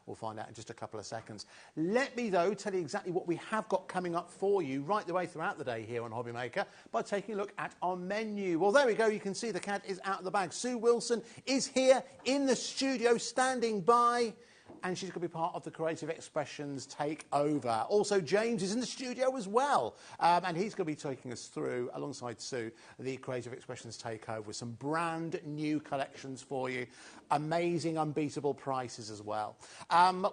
We'll find out in just a couple of seconds. Let me, though, tell you exactly what we have got coming up for you right the way throughout the day here on HobbyMaker by taking a look at our menu. Well, there we go. You can see the cat is out of the bag. Sue Wilson is here in the studio standing by, and she's going to be part of the Creative Expressions takeover. Also, James is in the studio as well, and he's going to be taking us through, alongside Sue, the Creative Expressions takeover with some brand new collections for you. Amazing, unbeatable prices as well.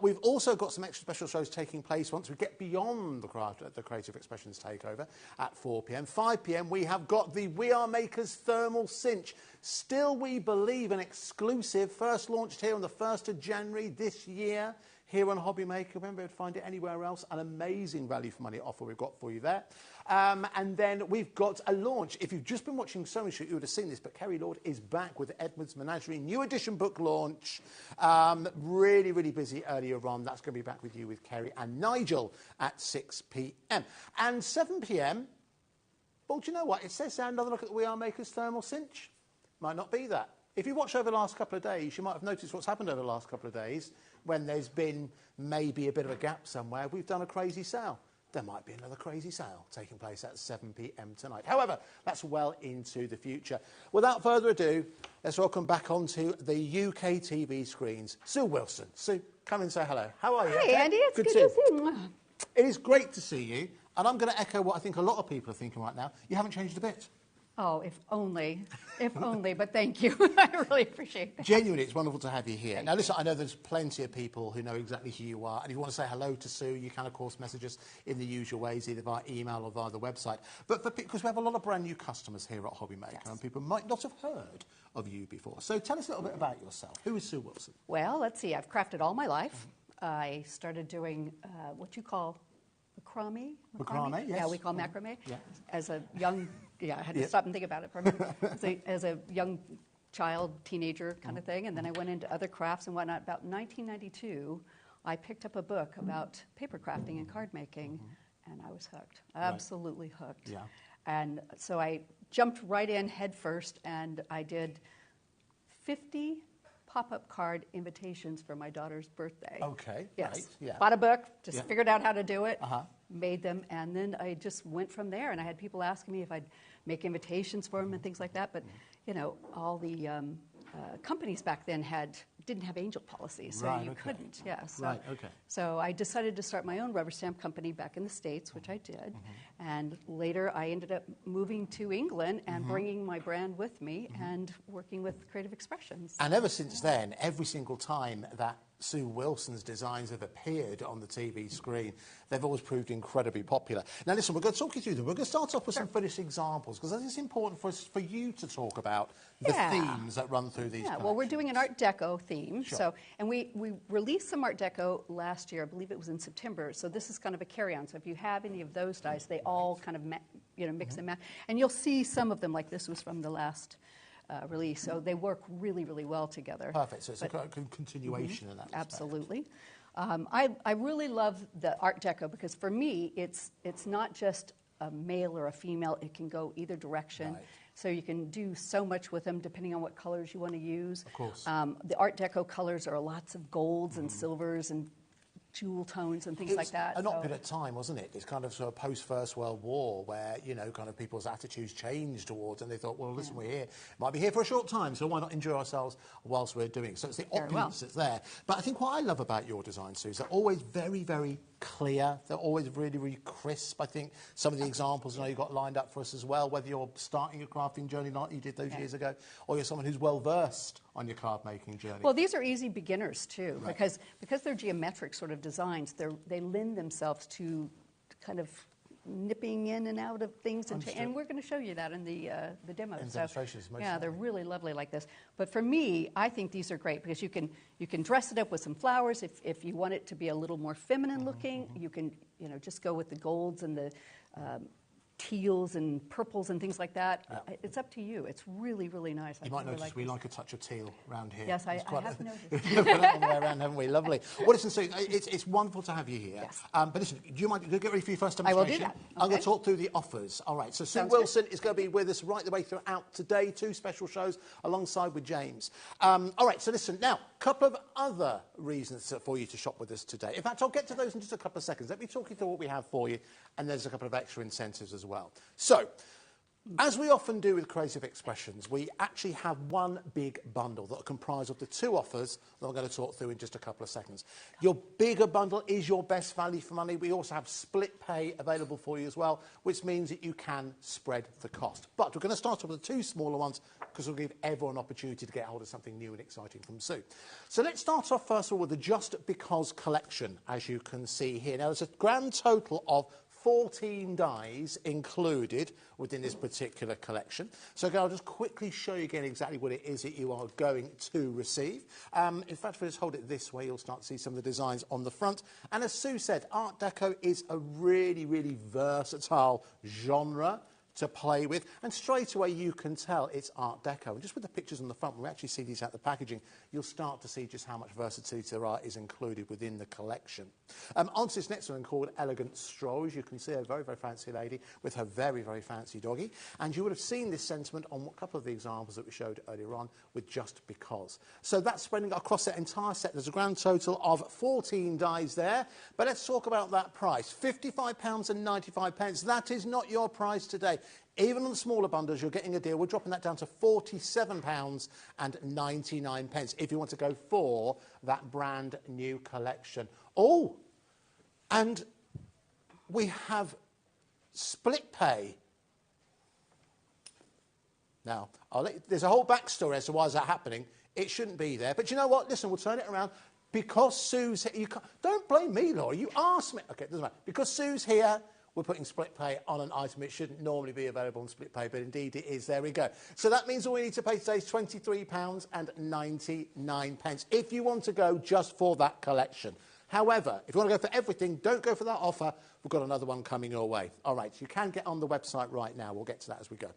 We've also got some extra special shows taking place once we get beyond the Creative Expressions takeover at 4 p.m. 5 p.m. we have got the We Are Makers Thermal Cinch. Still, we believe, an exclusive, first launched here on the 1st of January this year here on HobbyMaker. Remember, you'd find it anywhere else. An amazing value for money offer we've got for you there. And then we've got a launch. If you've just been watching Sewing Shoot, you would have seen this, but Kerry Lord is back with Edmund's Menagerie new edition book launch. Really, really busy earlier on. That's going to be back with you with Kerry and Nigel at 6 p.m. And 7 p.m, well, do you know what? It says another look at the We Are Makers Thermal Cinch. Might not be that. If you watch over the last couple of days, you might have noticed what's happened over the last couple of days when there's been maybe a bit of a gap somewhere. We've done a crazy sale. There might be another crazy sale taking place at 7 p.m. tonight. However, that's well into the future. Without further ado, let's welcome back onto the UK TV screens, Sue Wilson. Sue, come and say hello. How are you? Hi, Andy. It's good to see you. It is great to see you. And I'm going to echo what I think a lot of people are thinking right now. You haven't changed a bit. Oh, if only, but thank you. I really appreciate it. Genuinely, it's wonderful to have you here. Now, listen, I know there's plenty of people who know exactly who you are, and if you want to say hello to Sue, you can, of course, message us in the usual ways, either via email or via the website. But because we have a lot of brand new customers here at HobbyMaker, yes, and people might not have heard of you before. So tell us a little bit about yourself. Who is Sue Wilson? Well, let's see. I've crafted all my life. I started doing what you call macrame. Macrame, yes. Yeah, we call macrame. Yeah. As a young, I had to stop and think about it for a minute. As a young child, teenager kind of thing, and then I went into other crafts and whatnot. About 1992, I picked up a book about paper crafting and card making, and I was hooked, absolutely hooked. Yeah. And so I jumped right in head first, and I did 50 pop-up card invitations for my daughter's birthday. Okay, yes. Right, yeah. Bought a book, just figured out how to do it, Uh-huh. made them, and then I just went from there. And I had people asking me if I'd make invitations for them and things like that. But, you know, all the companies back then didn't have angel policies, so you couldn't. Yeah, so I decided to start my own rubber stamp company back in the States, which I did. And later I ended up moving to England and bringing my brand with me and working with Creative Expressions. And ever since then, every single time that Sue Wilson's designs have appeared on the TV screen, they've always proved incredibly popular. Now listen, we're going to talk you through them. We're going to start off with some finished examples, because I think it's important for you to talk about the themes that run through these collections. Well, we're doing an Art Deco theme. So, and we released some Art Deco last year. I believe it was in September. So this is kind of a carry-on. So if you have any of those dies, they all kind of mix and match. And you'll see some of them, like this was from the last release. So they work really, really well together. Perfect. So it's a continuation in that respect. Absolutely. I really love the Art Deco because for me, it's not just a male or a female. It can go either direction. Right. So you can do so much with them depending on what colors you want to use. Of course. The Art Deco colors are lots of golds and silvers and jewel tones and things like that. An opulent time, wasn't it? It's kind of sort of post-First World War where, you know, kind of people's attitudes changed towards, and they thought, well, listen, we're here. Might be here for a short time, so why not enjoy ourselves whilst we're doing it? So it's the opulence that's there. But I think what I love about your design, Sue, is they're always very, very clear. They're always really, really crisp. I think some of the examples I know you've got lined up for us as well, whether you're starting your crafting journey like you did those years ago, or you're someone who's well-versed on your card making journey. Well, these are easy beginners too, because they're geometric sort of designs. They lend themselves to kind of nipping in and out of things, and we're going to show you that in the demo. Demonstrations, they're really lovely like this. But for me, I think these are great because you can dress it up with some flowers if you want it to be a little more feminine looking. You can just go with the golds and the teals and purples and things like that. It's up to you. It's really, really nice. You might notice we like a touch of teal around here. Yes, I have noticed. We've put it on the way around, haven't we? Lovely. Well, listen, Sue, it's wonderful to have you here. Yes. But listen, do you mind get ready for your first I demonstration? will do that. I'm going Okay. to talk through the offers. All right, so Sue Sounds Wilson is going to be with us right the way throughout today, 2 special shows alongside with James. All right, so listen, now, a couple of other reasons for you to shop with us today. In fact, I'll get to those in just a couple of seconds. Let me talk you through what we have for you, and there's a couple of extra incentives as well. So, as we often do with Creative Expressions, we actually have one big bundle that are comprised of the 2 offers that I'm going to talk through in just a couple of seconds. Your bigger bundle is your best value for money. We also have split pay available for you as well, which means that you can spread the cost. But we're going to start off with the 2 smaller ones because we'll give everyone an opportunity to get hold of something new and exciting from Sue. So let's start off first of all with the Just Because collection, as you can see here. Now, there's a grand total of 14 dies included within this particular collection. So again, I'll just quickly show you again exactly what it is that you are going to receive. In fact, if we just hold it this way, you'll start to see some of the designs on the front. And as Sue said, Art Deco is a really, really versatile genre to play with, and straight away you can tell it's Art Deco. And just with the pictures on the front, when we actually see these out the packaging, you'll start to see just how much versatility there is included within the collection. Onto this next one called Elegant Stroll. As you can see, a very, very fancy lady with her very, very fancy doggy. And you would have seen this sentiment on a couple of the examples that we showed earlier on with Just Because. So that's spreading across that entire set. There's a grand total of 14 dies there. But let's talk about that price. £55.95. That is not your price today. Even on the smaller bundles, you're getting a deal. We're dropping that down to £47.99 if you want to go for that brand new collection. Oh, and we have split pay. Now, there's a whole backstory as to why is that happening. It shouldn't be there. But you know what? Listen, we'll turn it around. Because Sue's here, don't blame me, Laura. You asked me. OK, it doesn't matter. Because Sue's here, we're putting split pay on an item. It shouldn't normally be available on split pay, but indeed it is. There we go. So that means all we need to pay today is £23.99 if you want to go just for that collection. However, if you want to go for everything, don't go for that offer. We've got another one coming your way. All right, you can get on the website right now. We'll get to that as we go.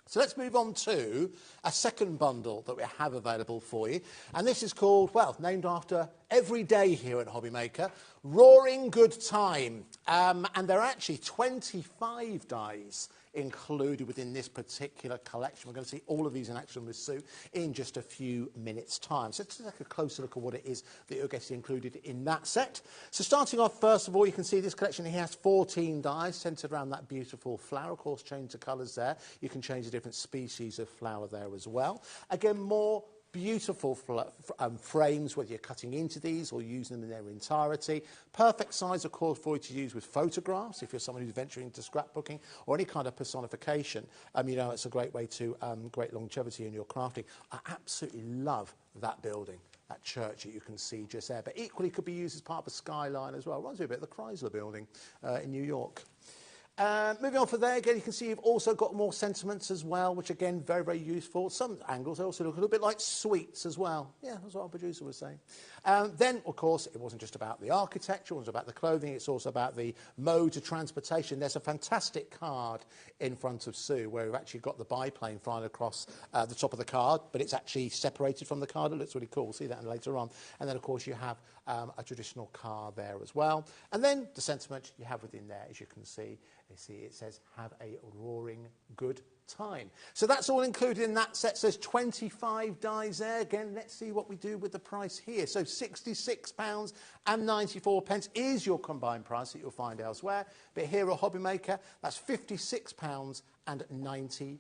So let's move on to a second bundle that we have available for you. And this is called, well, named after every day here at HobbyMaker, Roaring Good Time. And there are actually 25 dies included within this particular collection. We're going to see all of these in action with Sue in just a few minutes' time. So let's take a closer look at what it is that you're getting included in that set. So starting off, first of all, you can see this collection here has 14 dies centred around that beautiful flower. Of course, change the colours there. You can change the different species of flower there as well. Again, more beautiful frames, whether you're cutting into these or using them in their entirety. Perfect size, of course, for you to use with photographs if you're someone who's venturing into scrapbooking or any kind of personification. You know, it's a great way to great longevity in your crafting. I absolutely love that building, that church that you can see just there. But equally could be used as part of a skyline as well. Reminds me a bit of the Chrysler building in New York. Moving on from there, again, you can see you've also got more sentiments as well, which, again, very, very useful. Some angles also look a little bit like sweets as well. Yeah, that's what our producer was saying. Then, of course, it wasn't just about the architecture, it wasn't about the clothing, it's also about the mode of transportation. There's a fantastic card in front of Sue where we've actually got the biplane flying across the top of the card, but it's actually separated from the card. It looks really cool. We'll see that later on. And then, of course, you have a traditional car there as well. And then the sentiment you have within there, as you can see, it says, have a roaring good time. So that's all included in that set. So there's 25 dies there. Again, let's see what we do with the price here. So £66.94 is your combined price that you'll find elsewhere. But here at HobbyMaker, that's £56.99.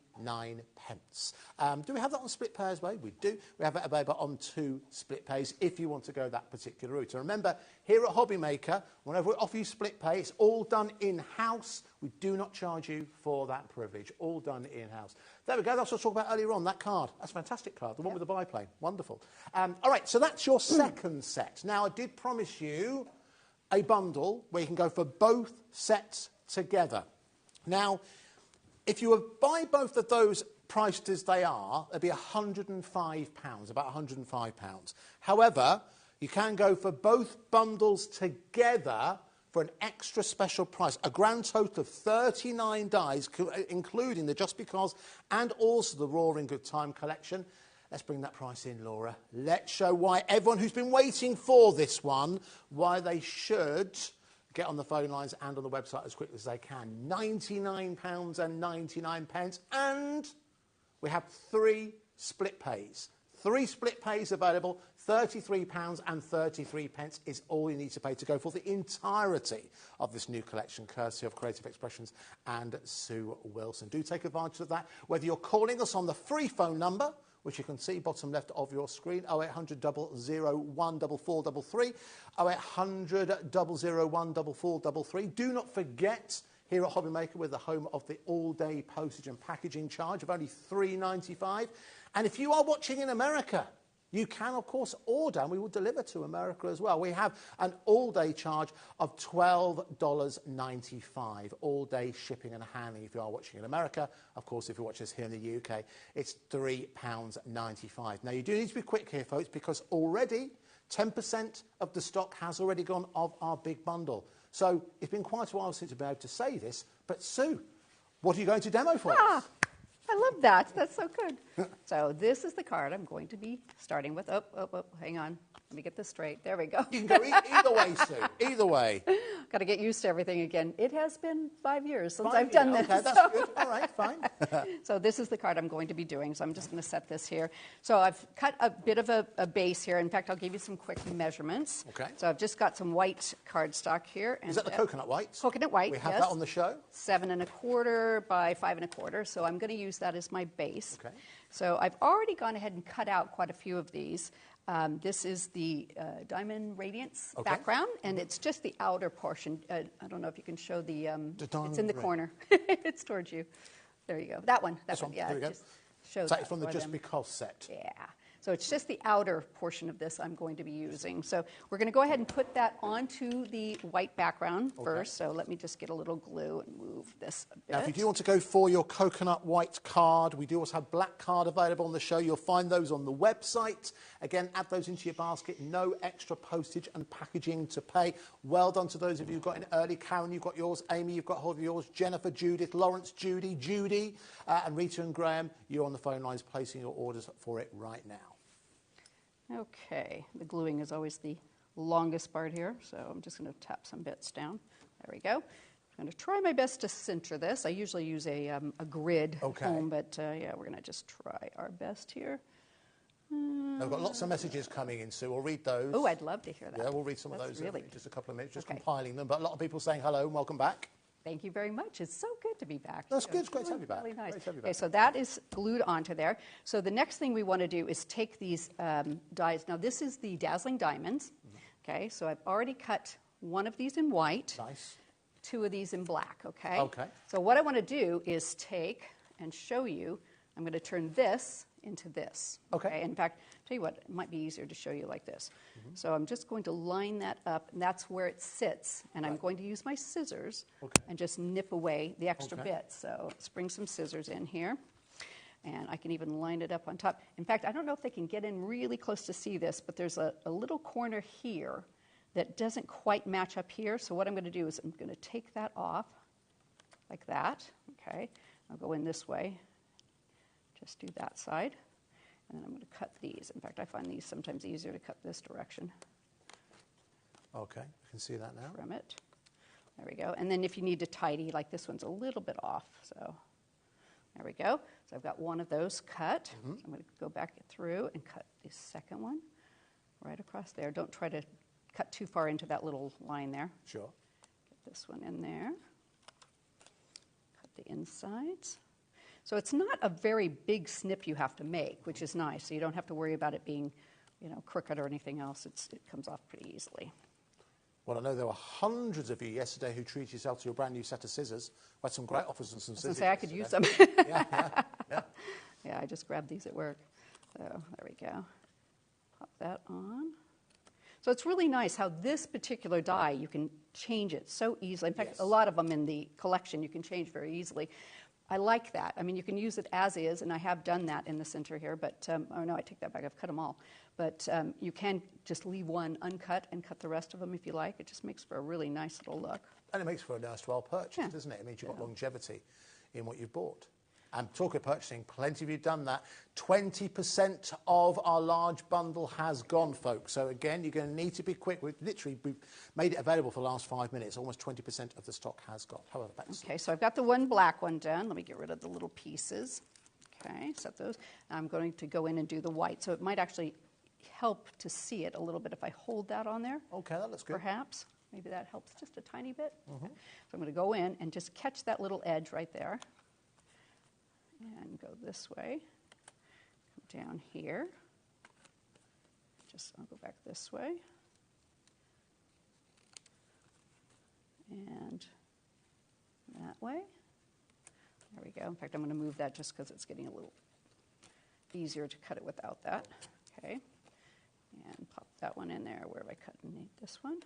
Do we have that on split pay as well? We do. We have it available on 2 split pays if you want to go that particular route. And remember, here at HobbyMaker, whenever we offer you split pay, it's all done in-house. We do not charge you for that privilege. All done in-house. There we go. That's what I was talking about earlier on, that card. That's a fantastic card, the one with the biplane. Wonderful. All right, so that's your second set. Now, I did promise you a bundle where you can go for both sets together. Now, if you would buy both of those priced as they are, it'd be £105, about £105. However, you can go for both bundles together for an extra special price, a grand total of 39 dies, including the Just Because and also the Roaring Good Time collection. Let's bring that price in, Laura. Let's show why everyone who's been waiting for this one, why they should get on the phone lines and on the website as quickly as they can. £99.99. And we have 3 split pays. 3 split pays available. £33.33 is all you need to pay to go for the entirety of this new collection, courtesy of Creative Expressions and Sue Wilson. Do take advantage of that. Whether you're calling us on the free phone number, which you can see bottom left of your screen, 0800 001 4433, 0800 001 4433. Do not forget, here at HobbyMaker, we're the home of the all-day postage and packaging charge of only $3.95. And if you are watching in America, you can, of course, order, and we will deliver to America as well. We have an all-day charge of $12.95, all-day shipping and handling if you are watching in America. Of course, if you're watching us here in the UK, it's £3.95. Now, you do need to be quick here, folks, because already 10% of the stock has already gone of our big bundle. So it's been quite a while since we've been able to say this, but Sue, what are you going to demo for us? I love that. That's so good. So this is the card I'm going to be starting with. Oh, hang on. Let me get this straight. There we go. You can go either way, Sue. Either way. Got to get used to everything again. It has been 5 years since I've done this. Okay, that's good. All right, fine. So this is the card I'm going to be doing. So I'm just going to set this here. So I've cut a bit of a base here. In fact, I'll give you some quick measurements. Okay. So I've just got some white cardstock here. Is that the coconut white? Coconut white, We have yes. that on the show. 7 1/4 by 5 1/4. So I'm going to use that as my base. Okay. So I've already gone ahead and cut out quite a few of these. This is the Diamond Radiance background, and it's just the outer portion. I don't know if you can show the it's in the corner. It's towards you. There you go. That one. That one. Yeah. There we go. Just shows That's from the Just Because set. Yeah. So it's just the outer portion of this I'm going to be using. So we're going to go ahead and put that onto the white background first. So let me just get a little glue and move this a bit. Now, if you do want to go for your coconut white card, we do also have black card available on the show. You'll find those on the website. Again, add those into your basket. No extra postage and packaging to pay. Well done to those of you who've got in early. Karen, you've got yours. Amy, you've got hold of yours. Jennifer, Judith, Lawrence, Judy, and Rita and Graham, you're on the phone lines placing your orders for it right now. Okay, the gluing is always the longest part here, so I'm just going to tap some bits down. There we go. I'm going to try my best to center this. I usually use a grid at home, but yeah, we're going to just try our best here. I've got lots of messages coming in, Sue. We'll read those. Oh, I'd love to hear that. Yeah, we'll read some of those really in just a couple of minutes, just okay. compiling them. But a lot of people saying hello and welcome back. Thank you very much. It's so good to be back. That's good. It's great to have you back. Really nice. Great to have you Okay, back. so that is glued onto there. So the next thing we want to do is take these dies. Now, this is the Dazzling Diamonds. Okay, so I've already cut one of these in white. Nice. 2 of these in black, okay? Okay. So what I want to do is take and show you, I'm going to turn this into this. Okay. In fact, tell you what, it might be easier to show you like this. So I'm just going to line that up, and that's where it sits. And I'm going to use my scissors and just nip away the extra bits. So let's bring some scissors in here. And I can even line it up on top. In fact, I don't know if they can get in really close to see this, but there's a little corner here that doesn't quite match up here. So what I'm going to do is I'm going to take that off like that. Okay. I'll go in this way. Just do that side. And then I'm going to cut these. In fact, I find these sometimes easier to cut this direction. Okay, you can see that now. From it. There we go. And then if you need to tidy, like this one's a little bit off. So there we go. So I've got one of those cut. So I'm going to go back through and cut the second one right across there. Don't try to cut too far into that little line there. Sure. Get this one in there. Cut the insides. So it's not a very big snip you have to make, which is nice. So you don't have to worry about it being, crooked or anything else. It comes off pretty easily. Well, I know there were hundreds of you yesterday who treated yourself to a brand new set of scissors. We had some great offers and some scissors. I could use them. Yeah. Yeah, I just grabbed these at work. So there we go. Pop that on. So it's really nice how this particular die, you can change it so easily. In fact, a lot of them in the collection you can change very easily. I like that. I mean, you can use it as is, and I have done that in the center here, but, oh no, I take that back, I've cut them all. But you can just leave one uncut and cut the rest of them if you like. It just makes for a really nice little look. And it makes for a nice, well purchased, doesn't it? It means you've got longevity in what you've bought. And talk of purchasing, plenty of you have done that. 20% of our large bundle has gone, folks. So again, you're going to need to be quick. We've made it available for the last 5 minutes. Almost 20% of the stock has gone. However, back to Okay, so I've got the one black one done. Let me get rid of the little pieces. Okay, set those. I'm going to go in and do the white. So it might actually help to see it a little bit if I hold that on there. Okay, that looks good. Perhaps. Maybe that helps just a tiny bit. Okay. So I'm going to go in and just catch that little edge right there. And go this way, come down here, I'll go back this way, and that way. There we go. In fact, I'm going to move that just because it's getting a little easier to cut it without that. Okay, and pop that one in there. Where have I cut? I need this one,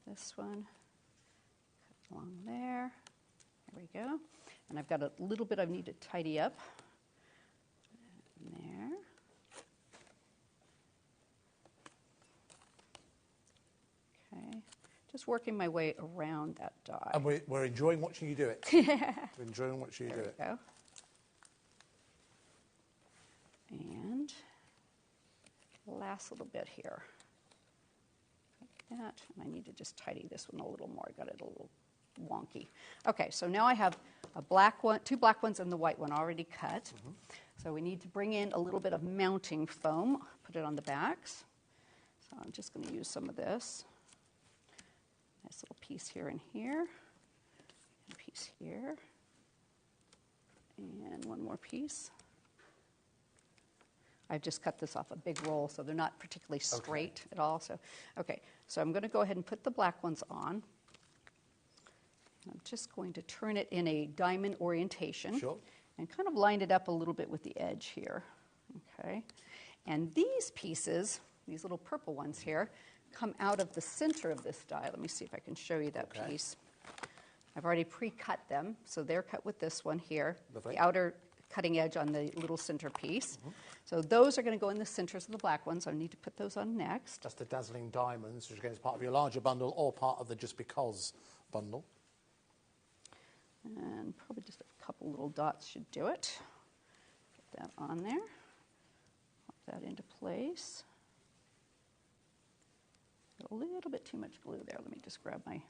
cut along there. There we go. And I've got a little bit I need to tidy up. There. Okay. Just working my way around that die. And we're enjoying watching you do it. We're enjoying watching you do it. There we go. And last little bit here. Like that. And I need to just tidy this one a little more. I got it a little wonky. Okay, so now I have a black one, two black ones and the white one already cut. So we need to bring in a little bit of mounting foam, put it on the backs. So I'm just going to use some of this. Nice little piece here and here, a piece here, and one more piece. I've just cut this off a big roll, so they're not particularly straight at all. So I'm going to go ahead and put the black ones on. I'm just going to turn it in a diamond orientation and kind of line it up a little bit with the edge here. Okay, and these pieces, these little purple ones here, come out of the center of this die. Let me see if I can show you that piece. I've already pre-cut them, so they're cut with this one here, the outer cutting edge on the little center piece. So those are going to go in the centers of the black ones. I need to put those on next. That's the dazzling diamonds, which again is part of your larger bundle or part of the Just Because bundle. And probably just a couple little dots should do it. Get that on there. Pop that into place. A little bit too much glue there. Let me just grab my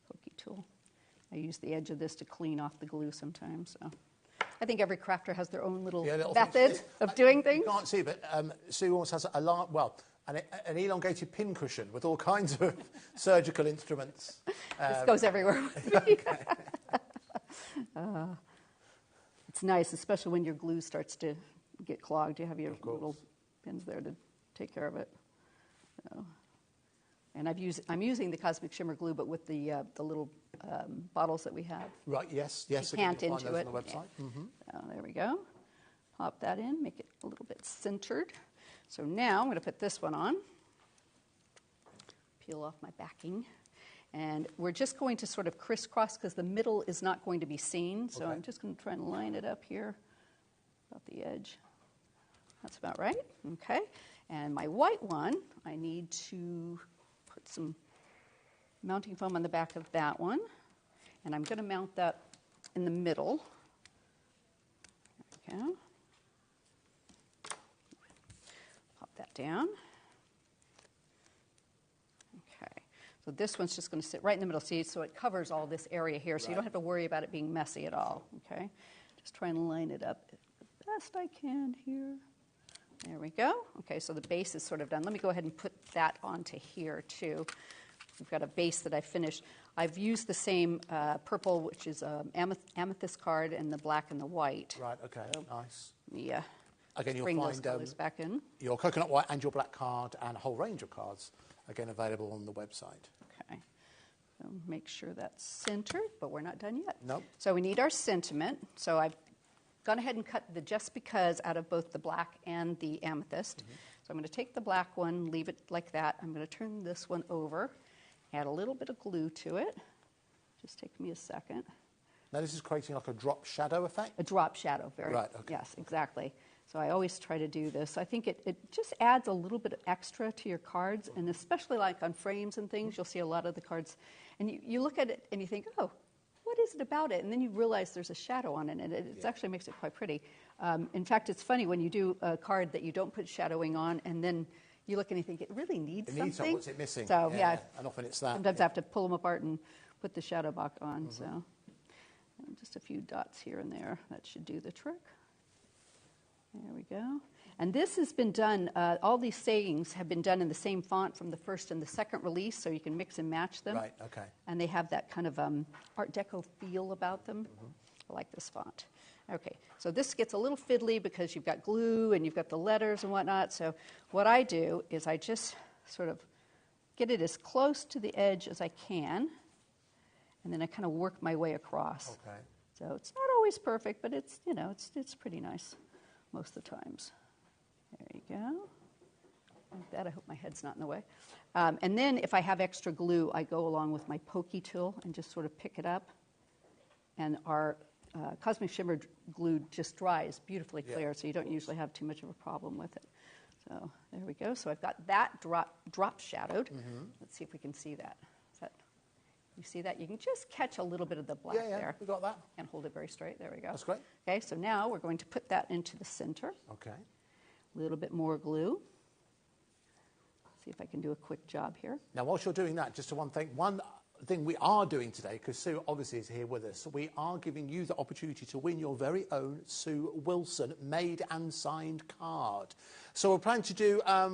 pokey tool. I use the edge of this to clean off the glue sometimes. So I think every crafter has their own little method of doing things. You can't see, but Sue almost has an elongated pin cushion with all kinds of surgical instruments. This goes everywhere with me. It's nice, especially when your glue starts to get clogged. You have your little pins there to take care of it. So, and I'm using the Cosmic Shimmer glue, but with the little bottles that we have. Right. Yes. You can't you can find into those it. on the website. Yeah. So there we go. Pop that in, make it a little bit centered. So now I'm going to put this one on. Peel off my backing. And we're just going to sort of crisscross because the middle is not going to be seen. So I'm just going to try and line it up here about the edge. That's about right. Okay. And my white one, I need to put some mounting foam on the back of that one. And I'm going to mount that in the middle. There we go. Pop that down. So this one's just going to sit right in the middle, see, so it covers all this area here, so you don't have to worry about it being messy at all, okay? Just try and line it up the best I can here. There we go. Okay, so the base is sort of done. Let me go ahead and put that onto here, too. We've got a base that I finished. I've used the same purple, which is amethyst card, and the black and the white. Right, okay, so nice. Yeah. Again, you'll bring find those colors back in. Your coconut white and your black card and a whole range of cards, again, available on the website. Okay. So make sure that's centered, but we're not done yet. Nope. So we need our sentiment. So I've gone ahead and cut the Just Because out of both the black and the amethyst. So I'm going to take the black one, leave it like that. I'm going to turn this one over, add a little bit of glue to it. Just take me a second. Now this is creating like a drop shadow effect? A drop shadow, very. Right, okay. Yes, exactly. So I always try to do this. I think it just adds a little bit of extra to your cards, and especially like on frames and things, you'll see a lot of the cards, and you look at it and you think, oh, what is it about it? And then you realize there's a shadow on it, and it actually makes it quite pretty. In fact, it's funny when you do a card that you don't put shadowing on, and then you look and you think it really needs something. Something. What's it missing? So yeah, and often it's that. sometimes I have to pull them apart and put the shadow box on. So and just a few dots here and there. That should do the trick. There we go. And this has been done, all these sayings have been done in the same font from the first and the second release, so you can mix and match them. Right, okay. And they have that kind of Art Deco feel about them. I like this font. Okay, so this gets a little fiddly because you've got glue and you've got the letters and whatnot. So what I do is I just sort of get it as close to the edge as I can, and then I kind of work my way across. Okay. So it's not always perfect, but it's, you know, it's pretty nice most of the times. There you go. Like that. I hope my head's not in the way. And then if I have extra glue, I go along with my pokey tool and just sort of pick it up. And our Cosmic Shimmer glue just dries beautifully clear, so you don't usually have too much of a problem with it. So there we go. So I've got that drop shadowed. Let's see if we can see that. You see that? You can just catch a little bit of the black there. We got that. And hold it very straight. There we go. That's great. Okay, so now we're going to put that into the center. Okay. A little bit more glue. See if I can do a quick job here. Now, whilst you're doing that, just one thing we are doing today, because Sue obviously is here with us, we are giving you the opportunity to win your very own Sue Wilson made and signed card. So we're planning to do a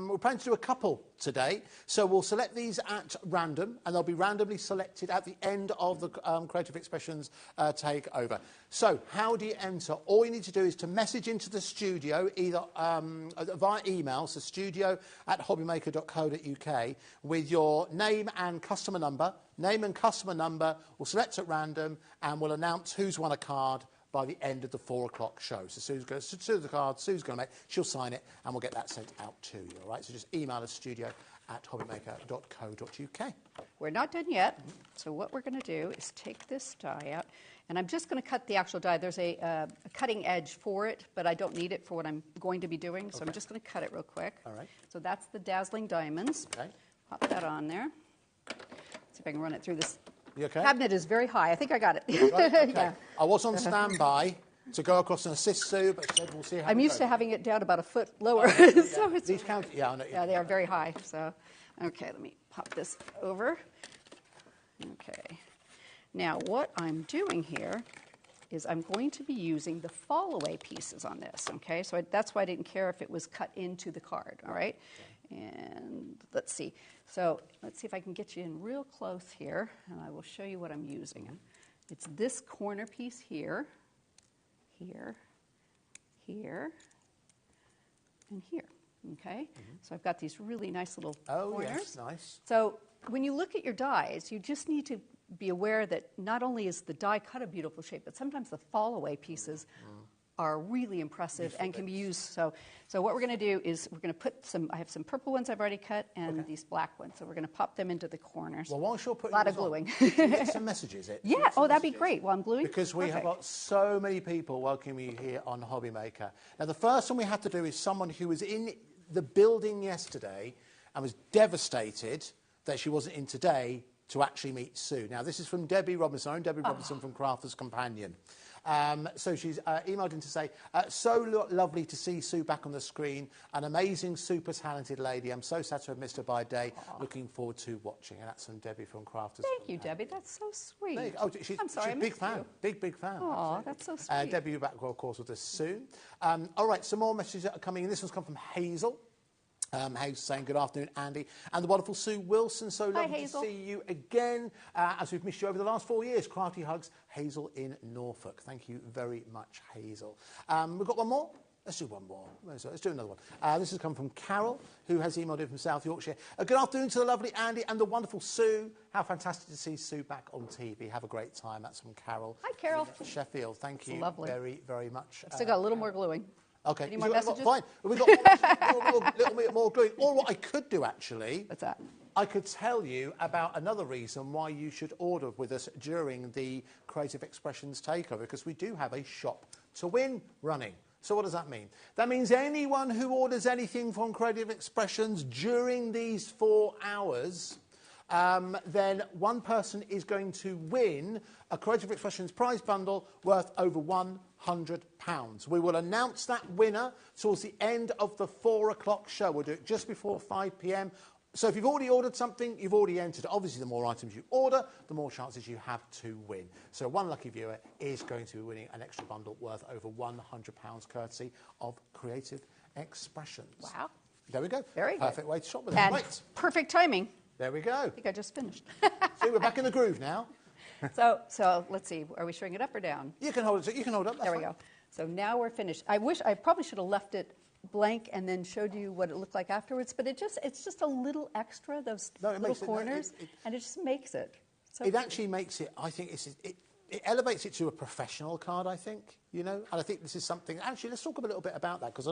couple today. So we'll select these at random, and they'll be randomly selected at the end of the Creative Expressions takeover. So how do you enter? All you need to do is to message into the studio, either via email, so studio@hobbymaker.co.uk, with your name and customer number. Name and customer number, we'll select at random, and we'll announce who's won a card by the end of the 4 o'clock show. So Sue's going to do the card, Sue's going to make, she'll sign it, and we'll get that sent out to you, all right? So just email us studio@hobbymaker.co.uk. We're not done yet, so what we're going to do is take this die out, and I'm just going to cut the actual die. There's a cutting edge for it, but I don't need it for what I'm going to be doing, so I'm just going to cut it real quick. All right. So that's the Dazzling Diamonds. Okay. Pop that on there. See if I can run it through this. You okay? Cabinet is very high. I think I got it. Right, okay. Yeah. I was on standby to go across and assist Sue, but she said we'll see how I'm it used goes. to having it down about a foot lower. So it's, These count, I know. yeah, they are very high. So, okay, let me pop this over. Okay. Now, what I'm doing here is I'm going to be using the fall-away pieces on this, okay? So that's why I didn't care if it was cut into the card, all right? And let's see. So let's see if I can get you in real close here, and I will show you what I'm using. It's this corner piece here, here, here, and here, okay? So I've got these really nice little corners. Yes, nice. So when you look at your dies, you just need to be aware that not only is the die cut a beautiful shape, but sometimes the fall-away pieces are really impressive and can be used. So what we're going to do is we're going to put I have some purple ones I've already cut and these black ones. So we're going to pop them into the corners. Well, whilst you're putting a lot this of gluing. on, can you get some messages. Yeah, that'd be great while I'm gluing. Because we have got so many people welcoming you here on HobbyMaker. Now, the first one we have to do is someone who was in the building yesterday and was devastated that she wasn't in today to actually meet Sue. Now, this is from Debbie Robinson, Debbie Robinson from Crafter's Companion. So she's emailed in to say, so lovely to see Sue back on the screen, an amazing, super talented lady. I'm so sad to have missed her by day. Looking forward to watching. And that's from Debbie from Crafters. Thank you, Debbie. That's so sweet. Oh, she's a big fan. Big fan. Oh, that's so sweet. Debbie will be back, of course, with us soon. All right, some more messages are coming in. This one's come from Hazel. Hazel saying, good afternoon, Andy. And the wonderful Sue Wilson. So lovely to see you again, as we've missed you over the last 4 years. Crafty hugs, Hazel in Norfolk. Thank you very much, Hazel. We've got one more. Let's do one more. Let's do another one. This has come from Carol, who has emailed in from South Yorkshire. Good afternoon to the lovely Andy and the wonderful Sue. How fantastic to see Sue back on TV. Have a great time. That's from Carol. Hi, Carol. Sheffield. Thank you very, very much. I've still got a little more gluing. Okay. Any more messages? Fine. We've got a little bit more gluing. Or what I could do, actually... What's that? I could tell you about another reason why you should order with us during the Creative Expressions Takeover, because we do have a shop to win running. So what does that mean? That means anyone who orders anything from Creative Expressions during these 4 hours, then one person is going to win a Creative Expressions prize bundle worth over £100. We will announce that winner towards the end of the 4 o'clock show. We'll do it just before 5 p.m. So if you've already ordered something, you've already entered. Obviously, the more items you order, the more chances you have to win. So one lucky viewer is going to be winning an extra bundle worth over £100 courtesy of Creative Expressions. Wow. There we go. Very good. Perfect way to shop with it. And Right. perfect timing. There we go. I think I just finished. See, we're back in the groove now. So let's see. Are we showing it up or down? You can hold it. You can hold it up. There we go. So now we're finished. I probably should have left it blank and then showed you what it looked like afterwards, but it's just a little extra, those little corners, and it just makes it. So it actually makes it, I think, it elevates it to a professional card, I think, you know, and I think this is something, actually, let's talk a little bit about that, because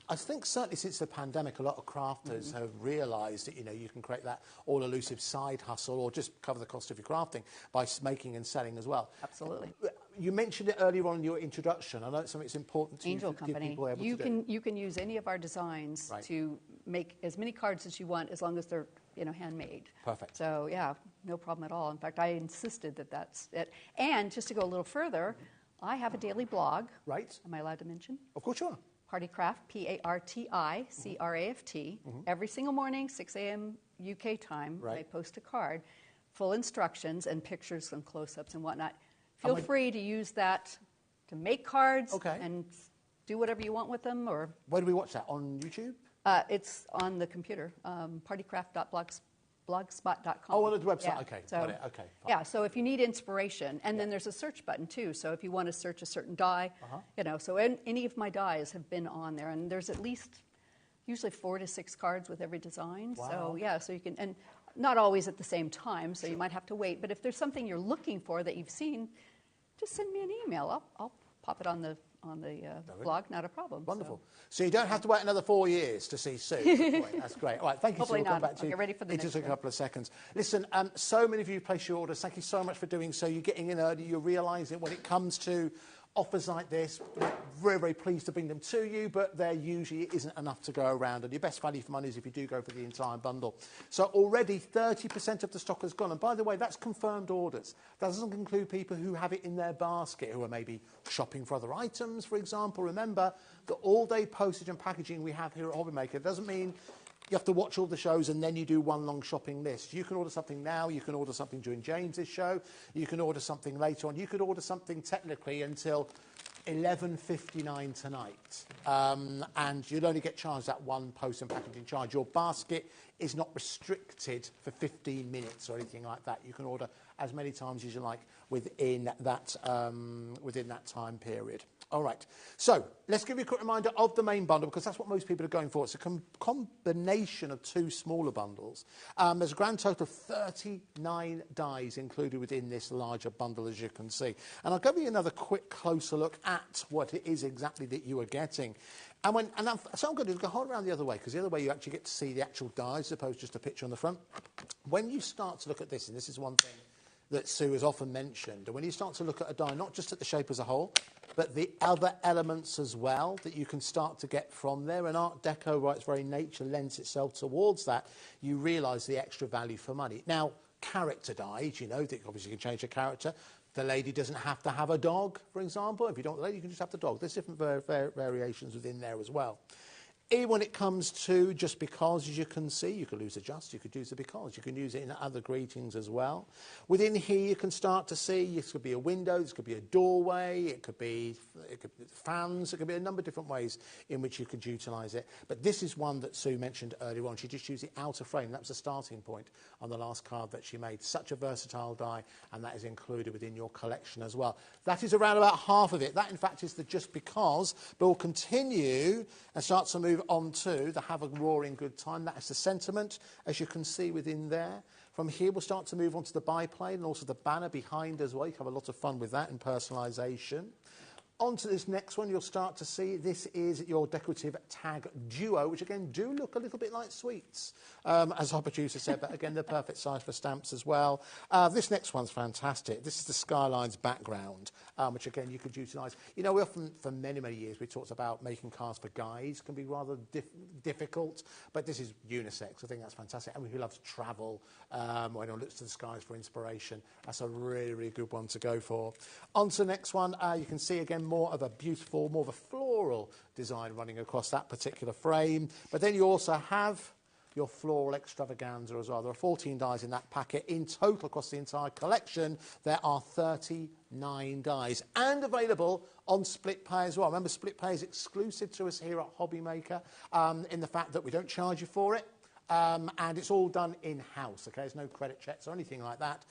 I think certainly since the pandemic, a lot of crafters have realised that, you know, you can create that all-elusive side hustle or just cover the cost of your crafting by making and selling as well. Absolutely. You mentioned it earlier on in your introduction. I know it's something that's important to Angel give Company. people able to do. You can use any of our designs to make as many cards as you want, as long as they're, you know, handmade. Perfect. So yeah, no problem at all. In fact, I insisted that that's it. And just to go a little further, I have a daily blog. Right. Am I allowed to mention? Of course you are. Partycraft, Particraft. Every single morning, 6 a.m. UK time, I post a card, full instructions and pictures and close-ups and whatnot. Feel free to use that to make cards and do whatever you want with them. Or where do we watch that? On YouTube? It's on the computer, partycraft.blogspot.com. Oh, on the website. Yeah. Okay, so, got it. Okay. Fine. Yeah, so if you need inspiration, and then there's a search button too. So if you want to search a certain die, you know, so any of my dies have been on there, and there's at least usually 4 to 6 cards with every design. Wow. So yeah, so you can, and not always at the same time, so you might have to wait. But if there's something you're looking for that you've seen, just send me an email. I'll pop it on the blog, not a problem. Wonderful. So you don't have to wait another 4 years to see Sue. That's great. All right, thank you, Sue. Hopefully We'll come not. back to I'll you get ready for the in next just a one. couple of seconds. Listen, so many of you place your orders. Thank you so much for doing so. You're getting in early. You're realising when it comes to offers like this, we're very, very pleased to bring them to you, but there usually isn't enough to go around, and your best value for money is if you do go for the entire bundle. So already 30% of the stock has gone, and by the way, that's confirmed orders. That doesn't include people who have it in their basket, who are maybe shopping for other items, for example. Remember, the all-day postage and packaging we have here at HobbyMaker doesn't mean you have to watch all the shows and then you do one long shopping list. You can order something now, you can order something during James's show, you can order something later on, you could order something technically until 11:59 tonight. And you'll only get charged that one post and packaging charge. Your basket is not restricted for 15 minutes or anything like that. You can order as many times as you like within that time period. All right, so let's give you a quick reminder of the main bundle, because that's what most people are going for. It's a combination of 2 smaller bundles. There's a grand total of 39 dies included within this larger bundle, as you can see. And I'll give you another quick closer look at what it is exactly that you are getting. So I'm going to go hold around the other way, because the other way you actually get to see the actual dies, as opposed to just a picture on the front. When you start to look at this, and this is one thing that Sue has often mentioned, and when you start to look at a die, not just at the shape as a whole, but the other elements as well that you can start to get from there, and Art Deco, by its very nature, lends itself towards that, you realise the extra value for money. Now, character dies, you know, that obviously you can change the character. The lady doesn't have to have a dog, for example. If you don't want the lady, you can just have the dog. There's different variations within there as well. When it comes to just because, as you can see, you could use the just, you could use the because, you can use it in other greetings as well. Within here, you can start to see, this could be a window, this could be a doorway, it could be fans, it could be a number of different ways in which you could utilise it. But this is one that Sue mentioned earlier on. She just used the outer frame. That was the starting point on the last card that she made. Such a versatile die, and that is included within your collection as well. That is around about half of it. That, in fact, is the just because, but we'll continue and start to move on to the have a roaring good time. That is the sentiment, as you can see within there. From here, we'll start to move on to the biplane and also the banner behind as well. You can have a lot of fun with that and personalisation. on to this next one, you'll start to see this is your decorative tag duo, which again do look a little bit like sweets, as our producer said, but again they're perfect size for stamps as well. This next one's fantastic. This is the Skylines background, which again you could utilise. You know, we often, for many, many years, we talked about making cards for guys can be rather difficult, but this is unisex. I think that's fantastic. And who loves travel, when one looks to the skies for inspiration, that's a really, really good one to go for. On to the next one, you can see again more of a beautiful, more of a floral design running across that particular frame. But then you also have your floral extravaganza as well. There are 14 dies in that packet. In total, across the entire collection, there are 39 dies. And available on split pay as well. Remember, split pay is exclusive to us here at HobbyMaker, in the fact that we don't charge you for it. And it's all done in-house, okay? There's no credit checks or anything like that.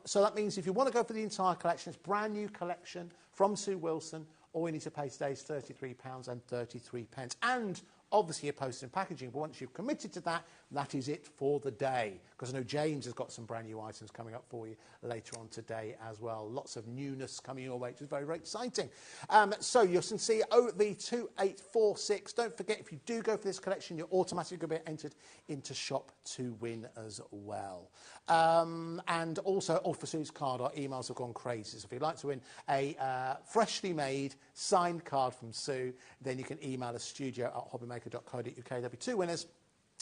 So that means if you want to go for the entire collection, it's a brand new collection from Sue Wilson. All you need to pay today is £33.33. And obviously, your postage and packaging, but once you've committed to that, that is it for the day. Because I know James has got some brand new items coming up for you later on today as well. Lots of newness coming your way, which is very, very exciting. So you can see OV2846. Don't forget, if you do go for this collection, you're automatically going to be entered into Shop to Win as well. And also, for Sue's card, our emails have gone crazy. So if you'd like to win a freshly made signed card from Sue, then you can email us studio@hobbymaker.co.uk. There'll be 2 winners.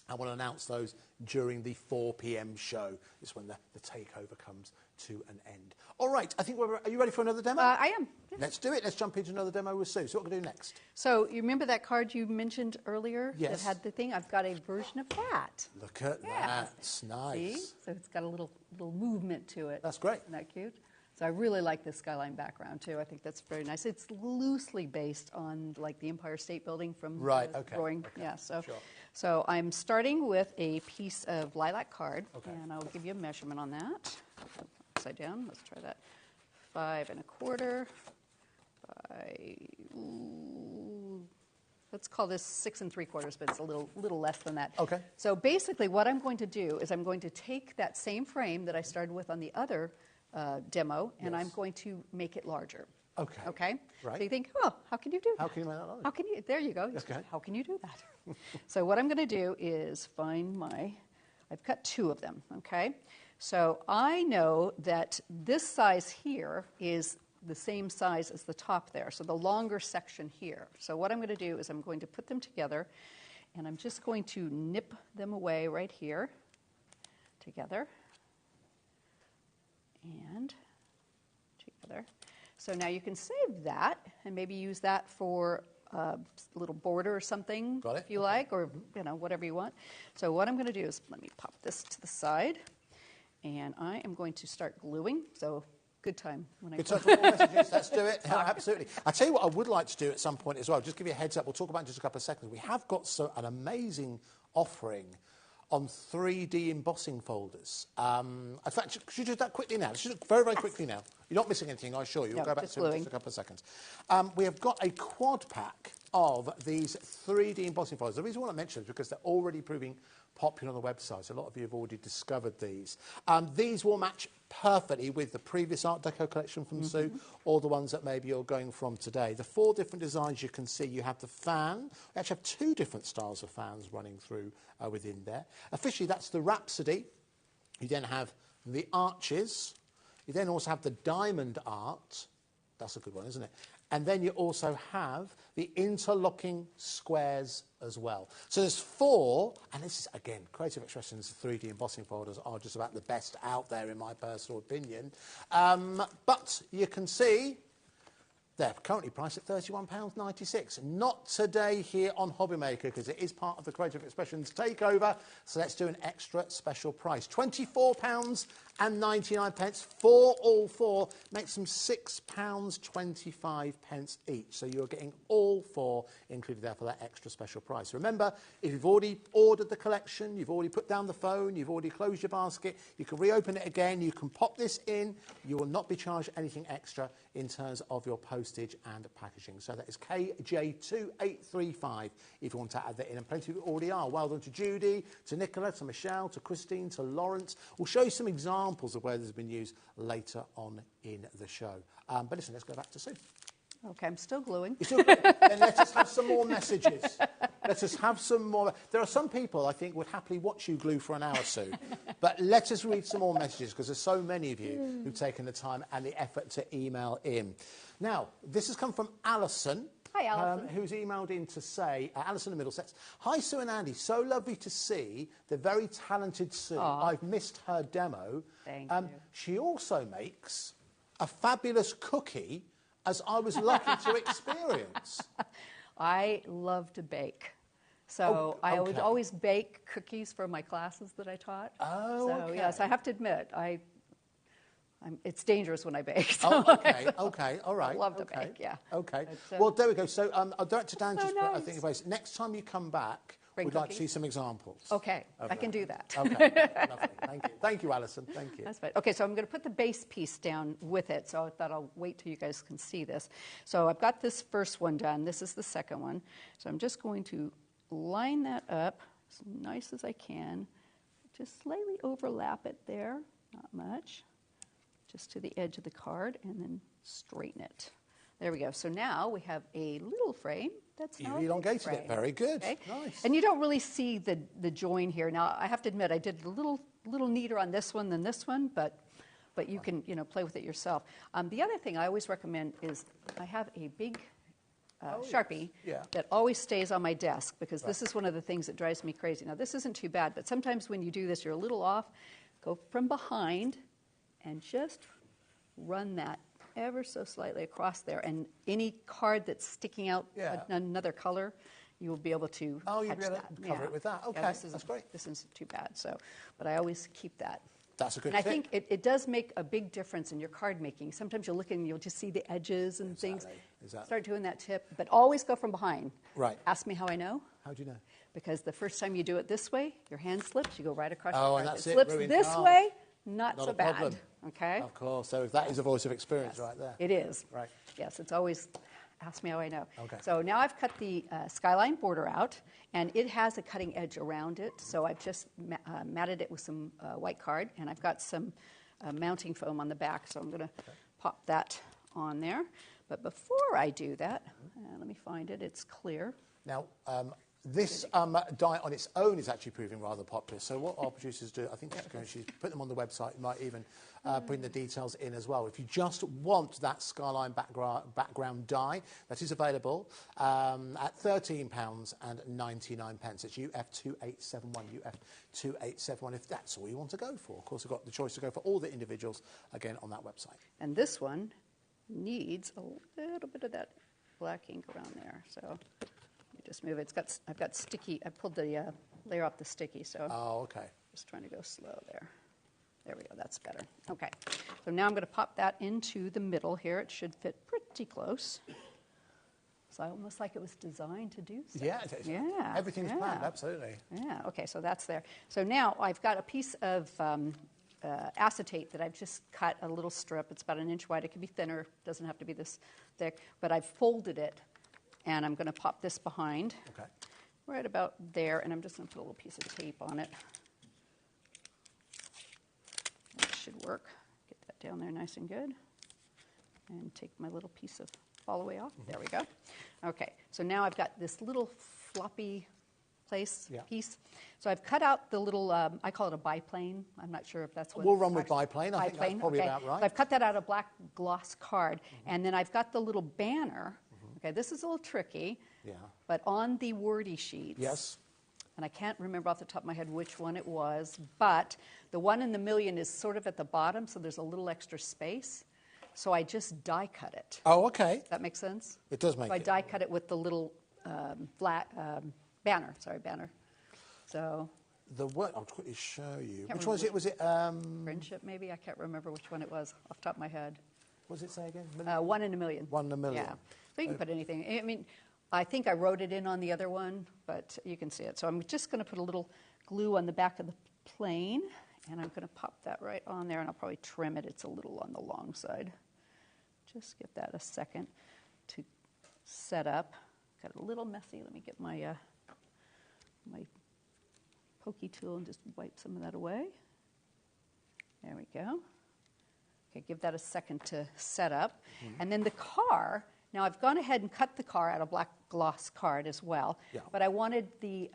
I want to announce those during the 4 p.m. show. This is when the takeover comes to an end. All right, I think are you ready for another demo? I am. Yes. Let's do it. Let's jump into another demo with Sue. So what are we going to do next? So you remember that card you mentioned earlier? Yes. That had the thing? I've got a version of that. Look at that. It's nice. See? So it's got a little movement to it. That's great. Isn't that cute? So I really like this skyline background too. I think that's very nice. It's loosely based on like the Empire State Building from right. the Okay. drawing. Okay. Yeah. So, Sure. so I'm starting with a piece of lilac card, Okay. and I'll give you a measurement on that. Upside down. Let's try that. 5 1/4 by. Let's call this 6 3/4, but it's a little less than that. Okay. So basically, what I'm going to do is I'm going to take that same frame that I started with on the other demo, and Yes. I'm going to make it larger. Okay. Okay? Right. So you think, well, how can you do that? How can you make that larger? How can you? There you go. Okay. How can you do that? So what I'm going to do is find I've cut 2 of them, okay? So I know that this size here is the same size as the top there, so the longer section here. So what I'm going to do is I'm going to put them together, and I'm just going to nip them away right here together. And together. So now you can save that and maybe use that for a little border or something, Got it. if you like, or whatever you want. So what I'm going to do is let me pop this to the side, and I am going to start gluing. So good time when I. Good time for more messages. Let's do it. Absolutely. I tell you what, I would like to do at some point as well. Just give you a heads up. We'll talk about it in just a couple of seconds. We have got an amazing offering on 3D embossing folders. In fact, should you do that quickly now? Let's do it very, very quickly now. You're not missing anything, I assure you. We'll No, go back just to it in gluing. just a couple of seconds. We have got a quad pack of these 3D embossing folders. The reason I want to mention is because they're already proving popular on the website. So a lot of you have already discovered these. These will match perfectly with the previous Art Deco collection from Sue, or the ones that maybe you're going from today. The 4 different designs you can see. You have the fan. We actually have 2 different styles of fans running through within there. Officially, that's the Rhapsody. You then have the Arches. You then also have the Diamond Art. That's a good one, isn't it? And then you also have the interlocking squares as well. So there's 4, and this is, again, Creative Expressions 3D embossing folders are just about the best out there, in my personal opinion. But you can see they're currently priced at £31.96. Not today here on HobbyMaker, because it is part of the Creative Expressions takeover. So let's do an extra special price. £24.99 for all 4 makes them £6.25 each. So you're getting all 4 included there for that extra special price. Remember, if you've already ordered the collection, you've already put down the phone, you've already closed your basket, you can reopen it again, you can pop this in, you will not be charged anything extra in terms of your postage and packaging. So that is KJ2835 if you want to add that in, and plenty of you already are. Well done to Judy, to Nicola, to Michelle, to Christine, to Lawrence. We'll show you some examples of where this has been used later on in the show. But listen, let's go back to Sue. Okay, I'm still gluing. You're still gluing? Then let us have some more messages. Let us have some more. There are some people, I think, would happily watch you glue for an hour, Sue. But let us read some more messages, because there's so many of you who've taken the time and the effort to email in. Now, this has come from Alison. Hi, Alison. Who's emailed in to say, Alison in Middlesex, hi, Sue and Andy. So lovely to see the very talented Sue. I've missed her demo. Thank you. She also makes a fabulous cookie, as I was lucky to experience. I love to bake. So I would always bake cookies for my classes that I taught. Oh, so, okay. yes, I have to admit, it's dangerous when I bake. So Okay, all right. I love to bake, yeah. Okay. But, Well, there we go. So our director Dan just put, I nice. think, in place. Next time you come back, Bring we'd like to cookies? see some examples. Okay, I can do that. Okay, lovely. Thank you. Thank you, Alison. Thank you. That's fine. Okay, so I'm going to put the base piece down with it, so I thought I'll wait till you guys can see this. So I've got this first one done. This is the second one. So I'm just going to line that up as nice as I can. Just slightly overlap it there, not much. Just to the edge of the card, and then straighten it. There we go. So now we have a little frame. That's You now a big elongated frame. it. Very good. Okay? Nice. And you don't really see the join here. Now, I have to admit, I did a little neater on this one than this one, but you can play with it yourself. The other thing I always recommend is I have a big Sharpie that always stays on my desk, because this is one of the things that drives me crazy. Now, this isn't too bad, but sometimes when you do this, you're a little off. Go from behind and just run that ever so slightly across there, and any card that's sticking out another color, you will be able to catch that. Cover it with that. Okay, that's great. This isn't too bad. So, but I always keep that. That's a good And tip. I think it does make a big difference in your card making. Sometimes you'll look and you'll just see the edges and things. Exactly. Start doing that tip, but always go from behind. Right. Ask me how I know. How do you know? Because the first time you do it this way, your hand slips, you go right across Oh, your and card. that's If it, it slips ruined. this Oh. way, not Not so a bad. problem. Okay? Of course. So that is a voice of experience right there. It is. Right. Yes, it's always ask me how I know. Okay. So now I've cut the skyline border out, and it has a cutting edge around it. So I've just matted it with some white card, and I've got some mounting foam on the back. So I'm going to pop that on there. But before I do that, let me find it. It's clear. Now, this die on its own is actually proving rather popular. So what our producers do, I think she's put them on the website. You might even bring the details in as well. If you just want that skyline background die, that is available at £13.99. It's UF2871, UF2871, if that's all you want to go for. Of course, we've got the choice to go for all the individuals, again, on that website. And this one needs a little bit of that black ink around there. So just move it. I've got sticky. I pulled the layer off the sticky, so just trying to go slow there. There we go. That's better. Okay. So now I'm going to pop that into the middle here. It should fit pretty close. It's almost like it was designed to do so. Yeah, it is. Yeah. Everything's planned, absolutely. Yeah. Okay. So that's there. So now I've got a piece of acetate that I've just cut a little strip. It's about 1 inch wide. It can be thinner. It doesn't have to be this thick. But I've folded it. And I'm going to pop this behind, right about there, and I'm just going to put a little piece of tape on it. That should work. Get that down there nice and good. And take my little piece of all the way off. There we go. Okay, so now I've got this little floppy piece. So I've cut out the little, I call it a biplane. I'm not sure if that's what We'll run with biplane. I think that's probably about right. So I've cut that out of black gloss card, and then I've got the little banner. Okay, this is a little tricky, but on the wordy sheets, and I can't remember off the top of my head which one it was, but the one in the million is sort of at the bottom, so there's a little extra space. So I just die cut it. Oh, okay. Does that make sense? It does make sense. So I die cut it with the little banner. So the one I'll quickly show you. Which was it? Was it Friendship? Maybe I can't remember which one it was off the top of my head. What does it say again? 1 in a million. 1 in a million. Yeah. So you can put anything. I mean, I think I wrote it in on the other one, but you can see it. So I'm just going to put a little glue on the back of the plane, and I'm going to pop that right on there, and I'll probably trim it. It's a little on the long side. Just give that a second to set up. Got it a little messy. Let me get my my pokey tool and just wipe some of that away. There we go. Okay, give that a second to set up. And then the car Now I've gone ahead and cut the card out, a black gloss card as well, Yeah. but I wanted the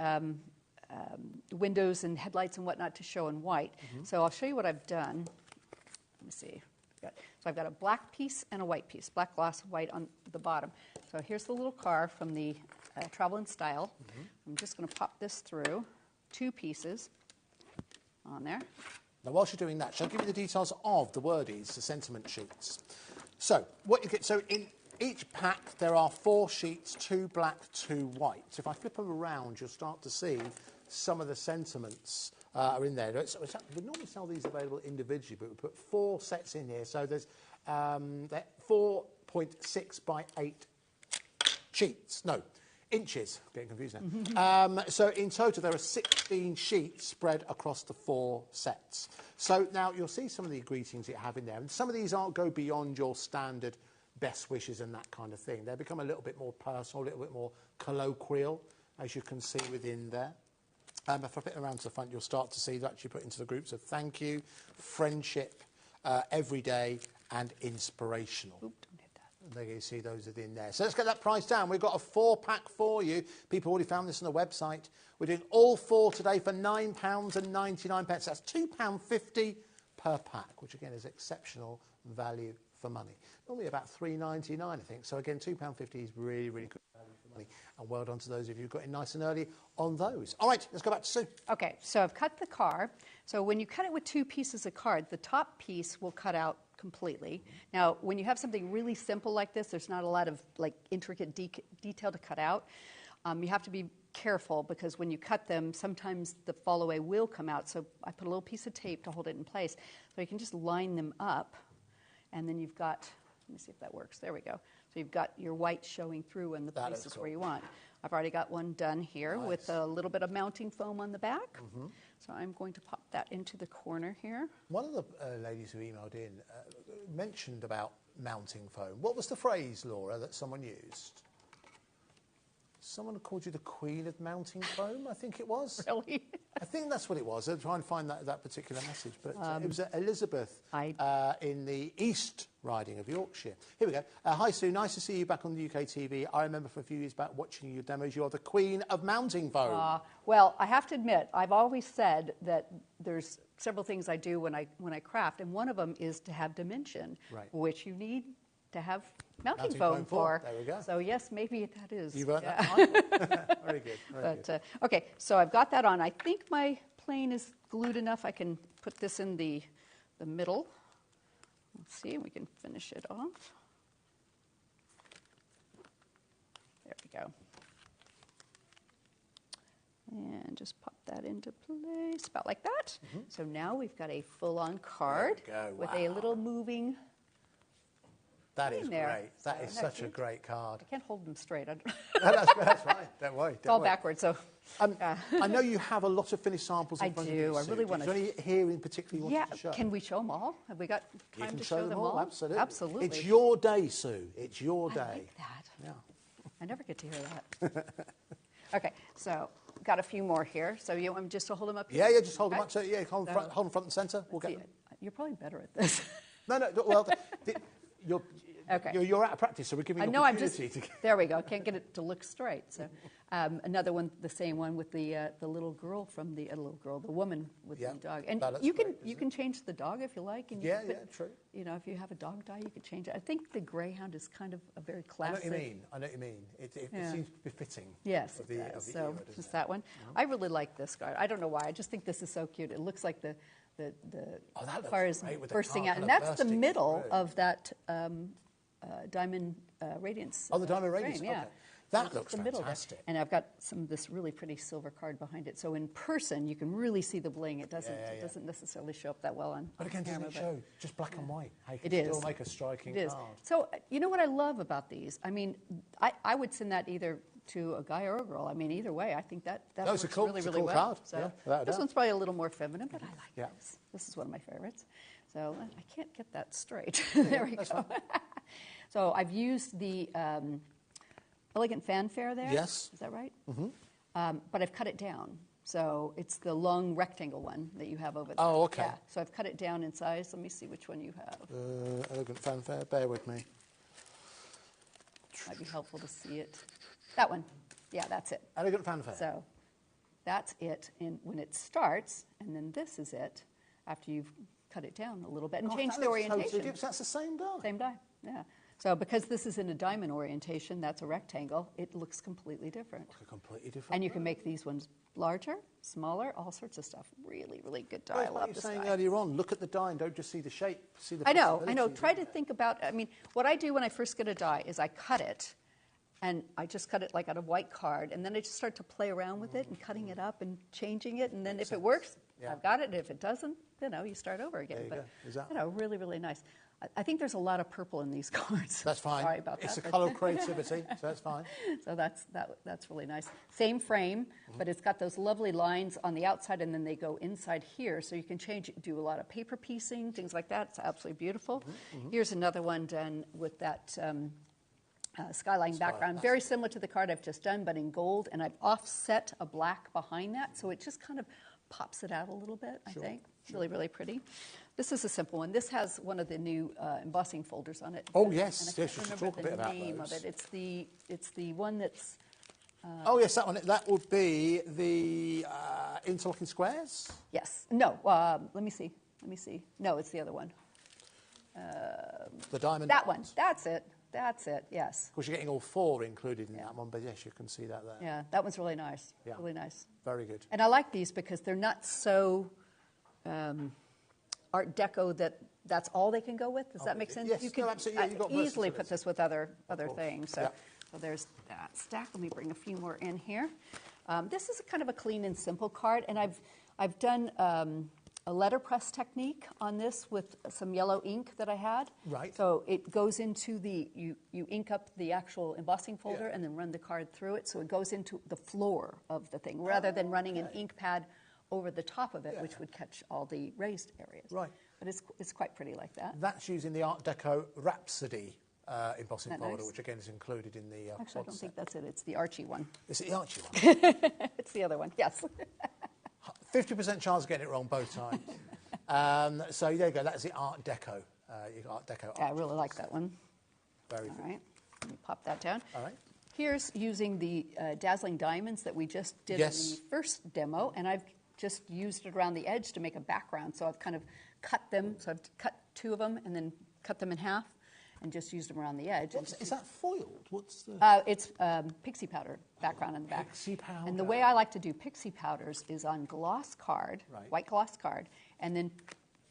windows and headlights and whatnot to show in white. So I'll show you what I've done. Let me see. So I've got a black piece and a white piece, black gloss, white on the bottom. So here's the little car from the Travel in Style. I'm just going to pop this through, 2 pieces on there. Now, whilst you're doing that, shall I give you the details of the wordies, the sentiment sheets? So, what you get, so in each pack there are 4 sheets, 2 black, 2 white. So if I flip them around, you'll start to see some of the sentiments are in there. We normally sell these available individually, but we put 4 sets in here. So there's 4.6 by 8 sheets. No, inches. Getting confused now. So in total, there are 16 sheets spread across the 4 sets. So now you'll see some of the greetings you have in there. And some of these aren't go beyond your standard best wishes and that kind of thing. They become a little bit more personal, a little bit more colloquial, as you can see within there. If I put it around to the front, you'll start to see that actually put into the groups of thank you, friendship, everyday, and inspirational. Oop, don't hit that. There you see those are in there. So let's get that price down. We've got a 4-pack for you. People already found this on the website. We're doing all 4 today for £9.99. That's £2.50 per pack, which again is exceptional value for money. Normally about £3.99, I think. So again, £2.50 is really, really good value for money. And well done to those of you who got in nice and early on those. All right, let's go back to Sue. Okay, so I've cut the card. So when you cut it with 2 pieces of card, the top piece will cut out completely. Now, when you have something really simple like this, there's not a lot of like intricate detail to cut out. You have to be careful because when you cut them, sometimes the fall away will come out. So I put a little piece of tape to hold it in place. So you can just line them up, and then you've got, let me see if that works. There we go. So you've got your white showing through in the places where you want. I've already got one done here with a little bit of mounting foam on the back. So I'm going to pop that into the corner here. One of the ladies who emailed in mentioned about mounting foam. What was the phrase, Laura, that someone used? Someone called you the queen of mounting foam, I think it was. Really? I think that's what it was. I'll try and find that particular message. But it was Elizabeth in the East Riding of Yorkshire. Here we go. Hi, Sue. Nice to see you back on the UK TV. I remember for a few years back watching your demos. You're the queen of mounting foam. Well, I have to admit, I've always said that there's several things I do when I craft, and one of them is to have dimension, which you need to have mounting foam for. There we go. So yes, maybe that is. You've earned that. Very good. Very good. Okay, so I've got that on. I think my plane is glued enough. I can put this in the middle. Let's see, we can finish it off. There we go. And just pop that into place, about like that. So now we've got a full-on card with a little moving. That is great. That is such a great card. I can't hold them straight. That's right. Don't worry. It's all backwards. So I know you have a lot of finished samples in front of you. I really want to. Is there any here in particular you want to show? Can we show them all? Have we got time to show them all? Absolutely. Absolutely. It's your day, Sue. It's your day. I like that. Yeah. I never get to hear that. Okay, so got a few more here. So you want me just to hold them up here? Yeah, just hold them up. So, hold them front and centre. We'll get them. You're probably better at this. No, well, you're out of practice, so we're giving you an opportunity. There we go. I can't get it to look straight. So another one, the same one with the little girl from the woman with the dog. And you can change the dog if you like. And true. You know, if you have a dog die, you could change it. I think the greyhound is kind of a very classic. I know what you mean. It seems befitting. Yes, of the era, just that one. I really like this card. I don't know why. I just think this is so cute. It looks like the car is bursting out, and that's the middle of that diamond radiance. Oh, the diamond radiance. Yeah. Okay. That looks fantastic. And I've got some of this really pretty silver card behind it. So in person, you can really see the bling. It doesn't necessarily show up that well on But again, doesn't it show just black and white? How you can still make a striking card. So you know what I love about these? I mean, I would send that either to a guy or a girl. I mean, either way, I think that works really, really well. Card. So this one's probably a little more feminine, but I like this. This is one of my favorites. So I can't get that straight. There we go. So I've used the Elegant Fanfare there. Yes. Is that right? But I've cut it down. So it's the long rectangle one that you have over there. Oh, okay. Yeah. So I've cut it down in size. Let me see which one you have. Elegant Fanfare. Bear with me. Might be helpful to see it. That one. Yeah, that's it. Elegant fanfare. So that's it when it starts, and then this is it after you've cut it down a little bit and changed the orientation. Totally different. That's the same die. Same die, yeah. So because this is in a diamond orientation, that's a rectangle, it looks completely different. Completely different. And you can make these ones larger, smaller, all sorts of stuff. Really, really good die. I love you this saying die. earlier on, look at the die and don't just see the shape, see the I know. possibilities. Try to think about, I mean, what I do when I first get a die is I cut it, and I just cut it like out of white card, and then I just start to play around with it and cutting it up and changing it, and then if it works, I've got it, and if it doesn't, you start over again. There you go. Exactly. Really, really nice. I think there's a lot of purple in these cards. That's fine. Sorry about that. It's a colour of creativity, so that's fine. So that's really nice. Same frame, but it's got those lovely lines on the outside, and then they go inside here, so you can do a lot of paper piecing, things like that. It's absolutely beautiful. Here's another one done with that skyline background, very similar to the card I've just done, but in gold, and I've offset a black behind that, so it just kind of pops it out a little bit, I think. It's really, really pretty. This is a simple one. This has one of the new embossing folders on it. Oh, yes. And I can't Yes, you should remember talk a bit about the name those. of it. It's the one that's... Oh, yes, that one. That would be the interlocking squares? Yes. No, let me see. No, it's the other one. The diamond. That one. That's it. Yes. Of course, you're getting all four included in that one, but yes, you can see that there. Yeah, that one's really nice. Yeah. Really nice. Very good. And I like these because they're not so Art Deco that's all they can go with. Does that make sense? Yes, you can absolutely. Yeah, you've got easily versatility. put this with other things. So, Yeah. so there's that stack. Let me bring a few more in here. This is a kind of a clean and simple card, and I've done a letterpress technique on this with some yellow ink that I had. Right. So it goes into you ink up the actual embossing folder and then run the card through it. So it goes into the floor of the thing rather than running an ink pad over the top of it, which would catch all the raised areas. Right. But it's quite pretty like that. That's using the Art Deco Rhapsody embossing folder, nice? which again is included in the Actually, I quad don't set. think that's it. It's the Archie one. Is it the Archie one? It's the other one, yes. 50% chance of getting it wrong both times. So there you go. That's the Art Deco. Art Deco. Yeah, I really like that one. Very All good. right. Let me pop that down. All right. Here's using the dazzling diamonds that we just did in the first demo, and I've just used it around the edge to make a background. So I've kind of cut them. So I've cut two of them and then cut them in half and just used them around the edge. Is that foiled? What's the... It's pixie powder background in the back. Pixie powder. And the way I like to do pixie powders is on gloss card, white gloss card, and then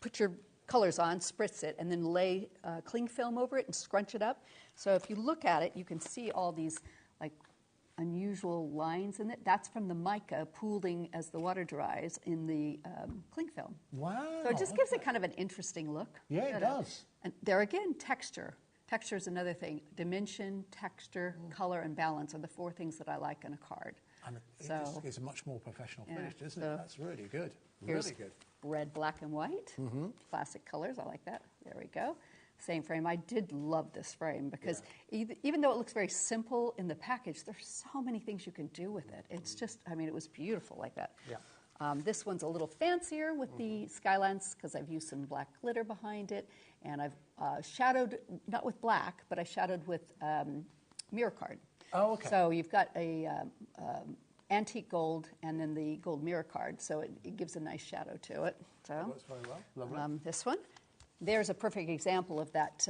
put your colors on, spritz it, and then lay cling film over it and scrunch it up. So if you look at it, you can see all these like unusual lines in it. That's from the mica pooling as the water dries in the cling film. Wow. So it just gives it kind of an interesting look. Yeah, it does. And there again, texture. Texture is another thing. Dimension, texture, color, and balance are the four things that I like in a card. And it's a much more professional finish, isn't it? That's really good. Really good. Red, black, and white. Classic colors. I like that. There we go. Same frame. I did love this frame because even though it looks very simple in the package, there's so many things you can do with it. It's just, I mean, it was beautiful like that. Yeah. This one's a little fancier with the skylines because I've used some black glitter behind it. And I've shadowed, not with black, but I shadowed with mirror card. Oh, okay. So you've got a antique gold and then the gold mirror card. So it gives a nice shadow to it. So Works very well. Lovely. this one. There's a perfect example of that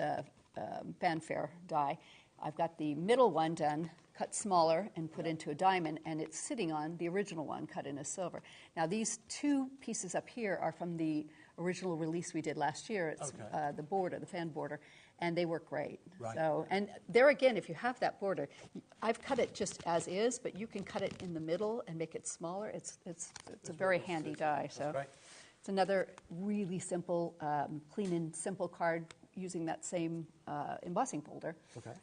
fanfare die. I've got the middle one done, cut smaller and put into a diamond, and it's sitting on the original one cut in a silver. Now these two pieces up here are from the original release we did last year. It's the border, the fan border, and they work great. Right. So, and there again, if you have that border, I've cut it just as is, but you can cut it in the middle and make it smaller. It's a very handy die. So. Great. It's another really simple, clean and simple card using that same embossing folder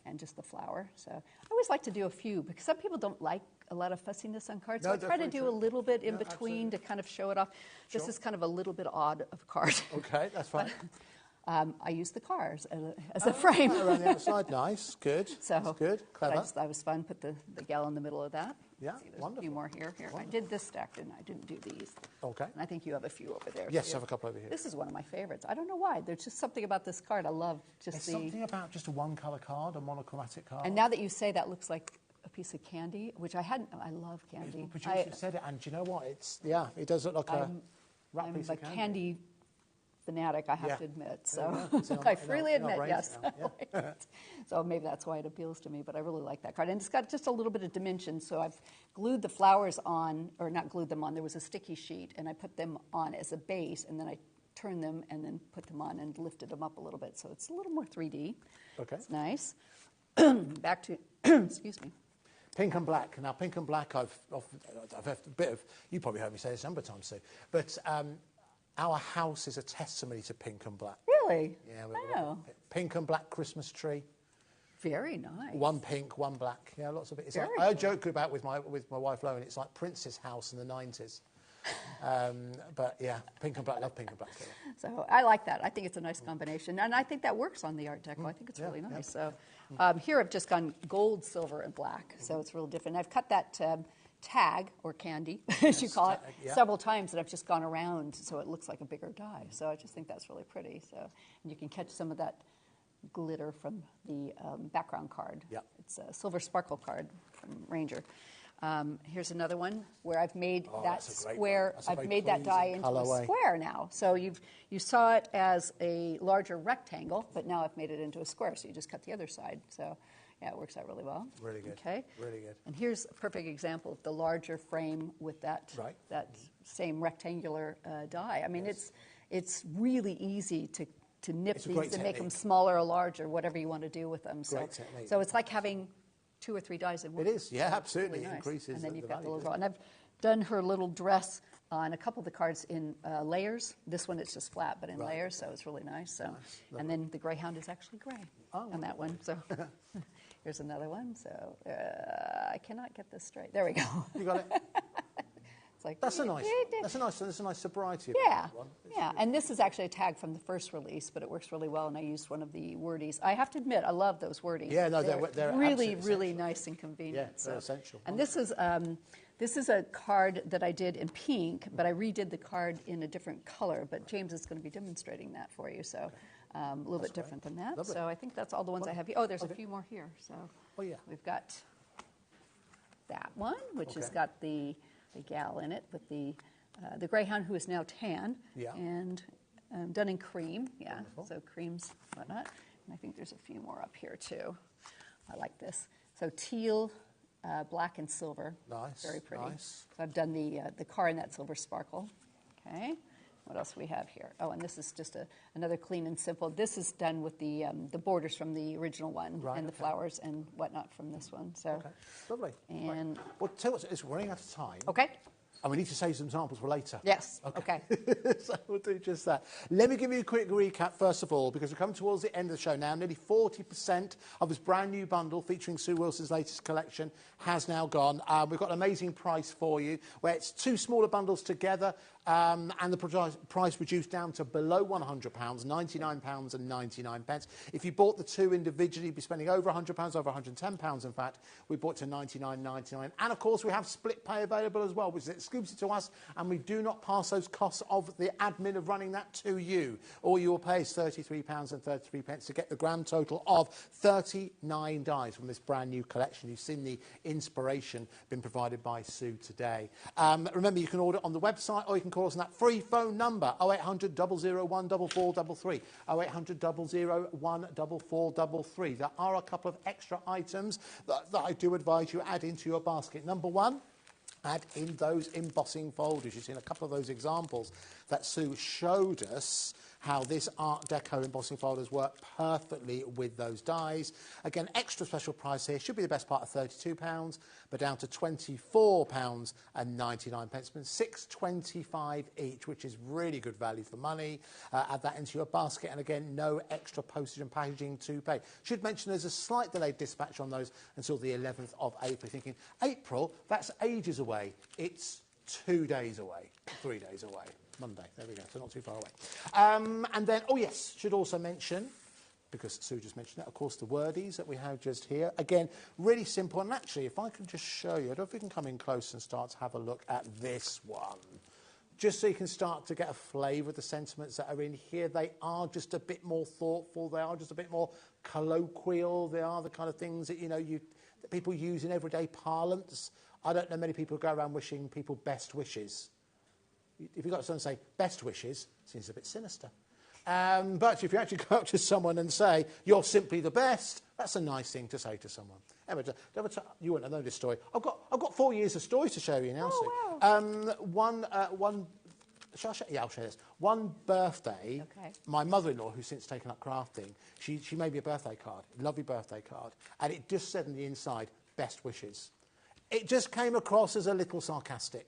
and just the flower. So I always like to do a few because some people don't like a lot of fussiness on cards. So I try to do a little bit in between to kind of show it off. This is kind of a little bit odd of a card. Okay, that's fine. I use the cars as a frame. Around the outside, nice, good. So that's good, clever. That was fun. Put the gal in the middle of that. Yeah, See, there's wonderful. a few more here. Here, I did this stack, didn't I? I didn't do these. Okay. And I think you have a few over there. Yes, too. I have a couple over here. This is one of my favorites. I don't know why. There's just something about this card. I love just There's something about just a one-colour card, a monochromatic card. And now that you say that, looks like a piece of candy, which I hadn't. I love candy. The producer said it, and do you know what? It does look like a wrap I'm piece a of candy. candy fanatic, I have Yeah. to admit. There So we go. It's in our- I in our- freely in our admit, brains yes. now, yeah. So maybe that's why it appeals to me, but I really like that card. And it's got just a little bit of dimension, so I've glued the flowers on, or not glued them on, there was a sticky sheet, and I put them on as a base, and then I turned them and then put them on and lifted them up a little bit. So it's a little more 3D. Okay. It's nice. Back to, excuse me. Pink and black. Now, pink and black, I've had a bit of, you probably heard me say this a number of times, Sue, but our house is a testimony to pink and black. Really? Yeah, Oh. pink and black Christmas tree. Very nice. One pink, one black. Yeah, lots of it. It's like, Very I joke about with my wife Lauren. It's like Prince's house in the 90s. But yeah, pink and black. Love pink and black. So I like that. I think it's a nice combination, and I think that works on the Art Deco. I think it's really nice. So here I've just gone gold, silver, and black, so it's real different. I've cut that tag, or candy, as you call it, several times, and I've just gone around so it looks like a bigger die. So I just think that's really pretty. So, and you can catch some of that glitter from the background card. Yep. It's a silver sparkle card from Ranger. Here's another one where I've made that that's a great square. one. That's a I've very made that die pleasing into colourway. a square now. So you saw it as a larger rectangle, but now I've made it into a square. So you just cut the other side. So yeah, it works out really well. Really good. Okay. Really good. And here's a perfect example of the larger frame with that same rectangular die. I mean, it's really easy to nip It's a these great and make them technique. smaller or larger, whatever you want to do with them. Great technique. So it's like having 2 or 3 dies in one. It is, yeah, So it's absolutely. really It nice. increases And then the you've got the value, little draw. And I've done her little dress on a couple of the cards in layers. This one it's just flat, but in layers, so it's really nice. So, and then the Greyhound is actually gray on that one. So here's another one. So I cannot get this straight. There we go. You got it. It's like That's a nice sobriety. Yeah, One. yeah. And this is actually a tag from the first release, but it works really well. And I used one of the wordies. I have to admit, I love those wordies. Yeah, no, they're really, absolutely really nice and convenient. Yeah, they're essential. And this is a card that I did in pink, but I redid the card in a different color. But James is going to be demonstrating that for you, so a little bit different than that. Lovely. So I think that's all the ones I have here. Oh, there's a few more here. So we've got that one, which has got the gal in it with the Greyhound, who is now tan and done in cream. Yeah, so creams, whatnot. And I think there's a few more up here too. I like this. So teal, black, and silver. Nice. Very pretty. Nice. So I've done the car in that silver sparkle. Okay. What else do we have here? Oh, and this is just another clean and simple. This is done with the borders from the original one and the flowers and whatnot from this one. So lovely. And well, tell you what, it's running out of time. okay. And we need to save some samples for later. Yes. Okay. So we'll do just that. Let me give you a quick recap, first of all, because we're coming towards the end of the show now. Nearly 40% of this brand new bundle featuring Sue Wilson's latest collection has now gone. We've got an amazing price for you, where it's 2 smaller bundles together, and the price reduced down to below £100, £99.99. If you bought the 2 individually, you'd be spending over £100, over £110, in fact. We bought to $99.99. And, of course, we have split pay available as well, which is exclusive to us, and we do not pass those costs of the admin of running that to you. All you will pay is £33.33 to get the grand total of 39 dies from this brand new collection. You've seen the inspiration been provided by Sue today. Remember, you can order on the website, or you can call us on that free phone number, 0800 001 4433, 0800 001 4433. There are a couple of extra items that I do advise you add into your basket. Number 1, add in those embossing folders. You've seen a couple of those examples that Sue showed us how this Art Deco embossing folders work perfectly with those dies. Again, extra special price here. Should be the best part of £32, but down to £24.99. £6.25 each, which is really good value for money. Add that into your basket, and again, no extra postage and packaging to pay. Should mention there's a slight delayed dispatch on those until the 11th of April. Thinking, April, that's ages away. It's 2 days away, 3 days away. Monday, there we go, so not too far away. And then, oh yes, should also mention, because Sue just mentioned that. Of course, the wordies that we have just here. Again, really simple. And actually, if I can just show you, I don't know if we can come in close and start to have a look at this one. Just so you can start to get a flavour of the sentiments that are in here. They are just a bit more thoughtful. They are just a bit more colloquial. They are the kind of things that, that people use in everyday parlance. I don't know many people who go around wishing people best wishes. If you've got someone say best wishes, it seems a bit sinister. But if you actually go up to someone and say, you're simply the best, that's a nice thing to say to someone. Emma, you wouldn't know this story. I've got 4 years of stories to show you now, Sue. Wow. Shall I show? Yeah, I'll show you this. One birthday, my mother-in-law, who's since taken up crafting, she made me a birthday card, lovely birthday card, and it just said on the inside, best wishes. It just came across as a little sarcastic.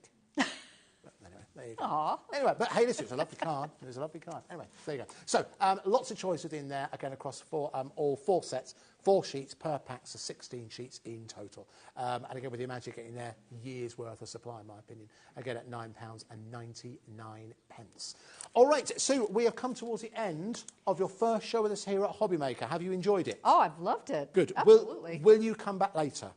There you go. Aww. Anyway, but hey, listen, it's a lovely card. It was a lovely card. Anyway, there you go. So, lots of choice within there, again, across all 4 sets, 4 sheets per pack, so 16 sheets in total. And again, with the amount you're getting there, years' worth of supply, in my opinion. Again, at £9.99. All right, Sue, we have come towards the end of your first show with us here at HobbyMaker. Have you enjoyed it? Oh, I've loved it. Good. Absolutely. Will you come back later?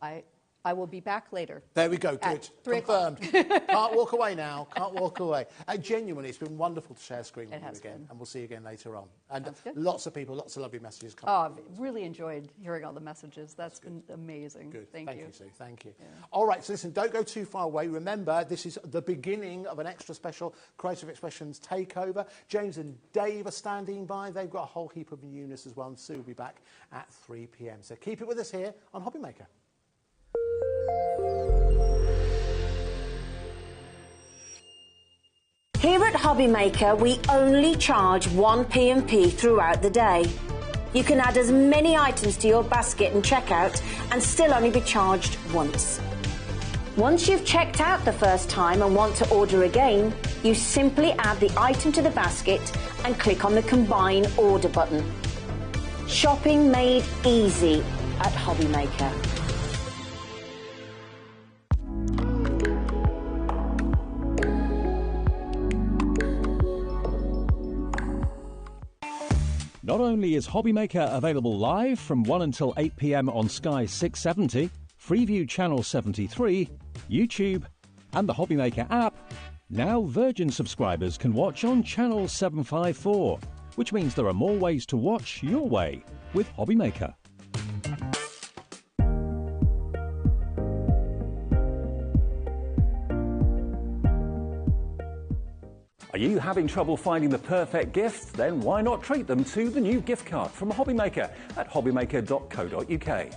I will be back later. There we go, good. Confirmed. Can't walk away now, can't walk away. Genuinely, it's been wonderful to share a screen with you again, and we'll see you again later on. And lots of people, lots of lovely messages coming. Oh, I've really enjoyed hearing all the messages. That's been amazing. Good. Thank you, Sue. Thank you. Yeah. All right, so listen, don't go too far away. Remember, this is the beginning of an extra special Creative Expressions takeover. James and Dave are standing by. They've got a whole heap of newness as well, and Sue will be back at 3 p.m. So keep it with us here on HobbyMaker. Here at HobbyMaker, we only charge 1 P&P throughout the day. You can add as many items to your basket and checkout and still only be charged once. Once you've checked out the first time and want to order again, you simply add the item to the basket and click on the Combine Order button. Shopping made easy at HobbyMaker. Not only is HobbyMaker available live from 1 until 8 p.m. on Sky 670, Freeview Channel 73, YouTube, and the HobbyMaker app, now Virgin subscribers can watch on Channel 754, which means there are more ways to watch your way with HobbyMaker. Are you having trouble finding the perfect gift? Then why not treat them to the new gift card from HobbyMaker at hobbymaker.co.uk.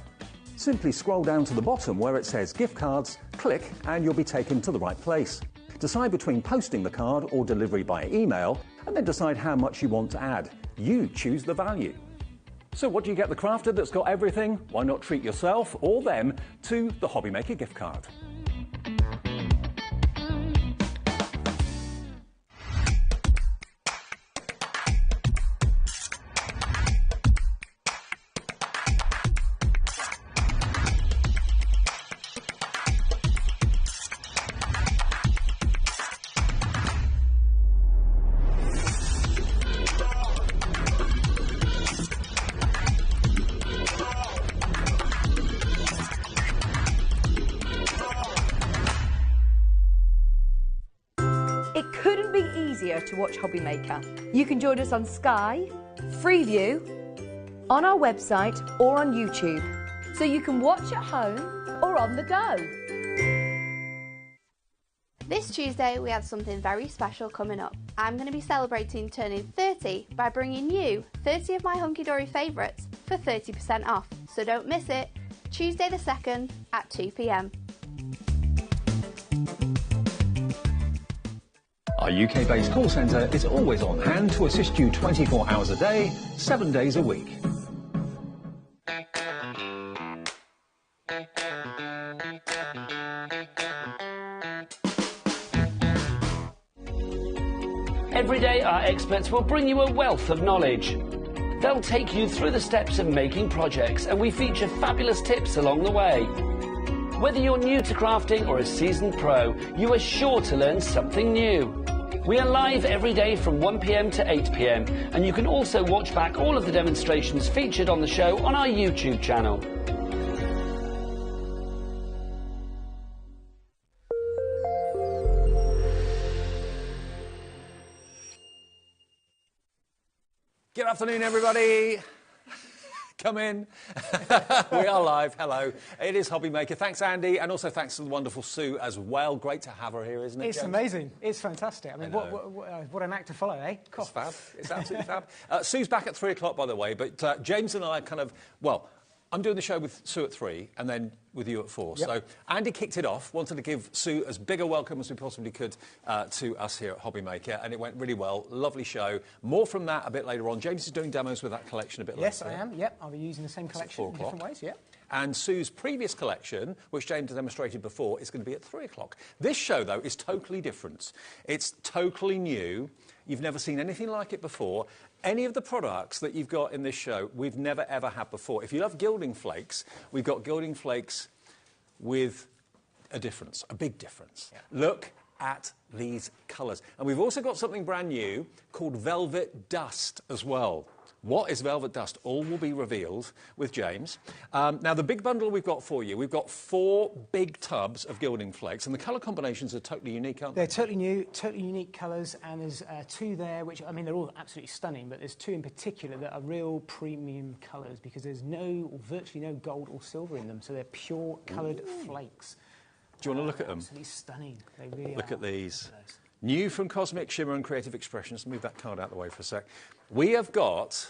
Simply scroll down to the bottom where it says gift cards, click and you'll be taken to the right place. Decide between posting the card or delivery by email and then decide how much you want to add. You choose the value. So what do you get the crafter that's got everything? Why not treat yourself or them to the HobbyMaker gift card? It couldn't be easier to watch HobbyMaker. You can join us on Sky, Freeview, on our website or on YouTube. So you can watch at home or on the go. This Tuesday we have something very special coming up. I'm going to be celebrating turning 30 by bringing you 30 of my hunky-dory favourites for 30% off. So don't miss it, Tuesday the 2nd at 2 p.m. Our UK-based call centre is always on hand to assist you 24 hours a day, 7 days a week. Every day, our experts will bring you a wealth of knowledge. They'll take you through the steps of making projects, and we feature fabulous tips along the way. Whether you're new to crafting or a seasoned pro, you are sure to learn something new. We are live every day from 1 p.m. to 8 p.m. and you can also watch back all of the demonstrations featured on the show on our YouTube channel. Good afternoon, everybody. Come in. We are live. Hello. It is HobbyMaker. Thanks, Andy, and also thanks to the wonderful Sue as well. Great to have her here, isn't it, It's James? amazing. It's fantastic. I mean, what an act to follow, eh? It's fab. It's absolutely fab. Sue's back at 3 o'clock, by the way, but James and I kind of, well, I'm doing the show with Sue at 3 and then with you at 4. Yep. So Andy kicked it off, wanted to give Sue as big a welcome as we possibly could to us here at HobbyMaker, and it went really well. Lovely show. More from that a bit later on. James is doing demos with that collection a bit later. Yes, I am. Yep, I'll be using the same collection in different ways. Yep. And Sue's previous collection, which James has demonstrated before, is going to be at 3 o'clock. This show, though, is totally different. It's totally new. You've never seen anything like it before. Any of the products that you've got in this show, we've never, ever had before. If you love gilding flakes, we've got gilding flakes with a difference, a big difference. Yeah. Look at these colours. And we've also got something brand new called Velvet Dust as well. What is Velvet Dust? All will be revealed with James. Now, the big bundle we've got for you, we've got 4 big tubs of gilding flakes, and the colour combinations are totally unique, aren't they? They're totally new, totally unique colours, and there's 2 there, which, I mean, they're all absolutely stunning, but there's 2 in particular that are real premium colours because there's no, or virtually no gold or silver in them, so they're pure coloured flakes. Do you want to look at them? Absolutely stunning. They really Look are. at these. New from Cosmic Shimmer and Creative Expression. Let's move that card out of the way for a sec. We have got,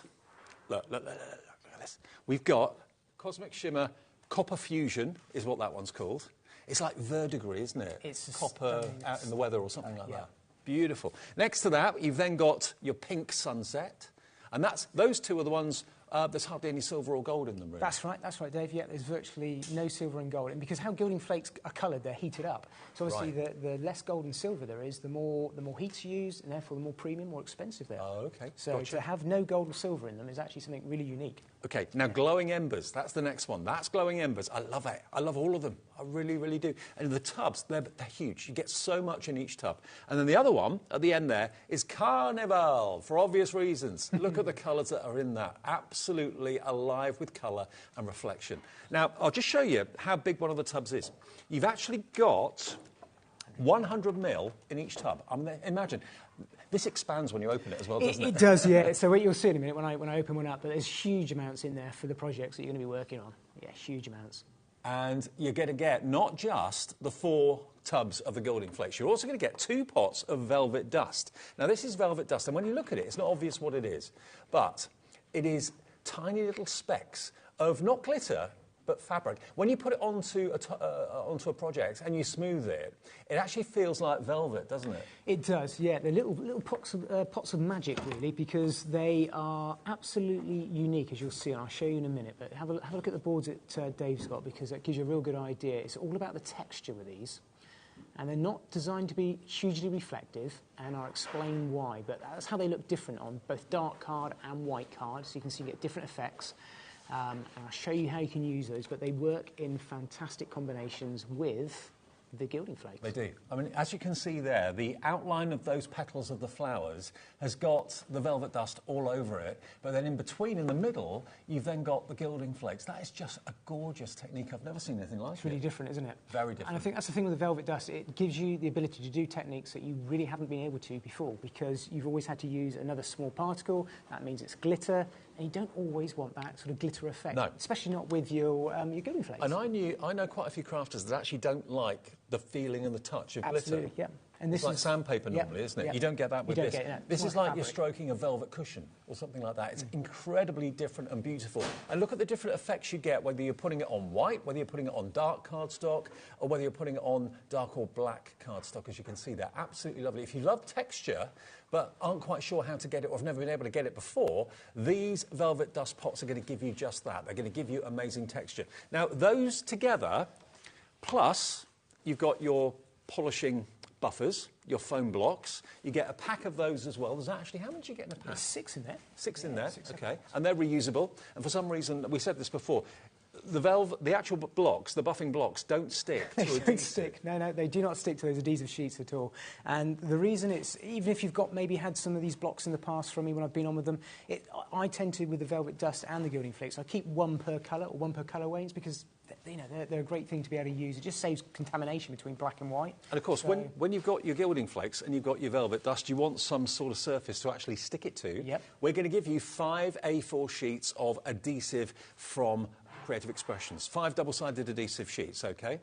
look at this. We've got Cosmic Shimmer Copper Fusion is what that one's called. It's like verdigris, isn't it? It's copper out in the weather or something like yeah. that. Beautiful. Next to that, you've then got your Pink Sunset. And those 2 are the ones, there's hardly any silver or gold in them, really. That's right, Dave. Yeah, there's virtually no silver and gold. And because how gilding flakes are coloured, they're heated up. So obviously the less gold and silver there is, the more heat's used, and therefore the more premium, more expensive they are. Oh, OK. So to have no gold or silver in them is actually something really unique. OK, now Glowing Embers, that's the next one. That's Glowing Embers. I love it. I love all of them. I really, really do. And the tubs, they're huge. You get so much in each tub. And then the other one, at the end there, is Carnival, for obvious reasons. Look at the colours that are in that. Absolutely alive with colour and reflection. Now, I'll just show you how big one of the tubs is. You've actually got 100 ml in each tub. I mean, imagine. This expands when you open it as well, doesn't it? It does, yeah. So what you'll see in a minute when I open one up, but there's huge amounts in there for the projects that you're going to be working on. Yeah, huge amounts. And you're going to get not just the 4 tubs of the gilding flakes, you're also going to get 2 pots of Velvet Dust. Now, this is Velvet Dust, and when you look at it, it's not obvious what it is, but it is tiny little specks of not glitter, but fabric. When you put it onto a project and you smooth it, it actually feels like velvet, doesn't it? It does, yeah. They're little pots of magic, really, because they are absolutely unique, as you'll see, and I'll show you in a minute. But have a look at the boards that Dave's got, because that gives you a real good idea. It's all about the texture with these. And they're not designed to be hugely reflective, and I'll explain why. But that's how they look different on both dark card and white card, so you can see you get different effects. And I'll show you how you can use those, but they work in fantastic combinations with the gilding flakes. They do. I mean, as you can see there, the outline of those petals of the flowers has got the velvet dust all over it, but then in between, in the middle, you've then got the gilding flakes. That is just a gorgeous technique. I've never seen anything like it. It's really different, isn't it? Very different. And I think that's the thing with the velvet dust. It gives you the ability to do techniques that you really haven't been able to before, because you've always had to use another small particle. That means it's glitter, and you don't always want that sort of glitter effect. No. Especially not with your gilding flakes. And I know quite a few crafters that actually don't like the feeling and the touch of Absolutely, glitter. yeah. And this it's like is sandpaper normally, isn't it? Yep. You don't get that with this. This is like you're fabric. stroking a velvet cushion or something like that. It's incredibly different and beautiful. And look at the different effects you get, whether you're putting it on white, whether you're putting it on dark cardstock, or whether you're putting it on dark or black cardstock, as you can see there. Absolutely lovely. If you love texture, but aren't quite sure how to get it or have never been able to get it before, these velvet dust pots are going to give you just that. They're going to give you amazing texture. Now, those together, plus you've got your polishing buffers, your foam blocks. You get a pack of those as well. There's actually, how many do you get in a pack? There's 6 in there. 6 in there, 6 okay. And they're reusable. And for some reason, we said this before, the actual blocks, the buffing blocks, don't stick to They don't stick. No, they do not stick to those adhesive sheets at all. And the reason it's, even if you've maybe had some of these blocks in the past from me when I've been on with them, I tend to, with the Velvet Dust and the Gilding Flakes, I keep one per colour or one per colourway. It's because they're a great thing to be able to use. It just saves contamination between black and white. And of course, when you've got your Gilding Flakes and you've got your Velvet Dust, you want some sort of surface to actually stick it to. Yep. We're going to give you 5 A4 sheets of adhesive from Creative Expressions. 5 double-sided adhesive sheets, OK?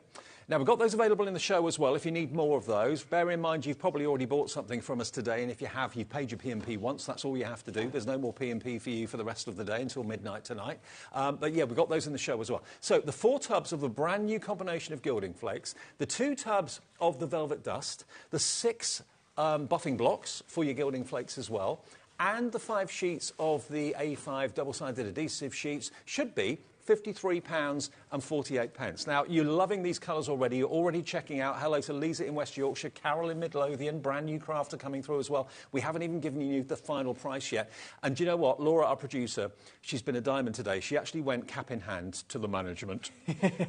Now, we've got those available in the show as well if you need more of those. Bear in mind, you've probably already bought something from us today, and if you have, you've paid your P&P once. That's all you have to do. There's no more P&P for you for the rest of the day until midnight tonight. But, yeah, we've got those in the show as well. So, the 4 tubs of the brand-new combination of Gilding Flakes, the 2 tubs of the Velvet Dust, the 6 buffing blocks for your Gilding Flakes as well, and the 5 sheets of the A5 double-sided adhesive sheets should be £53.48. Now, you're loving these colours already. You're already checking out. Hello to Lisa in West Yorkshire, Carol in Midlothian, brand new crafter coming through as well. We haven't even given you the final price yet. And do you know what? Laura, our producer, she's been a diamond today. She actually went cap in hand to the management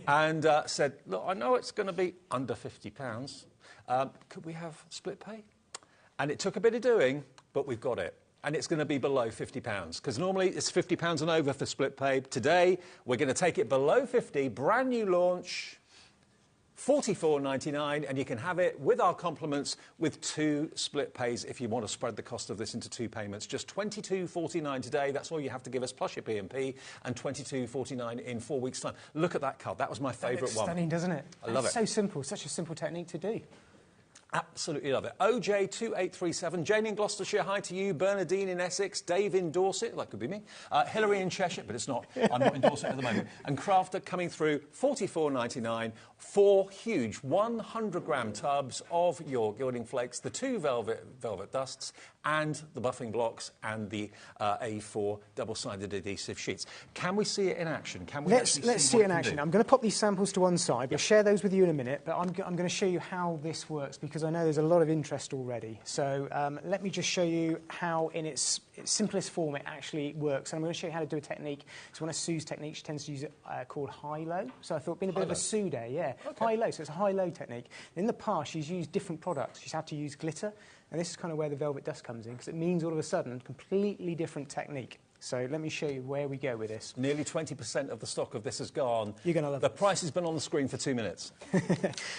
and said, look, I know it's going to be under £50. Could we have split pay? And it took a bit of doing, but we've got it. And it's going to be below £50, because normally it's £50 and over for split pay. Today, we're going to take it below 50, brand new launch, $44.99, and you can have it with our compliments with 2 split pays if you want to spread the cost of this into 2 payments. Just $22.49 today. That's all you have to give us, plus your P&P, and $22.49 in 4 weeks' time. Look at that card. That was my favourite one. Stunning, doesn't it? I love it. It's so simple. Such a simple technique to do. Absolutely love it. OJ2837, Jane in Gloucestershire, hi to you. Bernadine in Essex, Dave in Dorset, that could be me. Hillary in Cheshire, but it's not. I'm not in Dorset at the moment. And Crafter coming through, $44.99, 4 huge 100-gram tubs of your Gilding Flakes, the 2 Velvet Dusts, and the buffing blocks and the A4 double-sided adhesive sheets. Can we see it in action? Can we Let's see it in action. I'm going to pop these samples to one side. We'll share those with you in a minute, but I'm going to show you how this works, because I know there's a lot of interest already. So let me just show you how, in its simplest form, it actually works. And I'm going to show you how to do a technique. It's one of Sue's techniques. She tends to use it called high-low. So I thought, being a bit of a Sue day, yeah. Okay. High-low, so it's a high-low technique. In the past, she's used different products. She's had to use glitter. And this is kind of where the Velvet Dust comes in, because it means all of a sudden completely different technique. So let me show you where we go with this. Nearly 20% of the stock of this has gone. You're going to love it. The price has been on the screen for 2 minutes.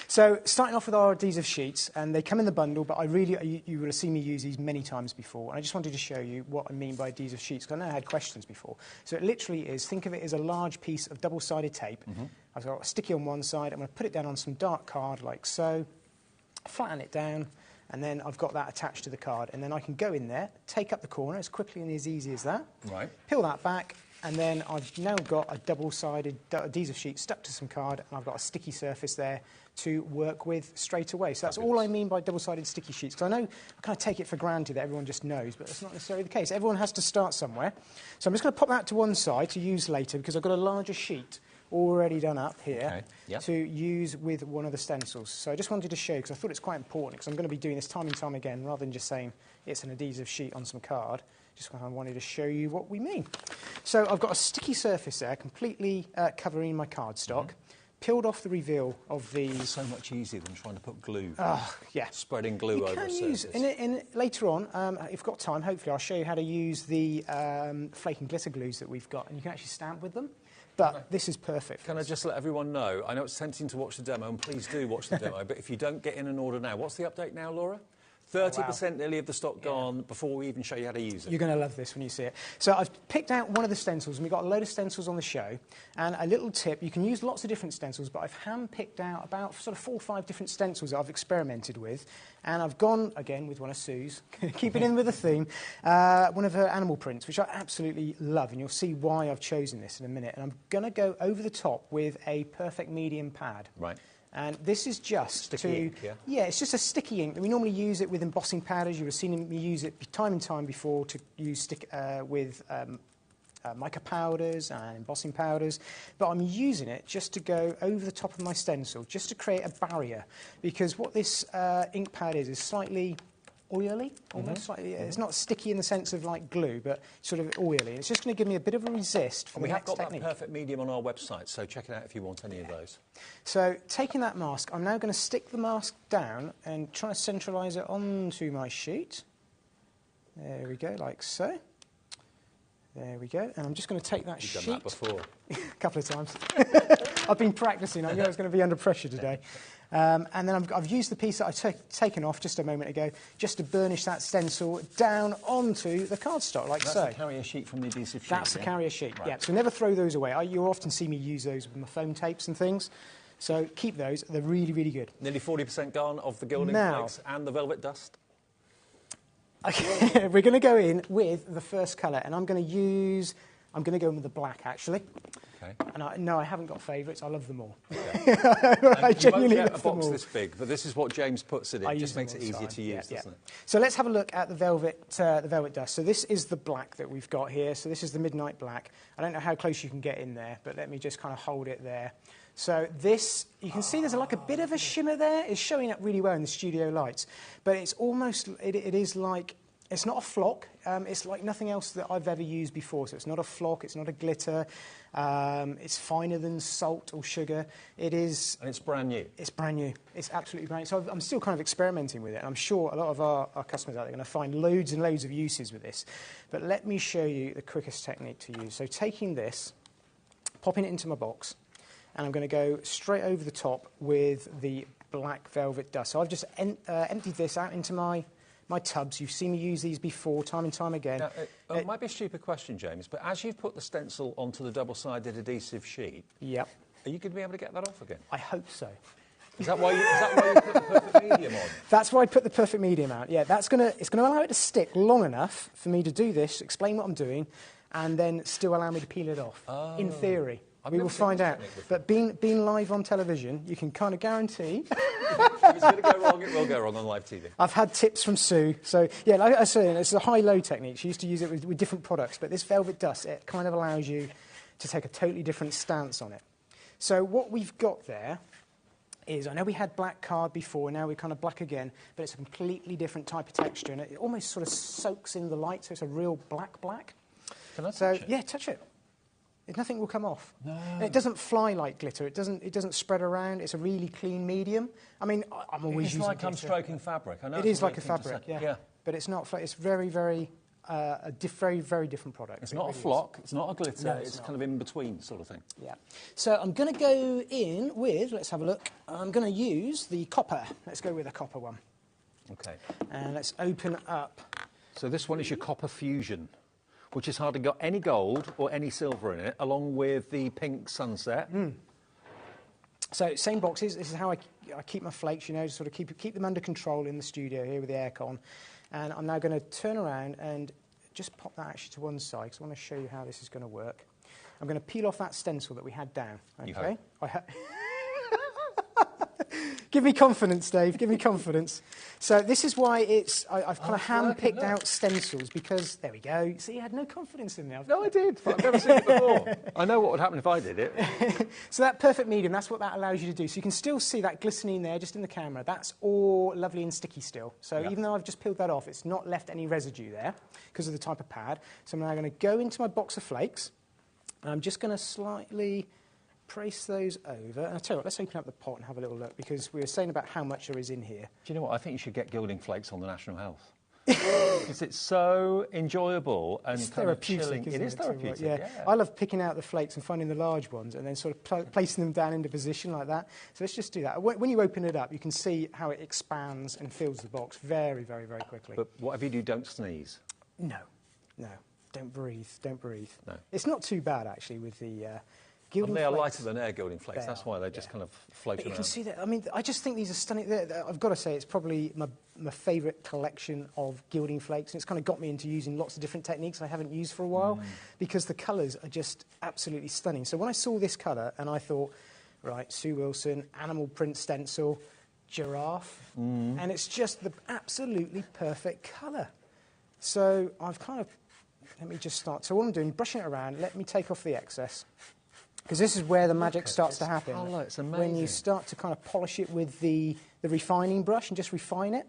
So starting off with our adhesive sheets, and they come in the bundle, but you will have seen me use these many times before. And I just wanted to show you what I mean by adhesive sheets, because I know I had questions before. So it literally is, think of it as a large piece of double-sided tape. I've got a sticky on one side. I'm going to put it down on some dark card like so, flatten it down, and then I've got that attached to the card. And then I can go in there, take up the corner as quickly and as easy as that. Right. Peel that back, and then I've now got a double-sided adhesive sheet stuck to some card, and I've got a sticky surface there to work with straight away. So that's all I mean by double-sided sticky sheets. Because I know I kind of take it for granted that everyone just knows, but that's not necessarily the case. Everyone has to start somewhere. So I'm just going to pop that to one side to use later, because I've got a larger sheet already done up here to use with one of the stencils. So I just wanted to show you, because I thought it's quite important, because I'm going to be doing this time and time again, rather than just saying it's an adhesive sheet on some card. Just kind of wanted to show you what we mean. So I've got a sticky surface there, completely covering my cardstock. Peeled off the reveal of the... It's so much easier than trying to put glue. Yeah. Spreading glue over a surface. Later on, if you've got time, hopefully I'll show you how to use the flake and glitter glues that we've got, and you can actually stamp with them. But this is perfect. Can I just let everyone know, I know it's tempting to watch the demo, and please do watch the demo, but if you don't get in an order now, what's the update now, Laura? 30% nearly of the stock gone before we even show you how to use it. You're going to love this when you see it. So I've picked out one of the stencils, and we've got a load of stencils on the show. And a little tip, you can use lots of different stencils, but I've hand-picked out about sort of 4 or 5 different stencils that I've experimented with. And I've gone, again, with one of Sue's, keeping in with the theme, one of her animal prints, which I absolutely love. And you'll see why I've chosen this in a minute. And I'm going to go over the top with a perfect medium pad. Right. And this is just sticky ink, it's just a sticky ink. We normally use it with embossing powders. You would have seen me use it time and time before to use with mica powders and embossing powders. But I'm using it just to go over the top of my stencil, just to create a barrier. Because what this ink pad is slightly oily, almost like it's not sticky in the sense of like glue, but sort of oily. It's just going to give me a bit of a resist for And the we have next got technique. that perfect medium on our website, so check it out if you want any of those. So taking that mask, I'm now going to stick the mask down and try to centralise it onto my sheet. There we go, like so. There we go. And I'm just going to take that You've sheet. done that before. A couple of times. I've been practicing. I knew I was going to be under pressure today. And then I've used the piece that I've taken off just a moment ago just to burnish that stencil down onto the cardstock, like so. That's the carrier sheet from the adhesive sheet. That's the carrier sheet, Right. yeah. So never throw those away. You often see me use those with my foam tapes and things. So keep those. They're really, really good. Nearly 40% gone of the gilding Now- flakes and the velvet dust. Okay, we're going to go in with the first colour, and I'm going to go in with the black, actually. Okay. And no, I haven't got favourites. I love them all. Okay. I You genuinely won't get love a them box all. this big, but this is what James puts it in. I It use just them makes all it the easier time. to use, Yeah, doesn't it? So let's have a look at the velvet dust. So this is the black that we've got here. So this is the midnight black. I don't know how close you can get in there, but let me just kind of hold it there. So this, you can see there's like a bit of a shimmer there. It's showing up really well in the studio lights, but it's almost, it is like, it's not a flock. It's like nothing else that I've ever used before. So it's not a flock. It's not a glitter. It's finer than salt or sugar. It is... And it's brand new. It's brand new. It's absolutely brand new. So I'm still kind of experimenting with it. I'm sure a lot of our customers out there are going to find loads and loads of uses with this. But let me show you the quickest technique to use. So taking this, popping it into my box, and I'm going to go straight over the top with the black velvet dust. So I've just emptied this out into my tubs. You've seen me use these before, time and time again. Now, it might be a stupid question, James, but as you've put the stencil onto the double-sided adhesive sheet, Yep. are you going to be able to get that off again? I hope so. Is that why you put the perfect medium on? That's why I put the perfect medium out. Yeah, it's going to allow it to stick long enough for me to do this, explain what I'm doing, and then still allow me to peel it off, in theory. We will find out. But being live on television, you can kind of guarantee... If it's going to go wrong, it will go wrong on live TV. I've had tips from Sue. So, yeah, like I was saying, it's a high-low technique. She used to use it with different products. But this velvet dust, it kind of allows you to take a totally different stance on it. So what we've got there is, I know we had black card before, now we're kind of black again, but it's a completely different type of texture. And it almost sort of soaks in the light, so it's a real black. Can I touch it? Yeah, touch it. Nothing will come off. No. And it doesn't fly like glitter. It doesn't spread around. It's a really clean medium. I mean, I'm always using like glitter. I'm stroking fabric. I know It it's is a like a weird thing to fabric, say. yeah. But it's not. It's very, very, very different product. It's It not a really is. flock. It's not a glitter. No, it's kind of in between sort of thing. Yeah. So I'm going to go in with. Let's have a look. I'm going to use the copper. Let's go with a copper one. Okay. And let's open up. So this one is your Copper Fusion, which has hardly got any gold or any silver in it, along with the pink sunset. So same boxes. This is how I keep my flakes. You know, sort of keep them under control in the studio here with the aircon. And I'm now going to turn around and just pop that actually to one side because I want to show you how this is going to work. I'm going to peel off that stencil that we had down. Okay. Give me confidence, Dave. Give me confidence. So this is why I've kind of hand-picked out stencils because, there we go. See, you had no confidence in me. No, I did. But I've never seen it before. I know what would happen if I did it. So that perfect medium, that's what that allows you to do. So you can still see that glistening there just in the camera. That's all lovely and sticky still. So even though I've just peeled that off, it's not left any residue there because of the type of pad. So I'm now going to go into my box of flakes. And I'm just going to slightly praise those over. And I'll tell you what, let's open up the pot and have a little look because we were saying about how much there is in here. Do you know what? I think you should get gilding flakes on the National Health. Because it's so enjoyable and It's kind of therapeutic, chilling. isn't It is therapeutic, yeah. I love picking out the flakes and finding the large ones and then sort of placing them down into position like that. So let's just do that. When you open it up, you can see how it expands and fills the box very, very, very quickly. But whatever you do, don't sneeze. No. Don't breathe. No. It's not too bad, actually, with the And gilding they are flakes. lighter than air gilding flakes. They That's are, why they just kind of float But around. you can see that. I mean, I just think these are stunning. I've got to say, it's probably my favourite collection of gilding flakes. And it's kind of got me into using lots of different techniques I haven't used for a while because the colours are just absolutely stunning. So when I saw this colour and I thought, right, Sue Wilson, animal print stencil, giraffe, and it's just the absolutely perfect colour. So I've kind of, let me just start. So what I'm doing, brushing it around, let me take off the excess. Because this is where the magic starts to happen. Colour, it's when you amazing. start to kind of polish it with the refining brush and just refine it.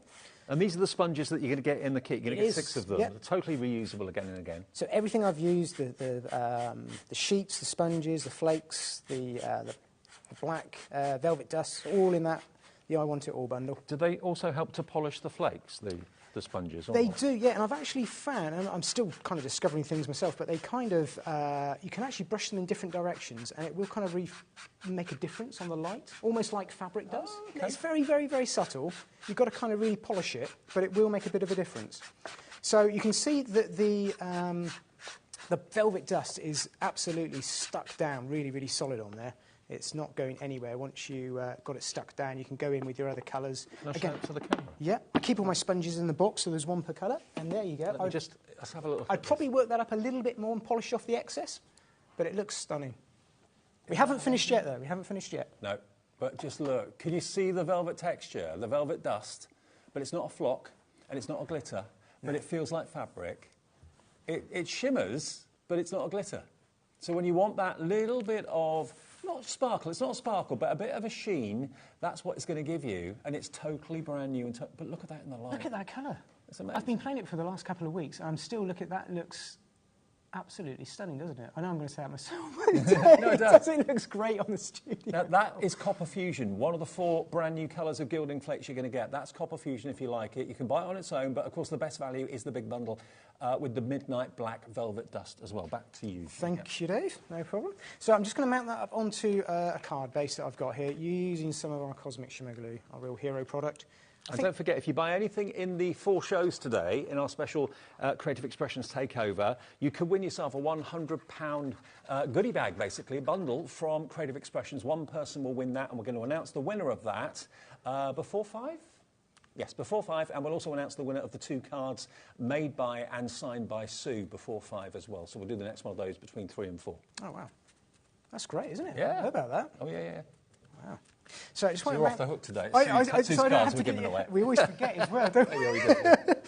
And these are the sponges that you're going to get in the kit. You're going to get 6 of them. Yep. They're totally reusable again and again. So everything I've used, the sheets, the sponges, the flakes, the black velvet dust, all in that, the I Want It All bundle. Do they also help to polish the flakes, the sponges? They do, yeah, and I've actually found, and I'm still kind of discovering things myself, but they kind of, you can actually brush them in different directions and it will kind of make a difference on the light, almost like fabric does. Oh, okay. It's very, very, very subtle. You've got to kind of really polish it, but it will make a bit of a difference. So you can see that the velvet dust is absolutely stuck down, really, really solid on there. It's not going anywhere. Once you got it stuck down, you can go in with your other colours. Again, to the camera. Yeah, I keep all my sponges in the box, so there's one per colour, and there you go. Let's have a look. I'd probably work that up a little bit more and polish off the excess, but it looks stunning. We haven't finished yet, though. We haven't finished yet. No, but just look. Can you see the velvet texture, the velvet dust? But it's not a flock, and it's not a glitter, but it feels like fabric. It shimmers, but it's not a glitter. So when you want that little bit of... not sparkle, it's not a sparkle, but a bit of a sheen, that's what it's going to give you, and it's totally brand new. But look at that in the light. Look at that colour. It's amazing. I've been playing it for the last couple of weeks, and I'm still looking at that. It looks absolutely stunning, doesn't it? I know I'm going to say it myself, but No, it does. It looks great on the studio. Now, that is Copper Fusion, one of the 4 brand new colours of gilding flakes you're going to get. That's Copper Fusion if you like it. You can buy it on its own, but of course the best value is the big bundle with the Midnight Black Velvet Dust as well. Back to you. Thank you, Dave. No problem. So I'm just going to mount that up onto a card base that I've got here, using some of our Cosmic Shimmer Glue, our real hero product. And don't forget, if you buy anything in the 4 shows today, in our special Creative Expressions takeover, you could win yourself a £100 goodie bag, basically, a bundle from Creative Expressions. One person will win that, and we're going to announce the winner of that before 5? Yes, before 5, and we'll also announce the winner of the 2 cards made by and signed by Sue before 5 as well. So we'll do the next one of those between 3 and 4. Oh, wow. That's great, isn't it? Yeah. How about that? Oh, yeah. Wow. So I just want you're to off the hook today. Sue's cards we're giving away. We always forget as well, don't we? Yeah, we do.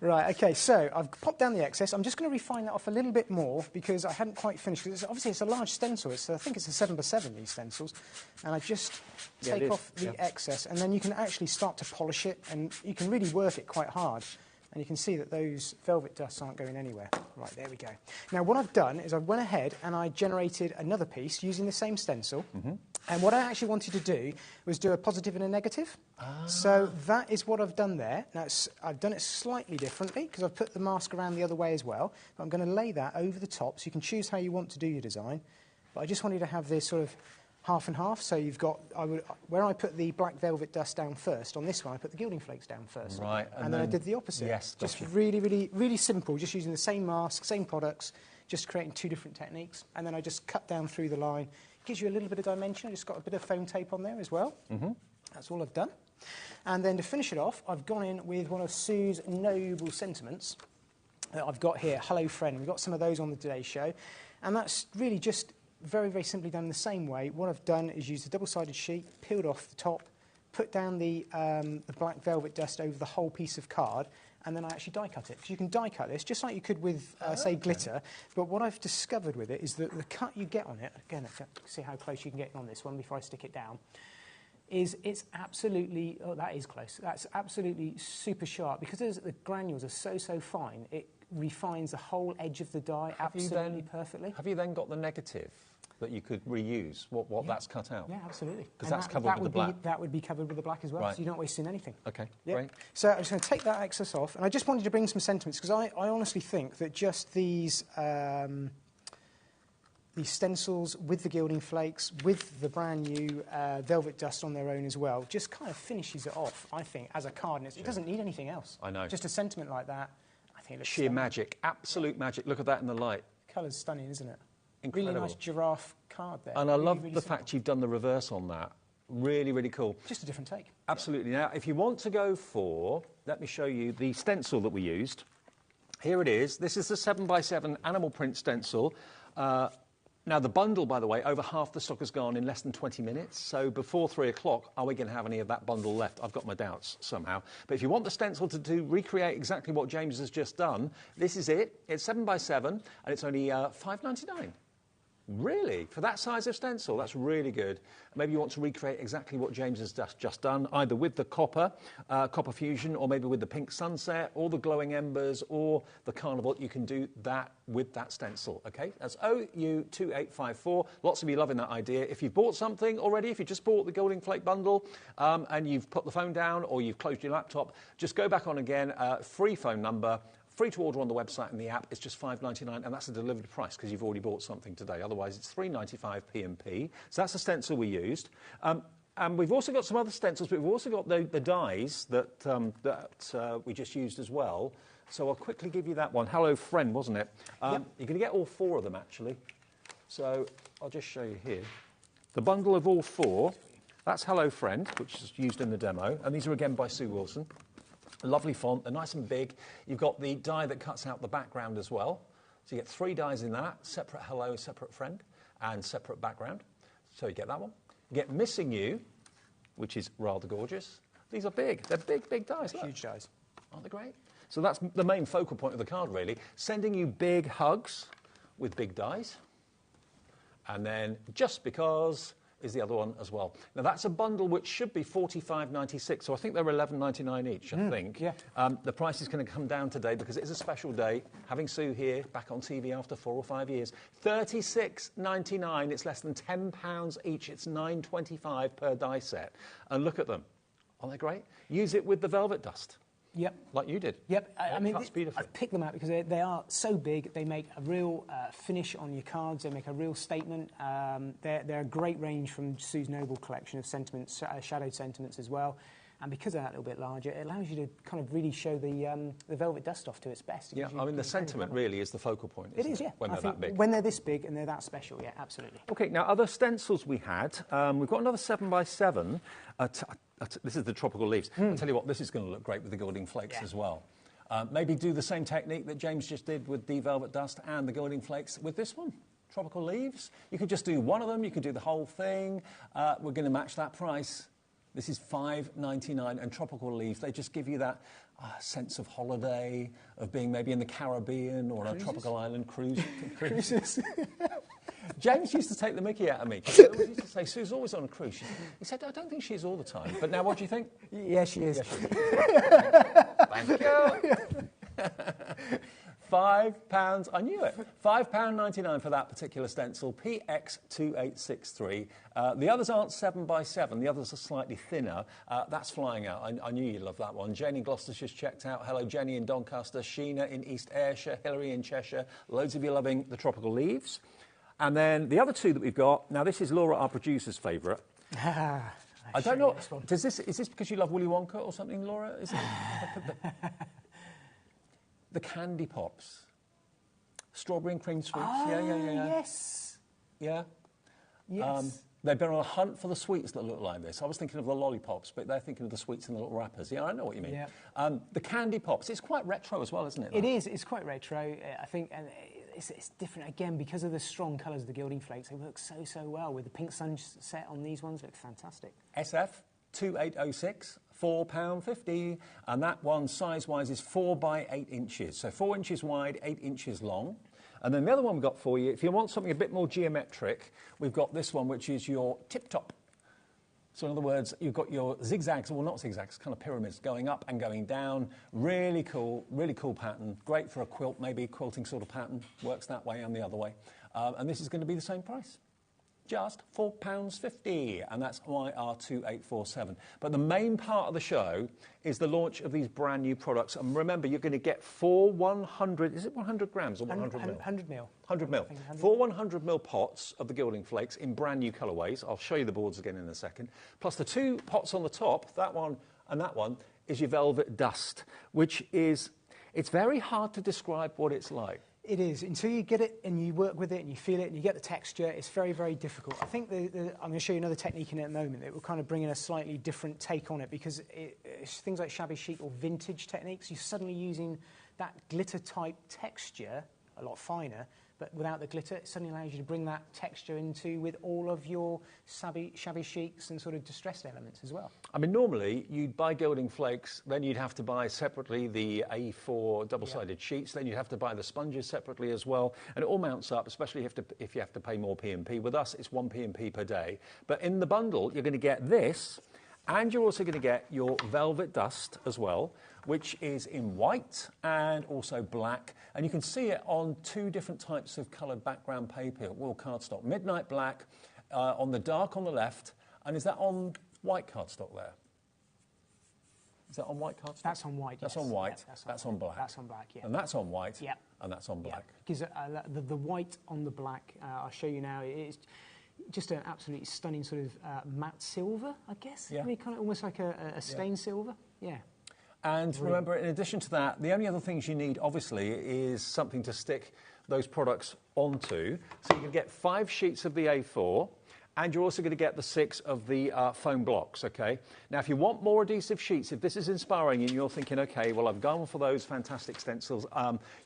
Right, OK, so I've popped down the excess. I'm just going to refine that off a little bit more because I hadn't quite finished. Because obviously it's a large stencil. I think it's a 7x7, these stencils. And I just take off the excess, and then you can actually start to polish it, and you can really work it quite hard. And you can see that those velvet dusts aren't going anywhere. Right, there we go. Now, what I've done is I went ahead and I generated another piece using the same stencil. And what I actually wanted to do was do a positive and a negative. So that is what I've done there. Now, I've done it slightly differently because I've put the mask around the other way as well. But I'm going to lay that over the top, so you can choose how you want to do your design. But I just wanted to have this sort of half and half, so you've got, where I put the black velvet dust down first, on this one I put the gilding flakes down first. Right. And then I did the opposite. Yes, just really, really, really simple, just using the same mask, same products, just creating 2 different techniques. And then I just cut down through the line. Gives you a little bit of dimension. I just got a bit of foam tape on there as well. That's all I've done. And then to finish it off, I've gone in with one of Sue's noble sentiments that I've got here, Hello Friend. We've got some of those on the Today Show. And that's really just very, very simply done the same way. What I've done is used a double-sided sheet, peeled off the top, put down the black velvet dust over the whole piece of card, and then I actually die cut it. Because you can die cut this just like you could with, say, glitter. But what I've discovered with it is that the cut you get on it, again, see how close you can get on this one before I stick it down, is it's absolutely, oh, that is close. That's absolutely super sharp. Because the granules are so fine, it refines the whole edge of the die absolutely perfectly. Have you then got the negative that you could reuse, what that's cut out? Yeah, absolutely. Because that's covered with the black. That would be covered with the black as well, so you're not wasting anything. OK, yep. Great. So I'm just going to take that excess off, and I just wanted to bring some sentiments, because I honestly think that just these stencils with the gilding flakes, with the brand new velvet dust on their own as well, just kind of finishes it off, I think, as a card. And it doesn't need anything else. I know. Just a sentiment like that, I think it looks sheer stunning. magic, absolute magic. Look at that in the light. Colour's stunning, isn't it? Incredible. Really nice giraffe card there. And I love really the simple. fact you've done the reverse on that. Really, really cool. Just a different take. Absolutely. Now, if you want to go for, let me show you the stencil that we used. Here it is. This is the 7x7 animal print stencil. Now, the bundle, by the way, over half the stock has gone in less than 20 minutes. So before 3 o'clock, are we going to have any of that bundle left? I've got my doubts somehow. But if you want the stencil to recreate exactly what James has just done, this is it. It's 7x7, and it's only $5.99. Really? For that size of stencil? That's really good. Maybe you want to recreate exactly what James has just done, either with the copper fusion, or maybe with the pink sunset, or the glowing embers, or the carnival. You can do that with that stencil, okay? That's OU2854. Lots of you loving that idea. If you've bought something already, if you just bought the Gilding Flake bundle, and you've put the phone down, or you've closed your laptop, just go back on again, free phone number, free to order on the website and the app. It's just $5.99, and that's a delivered price because you've already bought something today. Otherwise, it's $3.95 P&P. So that's the stencil we used. And we've also got some other stencils, but we've also got the dies that we just used as well. So I'll quickly give you that one. Hello Friend, wasn't it? Yep. You're going to get all 4 of them, actually. So I'll just show you here. The bundle of all 4, that's Hello Friend, which is used in the demo. And these are again by Sue Wilson. A lovely font, they're nice and big. You've got the die that cuts out the background as well. So you get 3 dies in that, separate hello, separate friend, and separate background. So you get that one. You get Missing You, which is rather gorgeous. These are big. They're big, big dies. Look. Huge dies. Aren't they great? So that's the main focal point of the card, really. Sending you big hugs with big dies. And then Just Because is the other one as well. Now, that's a bundle which should be $45.96, so I think they're $11.99 each, I think. Yeah. The price is going to come down today because it is a special day. Having Sue here, back on TV after 4 or 5 years, $36.99. It's less than £10 each. It's $9.25 per die set. And look at them. Aren't they great? Use it with the velvet dust. Yep. Like you did. Yep. I mean, beautifully. I've picked them out because they are so big. They make a real finish on your cards. They make a real statement. They're a great range from Sue's Noble collection of sentiments, shadowed sentiments as well. And because they're that little bit larger, it allows you to kind of really show the velvet dust off to its best. Yeah, I mean, the sentiment really is the focal point, isn't it? It is, yeah. When they're that big. When they're this big and they're that special, yeah, absolutely. OK, now, other stencils we had. We've got another 7x7. This is the Tropical Leaves. I'll tell you what, this is going to look great with the Gilding Flakes as well. Maybe do the same technique that James just did with the Velvet Dust and the Gilding Flakes with this one, Tropical Leaves. You could just do one of them. You could do the whole thing. We're going to match that price. This is $5.99, and Tropical Leaves, they just give you that sense of holiday, of being maybe in the Caribbean or on a tropical island cruises. James used to take the mickey out of me. He always used to say, Sue's always on a cruise. He said, I don't think she is all the time. But now what do you think? Yeah, she is. Yes, she is. Thank you. £5, I knew it. £5.99 for that particular stencil, PX2863. The others aren't 7x7, the others are slightly thinner. That's flying out. I knew you'd love that one. Jenny in Gloucestershire's checked out. Hello, Jenny in Doncaster. Sheena in East Ayrshire. Hilary in Cheshire. Loads of you loving the Tropical Leaves. And then the other 2 that we've got, now this is Laura, our producer's favourite. I don't know, is this because you love Willy Wonka or something, Laura? Is it? The candy pops. Strawberry and cream sweets. Oh, yeah. Yes. Yeah? Yes. They've been on a hunt for the sweets that look like this. I was thinking of the lollipops, but they're thinking of the sweets in the little wrappers. Yeah, I know what you mean. Yeah. The candy pops, it's quite retro as well, isn't it? It is. It's quite retro. I think it's different, again, because of the strong colours of the Gilding Flakes. They work so, so well. With the pink sunset on these ones, look fantastic. SF2806. £4.50, and that one size-wise is 4 by 8 inches, so 4 inches wide, 8 inches long. And then the other one we've got for you, if you want something a bit more geometric, we've got this one, which is your tip-top. So in other words, you've got your zigzags, well, not zigzags, kind of pyramids going up and going down. Really cool pattern. Great for a quilt, maybe a quilting sort of pattern. Works that way and the other way. And this is going to be the same price. Just £4.50, and that's YR2847. But the main part of the show is the launch of these brand new products. And remember, you're going to get 4 100, is it 100 grams or 100 mil? 100 mil. 100 mil. 4 100 mil pots of the Gilding Flakes in brand new colourways. I'll show you the boards again in a second. Plus the 2 pots on the top, that one and that one, is your Velvet Dust, which is, it's very hard to describe what it's like. It is. Until you get it and you work with it and you feel it and you get the texture, it's very, very difficult. I think I'm going to show you another technique in a moment that will kind of bring in a slightly different take on it, because it's things like shabby chic or vintage techniques. You're suddenly using that glitter-type texture a lot finer, but without the glitter, it suddenly allows you to bring that texture into with all of your shabby chics and sort of distressed elements as well. I mean, normally you'd buy gilding flakes, then you'd have to buy separately the A4 double-sided sheets, then you'd have to buy the sponges separately as well, and it all mounts up, especially if you have to pay more P&P. With us, it's 1 P&P per day. But in the bundle, you're going to get this, and you're also going to get your velvet dust as well, which is in white and also black. And you can see it on 2 different types of coloured background paper, wool cardstock. Midnight black on the dark on the left. And is that on white cardstock there? Is that on white cardstock? That's on white, That's yes. on white. Yeah, that's on black. That's on black, yeah. And that's on white. Yeah. And that's on black. Because the white on the black, I'll show you now, it's just an absolutely stunning sort of matte silver, I guess. Yeah. I mean, kind of almost like a stained silver. Yeah. And remember, in addition to that, the only other things you need, obviously, is something to stick those products onto. So you can get 5 sheets of the A4, and you're also going to get the 6 of the foam blocks, OK? Now, if you want more adhesive sheets, if this is inspiring you and you're thinking, OK, well, I've gone for those fantastic stencils,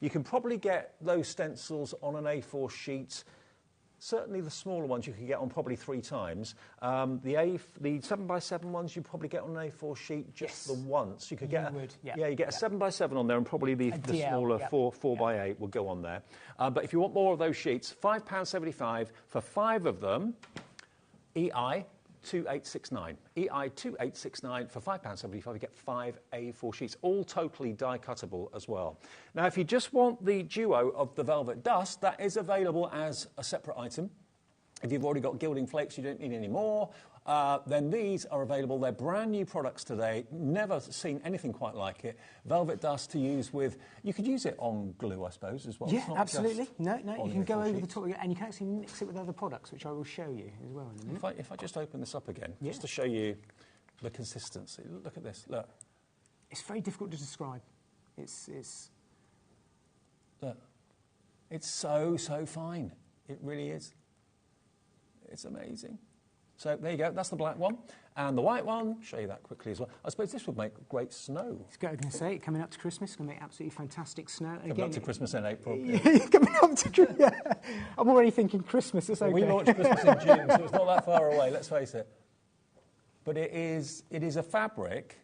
you can probably get those stencils on an A4 sheet. Certainly the smaller ones you can get on probably 3 times. The 7x7 ones you probably get on an A4 sheet just the once. You could get you get a 7x7 on there, and probably the smaller 4x8 will go on there. But if you want more of those sheets, £5.75 for 5 of them. EI 2869. EI 2869 for £5.75. You get 5 A4 sheets, all totally die cuttable as well. Now, if you just want the duo of the velvet dust, that is available as a separate item. If you've already got gilding flakes, you don't need any more. Then these are available. They're brand new products today. Never seen anything quite like it. Velvet dust to use with. You could use it on glue, I suppose, as well. Yeah, absolutely. No, you can go over the sheets. top, and you can actually mix it with other products, which I will show you as well in a minute. If I just open this up again, just to show you the consistency. Look at this. Look. It's very difficult to describe. It's Look. It's so fine. It really is. It's amazing. So there you go, that's the black one. And the white one, show you that quickly as well. I suppose this would make great snow. I was going to say, coming up to Christmas, it's going to make absolutely fantastic snow. Coming up to Christmas in April. Coming up to I'm already thinking Christmas, it's okay. We launched Christmas in June, so it's not that far away, let's face it. But it is a fabric.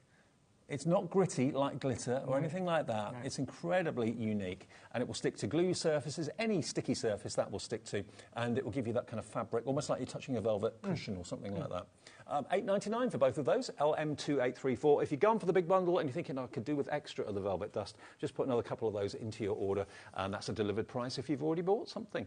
It's not gritty like glitter or anything like that. No. It's incredibly unique, and it will stick to glue surfaces, any sticky surface that will stick to, and it will give you that kind of fabric, almost like you're touching a velvet cushion or something like that. $8.99 for both of those, LM2834. If you're going for the big bundle and you're thinking, I could do with extra of the velvet dust, just put another couple of those into your order, and that's a delivered price if you've already bought something.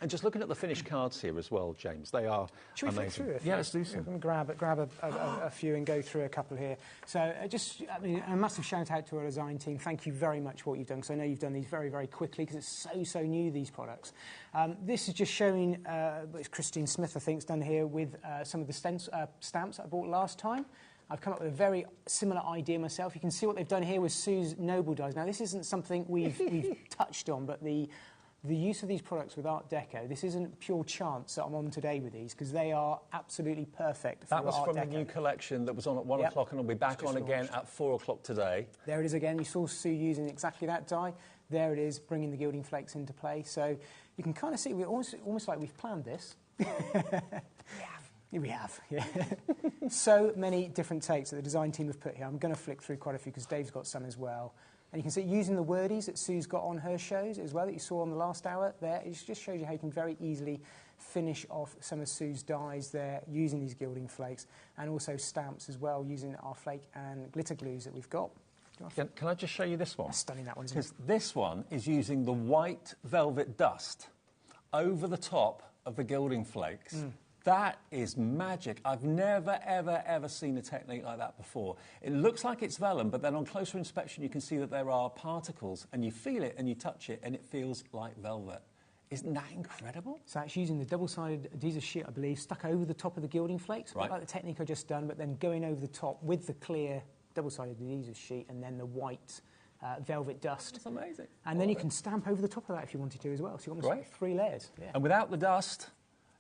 And just looking at the finished cards here as well, James, they are Should we amazing. flick through a few? Yeah, let's do so. Let me grab a few and go through a couple here. So a massive shout out to our design team. Thank you very much for what you've done, because I know you've done these very, very quickly, because it's so new, these products. This is just showing, it's Christine Smith, I think, is done here with some of the stamps I bought last time. I've come up with a very similar idea myself. You can see what they've done here with Sue's Noble dies. Now, this isn't something we've touched on, but the use of these products with Art Deco, this isn't pure chance that I'm on today with these, because they are absolutely perfect for That was Art from Deco. the new collection that was on at 1 o'clock, and will be back on again at 4 o'clock today. There it is again. You saw Sue using exactly that dye. There it is, bringing the gilding flakes into play. So you can kind of see, we're almost like we've planned this. We have, yeah. So many different takes that the design team have put here. I'm going to flick through quite a few, because Dave's got some as well. And you can see using the wordies that Sue's got on her shows as well, that you saw on the last hour there. It just shows you how you can very easily finish off some of Sue's dyes there using these gilding flakes, and also stamps as well, using our flake and glitter glues that we've got. Can I just show you this one? That's stunning, that one, isn't it? Because this one is using the white velvet dust over the top of the gilding flakes. That is magic. I've never, ever seen a technique like that before. It looks like it's vellum, but then on closer inspection you can see that there are particles, and you feel it and you touch it and it feels like velvet. Isn't that incredible? So it's using the double-sided adhesive sheet, I believe, stuck over the top of the gilding flakes, right, like the technique I just done, but then going over the top with the clear double-sided adhesive sheet and then the white velvet dust. That's amazing. And then you can stamp over the top of that if you wanted to as well. So you've almost like 3 layers. Yeah. And without the dust,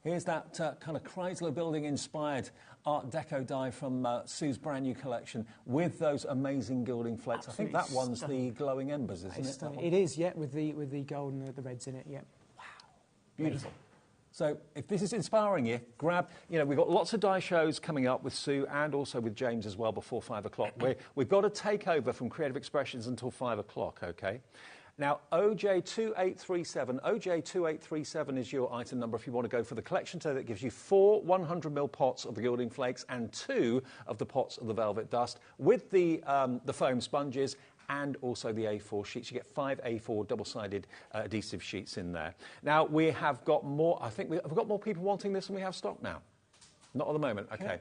Here's that kind of Chrysler building-inspired Art Deco die from Sue's brand new collection with those amazing gilding flakes. Absolutely I think that one's stunning. the glowing embers, isn't it? That one? It is, yeah, with the gold and the reds in it, yeah. Beautiful. So if this is inspiring you, grab, we've got lots of die shows coming up with Sue and also with James as well before 5 o'clock. We've got to take over from Creative Expressions until 5 o'clock, OK? Now, OJ2837 is your item number if you want to go for the collection today that gives you 4 100ml pots of the gilding flakes and 2 of the pots of the velvet dust with the foam sponges and also the A4 sheets. You get 5 A4 double-sided adhesive sheets in there. Now, we have got more, I think we've got more people wanting this than we have stock now. Not at the moment, OK.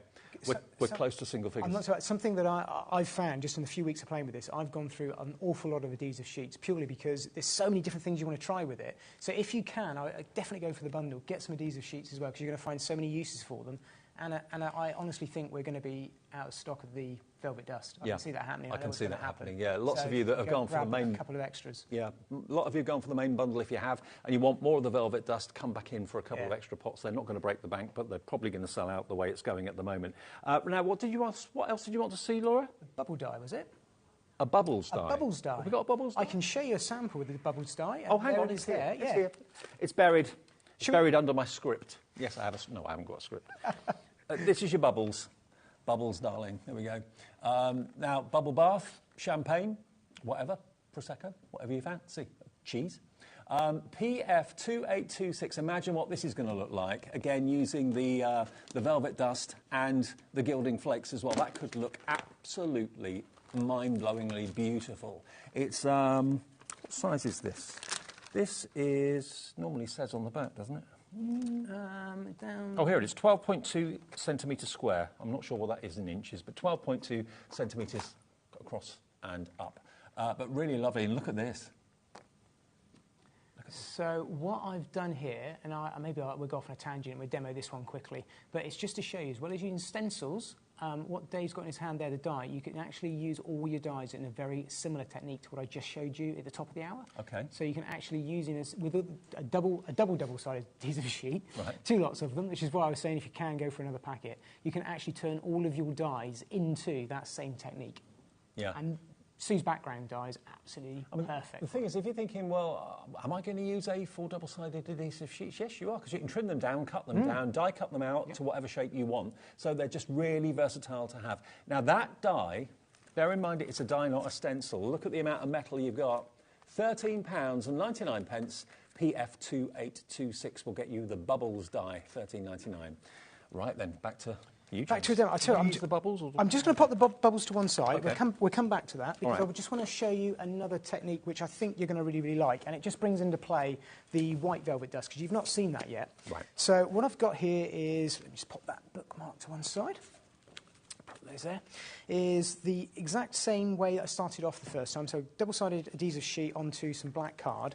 We're close to single figures. I'm not sure. Something that I've found just in the few weeks of playing with this, I've gone through an awful lot of adhesive sheets purely because there's so many different things you want to try with it. So if you can, I definitely go for the bundle. Get some adhesive sheets as well because you're going to find so many uses for them. And I honestly think we're going to be out of stock of the velvet dust. I can see that happening. I can see that happening, yeah. Lots of you that have gone for the main... a couple of extras. Yeah, a lot of you have gone for the main bundle if you have, and you want more of the velvet dust, come back in for a couple of extra pots. They're not going to break the bank, but they're probably going to sell out the way it's going at the moment. Now, what else did you want to see, Laura? Bubble dye, was it? A bubbles dye? A bubbles dye. Have we got a bubbles dye? I can show you a sample with the bubbles dye. Oh, hang on, it's there. It's here. It's buried. It's buried under my script. Yes, I have no, I haven't got a script. This is your bubbles. Bubbles, darling. There we go. Now, bubble bath, champagne, whatever, Prosecco, whatever you fancy. Cheese. PF2826. Imagine what this is going to look like. Again, using the velvet dust and the gilding flakes as well. That could look absolutely mind-blowingly beautiful. It's, what size is this? This is, normally says on the back, doesn't it? Oh, here it is, 12.2 centimetres square. I'm not sure what that is in inches, but 12.2 centimetres across and up. But really lovely. And look at this. So what I've done here, and maybe we'll go off on a tangent and we'll demo this one quickly, but it's just to show you, as well as using stencils, what Dave's got in his hand there, the dye, you can actually use all your dyes in a very similar technique to what I just showed you at the top of the hour. Okay. So you can actually use it with a double-sided adhesive sheet, 2 lots of them, which is why I was saying if you can go for another packet, you can actually turn all of your dyes into that same technique. Yeah. And Sue's background dye is absolutely perfect. The thing is, if you're thinking, well, am I going to use A4 double-sided adhesive sheets? Yes, you are, because you can trim them down, cut them down, die cut them out to whatever shape you want. So they're just really versatile to have. Now, that die, bear in mind it's a die, not a stencil. Look at the amount of metal you've got. £13.99. PF2826 will get you the bubbles die, $13.99. Right then, back to... Back to the demo. I'm just going to pop the bubbles to one side. Okay. We'll come back to that because I just want to show you another technique which I think you're going to really, really like, and it just brings into play the white velvet dust because you've not seen that yet. Right. So what I've got here is, let me just pop that bookmark to one side. Put those there. Is the exact same way that I started off the first time. So double-sided adhesive sheet onto some black card,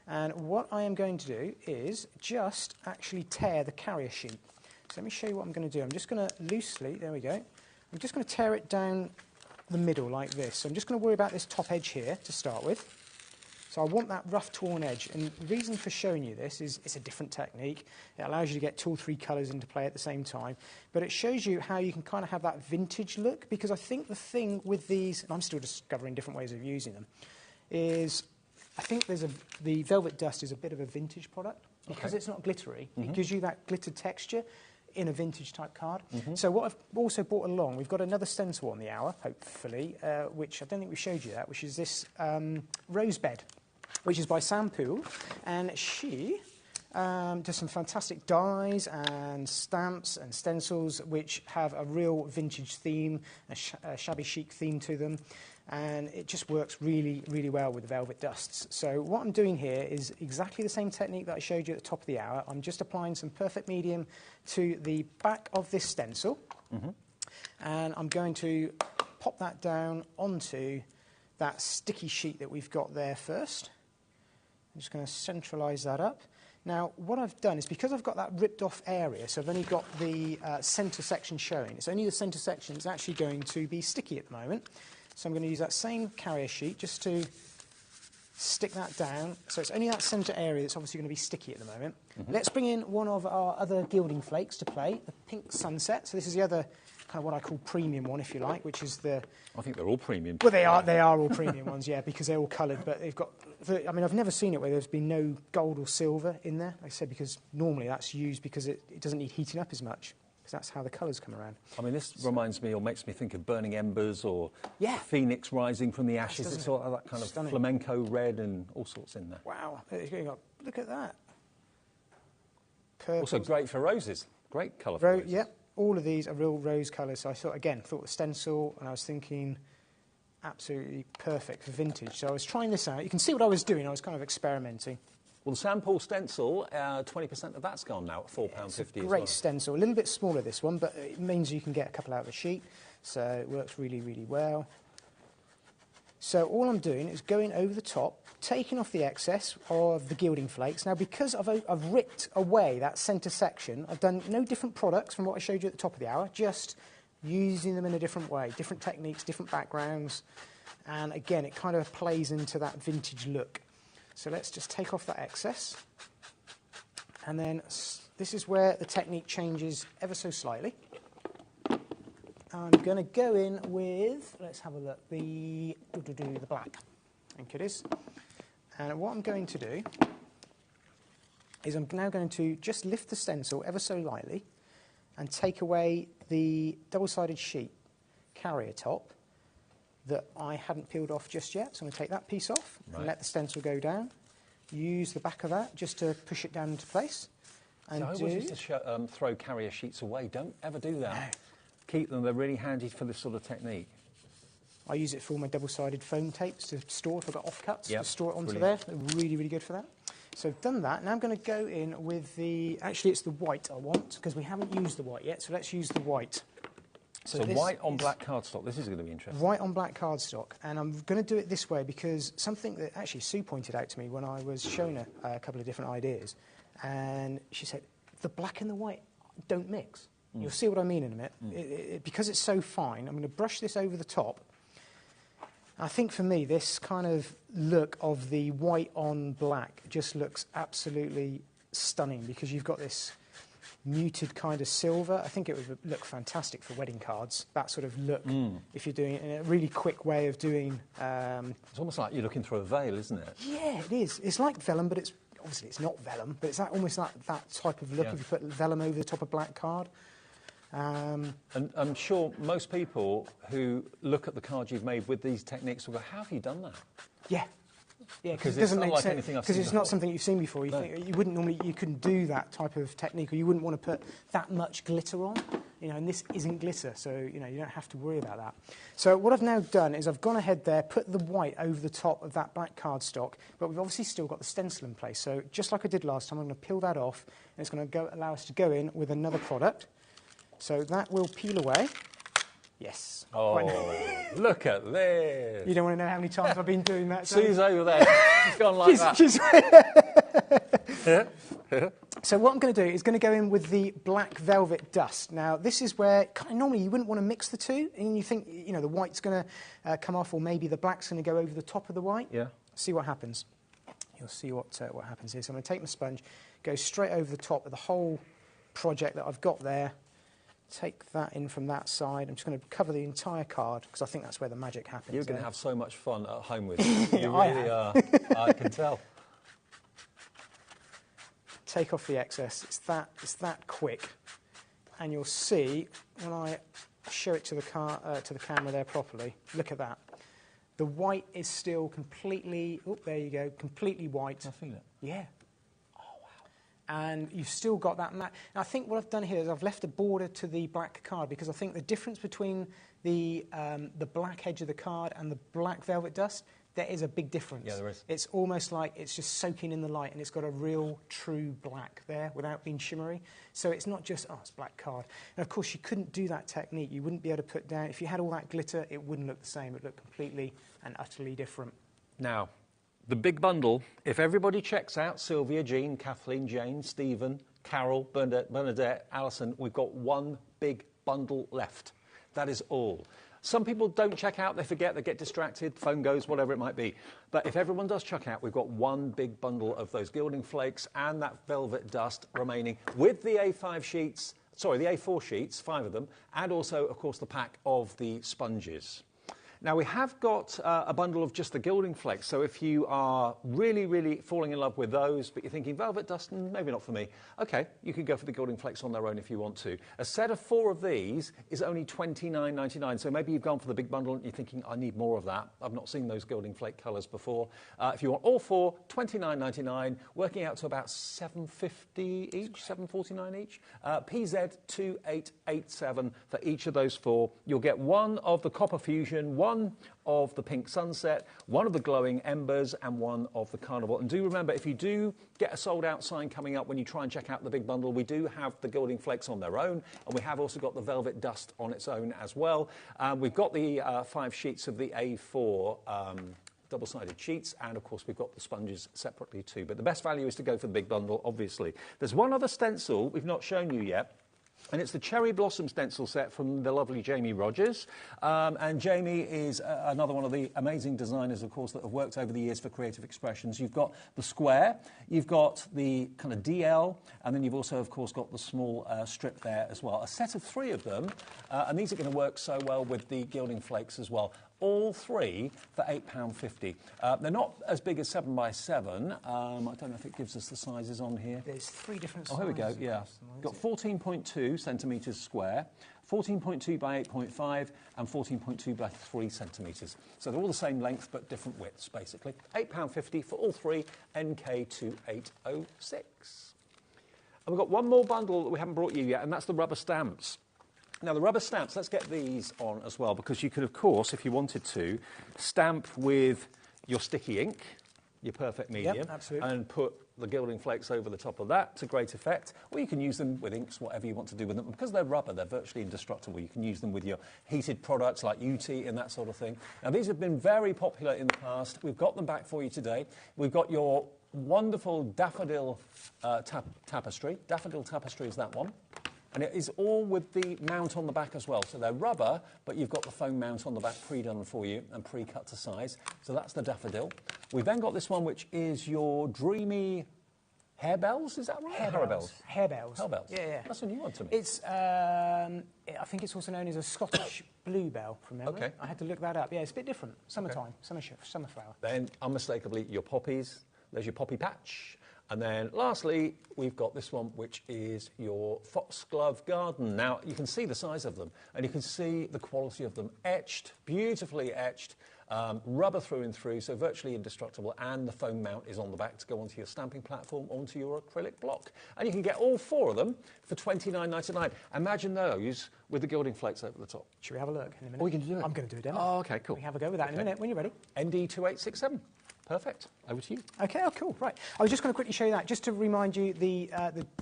and what I am going to do is just actually tear the carrier sheet. So let me show you what I'm going to do. I'm just going to loosely, there we go, I'm just going to tear it down the middle like this. So I'm just going to worry about this top edge here to start with. So I want that rough, torn edge. And the reason for showing you this is it's a different technique. It allows you to get 2 or 3 colours into play at the same time. But it shows you how you can kind of have that vintage look, because I think the thing with these, and I'm still discovering different ways of using them, is I think the velvet dust is a bit of a vintage product. Because it's not glittery, it gives you that glittered texture in a vintage type card. So what I've also brought along, we've got another stencil on the hour, hopefully, which I don't think we showed you that, which is this Rose Bed, which is by Sam Poole, and she does some fantastic dies and stamps and stencils which have a real vintage theme, a shabby chic theme to them. And it just works really, really well with the velvet dusts. So what I'm doing here is exactly the same technique that I showed you at the top of the hour. I'm just applying some perfect medium to the back of this stencil. And I'm going to pop that down onto that sticky sheet that we've got there first. I'm just going to centralise that up. Now, what I've done is, because I've got that ripped off area, so I've only got the centre section showing. It's only the centre section that's actually going to be sticky at the moment. So I'm going to use that same carrier sheet just to stick that down. So it's only that centre area that's obviously going to be sticky at the moment. Let's bring in one of our other gilding flakes to play, the Pink Sunset. So this is the other kind of what I call premium one, if you like, which is the... I think they're all premium. Well, they are all premium ones, yeah, because they're all coloured, but they've got... I mean, I've never seen it where there's been no gold or silver in there, like I said, because normally that's used because it doesn't need heating up as much, because that's how the colours come around. I mean, this reminds me or makes me think of burning embers or Yeah. phoenix rising from the ashes. Doesn't It's it? all that kind of Stunning. flamenco red and all sorts in there. Wow, look at that. Purple. Also great for roses. Great colour for roses. Yeah, all of these are real rose colours. So I thought the stencil, and I was thinking absolutely perfect for vintage. So I was trying this out. You can see what I was doing. I was kind of experimenting. Well, the Sandpool stencil, 20% of that's gone now at £4.50 as Great well. stencil. A little bit smaller, this one, but it means you can get a couple out of the sheet. So it works really, really well. So all I'm doing is going over the top, taking off the excess of the gilding flakes. Now, because I've ripped away that centre section, I've done no different products from what I showed you at the top of the hour, just using them in a different way, different techniques, different backgrounds. And again, it kind of plays into that vintage look. So let's just take off that excess. And then this is where the technique changes ever so slightly. I'm going to go in with, let's have a look, the black. I think it is. And what I'm going to do is I'm now going to just lift the stencil ever so lightly and take away the double-sided sheet carrier top that I hadn't peeled off just yet. So I'm going to take that piece off and let the stencil go down. Use the back of that just to push it down into place. And So I always used to throw carrier sheets away. Don't ever do that. No. Keep them. They're really handy for this sort of technique. I use it for all my double-sided foam tapes to store if I've got offcuts, Yep, to store it onto brilliant. there. They're really, really good for that. So I've done that. Now I'm going to go in with the... Actually, it's the white I want, because we haven't used the white yet, so let's use the white. So white on black cardstock. This is going to be interesting. White on black cardstock. And I'm going to do it this way because something that actually Sue pointed out to me when I was showing her a couple of different ideas. And she said, the black and the white don't mix. You'll see what I mean in a minute. Because it's so fine, I'm going to brush this over the top. I think for me, this kind of look of the white on black just looks absolutely stunning because you've got this muted kind of silver. I think it would look fantastic for wedding cards, that sort of look, if you're doing it in a really quick way of doing... It's almost like you're looking through a veil, isn't it? Yeah, it is. It's like vellum, but it's obviously it's not vellum, but it's almost like that type of look if you put vellum over the top of black card. And I'm sure most people who look at the cards you've made with these techniques will go, how have you done that? Yeah. Yeah, Because it doesn't it's not make like sense, anything I've because seen it's not before. something you've seen before. You think you wouldn't normally, you couldn't do that type of technique, or you wouldn't want to put that much glitter on, and this isn't glitter, so you don't have to worry about that. So what I've now done is I've gone ahead there, put the white over the top of that black cardstock, but we've obviously still got the stencil in place. So just like I did last time, I'm going to peel that off, and it's going to allow us to go in with another product. So that will peel away. Yes. Oh, look at this. You don't want to know how many times I've been doing that. Sue's over there. She's gone like that. So what I'm going to do is going to go in with the black velvet dust. Now, this is where normally you wouldn't want to mix the two, and you think, the white's going to come off, or maybe the black's going to go over the top of the white. Yeah. See what happens. You'll see what happens here. So I'm going to take my sponge, go straight over the top of the whole project that I've got there. Take that in from that side. I'm just going to cover the entire card because I think that's where the magic happens. You're going to there. have so much fun at home with it. You really are. I can tell. Take off the excess. It's that quick, and you'll see when I show it to the camera there properly. Look at that. The white is still completely. Oh, there you go. Completely white. I feel it. Yeah. And you've still got that matte. I think what I've done here is I've left a border to the black card because I think the difference between the black edge of the card and the black velvet dust, there is a big difference. Yeah, there is. It's almost like it's just soaking in the light and it's got a real, true black there without being shimmery. So it's not just, it's black card. And of course, you couldn't do that technique. You wouldn't be able to put down, if you had all that glitter, it wouldn't look the same. It would look completely and utterly different. Now, the big bundle, if everybody checks out Sylvia, Jean, Kathleen, Jane, Stephen, Carol, Bernadette, Alison, we've got one big bundle left. That is all. Some people don't check out, they forget, they get distracted, phone goes, whatever it might be. But if everyone does check out, we've got one big bundle of those gilding flakes and that velvet dust remaining with the A4 sheets, 5 of them, and also, of course, the pack of the sponges. Now, we have got a bundle of just the gilding flakes, so if you are really, really falling in love with those, but you're thinking velvet dust, maybe not for me, okay, you can go for the gilding flakes on their own if you want to. A set of 4 of these is only $29.99, so maybe you've gone for the big bundle and you're thinking, I need more of that. I've not seen those gilding flake colours before. If you want all 4, $29.99, working out to about $7.50 each, $7.49 each. PZ2887 for each of those 4. You'll get one of the Copper Fusion, one of the Pink Sunset, one of the Glowing Embers, and one of the Carnival. And do remember, if you do get a sold-out sign coming up when you try and check out the big bundle, we do have the gilding flakes on their own, and we have also got the velvet dust on its own as well. We've got the 5 sheets of the A4 double-sided sheets, and of course we've got the sponges separately too. But the best value is to go for the big bundle, obviously. There's one other stencil we've not shown you yet, and it's the Cherry Blossom stencil set from the lovely Jamie Rogers. And Jamie is another one of the amazing designers, of course, that have worked over the years for Creative Expressions. You've got the square, you've got the kind of DL, and then you've also, of course, got the small strip there as well. A set of 3 of them, and these are going to work so well with the gilding flakes as well. All 3 for £8.50. They're not as big as 7x7. I don't know if it gives us the sizes on here. There's 3 different sizes. Oh, here we go, yeah. Got 14.2 centimetres square, 14.2 by 8.5, and 14.2 by 3 centimetres. So they're all the same length, but different widths, basically. £8.50 for all 3, NK2806. And we've got one more bundle that we haven't brought you yet, and that's the rubber stamps. Now, the rubber stamps, let's get these on as well, because you could, of course, if you wanted to, stamp with your sticky ink, your perfect medium, yep, absolutely, and put the gilding flakes over the top of that to great effect. Or you can use them with inks, whatever you want to do with them. Because they're rubber, they're virtually indestructible. You can use them with your heated products like UT and that sort of thing. Now, these have been very popular in the past. We've got them back for you today. We've got your wonderful daffodil tapestry. Daffodil tapestry is that one. And it is all with the mount on the back as well. So they're rubber, but you've got the foam mount on the back pre-done for you and pre-cut to size. So that's the daffodil. We've then got this one, which is your dreamy harebells, is that right? Harebells. Harebells. Yeah. That's a new one to me. It's, I think it's also known as a Scottish bluebell, from memory. Okay. I had to look that up. Yeah, it's a bit different. Summertime, summer flower. Then, unmistakably, your poppies. There's your poppy patch. And then, lastly, we've got this one, which is your foxglove garden. Now, you can see the size of them, and you can see the quality of them. Etched, beautifully etched, rubber through and through, so virtually indestructible, and the foam mount is on the back to go onto your stamping platform, onto your acrylic block. And you can get all 4 of them for $29.99. Imagine those with the gilding flakes over the top. Should we have a look in a minute? Oh, we can do it. I'm going to do a demo. Oh, OK, cool. We have a go with that in a minute. When you're ready. ND2867. Perfect. Over to you. OK, oh, cool. Right. I was just going to quickly show you that, just to remind you the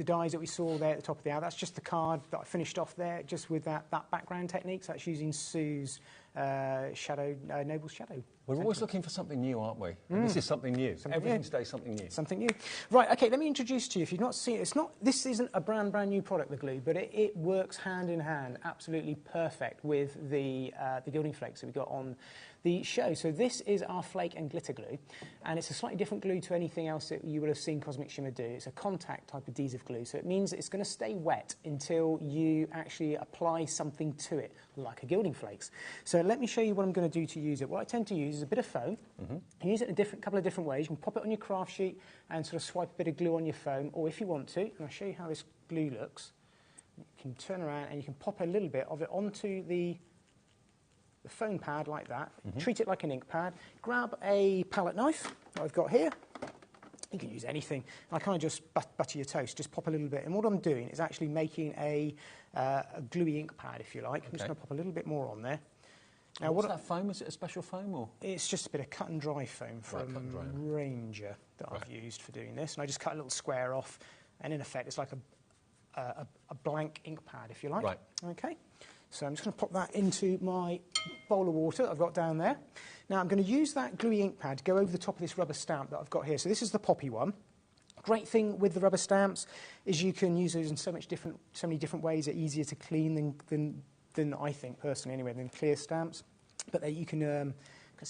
dies that we saw there at the top of the hour. That's just the card that I finished off there, just with that background technique. So that's using Sue's Noble's Shadow. We're always looking for something new, aren't we? This is something new. Everything today's something new. Something new. Right, OK, let me introduce to you, if you've not seen it, this isn't a brand new product, the glue, but it works hand in hand, absolutely perfect with the gilding flakes that we got on the show. So this is our flake and glitter glue, and it's a slightly different glue to anything else that you would have seen Cosmic Shimmer do. It's a contact type adhesive glue, so it means that it's going to stay wet until you actually apply something to it, like a gilding flakes. So let me show you what I'm going to do to use it. What I tend to use is a bit of foam. You can use it in a couple of different ways. You can pop it on your craft sheet and sort of swipe a bit of glue on your foam, or if you want to, and I'll show you how this glue looks, you can turn around and you can pop a little bit of it onto the foam pad like that, treat it like an ink pad, grab a palette knife that I've got here. You can use anything. I kind of just butter your toast, just pop a little bit. And what I'm doing is actually making a gluey ink pad, if you like. I'm just going to pop a little bit more on there. Now, what's that foam? Is it a special foam? Or? It's just a bit of cut and dry foam from Ranger that I've used for doing this. And I just cut a little square off, and in effect, it's like a blank ink pad, if you like. Right. OK. So I'm just going to pop that into my bowl of water that I've got down there. Now, I'm going to use that gluey ink pad to go over the top of this rubber stamp that I've got here. So this is the poppy one. Great thing with the rubber stamps is you can use those in so many different ways. They're easier to clean than than, I think, personally anyway, than clear stamps. But you can,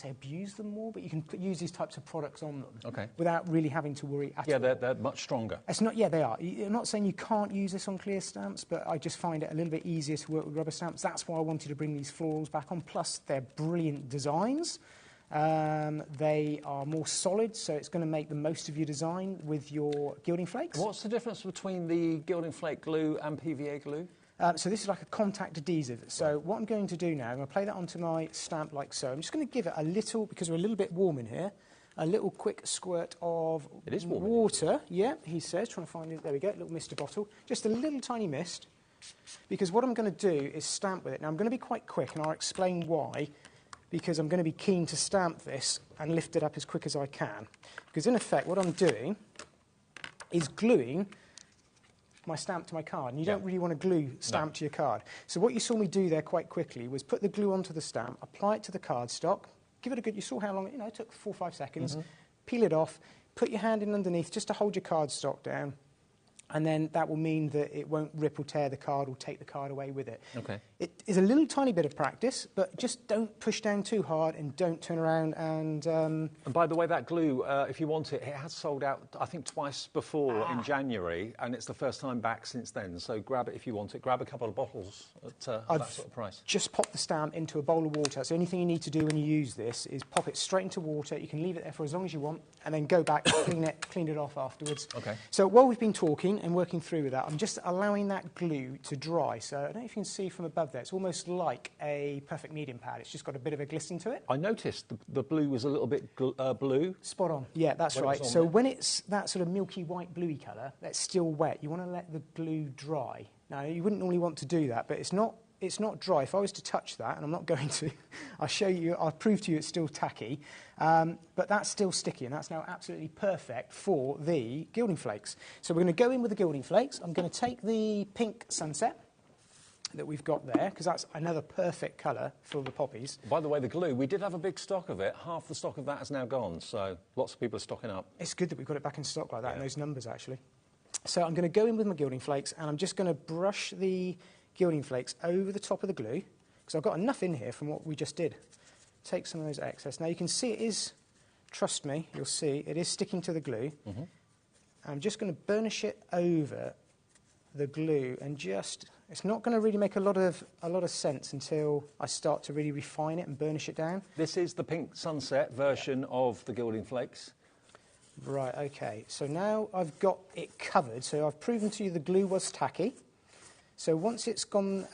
abuse them more, but you can use these types of products on them without really having to worry at all. Yeah, they're much stronger. It's not, yeah, they are. I'm not saying you can't use this on clear stamps, but I just find it a little bit easier to work with rubber stamps. That's why I wanted to bring these florals back on. Plus, they're brilliant designs. They are more solid, so it's going to make the most of your design with your gilding flakes. What's the difference between the gilding flake glue and PVA glue? So this is like a contact adhesive. So what I'm going to do now, I'm going to play that onto my stamp like so. I'm just going to give it a little, because we're a little bit warm in here, a little quick squirt of water. Yeah, he says, trying to find it. There we go, a little mister bottle. Just a little tiny mist, because what I'm going to do is stamp with it. Now, I'm going to be quite quick, and I'll explain why, because I'm going to be keen to stamp this and lift it up as quick as I can. Because in effect, what I'm doing is gluing my stamp to my card, and you don't really want to glue stamp to your card. So what you saw me do there quite quickly was put the glue onto the stamp, apply it to the cardstock, give it a good, you saw how long, it took 4 or 5 seconds, peel it off, put your hand in underneath just to hold your cardstock down, and then that will mean that it won't rip or tear the card or take the card away with it. Okay. It is a little tiny bit of practice, but just don't push down too hard and don't turn around and... And by the way, that glue, if you want it, it has sold out, I think, twice before in January, and it's the first time back since then. So grab it if you want it. Grab a couple of bottles at that sort of price. Just pop the stamp into a bowl of water. So anything you need to do when you use this is pop it straight into water. You can leave it there for as long as you want, and then go back, clean it off afterwards. Okay. So while we've been talking and working through with that, I'm just allowing that glue to dry. So I don't know if you can see from above there, it's almost like a perfect medium pad. It's just got a bit of a glisten to it. I noticed the blue was a little bit blue. Spot on. Yeah, that's right. So when it's that sort of milky white bluey colour, that's still wet, you want to let the glue dry. Now, you wouldn't normally want to do that, but it's not dry. If I was to touch that, and I'm not going to, I'll prove to you it's still tacky, but that's still sticky, and that's now absolutely perfect for the gilding flakes. So we're going to go in with the gilding flakes. I'm going to take the pink sunset that we've got there, because that's another perfect colour for the poppies. By the way, the glue, we did have a big stock of it. Half the stock of that has now gone, so lots of people are stocking up. It's good that we've got it back in stock like that, and those numbers, actually. So I'm going to go in with my gilding flakes, and I'm just going to brush the gilding flakes over the top of the glue, because I've got enough in here from what we just did. Take some of those excess. Now, you can see it is, trust me, you'll see, it is sticking to the glue. I'm just going to burnish it over the glue, and just, it's not going to really make a lot of sense until I start to really refine it and burnish it down. This is the pink sunset version of the gilding flakes. Right, okay. So now I've got it covered. So I've proven to you the glue was tacky. So once it's gone,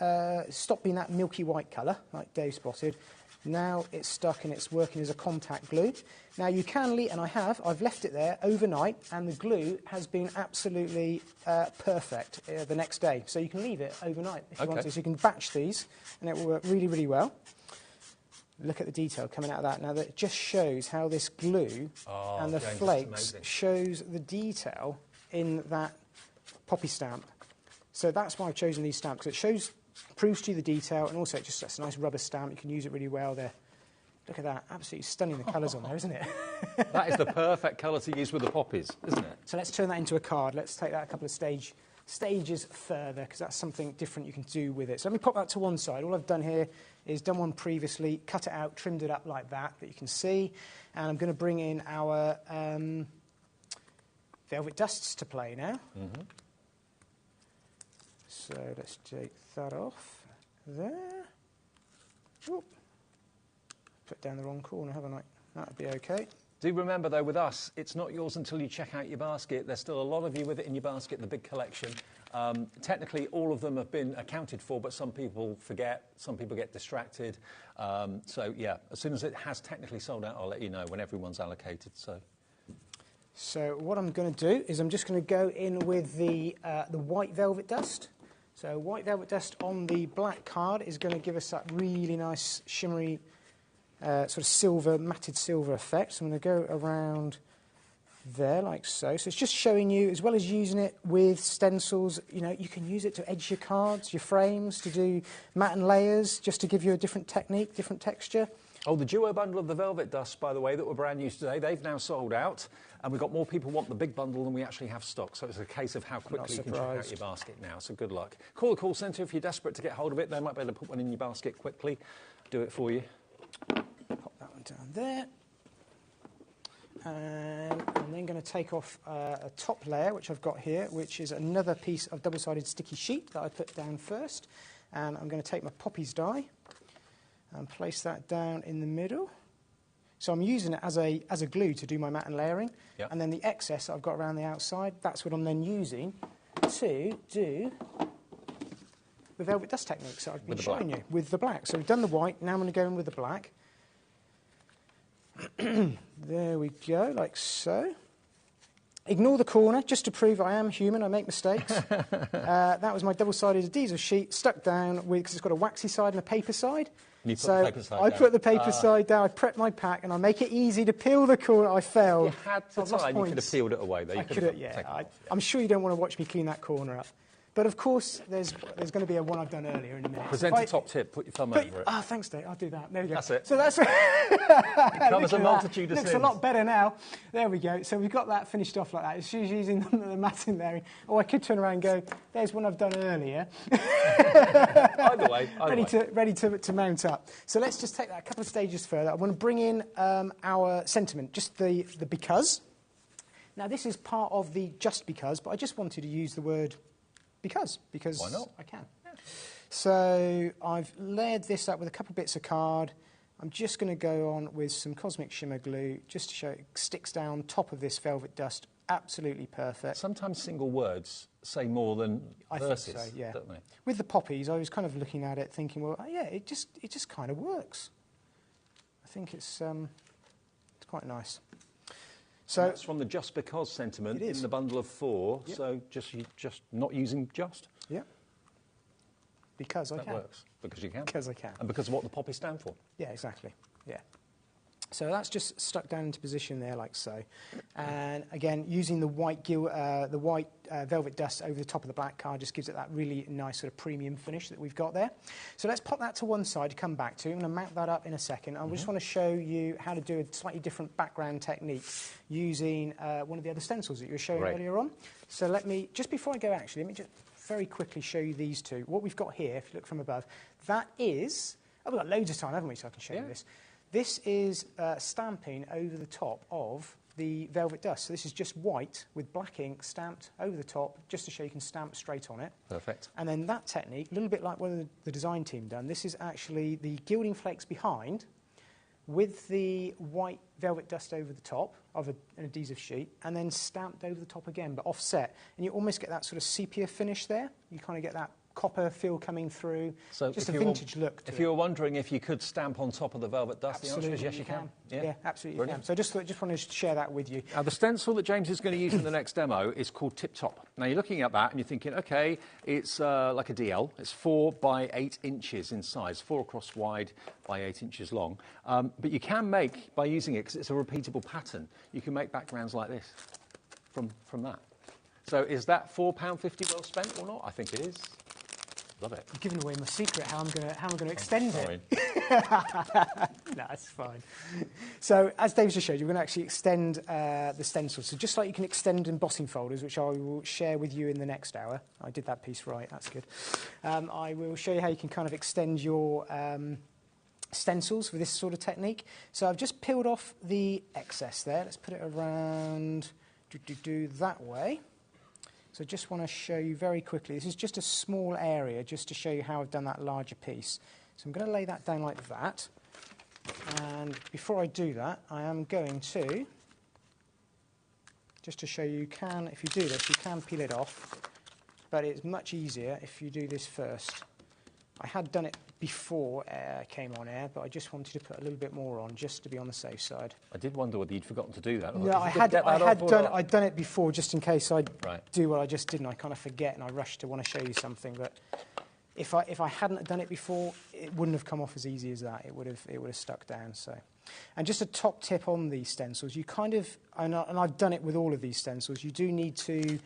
stopped being that milky white colour, like Dave spotted, now it's stuck and it's working as a contact glue. Now you can leave, and I've left it there overnight, and the glue has been absolutely perfect the next day. So you can leave it overnight if you want to. So you can batch these, and it will work really, really well. Look at the detail coming out of that. Now, that just shows how this glue and the flakes shows the detail in that poppy stamp. So that's why I've chosen these stamps, because it proves to you the detail, and also it's a nice rubber stamp. You can use it really well there. Look at that. Absolutely stunning, the colours on there, isn't it? That is the perfect colour to use with the poppies, isn't it? So let's turn that into a card. Let's take that a couple of stages further, because that's something different you can do with it. So let me pop that to one side. All I've done here is done one previously, cut it out, trimmed it up like that you can see, and I'm going to bring in our velvet dusts to play now. So let's take that off there. Oop. Put down the wrong corner, haven't I? That'll be okay. Do remember, though, with us, it's not yours until you check out your basket. There's still a lot of you with it in your basket, the big collection. Technically, all of them have been accounted for, but some people forget, some people get distracted. So, yeah, as soon as it has technically sold out, I'll let you know when everyone's allocated. So what I'm going to do is I'm just going to go in with the white velvet dust. So white velvet dust on the black card is going to give us that really nice shimmery sort of silver, matted silver effect. So I'm going to go around there like so. So it's just showing you, as well as using it with stencils, you can use it to edge your cards, your frames, to do matte and layers, just to give you a different technique, different texture. Oh, the duo bundle of the Velvet Dust, by the way, that were brand new today, they've now sold out, and we've got more people want the big bundle than we actually have stock, so it's a case of how quickly you can check out your basket now, so good luck. Call the call centre if you're desperate to get hold of it. They might be able to put one in your basket quickly, do it for you. Pop that one down there. And I'm then going to take off a top layer, which I've got here, which is another piece of double-sided sticky sheet that I put down first. And I'm going to take my poppies die and place that down in the middle. So I'm using it as a glue to do my mat and layering. Yep. And then the excess that I've got around the outside, that's what I'm then using to do the Velvet Dust techniques that I've been showing you with the black. So we've done the white, now I'm going to go in with the black. There we go, like so. Ignore the corner, just to prove I am human, I make mistakes. That was my double-sided adhesive sheet stuck down because it's got a waxy side and a paper side. And you put the paper side I down. put the paper side down, I prep my pack, and I make it easy to peel the corner. I failed. If you had the time, you could have peeled it away. Though. I'm sure you don't want to watch me clean that corner up. But of course, there's going to be a one I've done earlier in a minute. Present a top tip. Put your thumb over it. Ah, thanks, Dave. I'll do that. There we go. That's it. So that's it covers a multitude of sins. Looks a lot better now. There we go. So we've got that finished off like that. It's just using the mat in there. Or I could turn around and go, there's one I've done earlier. Either way. Ready to mount up. So let's just take that a couple of stages further. I want to bring in our sentiment, just the because. Now, this is part of the just because, but I just wanted to use the word because why not? I can. Yeah. So I've layered this up with a couple of bits of card. I'm just going to go on with some Cosmic Shimmer glue just to show it sticks down top of this Velvet Dust. Absolutely perfect. Sometimes single words say more than verses, I think so, yeah. Don't they? With the poppies, I was kind of looking at it thinking, well, yeah, it just kind of works. I think it's quite nice. So that's from the just because sentiment in the bundle of 4. Yep. So just not using just. Yeah. Because I can. That works. Because you can. Because I can. And because of what the poppies stand for. Yeah, exactly. Yeah. So that's just stuck down into position there, like so. And again, using the white Velvet Dust over the top of the black card just gives it that really nice sort of premium finish that we've got there. So let's pop that to one side to come back to. I'm going to mount that up in a second. I just want to show you how to do a slightly different background technique using one of the other stencils that you were showing earlier on. So let me, just before I go actually, let me just very quickly show you these two. What we've got here, if you look from above, that is, we've got loads of time, haven't we, so I can show you this. This is stamping over the top of the Velvet Dust. So this is just white with black ink stamped over the top, just to show you can stamp straight on it. Perfect. And then that technique, a little bit like what the design team done, this is actually the gilding flakes behind with the white Velvet Dust over the top of an adhesive sheet, and then stamped over the top again, but offset. And you almost get that sort of sepia finish there. You kind of get that copper feel coming through, so just a vintage look to it. If you were wondering if you could stamp on top of the Velvet Dust, absolutely, the answer is yes, you can. Yeah, absolutely you can. So I just wanted to share that with you. Now, the stencil that James is going to use in the next demo is called Tip Top. Now, you're looking at that and you're thinking, OK, it's like a DL. It's 4 by 8 inches in size, 4 across wide by 8 inches long. But you can make, by using it, because it's a repeatable pattern, you can make backgrounds like this from that. So is that £4.50 well spent or not? I think it is. Love it. You're giving away my secret how I'm going to extend it. No, it's fine. So as Dave just showed you, we're going to actually extend the stencil. So just like you can extend embossing folders, which I will share with you in the next hour. I did that piece right. That's good. I will show you how you can kind of extend your stencils with this sort of technique. So I've just peeled off the excess there. Let's put it around that way. So I just want to show you very quickly. This is just a small area just to show you how I've done that larger piece. So I'm going to lay that down like that. And before I do that, I am going to, just to show you, if you do this, you can peel it off. But it's much easier if you do this first. I had done it before air came on air, but I just wanted to put a little bit more on, just to be on the safe side. I did wonder whether you'd forgotten to do that. No, I'd done it before, just in case I'd do what I just did, and I kind of forget, and I rush to want to show you something. But if I hadn't done it before, it wouldn't have come off as easy as that. It would have stuck down. So, and just a top tip on these stencils, you kind of, and I've done it with all of these stencils, you do need to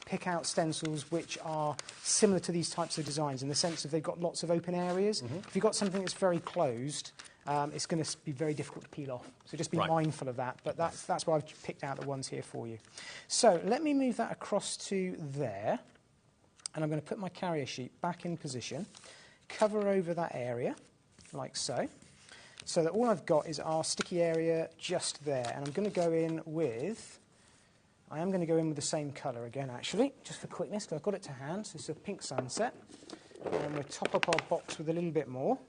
pick out stencils which are similar to these types of designs in the sense of they've got lots of open areas. If you've got something that's very closed, it's going to be very difficult to peel off. So just be mindful of that. But that's why I've picked out the ones here for you. So let me move that across to there. And I'm going to put my carrier sheet back in position, cover over that area, like so. So that all I've got is our sticky area just there. And I'm going to go in with... I am going to go in with the same colour again, actually, just for quickness, because I've got it to hand. So it's a pink sunset. And we'll top up our box with a little bit more.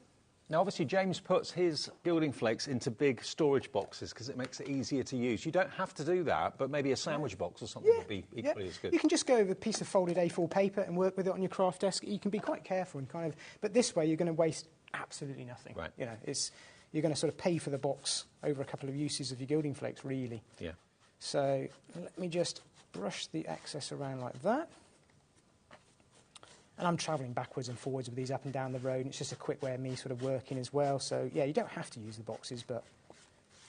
Now, obviously, James puts his gilding flakes into big storage boxes because it makes it easier to use. You don't have to do that, but maybe a sandwich box or something would be equally as good. You can just go over a piece of folded A4 paper and work with it on your craft desk. You can be quite careful and kind of... But this way, you're going to waste absolutely nothing. Right. You know, you're going to sort of pay for the box over a couple of uses of your gilding flakes, really. Yeah. So let me just brush the excess around like that. And I'm travelling backwards and forwards with these up and down the road. And it's just a quick way of me sort of working as well. So, yeah, you don't have to use the boxes, but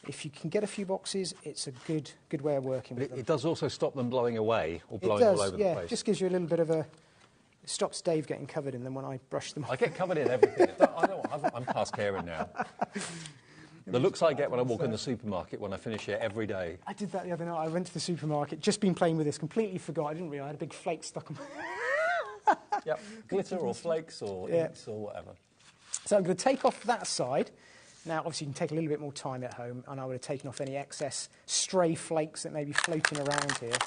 if you can get a few boxes, it's a good way of working with them. It does also stop them blowing away or blowing all over the place. It just gives you a little bit of a... It stops Dave getting covered in them when I brush them off. I get covered in everything. I'm past caring now. The looks I get when I walk in the supermarket when I finish here every day. I did that the other night. I went to the supermarket, just been playing with this, completely forgot. I didn't realise I had a big flake stuck on my... Yep, glitter or flakes or inks or whatever. So I'm going to take off that side. Now, obviously, you can take a little bit more time at home, and I would have taken off any excess stray flakes that may be floating around here.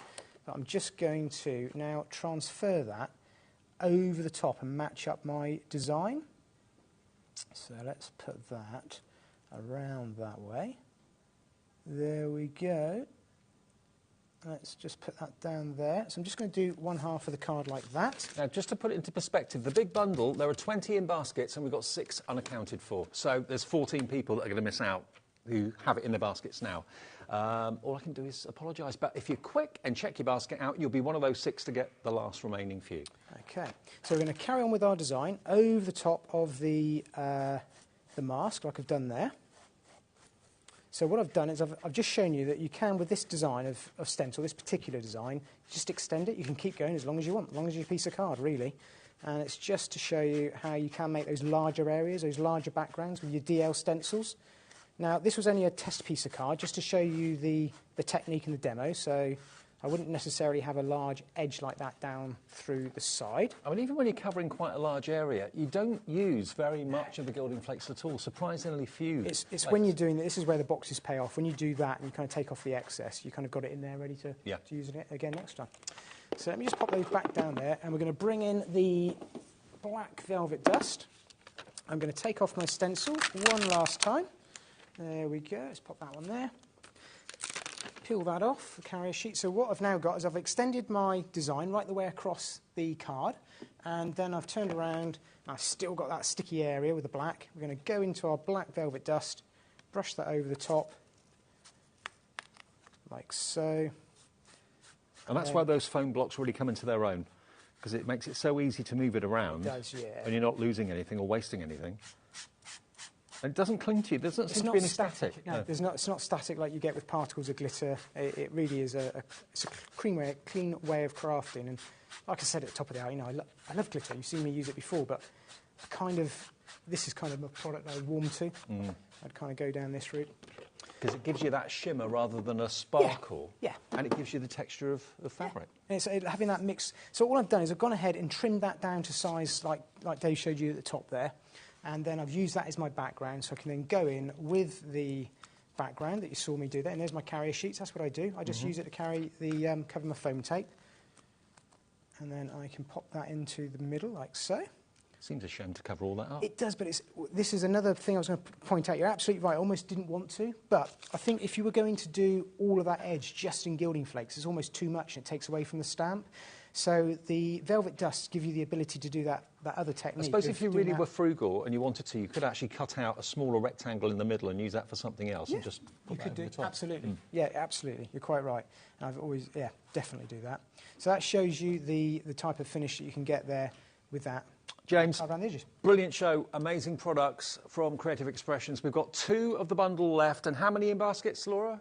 But I'm just going to now transfer that over the top and match up my design. So let's put that around that way. There we go. Let's just put that down there. So I'm just going to do one half of the card like that. Now, just to put it into perspective, the big bundle, there are 20 in baskets and we've got 6 unaccounted for. So there's 14 people that are going to miss out who have it in their baskets now. All I can do is apologise. But if you're quick and check your basket out, you'll be one of those 6 to get the last remaining few. OK. So we're going to carry on with our design over the top of the mask, like I've done there. So what I've done is I've just shown you that you can, with this design of stencil, this particular design, just extend it. You can keep going as long as you want, as long as you're a piece of card, really. And it's just to show you how you can make those larger areas, those larger backgrounds with your DL stencils. Now, this was only a test piece of card, just to show you the technique and the demo. So I wouldn't necessarily have a large edge like that down through the side. I mean, even when you're covering quite a large area, you don't use very much of the gilding flakes at all, surprisingly few. It's when you're doing this is where the boxes pay off. When you do that and you kind of take off the excess, you kind of got it in there ready to use it again next time. So let me just pop those back down there, and we're going to bring in the black velvet dust. I'm going to take off my stencil one last time. There we go. Let's pop that one there. Peel that off, the carrier sheet. So what I've now got is I've extended my design right the way across the card, and then I've turned around, and I've still got that sticky area with the black. We're going to go into our black velvet dust, brush that over the top, like so. And that's why those foam blocks really come into their own, because it makes it so easy to move it around. It does, yeah. And you're not losing anything or wasting anything. And it doesn't cling to you. There doesn't seem to be any static. No, it's not static like you get with particles of glitter. It really is it's a clean way of crafting. And like I said at the top of the hour, I love glitter. You've seen me use it before, but this is kind of a product I warm to. I'd kind of go down this route. Because it gives you that shimmer rather than a sparkle. Yeah. And it gives you the texture of fabric. Yeah. And it's having that mix. So all I've done is I've gone ahead and trimmed that down to size like Dave showed you at the top there. And then I've used that as my background, so I can then go in with the background that you saw me do there. And there's my carrier sheets. That's what I do. I just use it to carry the cover my foam tape. And then I can pop that into the middle like so. Seems a shame to cover all that up. It does, but this is another thing I was going to point out. You're absolutely right. I almost didn't want to. But I think if you were going to do all of that edge just in gilding flakes, it's almost too much and it takes away from the stamp. So the velvet dusts give you the ability to do that other technique. I suppose if you really were frugal and you wanted to, you could actually cut out a smaller rectangle in the middle and use that for something else and just put that over the top. Absolutely. Yeah, absolutely. You're quite right. And I've always, definitely do that. So that shows you the type of finish that you can get there with that. James, brilliant show, amazing products from Creative Expressions. We've got 2 of the bundle left, and how many in baskets, Laura?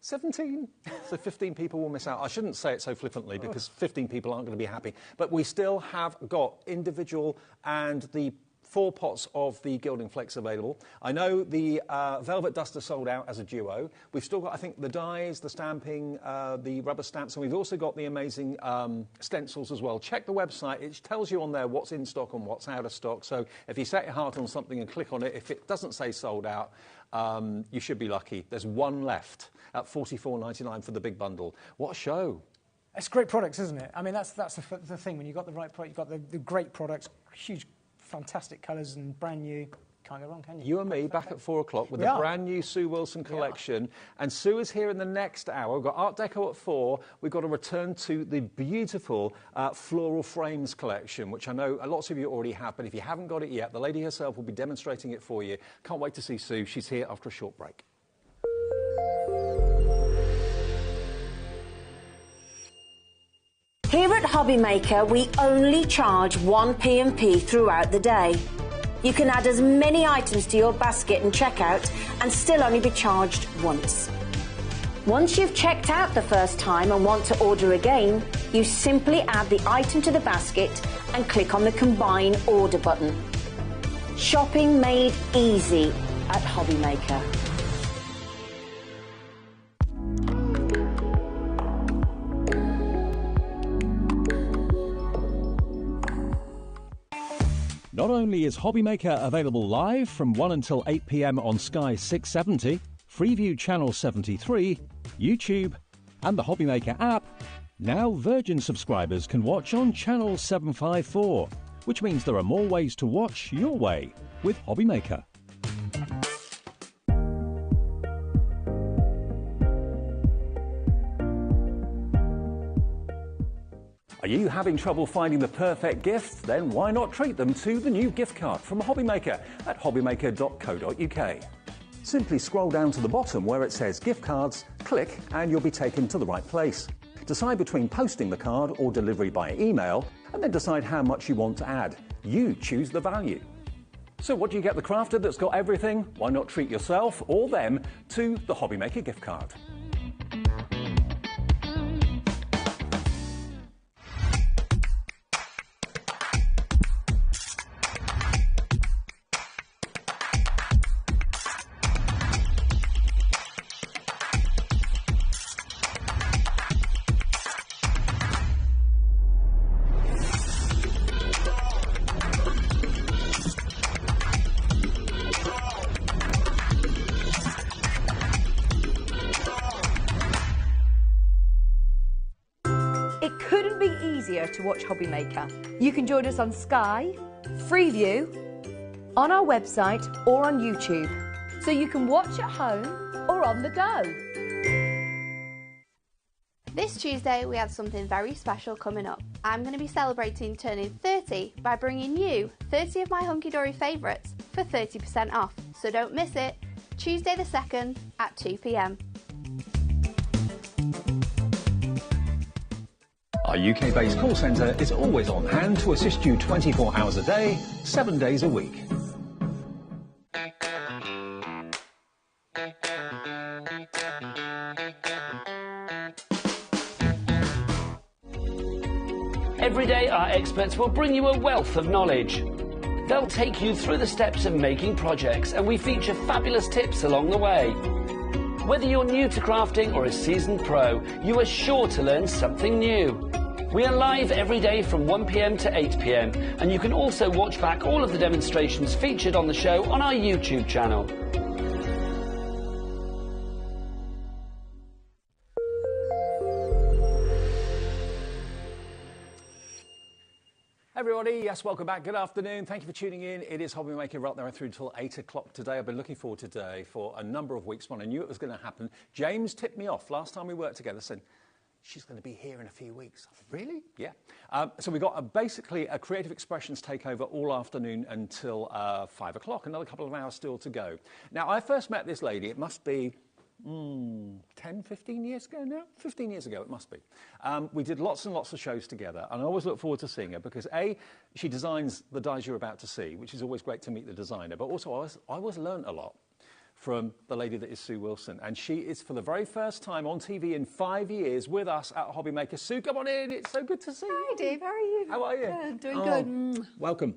17. So 15 people will miss out. I shouldn't say it so flippantly because 15 people aren't going to be happy. But we still have got individual and the 4 pots of the Gilding Flakes available. I know the Velvet Duster sold out as a duo. We've still got, I think, the dies, the stamping, the rubber stamps, and we've also got the amazing stencils as well. Check the website. It tells you on there what's in stock and what's out of stock. So if you set your heart on something and click on it, if it doesn't say sold out, you should be lucky. There's one left at $44.99 for the big bundle. What a show. It's great products, isn't it? I mean, that's the thing. When you've got the right product, you've got the great products, huge, fantastic colours and brand new. Can't go wrong, can you? You and me back at 4 o'clock with the brand new Sue Wilson collection. And Sue is here in the next hour. We've got Art Deco at 4. We've got to return to the beautiful floral frames collection, which I know lots of you already have. But if you haven't got it yet, the lady herself will be demonstrating it for you. Can't wait to see Sue. She's here after a short break. Here at HobbyMaker, we only charge 1 P&P throughout the day. You can add as many items to your basket and checkout and still only be charged once. Once you've checked out the first time and want to order again, you simply add the item to the basket and click on the Combine Order button. Shopping made easy at HobbyMaker. Not only is HobbyMaker available live from 1 until 8 p.m. on Sky 670, Freeview Channel 73, YouTube, and the HobbyMaker app, now Virgin subscribers can watch on Channel 754, which means there are more ways to watch your way with HobbyMaker. Are you having trouble finding the perfect gift? Then why not treat them to the new gift card from HobbyMaker at hobbymaker.co.uk. Simply scroll down to the bottom where it says gift cards, click and you'll be taken to the right place. Decide between posting the card or delivery by email and then decide how much you want to add. You choose the value. So what do you get the crafter that's got everything? Why not treat yourself or them to the HobbyMaker gift card? To watch HobbyMaker. You can join us on Sky, Freeview, on our website or on YouTube, so you can watch at home or on the go. This Tuesday we have something very special coming up. I'm going to be celebrating turning 30 by bringing you 30 of my hunky-dory favourites for 30% off, so don't miss it. Tuesday the 2nd at 2 p.m. Our UK-based call centre is always on hand to assist you 24 hours a day, 7 days a week. Every day, our experts will bring you a wealth of knowledge. They'll take you through the steps of making projects, and we feature fabulous tips along the way. Whether you're new to crafting or a seasoned pro, you are sure to learn something new. We are live every day from 1 p.m. to 8 p.m, and you can also watch back all of the demonstrations featured on the show on our YouTube channel. Everybody, yes, welcome back. Good afternoon. Thank you for tuning in. It is HobbyMaker right there through until 8 o'clock today. I've been looking forward to today for a number of weeks when I knew it was going to happen. James tipped me off last time we worked together, said, she's going to be here in a few weeks. I thought, really? Yeah. So we've got basically a Creative Expressions takeover all afternoon until 5 o'clock, another couple of hours still to go. Now, I first met this lady, it must be 10, 15 years ago now? 15 years ago, it must be. We did lots and lots of shows together, and I always look forward to seeing her because, A, she designs the dies you're about to see, which is always great to meet the designer, but also I always learn a lot from the lady that is Sue Wilson. And she is, for the very first time on TV in 5 years, with us at HobbyMaker. Sue, come on in. It's so good to see you. Hi, Dave. How are you? How are you? Good, doing good. Welcome.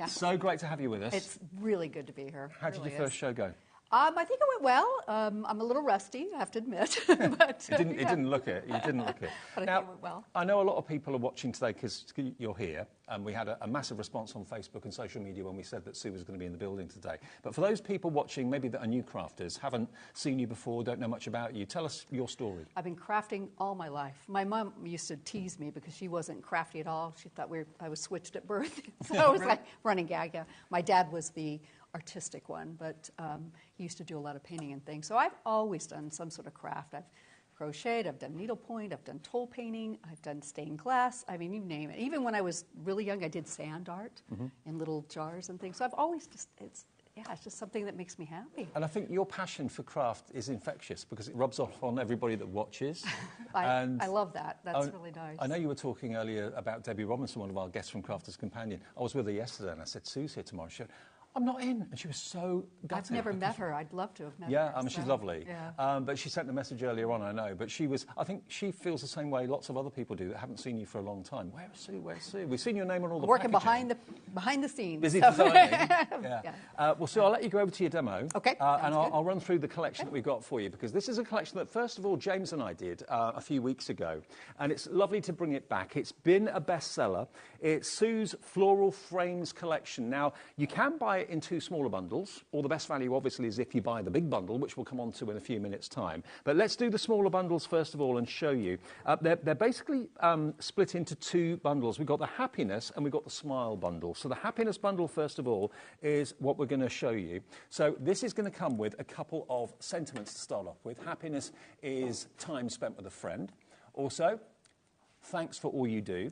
Yeah. So great to have you with us. It's really good to be here. How did really your first show go? I think it went well. I'm a little rusty, I have to admit. But, It didn't look it. You didn't look it. But Now, I think it went well. I know a lot of people are watching today because you're here, and we had a massive response on Facebook and social media when we said that Sue was going to be in the building today. But for those people watching, maybe that are new crafters, haven't seen you before, don't know much about you, tell us your story. I've been crafting all my life. My mom used to tease me because she wasn't crafty at all. She thought I was switched at birth. So I was like running gag. Yeah. My dad was the artistic one, but he used to do a lot of painting and things. So I've always done some sort of craft. I've crocheted, I've done needlepoint, I've done toll painting, I've done stained glass. I mean, you name it. Even when I was really young, I did sand art in little jars and things. So I've always it's just something that makes me happy. And I think your passion for craft is infectious because it rubs off on everybody that watches. I love that. That's really nice. I know you were talking earlier about Debbie Robinson, one of our guests from Crafters Companion. I was with her yesterday and I said, Sue's here tomorrow. She said, I'm not in. And she was so gutted. I've never met her. I'd love to have met her. Yeah, I mean, she's lovely. Yeah. But she sent a message earlier on, I know. But I think she feels the same way lots of other people do that haven't seen you for a long time. Where's Sue? Where's Sue? We've seen your name on all the working packaging. behind the scenes. Busy designing. Yeah. Well, Sue, I'll let you go over to your demo. Okay, and I'll run through the collection that we've got for you, because this is a collection that, first of all, James and I did a few weeks ago. And it's lovely to bring it back. It's been a bestseller. It's Sue's Floral Frames collection. Now, you can buy it in two smaller bundles, or the best value, obviously, is if you buy the big bundle, which we'll come on to in a few minutes' time. But let's do the smaller bundles first of all and show you. They're basically split into two bundles. We've got the Happiness and we've got the Smile bundle. So the Happiness bundle, first of all, is what we're going to show you. So this is going to come with a couple of sentiments to start off with. Happiness is time spent with a friend. Also, thanks for all you do.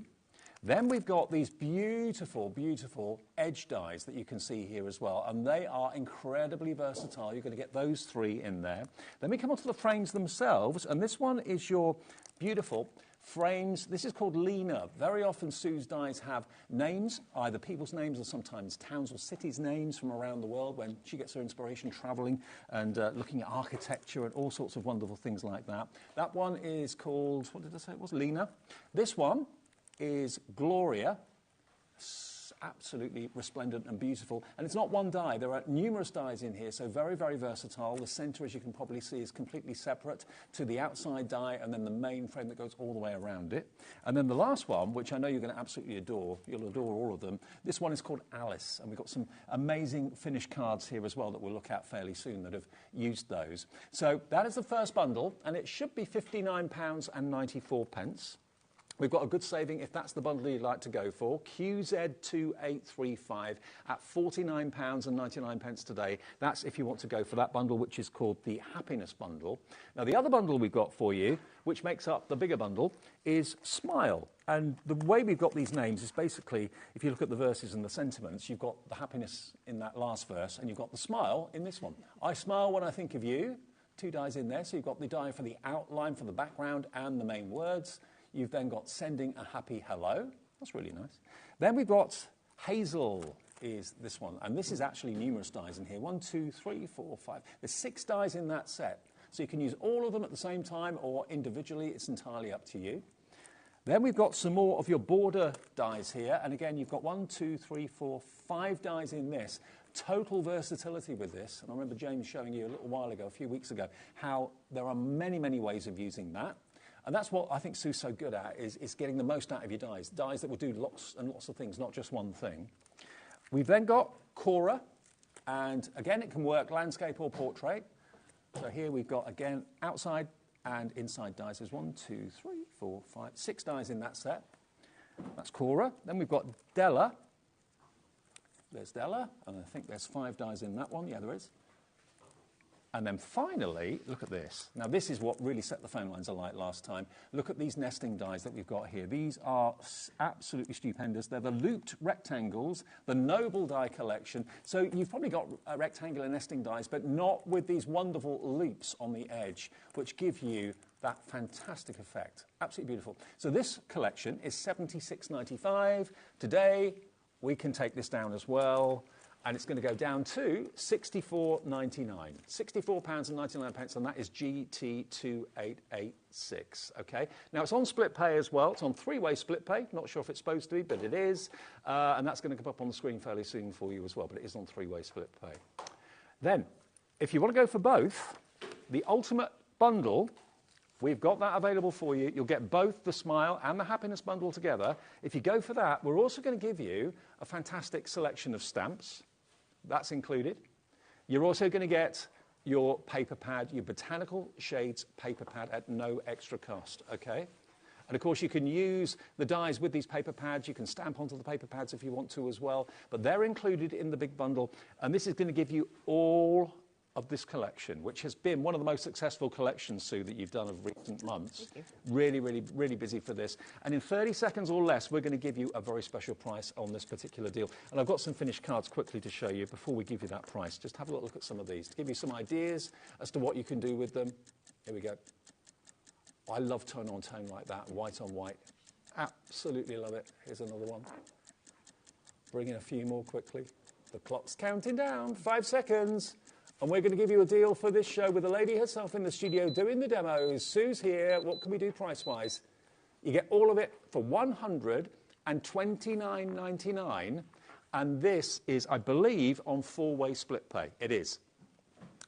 Then we've got these beautiful, beautiful edge dies that you can see here as well, and they are incredibly versatile. You're going to get those three in there. Then we come on to the frames themselves, and this one is your beautiful frames. This is called Lena. Very often Sue's dies have names, either people's names or sometimes towns or cities' names from around the world when she gets her inspiration travelling and looking at architecture and all sorts of wonderful things like that. That one is called, what did I say it was? Lena. This one is Gloria, absolutely resplendent and beautiful. And it's not one die. There are numerous dies in here, so very, very versatile. The centre, as you can probably see, is completely separate to the outside die and then the main frame that goes all the way around it. And then the last one, which I know you're going to absolutely adore, you'll adore all of them, this one is called Alice. And we've got some amazing finished cards here as well that we'll look at fairly soon that have used those. So that is the first bundle, and it should be £59.94. We've got a good saving if that's the bundle you'd like to go for. QZ2835 at £49.99 today. That's if you want to go for that bundle, which is called the Happiness Bundle. Now, the other bundle we've got for you, which makes up the bigger bundle, is Smile. And the way we've got these names is basically, if you look at the verses and the sentiments, you've got the happiness in that last verse, and you've got the smile in this one. I smile when I think of you. Two dies in there, so you've got the die for the outline, for the background, and the main words. You've then got Sending a Happy Hello. That's really nice. Then we've got Hazel is this one. And this is actually numerous dies in here. 1, 2, 3, 4, 5. There's 6 dies in that set. So you can use all of them at the same time or individually. It's entirely up to you. Then we've got some more of your border dies here. And again, you've got 1, 2, 3, 4, 5 dies in this. Total versatility with this. And I remember James showing you a little while ago, a few weeks ago, how there are many, many ways of using that. And that's what I think Sue's so good at, is getting the most out of your dies. Dies that will do lots and lots of things, not just one thing. We've then got Cora. And again, it can work landscape or portrait. So here we've got, again, outside and inside dies. There's 1, 2, 3, 4, 5, 6 dies in that set. That's Cora. Then we've got Della. There's Della. And I think there's 5 dies in that one. Yeah, there is. And then finally, look at this. Now, this is what really set the phone lines alight last time. Look at these nesting dies that we've got here. These are absolutely stupendous. They're the looped rectangles, the Noble die collection. So you've probably got rectangular nesting dies, but not with these wonderful loops on the edge, which give you that fantastic effect. Absolutely beautiful. So this collection is £76.95. Today, we can take this down as well. And it's going to go down to £64.99. £64.99, and that is GT2886, okay? Now, it's on split pay as well. It's on three-way split pay. Not sure if it's supposed to be, but it is. And that's going to come up on the screen fairly soon for you as well, but it is on three-way split pay. Then, if you want to go for both, the Ultimate Bundle, we've got that available for you. You'll get both the Smile and the Happiness Bundle together. If you go for that, we're also going to give you a fantastic selection of stamps. That's included. You're also going to get your paper pad, your Botanical Shades paper pad at no extra cost, okay? And of course, you can use the dies with these paper pads. You can stamp onto the paper pads if you want to as well. But they're included in the big bundle. And this is going to give you all of this collection, which has been one of the most successful collections, Sue, that you've done of recent months. Really, really, really busy for this. And in 30 seconds or less, we're going to give you a very special price on this particular deal. And I've got some finished cards quickly to show you before we give you that price. Just have a look at some of these to give you some ideas as to what you can do with them. Here we go. I love tone on tone like that, white on white. Absolutely love it. Here's another one. Bring in a few more quickly. The clock's counting down, 5 seconds. And we're going to give you a deal for this show with the lady herself in the studio doing the demos. Sue's here. What can we do price-wise? You get all of it for $129.99. And this is, I believe, on four-way split pay. It is.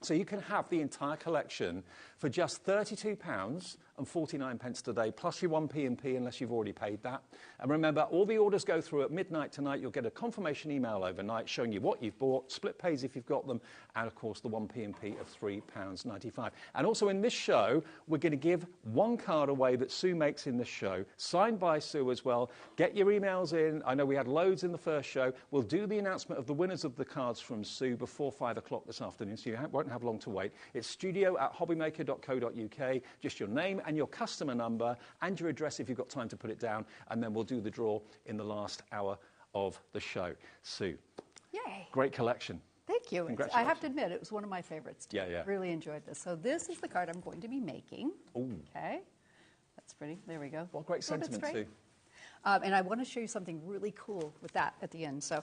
So you can have the entire collection for just £32.49 today, plus your 1p&p unless you've already paid that. And remember, all the orders go through at midnight tonight. You'll get a confirmation email overnight showing you what you've bought, split pays if you've got them, and of course the 1p&p of £3.95. And also in this show, we're going to give one card away that Sue makes in this show, signed by Sue as well. Get your emails in. I know we had loads in the first show. We'll do the announcement of the winners of the cards from Sue before 5 o'clock this afternoon, so you won't have long to wait. It's studio@hobbymaker.co.uk, just your name and your customer number and your address if you've got time to put it down, and then we'll do the draw in the last hour of the show. Sue. Yay. Great collection. Thank you. I have to admit, it was one of my favorites. Yeah, yeah. Really enjoyed this. So this is the card I'm going to be making. Ooh. Okay. That's pretty. There we go. What great sentiment, Sue. And I want to show you something really cool with that at the end. So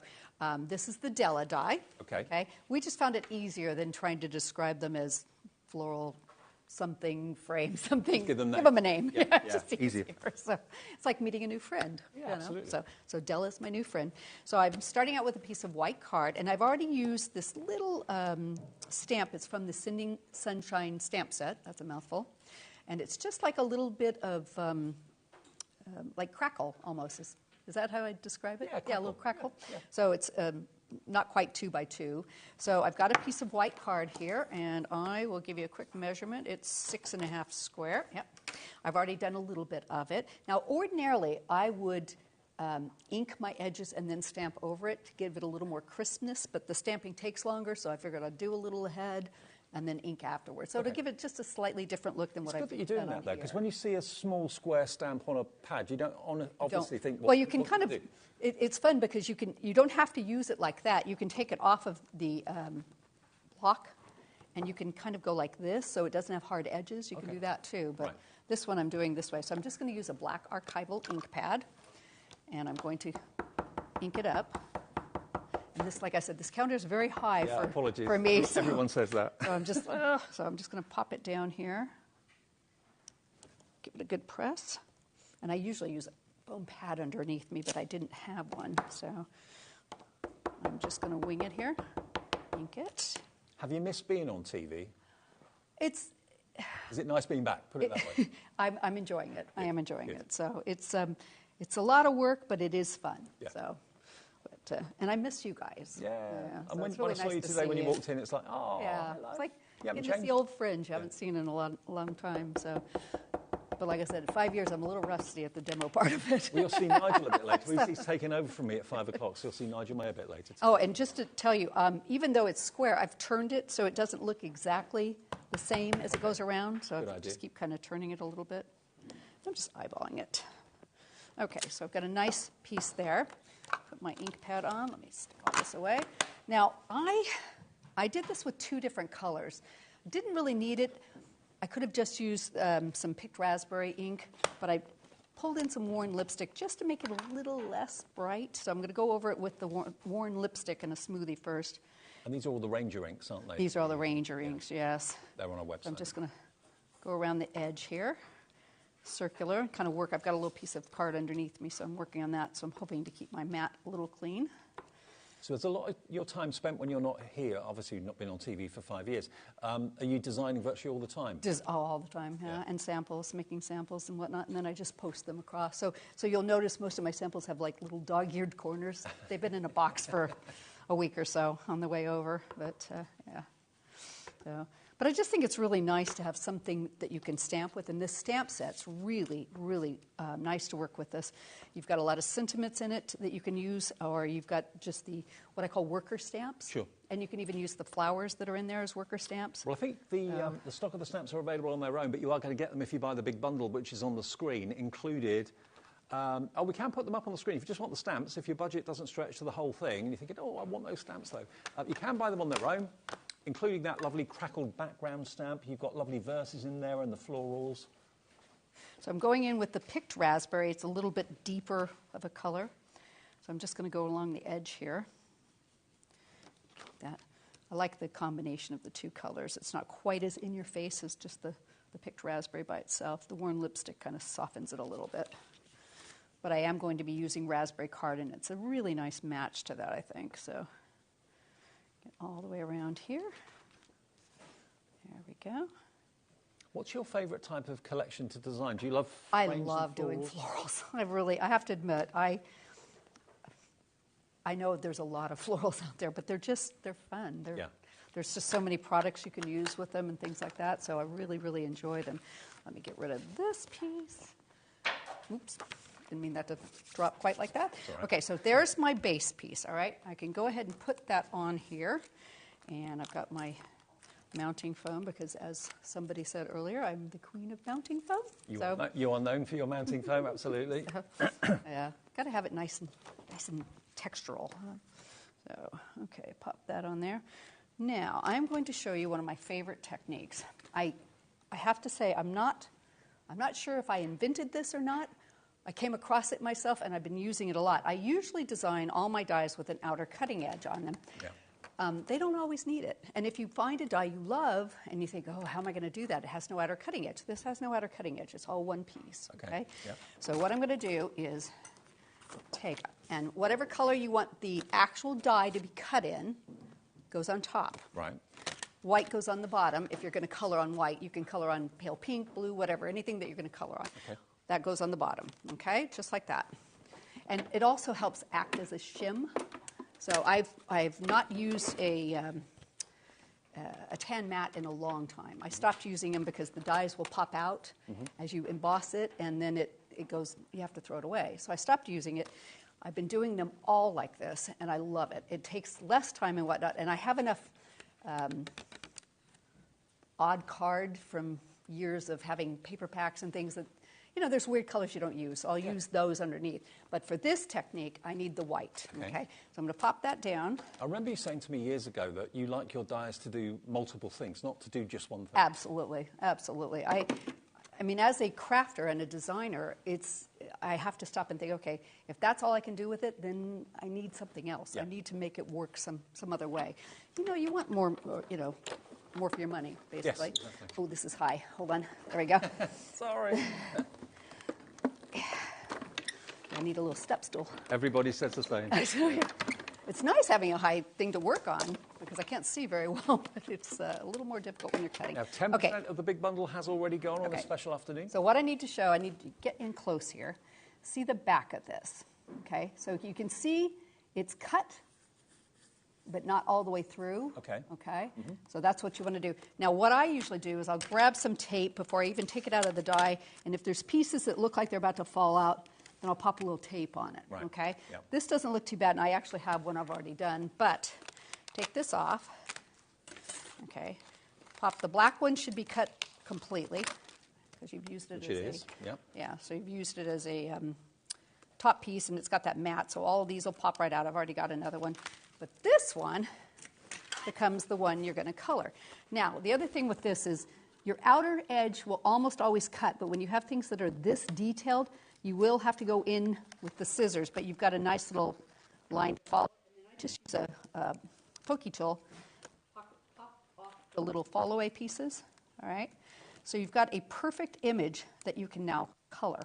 this is the Della die. Okay. We just found it easier than trying to describe them as floral something, frame something. Give them a name. Yeah, just easier. So it's like meeting a new friend. Yeah, absolutely. So Della's my new friend. So I'm starting out with a piece of white card, and I've already used this little stamp. It's from the Sending Sunshine stamp set. That's a mouthful. And it's just like a little bit of like crackle almost. Is that how I describe it? Yeah, a little crackle. Yeah. So it's not quite 2 by 2. So I've got a piece of white card here, and I will give you a quick measurement. It's 6.5 square. Yep. I've already done a little bit of it. Now, ordinarily, I would ink my edges and then stamp over it to give it a little more crispness, but the stamping takes longer, so I figured I'd do a little ahead and then ink afterwards. So to give it just a slightly different look than what I've done. It's good that you're doing that, though, because when you see a small square stamp on a pad, you don't obviously think, well, you can kind of, it's fun because you don't have to use it like that. You can take it off of the block, and you can kind of go like this, so it doesn't have hard edges. You can do that, too. But this one I'm doing this way. So I'm just going to use a black archival ink pad, and I'm going to ink it up. And this, like I said, this counter is very high for me. So, everyone says that. So I'm just going to pop it down here. Give it a good press. And I usually use a foam pad underneath me, but I didn't have one. So I'm just going to wing it here. Ink it. Have you missed being on TV? Is it nice being back? Put it that way. I'm enjoying it. I am enjoying it. So it's a lot of work, but it is fun. Yeah. So. And I miss you guys. Yeah. So And when really I saw you today when you walked in, it's like, oh, yeah. hello. It's like haven't getting to see old friends you haven't seen in a long time. So, but like I said, 5 years, I'm a little rusty at the demo part of it. Well, you'll see Nigel a bit later. He's taking over from me at 5 o'clock, so you'll see Nigel May a bit later. Oh, and just to tell you, even though it's square, I've turned it so it doesn't look exactly the same as it goes around. So I just keep kind of turning it a little bit. I'm just eyeballing it. Okay, so I've got a nice piece there. Put my ink pad on. Let me stick all this away. Now, I did this with 2 different colors. Didn't really need it. I could have just used some picked raspberry ink, but I pulled in some worn lipstick just to make it a little less bright. So I'm going to go over it with the worn lipstick and a smoothie first. And these are all the Ranger inks, aren't they? These are all the Ranger inks, yes. They're on our website. So I'm just going to go around the edge here, circular, kind of work. I've got a little piece of card underneath me, so I'm working on that. So I'm hoping to keep my mat a little clean. So there's a lot of your time spent when you're not here. Obviously, you've not been on TV for 5 years. Are you designing virtually all the time? All the time, yeah. And samples, making samples and whatnot, and then I just post them across. So you'll notice most of my samples have like little dog-eared corners. They've been in a box for a week or so on the way over, but yeah. So. But I just think it's really nice to have something that you can stamp with, and this stamp set's really, really nice to work with this. You've got a lot of sentiments in it that you can use, or you've got just what I call worker stamps. Sure. And you can even use the flowers that are in there as worker stamps. Well, I think the stock of the stamps are available on their own, but you are going to get them if you buy the big bundle, which is on the screen, included. We can put them up on the screen. If you just want the stamps, if your budget doesn't stretch to the whole thing, and you're thinking, I want those stamps, though, you can buy them on their own, including that lovely crackled background stamp. You've got lovely verses in there and the florals. So I'm going in with the picked raspberry. It's a little bit deeper of a color. So I'm just going to go along the edge here. That. I like the combination of the two colors. It's not quite as in your face as just the picked raspberry by itself. The worn lipstick kind of softens it a little bit. But I am going to be using raspberry card, and it's a really nice match to that, I think. So get all the way around here. There we go. What's your favourite type of collection to design? Do you love I frames love and doing florals? florals. I have to admit, I know there's a lot of florals out there, but they're fun. There's just so many products you can use with them and things like that, so I really, really enjoy them. Let me get rid of this piece. Oops. Didn't mean that to drop quite like that. Right. Okay, so there's my base piece, all right? I can go ahead and put that on here. And I've got my mounting foam because, as somebody said earlier, I'm the queen of mounting foam. You are known for your mounting foam, absolutely. Yeah, got to have it nice and textural. So, okay, pop that on there. Now, I'm going to show you one of my favorite techniques. I have to say, I'm not sure if I invented this or not. I came across it myself, and I've been using it a lot. I usually design all my dies with an outer cutting edge on them. Yeah. They don't always need it. And if you find a die you love, and you think, how am I going to do that? It has no outer cutting edge. This has no outer cutting edge. It's all one piece. Okay? Yeah. So what I'm going to do is take, and whatever color you want the actual die to be cut in goes on top. Right. White goes on the bottom. If you're going to color on white, you can color on pale pink, blue, whatever, anything that you're going to color on. Okay. That goes on the bottom, okay? Just like that. And it also helps act as a shim. So I've not used a tan mat in a long time. I stopped using them because the dies will pop out as you emboss it, and then it goes, you have to throw it away. So I stopped using it. I've been doing them all like this, and I love it. It takes less time and whatnot, and I have enough odd card from years of having paper packs and things that, there's weird colors you don't use. So I'll use those underneath. But for this technique, I need the white, okay? So I'm going to pop that down. I remember you saying to me years ago that you like your dies to do multiple things, not to do just one thing. Absolutely, absolutely. I mean, as a crafter and a designer, I have to stop and think, okay, if that's all I can do with it, then I need something else. Yeah. I need to make it work some other way. You want more, more for your money, basically. Yes, exactly. Oh, this is high. Hold on. There we go. Sorry. I need a little step stool. Everybody says the same. It's nice having a high thing to work on because I can't see very well, but it's a little more difficult when you're cutting. Now, 10% of the big bundle has already gone on this special afternoon. So what I need to show, I need to get in close here, see the back of this, okay? So you can see it's cut, but not all the way through. Okay. Okay? Mm-hmm. So that's what you want to do. Now, what I usually do is I'll grab some tape before I even take it out of the die, and if there's pieces that look like they're about to fall out, then I'll pop a little tape on it, right. Okay? Yep. This doesn't look too bad, and I actually have one I've already done, but take this off, okay? Pop the black one should be cut completely, because you've used it Yeah, so you've used it as a top piece, and it's got that mat, so all of these will pop right out. I've already got another one. But this one becomes the one you're going to color. Now, the other thing with this is your outer edge will almost always cut, but when you have things that are this detailed, You will have to go in with the scissors, but you've got a nice little line to follow. I just use a pokey tool, pop off the little fall-away pieces, all right? So you've got a perfect image that you can now color.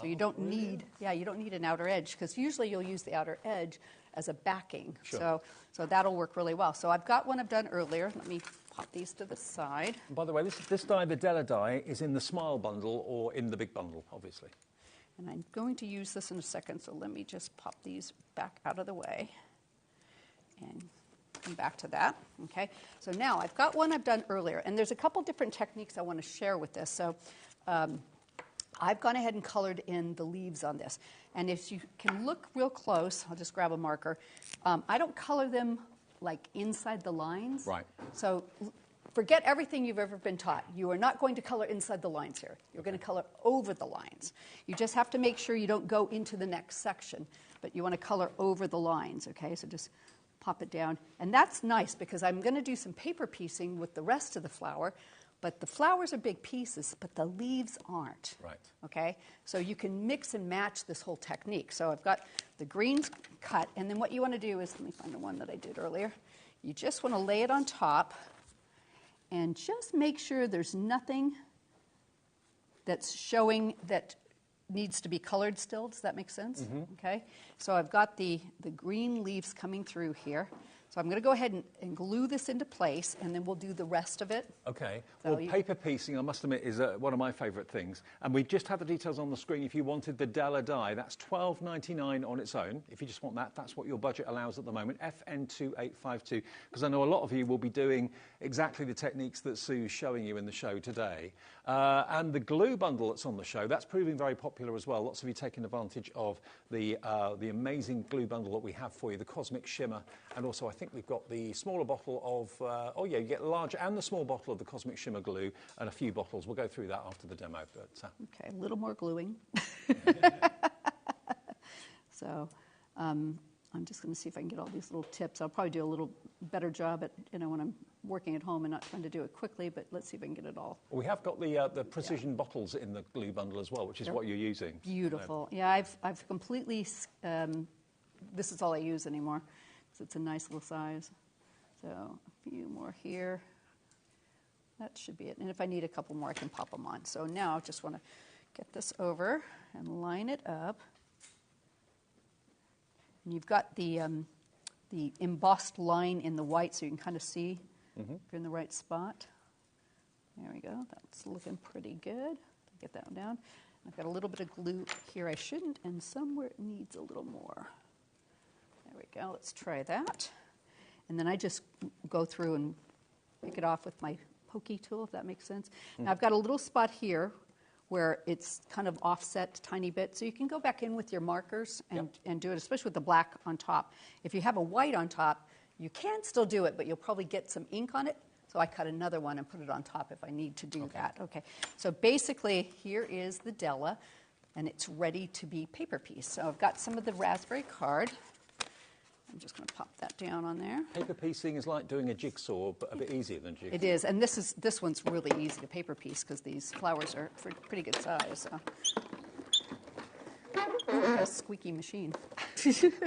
So you don't need, you don't need an outer edge, because usually you'll use the outer edge as a backing. Sure. So that'll work really well. So I've got one I've done earlier. Let me pop these to the side. By the way, this die, the Della die, is in the Smile bundle or in the big bundle, obviously. And I'm going to use this in a second, so let me just pop these back out of the way and come back to that. Okay. So now I've got one I've done earlier, and there's a couple different techniques I want to share with this. So I've gone ahead and colored in the leaves on this. And if you can look real close, I'll just grab a marker. I don't color them like inside the lines. Right. So forget everything you've ever been taught. You are not going to color inside the lines here. You're going to color over the lines. You just have to make sure you don't go into the next section, but you want to color over the lines, okay? So just pop it down. And that's nice because I'm going to do some paper piecing with the rest of the flower, but the flowers are big pieces, but the leaves aren't. Right. Okay? So you can mix and match this whole technique. So I've got the greens cut, and then what you want to do is, let me find the one that I did earlier. You just want to lay it on top and just make sure there's nothing that's showing that needs to be colored still. Does that make sense? Mm-hmm. Okay. So I've got the green leaves coming through here. So I'm going to go ahead and glue this into place, and then we'll do the rest of it. Okay. So well, paper piecing, I must admit, is one of my favourite things. And we just have the details on the screen. If you wanted the Della die, that's $12.99 on its own. If you just want that, that's what your budget allows at the moment, FN2852. Because I know a lot of you will be doing exactly the techniques that Sue's showing you in the show today. And the glue bundle that's on the show, that's proving very popular as well. Lots of you taking advantage of the amazing glue bundle that we have for you, the Cosmic Shimmer, and also I think we've got the smaller bottle of, you get the large and the small bottle of the Cosmic Shimmer glue and a few bottles. We'll go through that after the demo. But, okay, a little more gluing. So I'm just going to see if I can get all these little tips. I'll probably do a little better job at, when I'm working at home and not trying to do it quickly, but let's see if I can get it all. We have got the precision bottles in the glue bundle as well, which is what you're using. Beautiful. Yeah, I've completely, this is all I use anymore. So it's a nice little size. So a few more here. That should be it. And if I need a couple more, I can pop them on. So now I just want to get this over and line it up. And you've got the embossed line in the white, so you can kind of see if you're in the right spot. There we go. That's looking pretty good. Get that one down. I've got a little bit of glue here I shouldn't, and somewhere it needs a little more. There we go. Let's try that. And then I just go through and pick it off with my pokey tool, if that makes sense. Now I've got a little spot here where it's kind of offset a tiny bit. So you can go back in with your markers and do it, especially with the black on top. If you have a white on top, you can still do it, but you'll probably get some ink on it. So I cut another one and put it on top if I need to do that. Okay. So basically, here is the Della, and it's ready to be paper piece. So I've got some of the raspberry card. I'm just going to pop that down on there. Paper piecing is like doing a jigsaw, but a bit easier than jigsaw. It is, and this one's really easy to paper piece because these flowers are pretty good size. So. Ooh, a squeaky machine. It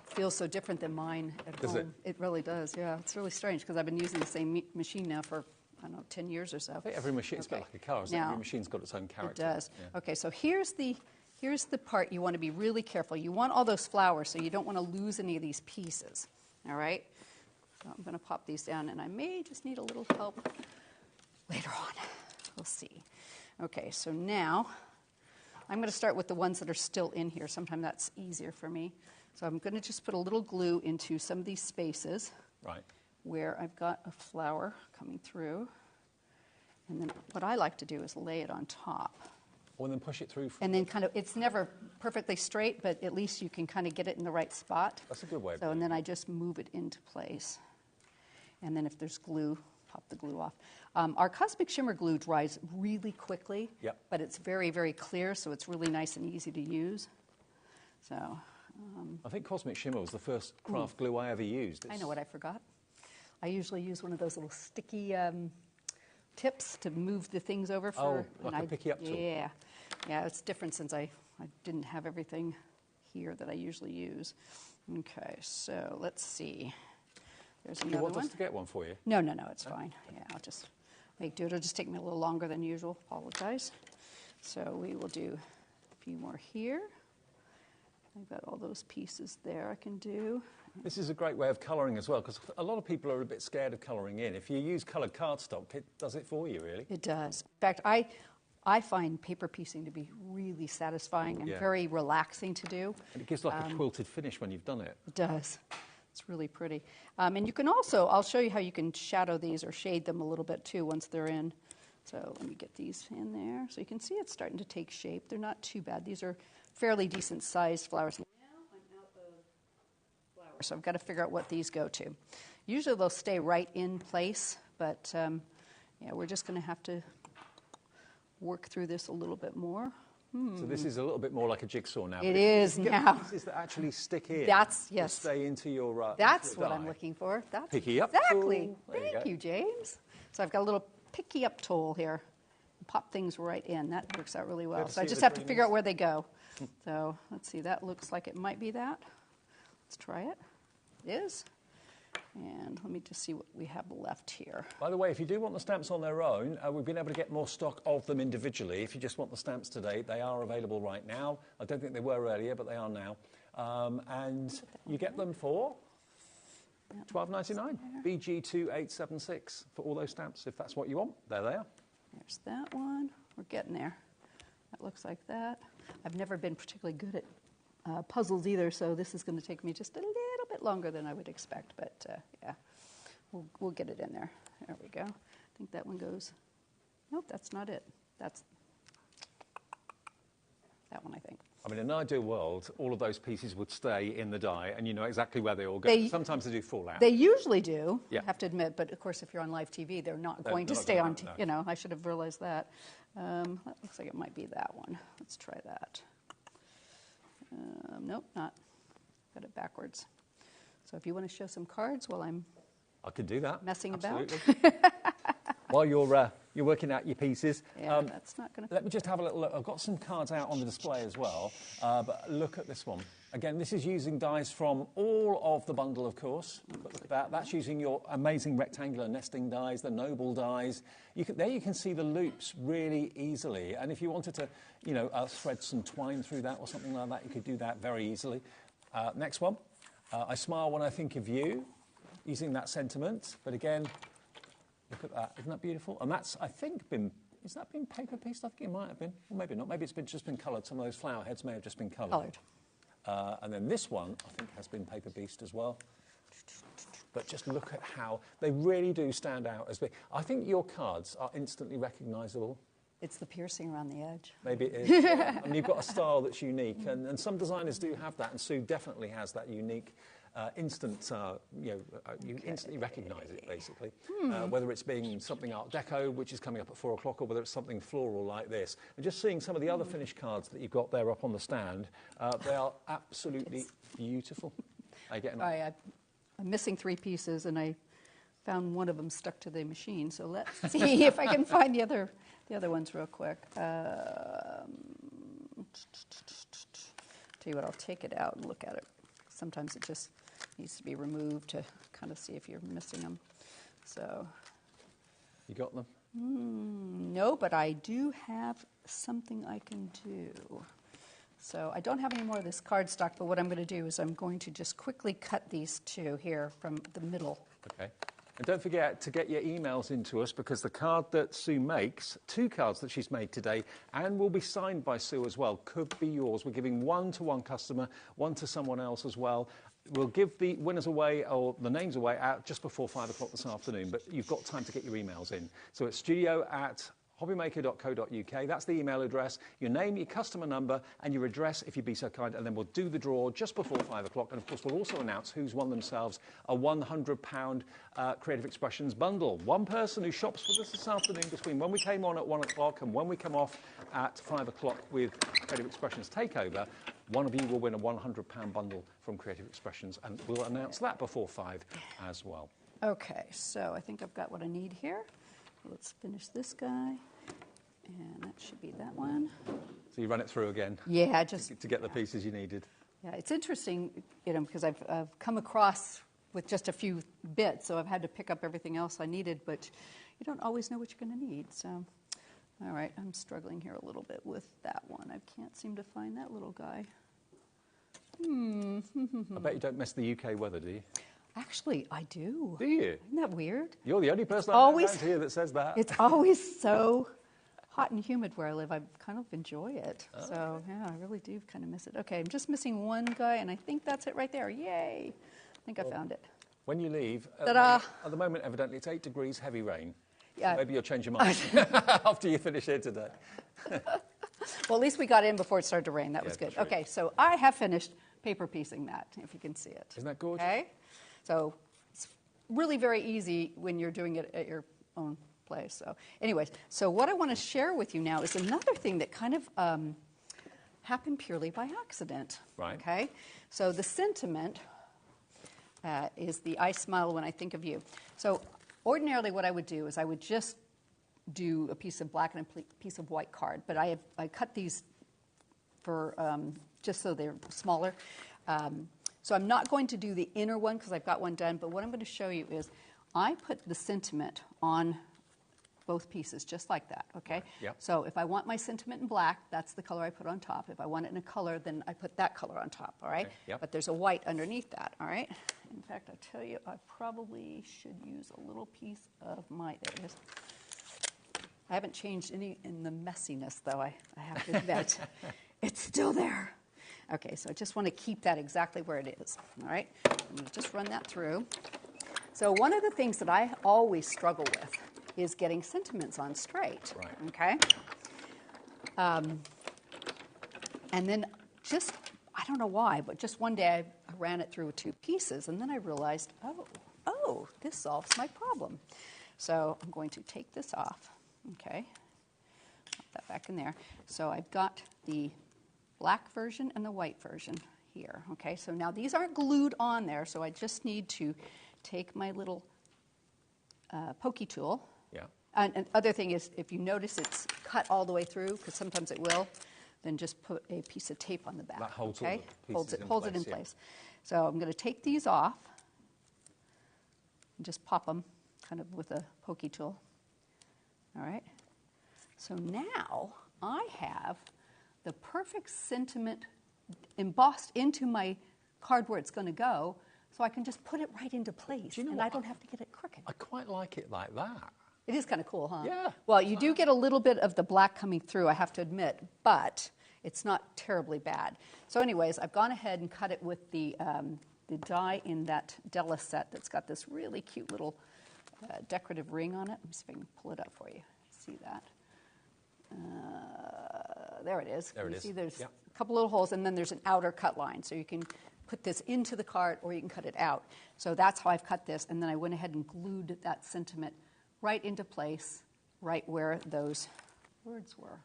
feels so different than mine at home. Does it? It really does, yeah. It's really strange because I've been using the same machine now for, I don't know, 10 years or so. I think every machine's got like a car, isn't it? Every machine's got its own character. It does. Yeah. Okay, so here's the part you want to be really careful. You want all those flowers, so you don't want to lose any of these pieces, all right? So I'm going to pop these down, and I may just need a little help later on. We'll see. Okay, so now I'm going to start with the ones that are still in here. Sometimes that's easier for me. So I'm going to just put a little glue into some of these spaces where I've got a flower coming through. And then what I like to do is lay it on top. Or then push it through. And then kind of, it's never perfectly straight, but at least you can kind of get it in the right spot. That's a good way of doing it. And then I just move it into place. And then if there's glue, pop the glue off. Our Cosmic Shimmer glue dries really quickly, but it's very, very clear, so it's really nice and easy to use. So I think Cosmic Shimmer was the first craft glue I ever used. I know what I forgot. I usually use one of those little sticky tips to move the things over for. Oh, like a picky up tool. Yeah. Yeah, it's different since I didn't have everything here that I usually use. Okay, so let's see. There's Do another you want one. us to get one for you? No, it's fine. Yeah, I'll just do it. It'll just take me a little longer than usual. Apologize. So we will do a few more here. I've got all those pieces there I can do. This is a great way of colouring as well, because a lot of people are a bit scared of colouring in. If you use coloured cardstock, it does it for you, really. It does. In fact, I find paper piecing to be really satisfying and very relaxing to do. And it gives like a quilted finish when you've done it. It does. It's really pretty. And you can also, I'll show you how you can shadow these or shade them a little bit too once they're in. So let me get these in there. So you can see it's starting to take shape. They're not too bad. These are fairly decent sized flowers. Now I'm out of flowers, so I've got to figure out what these go to. Usually they'll stay right in place, but yeah, we're just going to have to work through this a little bit more. So this is a little bit more like a jigsaw now. It is now. Pieces that actually stick in. That's, yes. Stay into your That's into what die. I'm looking for. That's Picky up exactly. tool. There Thank you, James. So I've got a little picky up tool here. Pop things right in. That works out really well. So I just have to figure out where they go. So let's see. That looks like it might be that. Let's try it. It is. And let me just see what we have left here. By the way, if you do want the stamps on their own, we've been able to get more stock of them individually. If you just want the stamps today, they are available right now. I don't think they were earlier, but they are now. And you get them for $12.99, BG2876 for all those stamps, if that's what you want. There they are. There's that one. We're getting there. That looks like that. I've never been particularly good at puzzles either, so this is going to take me just a little bit longer than I would expect, but yeah, we'll get it in there. There we go. I think that one goes. Nope, that's not it. That's that one, I think. I mean, in an ideal world, all of those pieces would stay in the die, and you know exactly where they all go. Sometimes they do fall out. They usually do, yeah. I have to admit, but of course, if you're on live TV, they're not going to stay on, no. You know, I should have realized that. That looks like it might be that one. Let's try that. Nope, not. Got it backwards. So if you want to show some cards while I could do that. Messing Absolutely. about. While you're working out your pieces. Yeah, that's not going to... Let me just have a little look. I've got some cards out on the display as well, but look at this one. Again, this is using dies from all of the bundle, of course. But look at that. That's using your amazing rectangular nesting dies, the noble dies. There you can see the loops really easily. And if you wanted to, you know, thread some twine through that or something like that, you could do that very easily. Next one. I smile when I think of you, using that sentiment. But again, look at that. Isn't that beautiful? And that's, I think, has that been paper pieced? I think it might have been. Or maybe not. Maybe it's just been coloured. Some of those flower heads may have just been coloured. And then this one, I think, has been paper pieced as well. But just look at how they really do stand out as big. I think your cards are instantly recognisable. It's the piercing around the edge. Maybe it is. I mean, you've got a style that's unique, and some designers do have that, and Sue definitely has that unique instant, you instantly recognise it, basically. Whether it's being something Art Deco, which is coming up at 4 o'clock, or whether it's something floral like this. And just seeing some of the other finished cards that you've got there up on the stand, they are absolutely beautiful. I'm missing 3 pieces, and I found one of them stuck to the machine, so let's see if I can find the other ones real quick. Tell you what, I'll take it out and look at it. Sometimes it just needs to be removed to kind of see if you're missing them. So, you got them? No, but I do have something I can do. So I don't have any more of this cardstock, but what I'm going to do is I'm going to just quickly cut these 2 here from the middle. Okay. And don't forget to get your emails into us, because the card that Sue makes, 2 cards that she's made today, and will be signed by Sue as well, could be yours. We're giving 1 to one customer, 1 to someone else as well. We'll give the winners away, or the names away, out just before 5 o'clock this afternoon, but you've got time to get your emails in. So it's studio@hobbymaker.co.uk. That's the email address, your name, your customer number, and your address, if you'd be so kind, and then we'll do the draw just before 5 o'clock. And, of course, we'll also announce who's won themselves a £100 Creative Expressions bundle. One person who shops with us this afternoon between when we came on at 1 o'clock and when we come off at 5 o'clock with Creative Expressions Takeover, one of you will win a £100 bundle from Creative Expressions, and we'll announce that before 5 as well. Okay, so I think I've got what I need here. Let's finish this guy, and that should be that one. So you run it through again? Yeah, just to get the pieces you needed. Yeah, it's interesting, because I've come across with just a few bits, so I've had to pick up everything else I needed, but you don't always know what you're going to need. So, all right, I'm struggling here a little bit with that one. I can't seem to find that little guy. I bet you don't miss the UK weather, do you? Actually, I do. Do you? Isn't that weird? You're the only person I know around here that says that. It's always so hot and humid where I live. I kind of enjoy it. So, yeah, I really do kind of miss it. Okay, I'm just missing one guy, and I think that's it right there. Yay! I think I found it. When you leave, Ta-da! at the moment, evidently, it's 8 degrees, heavy rain. Yeah. So maybe you'll change your mind after you finish here today. Well, at least we got in before it started to rain. That was Yeah, good. that's right. Okay, so I have finished paper piecing that, if you can see it. Isn't that gorgeous? Okay, so it's really very easy when you're doing it at your own place. So anyways, so what I want to share with you now is another thing that kind of happened purely by accident. Right. Okay, so the sentiment is the I smile when I think of you. So ordinarily what I would do is I would just do a piece of black and a piece of white card, but I cut these for just so they're smaller. So I'm not going to do the inner one because I've got one done, but what I'm going to show you is I put the sentiment on both pieces just like that, okay? Yep. So if I want my sentiment in black, that's the color I put on top. If I want it in a color, then I put that color on top, all right? Okay, yep. But there's a white underneath that, all right? In fact, I tell you, I probably should use a little piece of my, there it is. I haven't changed any in the messiness, though, I have to admit. It's still there. Okay, so I just want to keep that exactly where it is, all right? I'm going to just run that through. So one of the things that I always struggle with is getting sentiments on straight, Right. okay? And then just, I don't know why, but just one day I ran it through with 2 pieces, and then I realized, oh, this solves my problem. So I'm going to take this off, okay? Put that back in there. So I've got the black version and the white version here, okay? So now these aren't glued on there, so I just need to take my little pokey tool. Yeah. And other thing is, if you notice it's cut all the way through, because sometimes it will, then just put a piece of tape on the back. That holds all okay? the holds pieces it in yeah. place. So I'm going to take these off and just pop them kind of with a pokey tool. All right. So now I have the perfect sentiment embossed into my card where it's going to go, so I can just put it right into place, Do you know and what? I don't have to get it crooked. I quite like it like that. It is kind of cool, huh? Yeah. Well, you do get a little bit of the black coming through, I have to admit, but it's not terribly bad. So anyways, I've gone ahead and cut it with the die in that Della set that's got this really cute little decorative ring on it. Let me see if I can pull it up for you. See that? There it is. There it You is. see there's Yep. a couple little holes, and then there's an outer cut line. So you can put this into the card, or you can cut it out. So that's how I've cut this, and then I went ahead and glued that sentiment right into place, right where those words were.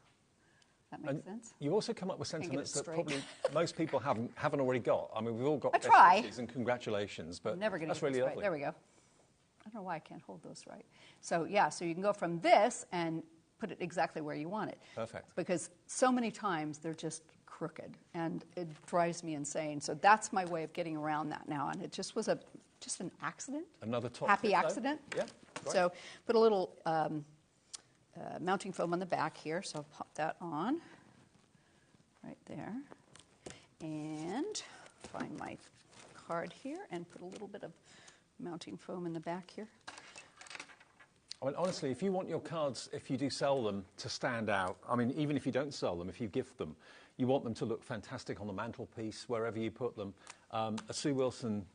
That makes sense? You also come up with Can't get sentiments it that straight. probably most people haven't already got. I mean, we've all got I best try. wishes and congratulations, but I'm never going to that's get really this right. lovely. There we go. I don't know why I can't hold those right. So yeah, so you can go from this and put it exactly where you want it. Perfect. Because so many times they're just crooked, and it drives me insane. So that's my way of getting around that now, and it just was just an accident. Another top happy tip, though. accident. Yeah. Great. So put a little mounting foam on the back here. So I'll pop that on right there, and find my card here and put a little bit of mounting foam in the back here. I mean, honestly, if you want your cards, if you do sell them, to stand out, I mean, even if you don't sell them, if you gift them, you want them to look fantastic on the mantelpiece, wherever you put them. A Sue Wilson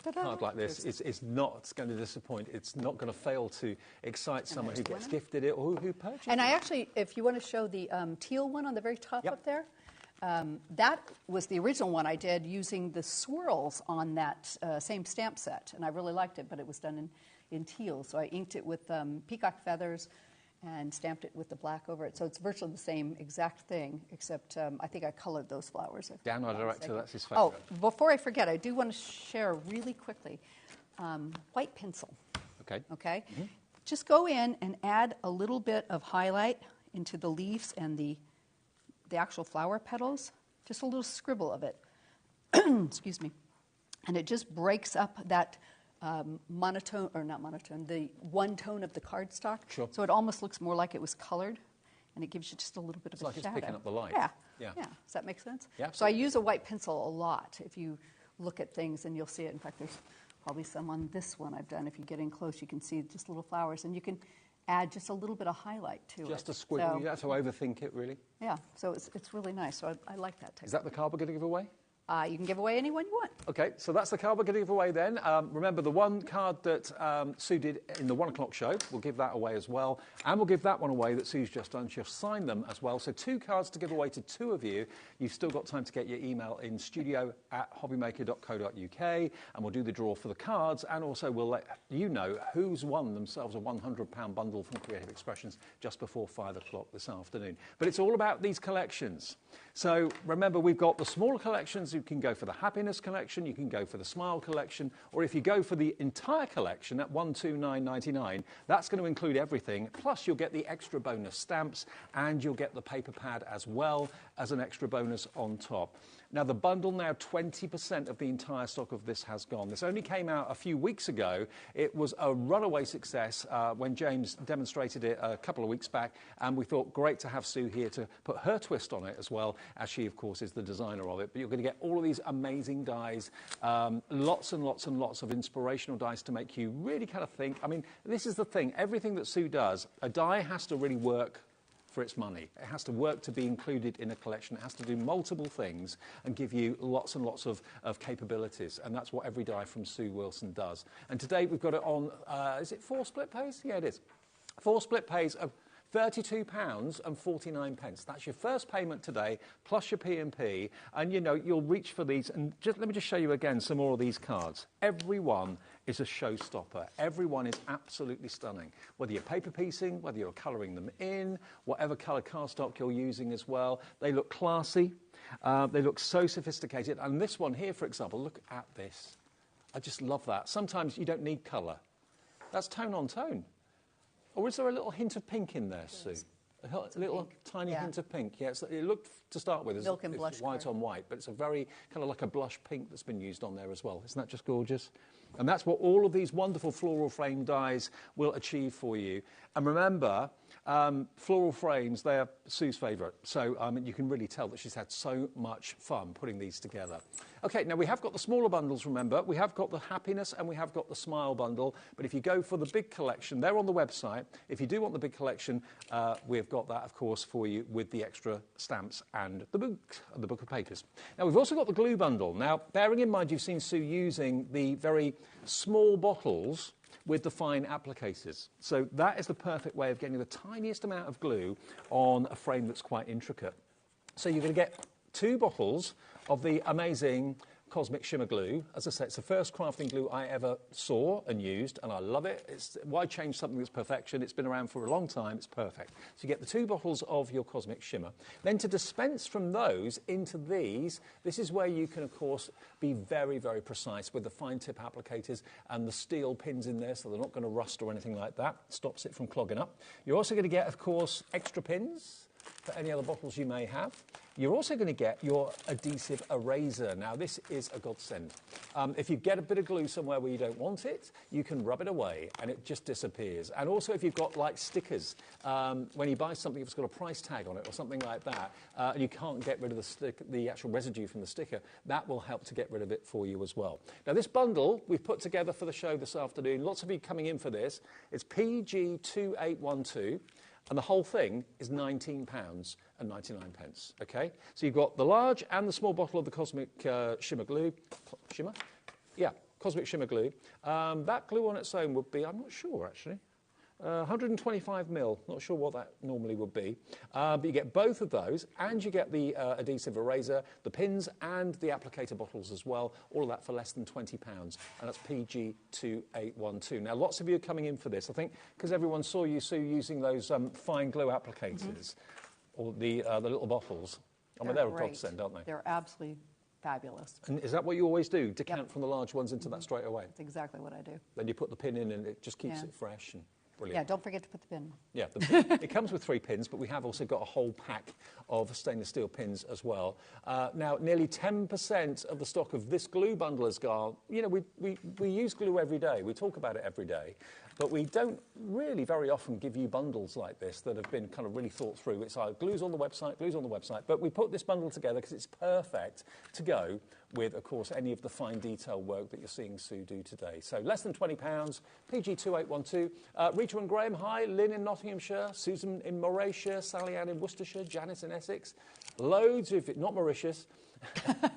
Ta-da. card like this is not going to disappoint. It's not going to fail to excite someone who there's gets one. gifted it or who purchases it. And I actually, if you want to show the teal one on the very top Yep. up there, that was the original one I did using the swirls on that same stamp set. And I really liked it, but it was done in teal. So I inked it with peacock feathers and stamped it with the black over it. So it's virtually the same exact thing, except I think I colored those flowers. Dan, our director, that's his Oh, favourite. before I forget, I do want to share really quickly white pencil. Okay. Okay? just go in and add a little bit of highlight into the leaves and the actual flower petals, just a little scribble of it. Excuse me. And it just breaks up that monotone, or not monotone, the one tone of the cardstock. Sure. So it almost looks more like it was colored, and it gives you just a little bit of It's a like shadow. it's picking up the light. Yeah. Yeah. Yeah. Does that make sense? Yeah, So I absolutely. use a white pencil a lot. If you look at things, and you'll see it. In fact, there's probably some on this one I've done. If you get in close, you can see just little flowers, and you can add just a little bit of highlight to it. Just a squiggle. So, You don't have to overthink it, really. yeah, so it's really nice. So I like that technique. Is that the card we're going to give away? You can give away any one you want. Okay, so that's the card we're going to give away then. Remember, the one card that Sue did in the 1 o'clock show, we'll give that away as well. And we'll give that one away that Sue's just done. She'll sign them as well. So 2 cards to give away to 2 of you. You've still got time to get your email in studio@hobbymaker.co.uk. And we'll do the draw for the cards. And also we'll let you know who's won themselves a £100 bundle from Creative Expressions just before 5 o'clock this afternoon. But it's all about these collections. So remember, we've got the smaller collections. You can go for the happiness collection, you can go for the smile collection, or if you go for the entire collection at £129.99, that's going to include everything. Plus, you'll get the extra bonus stamps, and you'll get the paper pad as well as an extra bonus on top. Now, the bundle, now 20% of the entire stock of this has gone. This only came out a few weeks ago. It was a runaway success when James demonstrated it a couple of weeks back, and we thought, great to have Sue here to put her twist on it as well, as she, of course, is the designer of it. But you're going to get all of these amazing dies, lots and lots and lots of inspirational dies to make you really kind of think. I mean, this is the thing. Everything that Sue does, a die has to really work for its money. It has to work to be included in a collection. It has to do multiple things and give you lots and lots of capabilities. And that's what every die from Sue Wilson does. And today we've got it on, is it 4 split pays? Yeah, it is. 4 split pays of £32.49. That's your first payment today, plus your P&P. And, you know, you'll reach for these. And let me just show you again some more of these cards. Every one is a showstopper. Every one is absolutely stunning. Whether you're paper piecing, whether you're colouring them in, whatever colour cardstock you're using as well. They look classy. They look so sophisticated. And this one here, for example, look at this. I just love that. Sometimes you don't need colour. That's tone on tone. Or is there a little hint of pink in there, Sue? A little tiny hint of pink. Yeah, it looked to start with as Milk and blush white color. on white, but it's a very kind of like a blush pink that's been used on there as well. Isn't that just gorgeous? And that's what all of these wonderful floral frame dies will achieve for you. And remember, floral frames, they're Sue's favourite. So you can really tell that she's had so much fun putting these together. OK, now we have got the smaller bundles, remember. We have got the happiness and we have got the smile bundle. But if you go for the big collection, they're on the website. If you do want the big collection, we've got that, of course, for you with the extra stamps and the book of papers. Now, we've also got the glue bundle. Now, bearing in mind you've seen Sue using the very small bottles with the fine applicators. So that is the perfect way of getting the tiniest amount of glue on a frame that's quite intricate. So you're going to get 2 bottles of the amazing Cosmic Shimmer Glue. As I say, it's the first crafting glue I ever saw and used, and I love it. Why change something that's perfection? It's been around for a long time. It's perfect. So you get the 2 bottles of your Cosmic Shimmer. Then to dispense from those into these, this is where you can, of course, be very, very precise with the fine tip applicators and the steel pins in there, so they're not going to rust or anything like that. Stops it from clogging up. You're also going to get, of course, extra pins for any other bottles you may have. You're also going to get your adhesive eraser. Now, this is a godsend. If you get a bit of glue somewhere where you don't want it, you can rub it away and it just disappears. And also, if you've got, like, stickers, when you buy something that's got a price tag on it or something like that, and you can't get rid of the actual residue from the sticker, that will help to get rid of it for you as well. Now, this bundle we've put together for the show this afternoon, lots of you coming in for this. It's PG2812. And the whole thing is £19.99, OK? So you've got the large and the small bottle of the Cosmic Shimmer Glue. Shimmer? Yeah, Cosmic Shimmer Glue. That glue on its own would be, I'm not sure, actually. 125ml, not sure what that normally would be. But you get both of those, and you get the adhesive eraser, the pins, and the applicator bottles as well. All of that for less than £20, and that's PG2812. Now, lots of you are coming in for this, I think, because everyone saw you, Sue, using those fine glue applicators, or the little bottles. I mean, they're a godsend, aren't they? They're absolutely fabulous. And is that what you always do, decant from the large ones into that straight away? That's exactly what I do. Then you put the pin in, and it just keeps it fresh. And Brilliant. Yeah, don't forget to put the pin. Yeah, it comes with 3 pins, but we have also got a whole pack of stainless steel pins as well. Now, nearly 10% of the stock of this glue bundle has gone. You know, we use glue every day. We talk about it every day. But we don't really very often give you bundles like this that have been kind of really thought through. It's like glue's on the website. But we put this bundle together because it's perfect to go with, of course, any of the fine detail work that you're seeing Sue do today. So less than £20, PG2812. Rita and Graham, hi. Lynn in Nottinghamshire, Susan in Mauritius, Sally Ann in Worcestershire, Janice in Essex. Loads of, not Mauritius,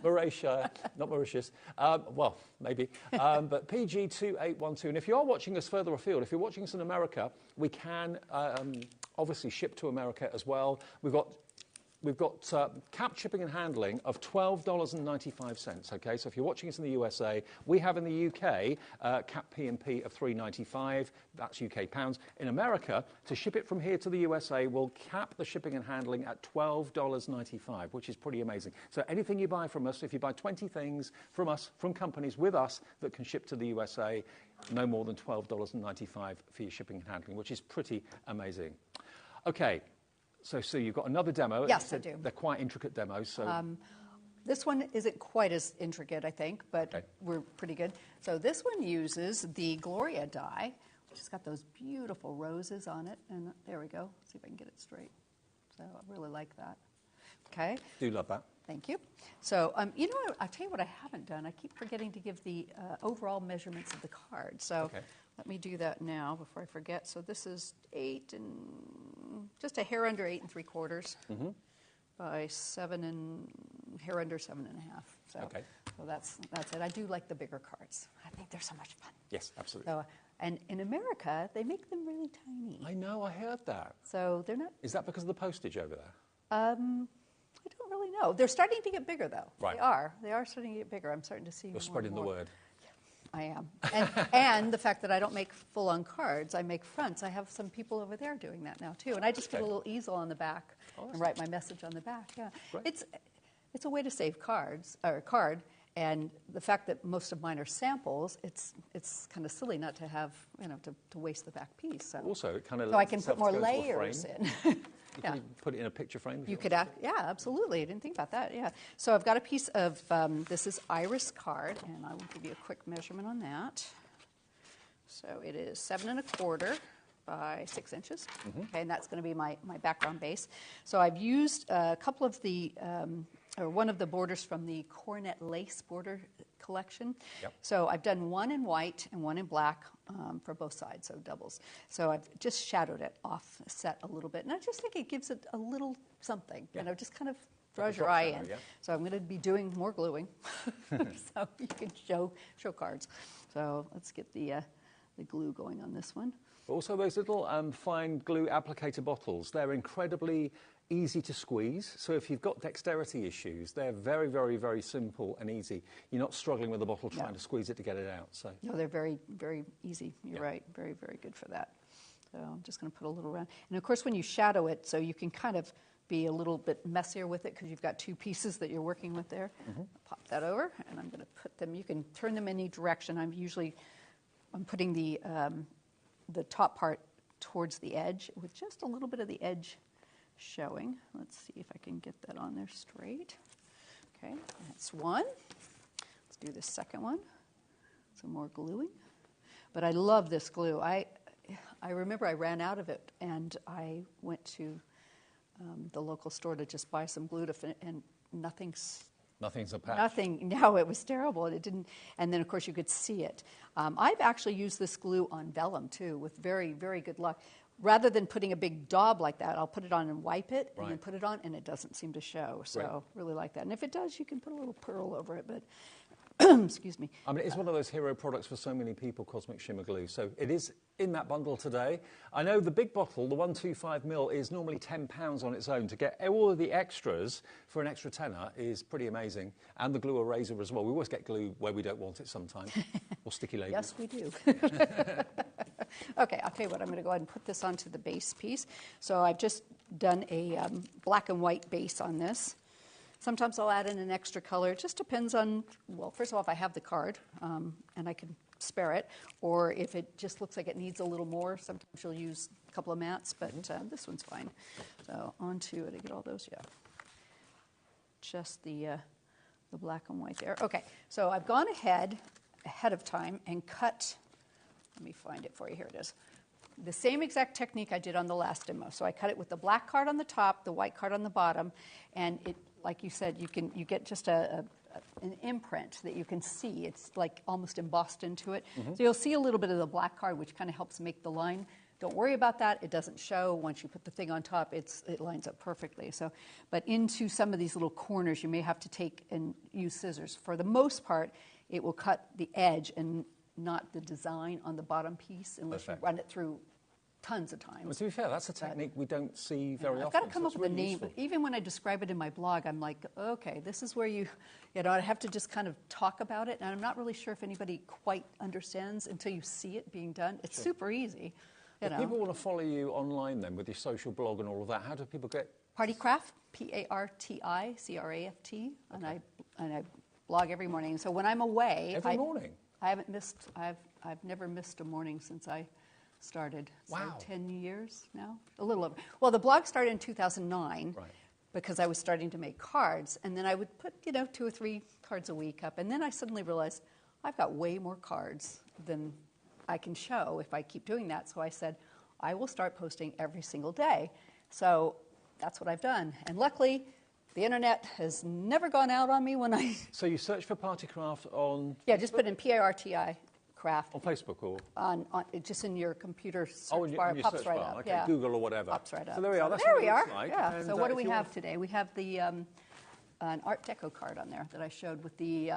Mauritius, not Mauritius. Well, maybe. But PG2812. And if you are watching us further afield, if you're watching us in America, we can obviously ship to America as well. We've got capped shipping and handling of $12.95. Okay, so if you're watching us in the USA, we have in the UK capped P&P of $3.95. That's UK pounds. In America, to ship it from here to the USA, we'll cap the shipping and handling at $12.95, which is pretty amazing. So anything you buy from us, if you buy 20 things from us, from companies with us that can ship to the USA, no more than $12.95 for your shipping and handling, which is pretty amazing. Okay. So, Sue, you've got another demo. Yes, I do. They're quite intricate demos. So. This one isn't quite as intricate, I think, but we're pretty good. So this one uses the Gloria die, which has got those beautiful roses on it. And there we go. See if I can get it straight. So I really like that. Okay. Do love that. Thank you. So, you know what? I'll tell you what I haven't done. I keep forgetting to give the overall measurements of the card. So let me do that now before I forget. So this is 8 and just a hair under 8 3/4 by 7 and hair under 7 1/2. So, so that's it. I do like the bigger cards. I think they're so much fun. Yes, absolutely. So, and in America, they make them really tiny. I know. I heard that. So they're not. Is that because of the postage over there? I don't really know. They're starting to get bigger, though. Right. They are. They are starting to get bigger. I'm starting to see. You're spreading the word. I am. And the fact that I don't make full-on cards, I make fronts. I have some people over there doing that now, too. And I just put a little easel on the back and write my message on the back. Yeah. Right. It's a way to save cards, or a card. And the fact that most of mine are samples, it's kind of silly not to have, to waste the back piece. So. Also, it kind of so I can put more layers in. You can put it in a picture frame. You could, yeah, absolutely. I didn't think about that. Yeah. So I've got a piece of this is iris card, and I will give you a quick measurement on that. So it is 7 1/4 by 6 inches. Okay, and that's going to be my background base. So I've used a couple of the or one of the borders from the Coronet Lace border collection. Yep. So I've done one in white and one in black for both sides, so doubles. So I've just shadowed it offset a little bit, and I just think it gives it a little something, just kind of draws your eye in. So I'm going to be doing more gluing, so you can show cards. So let's get the glue going on this one. Also, those little fine glue applicator bottles, they're incredibly easy to squeeze. So if you've got dexterity issues, they're very, very, very simple and easy. You're not struggling with the bottle trying to squeeze it to get it out. So no, they're very, very easy. You're right. Very, very good for that. So I'm just going to put a little around. And of course, when you shadow it, so you can kind of be a little bit messier with it because you've got 2 pieces that you're working with there. Pop that over, and I'm going to put them. You can turn them any direction. I'm putting the top part towards the edge with just a little bit of the edge showing. Let's see if I can get that on there straight. Okay, that's one. Let's do the second one. Some more gluing. But I love this glue. I remember I ran out of it, and I went to the local store to just buy some glue and nothing's a patch. Nothing. No, it was terrible. And it didn't. And then, of course, you could see it. I've actually used this glue on vellum too, with very, very good luck. Rather than putting a big daub like that, I'll put it on and wipe it, and then put it on, and it doesn't seem to show. So really like that. And if it does, you can put a little pearl over it. But excuse me. I mean, it's one of those hero products for so many people, Cosmic Shimmer Glue. So it is in that bundle today. I know the big bottle, the 125ml, is normally £10 on its own. To get all of the extras for an extra tenner is pretty amazing. And the glue eraser as well. We always get glue where we don't want it sometimes, or sticky labels. Yes, we do. Okay, I'll tell you what, I'm going to go ahead and put this onto the base piece. So I've just done a black and white base on this. Sometimes I'll add in an extra color. It just depends on, well, first of all, if I have the card, and I can spare it. Or if it just looks like it needs a little more, sometimes you'll use a couple of mats, but this one's fine. So onto it, I get all those, yeah. Just the black and white there. Okay, so I've gone ahead of time and cut, let me find it for you, here it is. The same exact technique I did on the last demo. So I cut it with the black card on the top, the white card on the bottom, and it, like you said, you get just an imprint that you can see. It's like almost embossed into it. So you'll see a little bit of the black card, which kind of helps make the line. Don't worry about that. It doesn't show. Once you put the thing on top, it lines up perfectly. So, but into some of these little corners, you may have to take and use scissors. For the most part, it will cut the edge and not the design on the bottom piece unless you run it through tons of times. Well, to be fair, that's a technique we don't see very often. I've got to come up with a name, useful. but even when I describe it in my blog, I'm like, okay, this is where I have to just kind of talk about it, and I'm not really sure if anybody quite understands until you see it being done. It's super easy. If people want to follow you online then with your social blog and all of that, how do people get... Partycraft, P-A-R-T-I-C-R-A-F-T, and I blog every morning. So when I'm away... Every morning? I haven't missed, I've never missed a morning since I started. Wow. So 10 years now, a little over. Well, the blog started in 2009 because I was starting to make cards, and then I would put, 2 or 3 cards a week up, and then I suddenly realized I've got way more cards than I can show if I keep doing that. So I said, I will start posting every single day. So that's what I've done. And luckily, the internet has never gone out on me when I... So you search for Partycraft on... Yeah, just put in P-A-R-T-I craft. On Facebook or... On just in your computer search bar, in it your pops search right bar. up. Okay, yeah. Google or whatever. Pops right up. So there we are. That's there what we it are. looks like. Yeah. And, so what do we if you have want- today? We have the an Art Deco card on there that I showed with the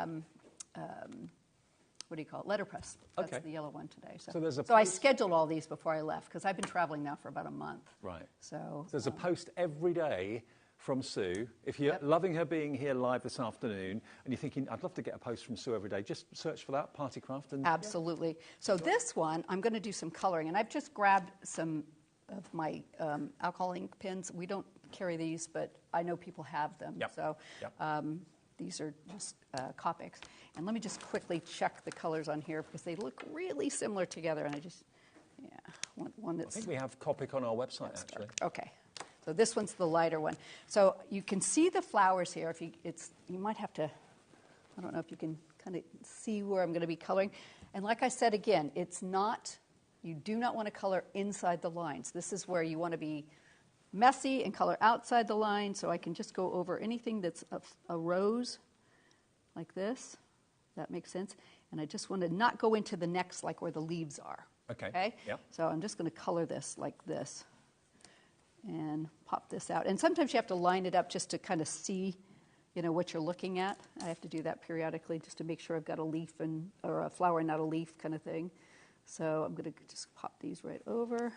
what do you call it? Letterpress. That's Okay. the yellow one today. So there's a I post- scheduled all these before I left because I've been traveling now for about a month. Right. So there's a post every day from Sue. If you're loving her being here live this afternoon and you're thinking, I'd love to get a post from Sue every day, just search for that, Partycraft. And absolutely. So this one, I'm going to do some coloring. And I've just grabbed some of my alcohol ink pens. We don't carry these, but I know people have them. Yep. So Yep. these are just Copics. And let me just quickly check the colors on here because they look really similar together. And I just, want one that's... I think we have Copic on our website, actually. Okay. So this one's the lighter one. So you can see the flowers here. If you might have to, I don't know if you can kind of see where I'm going to be coloring. And like I said again, it's not, you do not want to color inside the lines. This is where you want to be messy and color outside the line. So I can just go over anything that's a rose like this. That makes sense. And I just want to not go into the next like where the leaves are. Okay. Yep. So I'm just going to color this like this. And pop this out. And sometimes you have to line it up just to kind of see, what you're looking at. I have to do that periodically just to make sure I've got a leaf or a flower and not a leaf kind of thing. So I'm going to just pop these right over,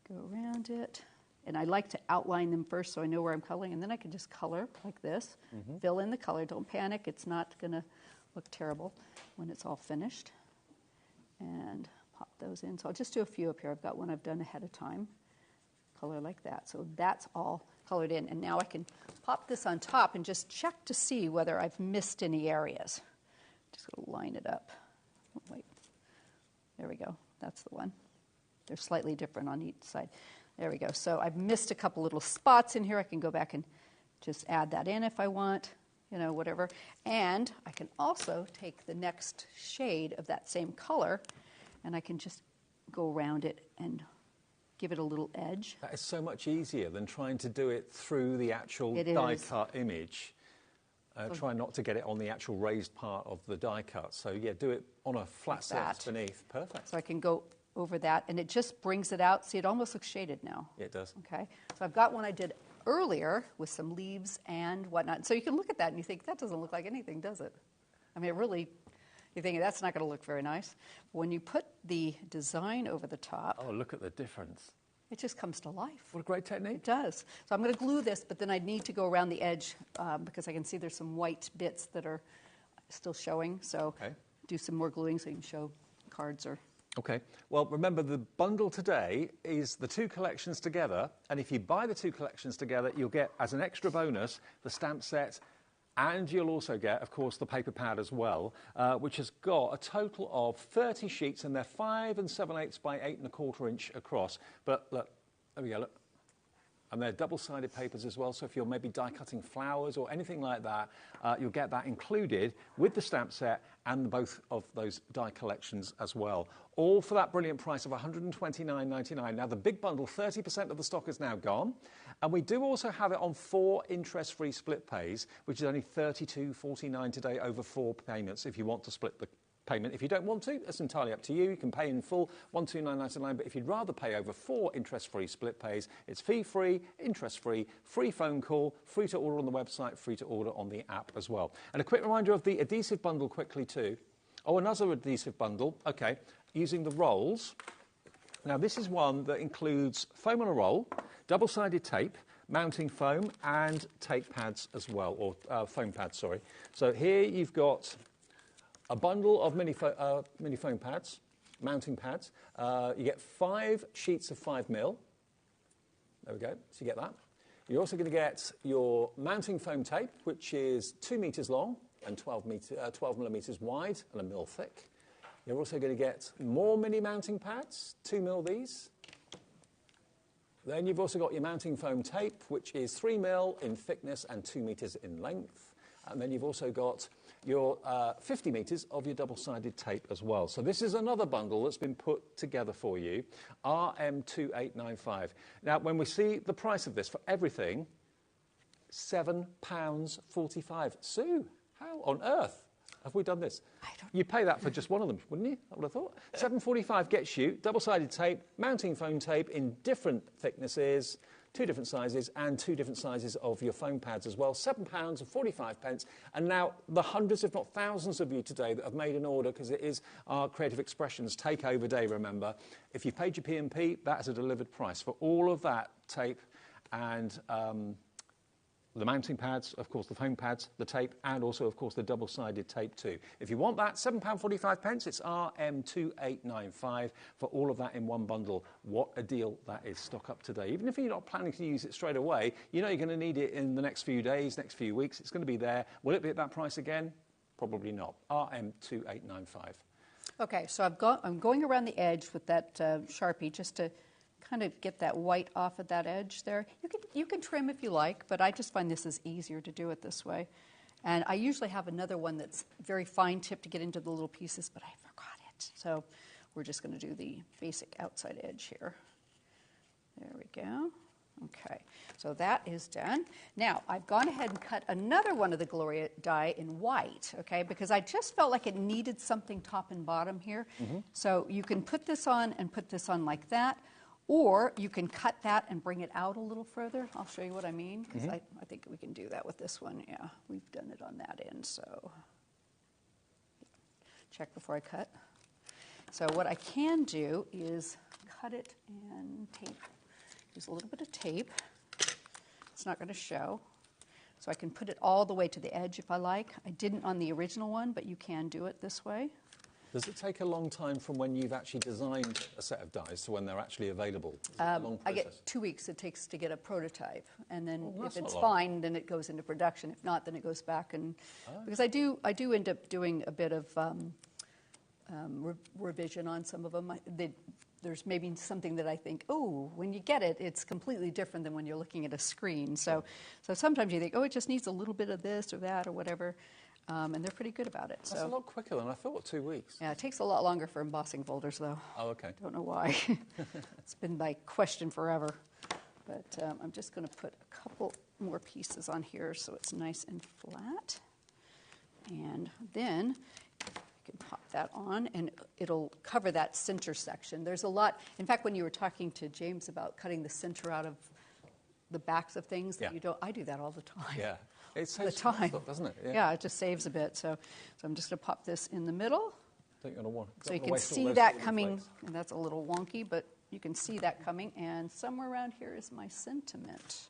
go around it. And I like to outline them first so I know where I'm coloring. And then I can just color like this, fill in the color. Don't panic. It's not going to look terrible when it's all finished. And pop those in. So I'll just do a few up here. I've got one I've done ahead of time. Color like that. So that's all colored in. And now I can pop this on top and just check to see whether I've missed any areas. Just going to line it up. Oh, wait. There we go. That's the one. They're slightly different on each side. There we go. So I've missed a couple little spots in here. I can go back and just add that in if I want, whatever. And I can also take the next shade of that same color and I can just go around it and give it a little edge. That is so much easier than trying to do it through the actual die-cut image. Try not to get it on the actual raised part of the die-cut. So, do it on a flat surface beneath. Perfect. So I can go over that, and it just brings it out. See, it almost looks shaded now. Yeah, it does. Okay. So I've got one I did earlier with some leaves and whatnot. So you can look at that and you think, that doesn't look like anything, does it? I mean, it really... You think that's not going to look very nice. When you put the design over the top... Oh, look at the difference. It just comes to life. What a great technique. It does. So I'm going to glue this, but then I need to go around the edge because I can see there's some white bits that are still showing. So do some more gluing so you can show cards or... Okay. Well, remember, the bundle today is the 2 collections together. And if you buy the 2 collections together, you'll get, as an extra bonus, the stamp set And you'll also get, of course, the paper pad as well, which has got a total of 30 sheets, and they're 5 7/8 by 8 1/4 inch across. But look, there we go, look. And they're double-sided papers as well, so if you're maybe die-cutting flowers or anything like that, you'll get that included with the stamp set and both of those die collections as well. All for that brilliant price of £129.99. Now, the big bundle, 30% of the stock is now gone. And we do also have it on 4 interest-free split pays, which is only £32.49 today over 4 payments if you want to split the payment. If you don't want to, that's entirely up to you. You can pay in full, £129.99, but if you'd rather pay over 4 interest-free split pays, it's fee-free, interest-free, free phone call, free to order on the website, free to order on the app as well. And a quick reminder of the adhesive bundle quickly too. Oh, another adhesive bundle, okay, using the rolls. Now, this is one that includes foam on a roll, double-sided tape, mounting foam, and tape pads as well, or foam pads, sorry. So here you've got a bundle of mini foam pads, mounting pads. You get 5 sheets of 5mm. There we go, so you get that. You're also going to get your mounting foam tape, which is 2 metres long and 12 millimetres wide and 1mm thick. You're also going to get more mini mounting pads, 2mm these. Then you've also got your mounting foam tape, which is 3mm in thickness and 2 metres in length. And then you've also got your 50 metres of your double-sided tape as well. So this is another bundle that's been put together for you, RM2895. Now, when we see the price of this for everything, £7.45. Sue, how on earth have we done this? You'd pay that for just one of them, wouldn't you? I would have thought. £7.45 gets you double-sided tape, mounting foam tape in different thicknesses, 2 different sizes, and 2 different sizes of your foam pads as well. £7.45. And now the hundreds, if not thousands of you today that have made an order, because it is our Creative Expressions Takeover Day, remember. If you paid your P&P, that is a delivered price for all of that tape and the mounting pads, of course, the foam pads, the tape, and also, of course, the double-sided tape too. If you want that, £7.45, it's RM2895 for all of that in one bundle. What a deal that is. Stock up today. Even if you're not planning to use it straight away, you know you're going to need it in the next few days, next few weeks. It's going to be there. Will it be at that price again? Probably not. RM2895. Okay, so I'm going around the edge with that Sharpie just to kind of get that white off of that edge there. You can trim if you like, but I just find this is easier to do it this way. And I usually have another one that's very fine tipped to get into the little pieces, but I forgot it. So we're just going to do the basic outside edge here. There we go. Okay, so that is done. Now, I've gone ahead and cut another one of the Gloria die in white, okay, because I just felt like it needed something top and bottom here. Mm-hmm. So you can put this on and put this on like that, or you can cut that and bring it out a little further. I'll show you what I mean, because I think we can do that with this one. Yeah, we've done it on that end, so check before I cut. So what I can do is cut it and tape. Use a little bit of tape. It's not going to show. So I can put it all the way to the edge if I like. I didn't on the original one, but you can do it this way. Does it take a long time from when you've actually designed a set of dies to when they're actually available? Is it a long process? I get 2 weeks it takes to get a prototype, and then if it's fine, then it goes into production. If not, then it goes back and because I do end up doing a bit of revision on some of them. There's maybe something that I think, oh, when you get it, it's completely different than when you're looking at a screen. So sometimes you think, oh, it just needs a little bit of this or that or whatever. And they're pretty good about it. That's a lot quicker than I thought, 2 weeks. Yeah, it takes a lot longer for embossing folders, though. Oh, okay. Don't know why. It's been my question forever. But I'm just going to put a couple more pieces on here so it's nice and flat. And then you can pop that on, and it'll cover that center section. There's a lot. In fact, when you were talking to James about cutting the center out of the backs of things, that you don't. I do that all the time. Yeah. It saves time, stuff, doesn't it? Yeah, it just saves a bit. So I'm just going to pop this in the middle. Don't you want so you can see that coming, and that's a little wonky, but you can see that coming. And somewhere around here is my sentiment.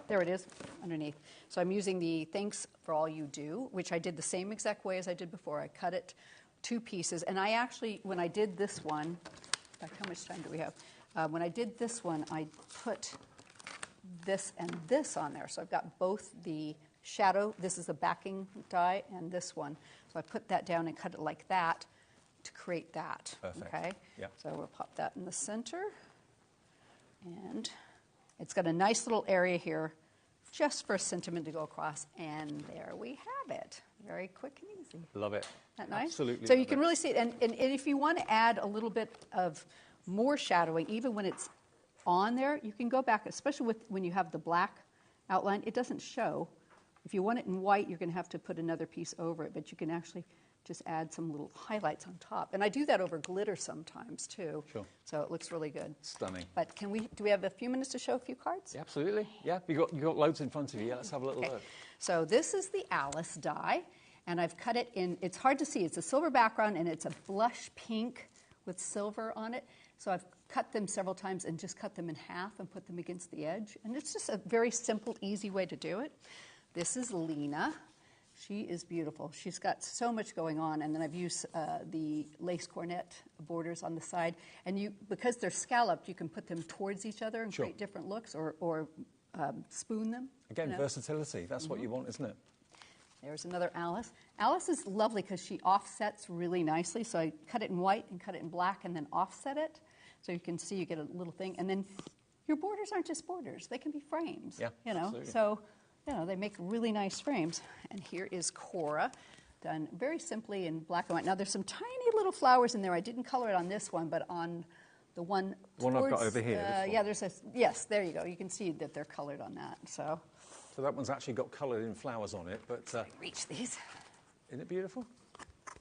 There it is, underneath. So I'm using the Thanks for All You Do, which I did the same exact way as I did before. I cut it 2 pieces. And I actually, when I did this one, in fact, how much time do we have? When I did this one, I put this and this on there. So I've got both the shadow, this is the backing die, and this one. So I put that down and cut it like that to create that. Perfect. Okay? Yep. So we'll pop that in the center. And it's got a nice little area here just for a sentiment to go across. And there we have it. Very quick and easy. Love it. Isn't that nice? Absolutely. So you can really see it. And if you want to add a little bit of more shadowing, even when it's on there, you can go back, especially when you have the black outline. It doesn't show. If you want it in white, you're going to have to put another piece over it, but you can actually just add some little highlights on top. And I do that over glitter sometimes, too. Sure. So it looks really good. Stunning. But do we have a few minutes to show a few cards? Yeah, absolutely. Yeah, you got loads in front of you. Yeah, let's have a little look. So this is the Alice die, and I've cut it in, it's hard to see, it's a silver background, and it's a blush pink with silver on it. So I've cut them several times and just cut them in half and put them against the edge. And it's just a very simple, easy way to do it. This is Lena. She is beautiful. She's got so much going on, and then I've used the lace cornet borders on the side. And because they're scalloped, you can put them towards each other and create different looks, or spoon them. Again, versatility. That's what you want, isn't it? There's another Alice. Alice is lovely because she offsets really nicely. So I cut it in white and cut it in black and then offset it. So you can see you get a little thing. And then your borders aren't just borders. They can be frames. Yeah, absolutely. So they make really nice frames. And here is Cora, done very simply in black and white. Now, there's some tiny little flowers in there. I didn't color it on this one, but on the one I've got over here. yeah, yes, there you go. You can see that they're colored on that. So that one's actually got coloured in flowers on it. But reach these. Isn't it beautiful?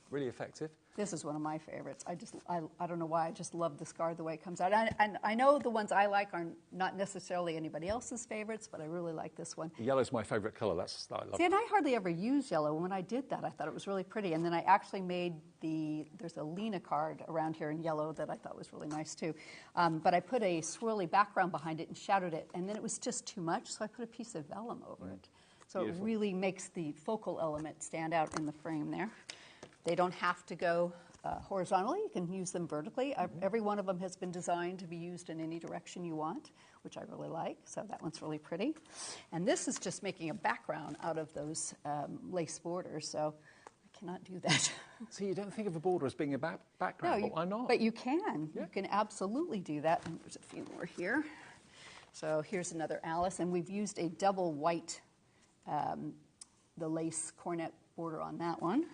Really effective. This is one of my favorites. I don't know why, I just love this card the way it comes out. And I know the ones I like are not necessarily anybody else's favorites, but I really like this one. Yellow's my favourite colour. I love See, and I hardly ever use yellow. When I did that, I thought it was really pretty. And then I actually made there's a Lena card around here in yellow that I thought was really nice too. But I put a swirly background behind it and shadowed it, and then it was just too much, so I put a piece of vellum over it. So Beautiful. It really makes the focal element stand out in the frame there. They don't have to go horizontally. You can use them vertically. Every one of them has been designed to be used in any direction you want, which I really like. So that one's really pretty. And this is just making a background out of those lace borders. So I cannot do that. So you don't think of a border as being a background? No, why not? But you can. Yeah. You can absolutely do that. And there's a few more here. So here's another Alice. And we've used a double white, the lace cornet border on that one.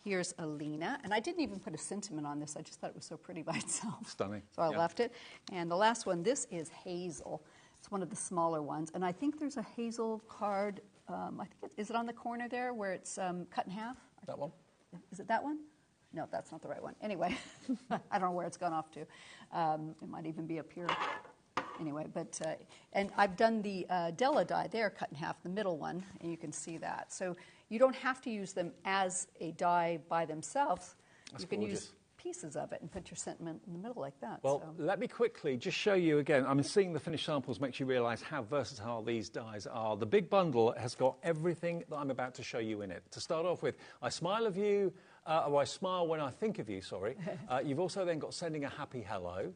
Here's Alina, and I didn't even put a sentiment on this. I just thought it was so pretty by itself. Stunning. So I left it. And the last one, this is Hazel. It's one of the smaller ones, and I think there's a Hazel card. I think is it on the corner there where it's cut in half? That one? Is it that one? No, that's not the right one. Anyway, I don't know where it's gone off to. It might even be up here. Anyway, but and I've done the Della die there, cut in half, the middle one, and you can see that. So you don't have to use them as a die by themselves. That's you can gorgeous. use pieces of it and put your sentiment in the middle like that. Well, let me quickly just show you again. I mean, seeing the finished samples makes you realise how versatile these dies are. The big bundle has got everything that I'm about to show you in it. To start off with, I smile I smile when I think of you, sorry. You've also then got sending a happy hello.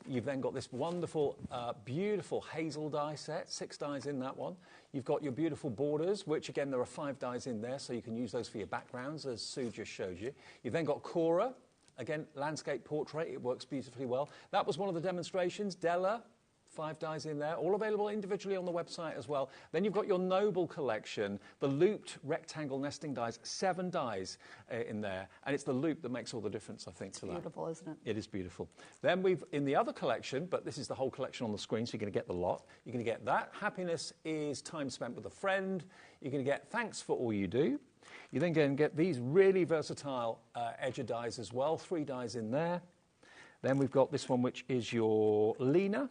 You've then got this wonderful, beautiful hazel die set, 6 dies in that one. You've got your beautiful borders, which again, there are 5 dies in there, so you can use those for your backgrounds, as Sue just showed you. You've then got Cora, again, landscape portrait, it works beautifully well. That was one of the demonstrations. Della, 5 dies in there, all available individually on the website as well. Then you've got your Noble collection, the looped rectangle nesting dies, 7 dies in there. And it's the loop that makes all the difference, I think, to that. It's beautiful, isn't it? It is beautiful. Then we've, in the other collection, but this is the whole collection on the screen, so you're going to get the lot. You're going to get that. Happiness is time spent with a friend. You're going to get thanks for all you do. You're then going to get these really versatile edger dies as well, 3 dies in there. Then we've got this one, which is your Lena.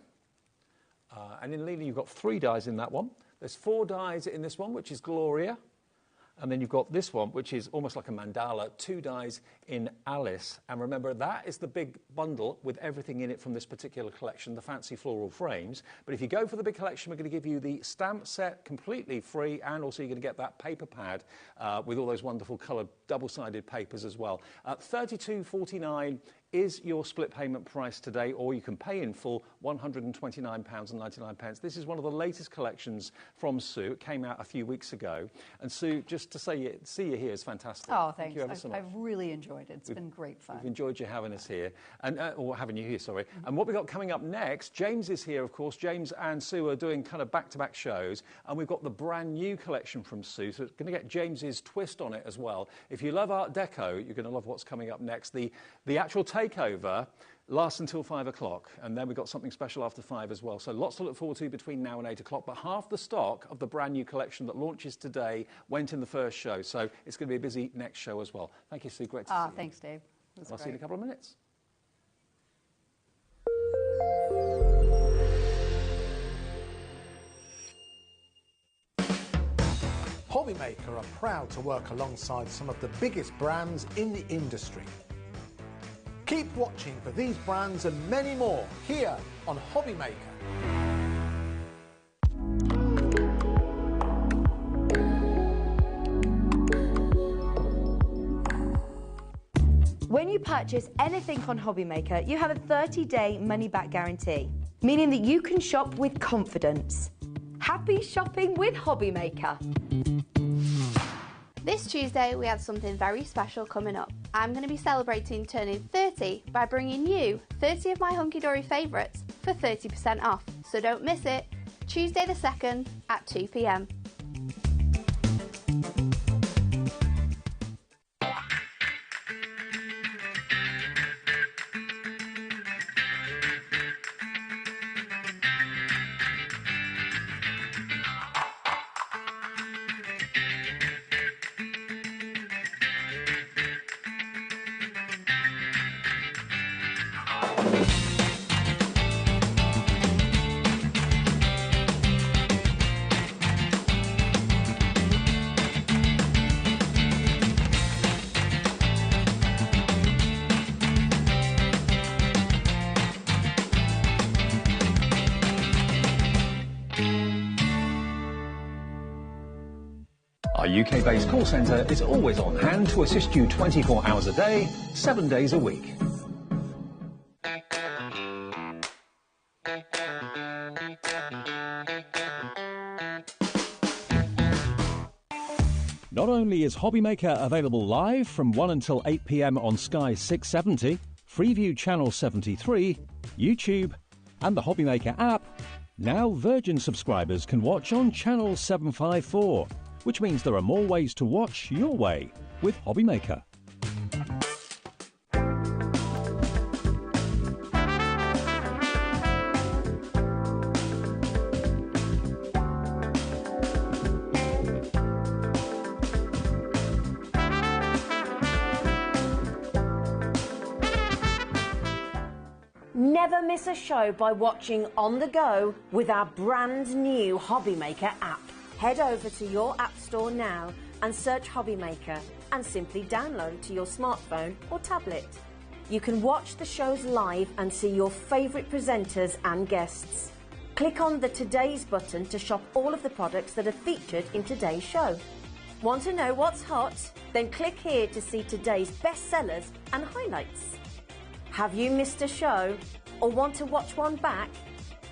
And in Lena, you've got 3 dies in that one. There's 4 dies in this one, which is Gloria. And then you've got this one, which is almost like a mandala, 2 dies in Alice. And remember, that is the big bundle with everything in it from this particular collection, the fancy floral frames. But if you go for the big collection, we're going to give you the stamp set completely free, and also you're going to get that paper pad with all those wonderful coloured double-sided papers as well. $32.49 is your split payment price today, or you can pay in full £129.99. This is one of the latest collections from Sue. It came out a few weeks ago. And Sue, just to say, see you here is fantastic. Oh, Thank thanks. you ever so much. I've really enjoyed it. It's been great fun. We've enjoyed you having us here, and or having you here, sorry. And what we've got coming up next, James is here, of course. James and Sue are doing kind of back-to-back shows, and we've got the brand new collection from Sue, so it's going to get James's twist on it as well. If you love Art Deco, you're going to love what's coming up next. The actual takeover lasts until 5 o'clock, and then we've got something special after 5 as well. So lots to look forward to between now and 8 o'clock, but half the stock of the brand new collection that launches today went in the first show, so it's going to be a busy next show as well. Thank you, Sue. Great to see you. Thanks, Dave. I'll see you in a couple of minutes. HobbyMaker are proud to work alongside some of the biggest brands in the industry. Keep watching for these brands and many more here on HobbyMaker. When you purchase anything on HobbyMaker, you have a 30-day money-back guarantee, meaning that you can shop with confidence. Happy shopping with HobbyMaker. This Tuesday we have something very special coming up. I'm going to be celebrating turning 30 by bringing you 30 of my hunky-dory favourites for 30% off. So don't miss it, Tuesday the 2nd at 2 p.m. Our UK-based call centre is always on hand to assist you 24 hours a day, 7 days a week. Not only is HobbyMaker available live from 1 until 8 p.m. on Sky 670, Freeview Channel 73, YouTube, and the HobbyMaker app, now Virgin subscribers can watch on Channel 754, which means there are more ways to watch your way with HobbyMaker. Never miss a show by watching on the go with our brand new HobbyMaker app. Head over to your app store now and search HobbyMaker and simply download to your smartphone or tablet. You can watch the shows live and see your favourite presenters and guests. Click on the Today's button to shop all of the products that are featured in today's show. Want to know what's hot? Then click here to see today's bestsellers and highlights. Have you missed a show or want to watch one back?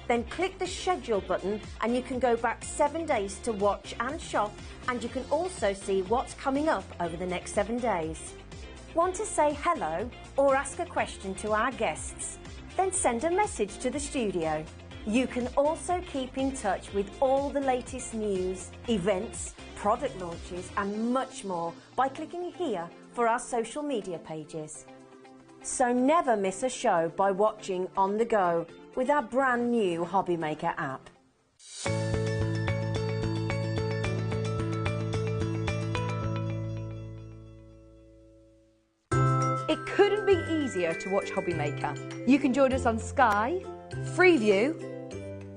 Then click the schedule button and you can go back 7 days to watch and shop, and you can also see what's coming up over the next 7 days. Want to say hello or ask a question to our guests? Then send a message to the studio. You can also keep in touch with all the latest news, events, product launches and much more by clicking here for our social media pages. So never miss a show by watching on the go with our brand new HobbyMaker app. It couldn't be easier to watch HobbyMaker. You can join us on Sky, Freeview,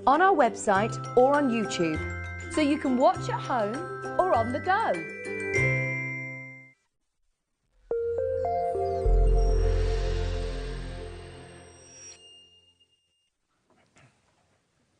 on our website or on YouTube. So you can watch at home or on the go.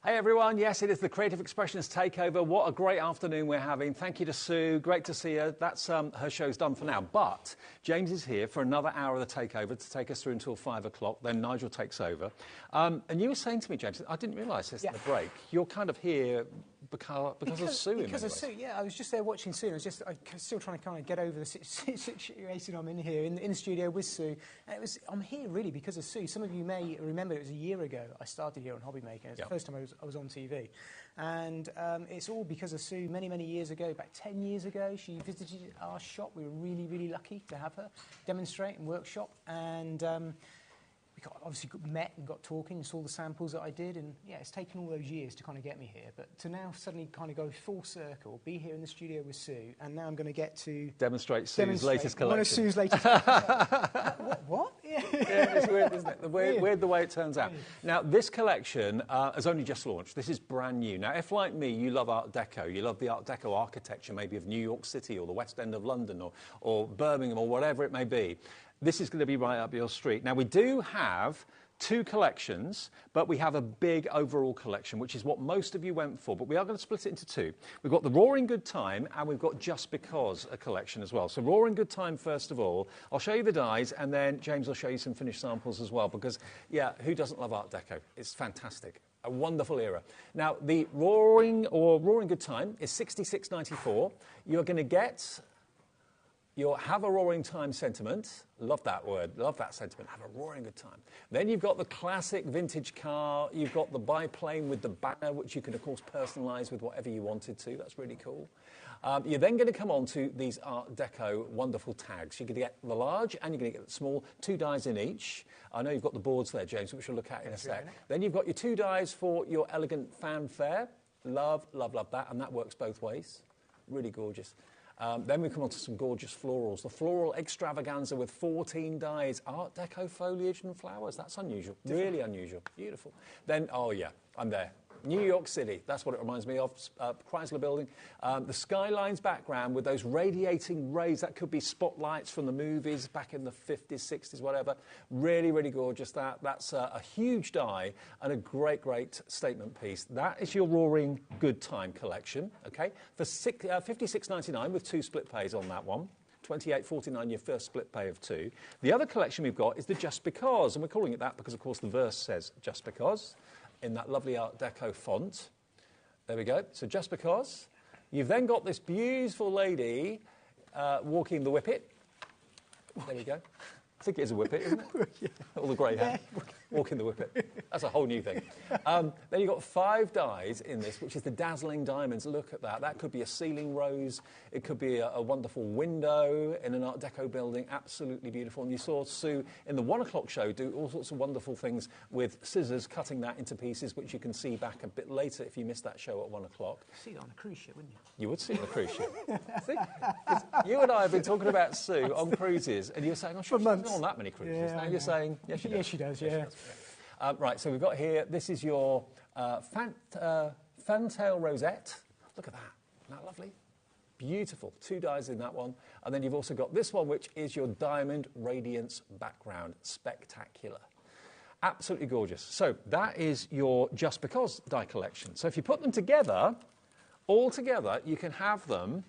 Hey Hey everyone, yes, it is the Creative Expressions Takeover. What a great afternoon we're having. Thank you to Sue, great to see her. That's her show's done for now. But James is here for another hour of the Takeover to take us through until 5 o'clock. Then Nigel takes over. And you were saying to me, James, I didn't realise this in the break. You're kind of here because of Sue. Because of Sue, yeah. I was just there watching Sue. I was still trying to kind of get over the situation I'm in here in the studio with Sue. And I'm here really because of Sue. Some of you may remember it was a year ago I started here on HobbyMaker. It's the first time I was on TV. And it's all because of Sue. Many, many years ago, about 10 years ago, she visited our shop. We were really, really lucky to have her demonstrate and workshop. And we obviously met and got talking and saw the samples that I did. And, yeah, it's taken all those years to kind of get me here. But to now suddenly kind of go full circle, be here in the studio with Sue, and now I'm going to get to... Demonstrate Sue's latest collection. One of Sue's latest collection. What? Yeah, it's weird, isn't it? Weird the way it turns out. Now, this collection has only just launched. This is brand new. Now, if, like me, you love Art Deco, you love the Art Deco architecture, maybe of New York City or the West End of London or Birmingham or whatever it may be, this is going to be right up your street. Now, we do have 2 collections, but we have a big overall collection, which is what most of you went for. But we are going to split it into 2. We've got the Roaring Good Time, and we've got Just Because a collection as well. So Roaring Good Time, first of all. I'll show you the dies, and then James will show you some finished samples as well, because, yeah, who doesn't love Art Deco? It's fantastic. A wonderful era. Now, the Roaring Good Time is $66.94. You're going to get... You'll have a roaring time sentiment. Love that word. Love that sentiment. Have a roaring good time. Then you've got the classic vintage car. You've got the biplane with the banner, which you can, of course, personalise with whatever you wanted to. That's really cool. You're then going to come on to these Art Deco wonderful tags. You're going to get the large and you're going to get the small, 2 dies in each. I know you've got the boards there, James, which we'll look at in a sec. Then you've got your 2 dies for your elegant fanfare. Love, love, love that. And that works both ways. Really gorgeous. Then we come on to some gorgeous florals. The floral extravaganza with 14 dies. Art Deco foliage and flowers. That's unusual. Really unusual. Beautiful. Then, oh yeah, I'm there. New York City, that's what it reminds me of, Chrysler Building. The skylines background with those radiating rays, that could be spotlights from the movies back in the 50s, 60s, whatever. Really, really gorgeous. That's a huge die and a great, great statement piece. That is your Roaring Good Time collection, okay? For $56.99 with 2 split pays on that one. $28.49, your first split pay of 2. The other collection we've got is the Just Because, and we're calling it that because, of course, the verse says Just Because, in that lovely Art Deco font. There we go. So Just Because. You've then got this beautiful lady walking the whippet. There we go. I think it is a whippet, isn't it? Yeah. All the grey hair. Walking the whippet. That's a whole new thing. Then you've got 5 dies in this, which is the dazzling diamonds. Look at that. That could be a ceiling rose. It could be a wonderful window in an Art Deco building. Absolutely beautiful. And you saw Sue in the 1 o'clock show do all sorts of wonderful things with scissors, cutting that into pieces, which you can see back a bit later if you missed that show at 1 o'clock. You'd see it on a cruise ship, wouldn't you? You would see it on a cruise ship. See? You and I have been talking about Sue on cruises, and you're saying, I'm sure she's not on that many cruises. Now you're saying, yes, she does. Yes, she does, yeah. Right, so we've got here, this is your fantail rosette. Look at that. Isn't that lovely? Beautiful. 2 dies in that one. And then you've also got this one, which is your diamond radiance background. Spectacular. Absolutely gorgeous. So that is your Just Because die collection. So if you put them together, all together, you can have them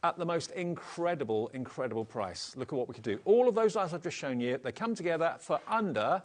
at the most incredible, incredible price. Look at what we could do. All of those dies I've just shown you, they come together for under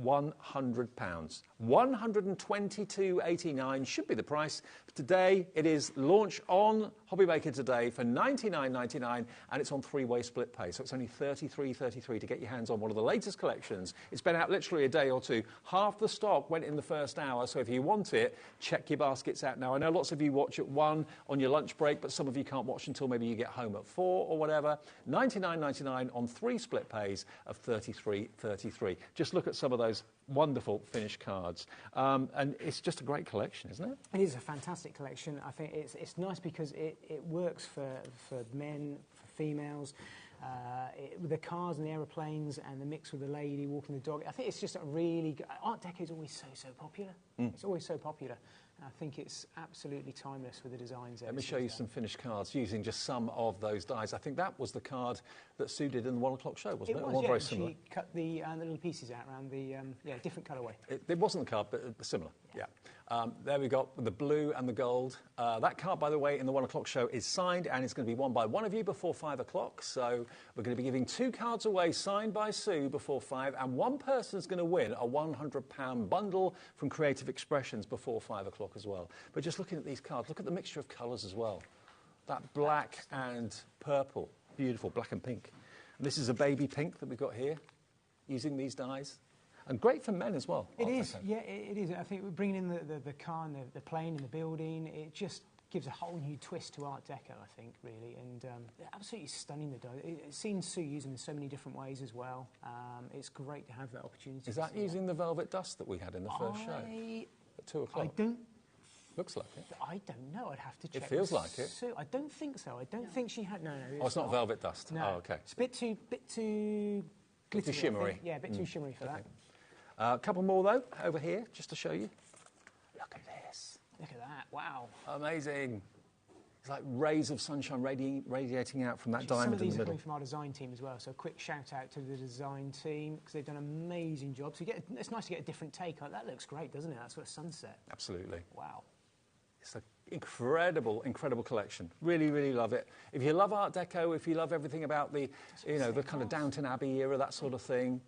£100. £122.89 should be the price. Today, it is launch on HobbyMaker today for $99.99, and it's on 3-way split pay. So it's only $33.33 to get your hands on one of the latest collections. It's been out literally a day or 2. Half the stock went in the first hour, so if you want it, check your baskets out now. I know lots of you watch at 1 on your lunch break, but some of you can't watch until maybe you get home at 4 or whatever. $99.99 on 3 split pays of $33.33. Just look at some of those wonderful finished cards. And it's just a great collection, isn't it? It is a fantastic collection. I think it's nice because it works for men, for females. With the cars and the aeroplanes and the mix with the lady walking the dog, I think it's just a really good... Art Deco is always so popular. It's always so popular. And I think it's absolutely timeless with the designs. Let me show you some finished cards using just some of those dies. I think that was the card that Sue did in the 1 o'clock show, wasn't it? It was, Or yeah. very similar. She cut the little pieces out around the different colourway. It wasn't the card, but similar. Yeah. There we got the blue and the gold. That card, by the way, in the 1 o'clock show is signed and it's going to be won by one of you before 5 o'clock. So we're going to be giving 2 cards away signed by Sue before 5, and one person is going to win a £100 bundle from Creative Expressions before 5 o'clock as well. But just looking at these cards, look at the mixture of colours as well. That black and purple, beautiful, black and pink. And this is a baby pink that we've got here, using these dies. And great for men as well. It is, yeah, it is. I think we're bringing in the car and the plane and the building. It just gives a whole new twist to Art Deco, I think, really. And absolutely stunning, the die. It's seen Sue use them in so many different ways as well. It's great to have that opportunity. Is that using the velvet dust that we had in the first show? At 2 o'clock? I don't... Looks like it. I don't know. I'd have to check. It feels like it. Sue, I don't think so. I don't think she had... No. Oh, it's not velvet dust? No. Oh, OK. It's a bit too glittery, shimmery. Yeah, a bit too shimmery for that. A couple more, though, over here, just to show you. Look at this. Look at that. Wow. Amazing. It's like rays of sunshine radiating out from that Some diamond of these in the are coming middle. from our design team as well, so a quick shout out to the design team because they've done an amazing job. So it's nice to get a different take on it. That looks great, doesn't it? That sort of sunset. Absolutely. Wow. It's an incredible, incredible collection. Really, really love it. If you love Art Deco, if you love everything about the, the kind of Downton Abbey era, that sort of thing,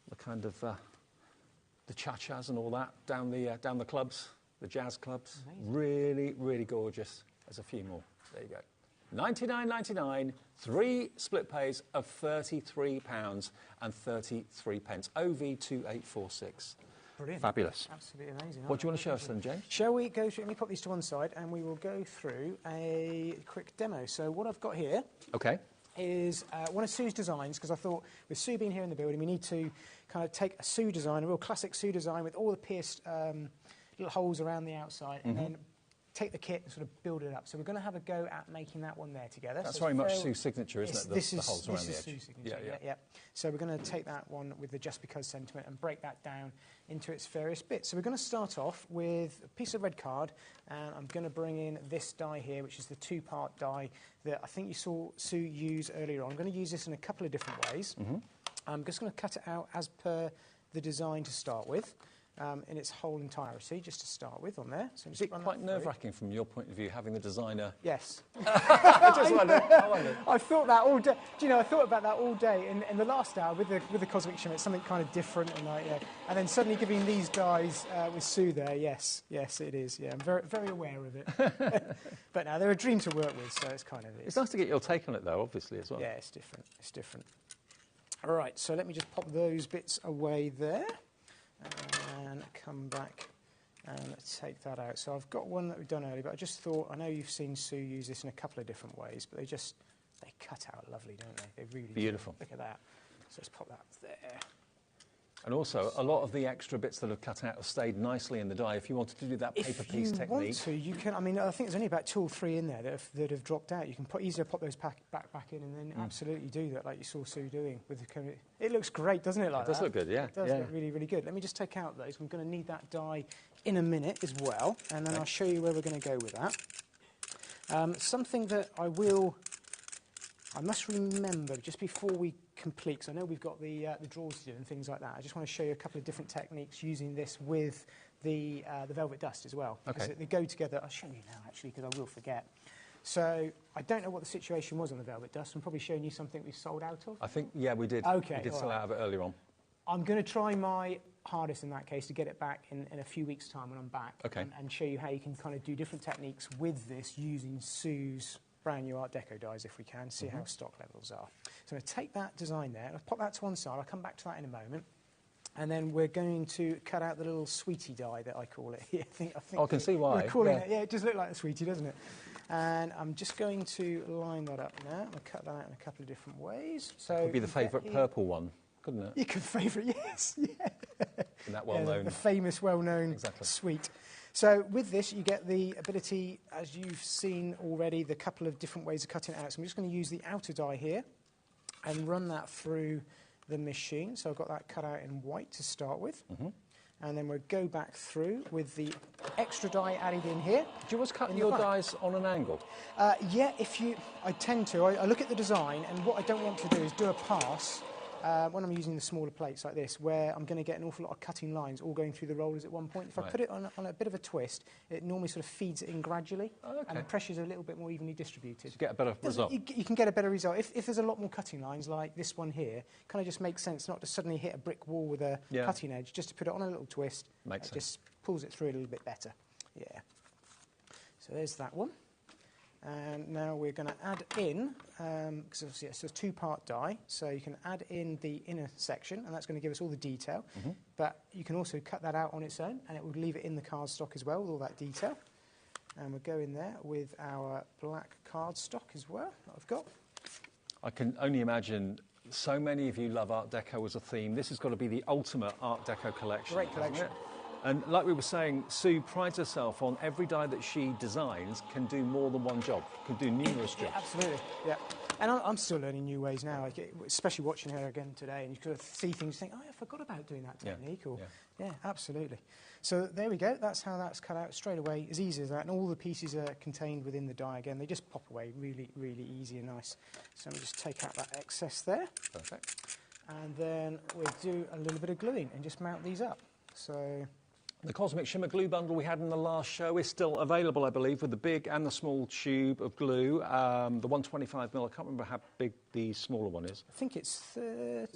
the kind of the cha-chas and all that down the clubs, the jazz clubs. Amazing. Really, really gorgeous. There's a few more. There you go. $99.99, 3 split pays of £33 and 33 pence. OV2846. Brilliant. Fabulous. Absolutely amazing. What do you want to show us then, James? Shall we go through, let me pop these to one side and we will go through a quick demo. So what I've got here is one of Sue's designs, because I thought with Sue being here in the building, we need to kind of take a Sue design, a real classic Sue design with all the pierced little holes around the outside, and then take the kit and sort of build it up. So we're going to have a go at making that one there together. That's so very much Sue's signature, isn't it? The holes around the edge. This is Sue's signature, yeah. So we're going to take that one with the just because sentiment and break that down into its various bits. So we're going to start off with a piece of red card, and I'm going to bring in this die here, which is the 2-part die that I think you saw Sue use earlier on. I'm going to use this in a couple of different ways. I'm just going to cut it out as per the design to start with. In its whole entirety, just to start with on there. So is it quite nerve-wracking from your point of view, having the designer? Yes. I just wonder. I thought that all day. Do you know, I thought about that all day in the last hour with the Cosmic Shimmer. It's something kind of different, and then suddenly giving these guys with Sue there. Yes, it is. Yeah, I'm very, very aware of it. But now they're a dream to work with, so it's kind of. It's nice to get your take on it, though, obviously as well. Yeah, it's different. It's different. All right, so let me just pop those bits away there. And come back and take that out. So I've got one that we've done earlier, but I just thought, I know you've seen Sue use this in a couple of different ways, but they cut out lovely, don't they? They really beautiful. Do. Look at that. So let's pop that there. And also, a lot of the extra bits that are cut out have stayed nicely in the die. If you wanted to do that paper piece technique... If you want to, you can... I mean, I think there's only about 2 or 3 in there that have dropped out. You can easily pop those back in and then absolutely do that like you saw Sue doing. It looks great, doesn't it, like that? It does look good, yeah. It does look really, really good. Let me just take out those. I'm going to need that die in a minute as well, and then I'll show you where we're going to go with that. Something that I must remember just before we complete, because I know we've got the drawers to do and things like that. I just want to show you a couple of different techniques using this with the velvet dust as well. Okay. They go together. I'll show you now, actually, because I will forget. So I don't know what the situation was on the velvet dust. I'm probably showing you something we sold out of. I think, yeah, we did. Okay. We did sell out of it earlier on. I'm going to try my hardest in that case to get it back in a few weeks' time when I'm back. Okay. And show you how you can kind of do different techniques with this using Sue's brand new Art Deco dies if we can, see how stock levels are. So I'm going to take that design there, and I'll pop that to one side. I'll come back to that in a moment. And then we're going to cut out the little sweetie die that I call it here. I can see why. It does look like a sweetie, doesn't it? And I'm just going to line that up now. I'm going to cut that out in a couple of different ways. So it could be the favourite purple one, couldn't it? You could favourite, yes. Yeah. And that well-known. The famous, well-known sweet. So with this, you get the ability, as you've seen already, the couple of different ways of cutting it out. So I'm just going to use the outer die here and run that through the machine. So I've got that cut out in white to start with. And then we'll go back through with the extra dye added in here. Do you always cut your dies on an angle? Yeah, I tend to. I look at the design, and what I don't want to do is do a pass when I'm using the smaller plates like this, where I'm going to get an awful lot of cutting lines all going through the rollers at one point. If I put it on a bit of a twist, it normally sort of feeds it in gradually, and the pressures are a little bit more evenly distributed. To get a better result. You can get a better result. If there's a lot more cutting lines like this one here, kind of just makes sense not to suddenly hit a brick wall with a cutting edge, just to put it on a little twist. Makes sense. Just pulls it through a little bit better. Yeah. So there's that one. And now we're going to add in, because obviously it's a two-part die, so you can add in the inner section, and that's going to give us all the detail. But you can also cut that out on its own, and it will leave it in the cardstock as well, with all that detail. And we'll go in there with our black cardstock as well, that I've got. I can only imagine so many of you love Art Deco as a theme. This has got to be the ultimate Art Deco collection. Great collection. And like we were saying, Sue prides herself on every die that she designs can do more than one job, can do numerous jobs. Yeah, absolutely, yeah. And I'm still learning new ways now, especially watching her again today, and you sort of see things and think, oh, I forgot about doing that technique. Yeah, absolutely. So there we go, that's how that's cut out straight away, as easy as that, and all the pieces are contained within the die again. They just pop away really, really easy and nice. So let me just take out that excess there. Perfect. And then we'll do a little bit of gluing and just mount these up. So the Cosmic Shimmer glue bundle we had in the last show is still available, I believe, with the big and the small tube of glue. The 125mm, I can't remember how big the smaller one is. I think it's 30,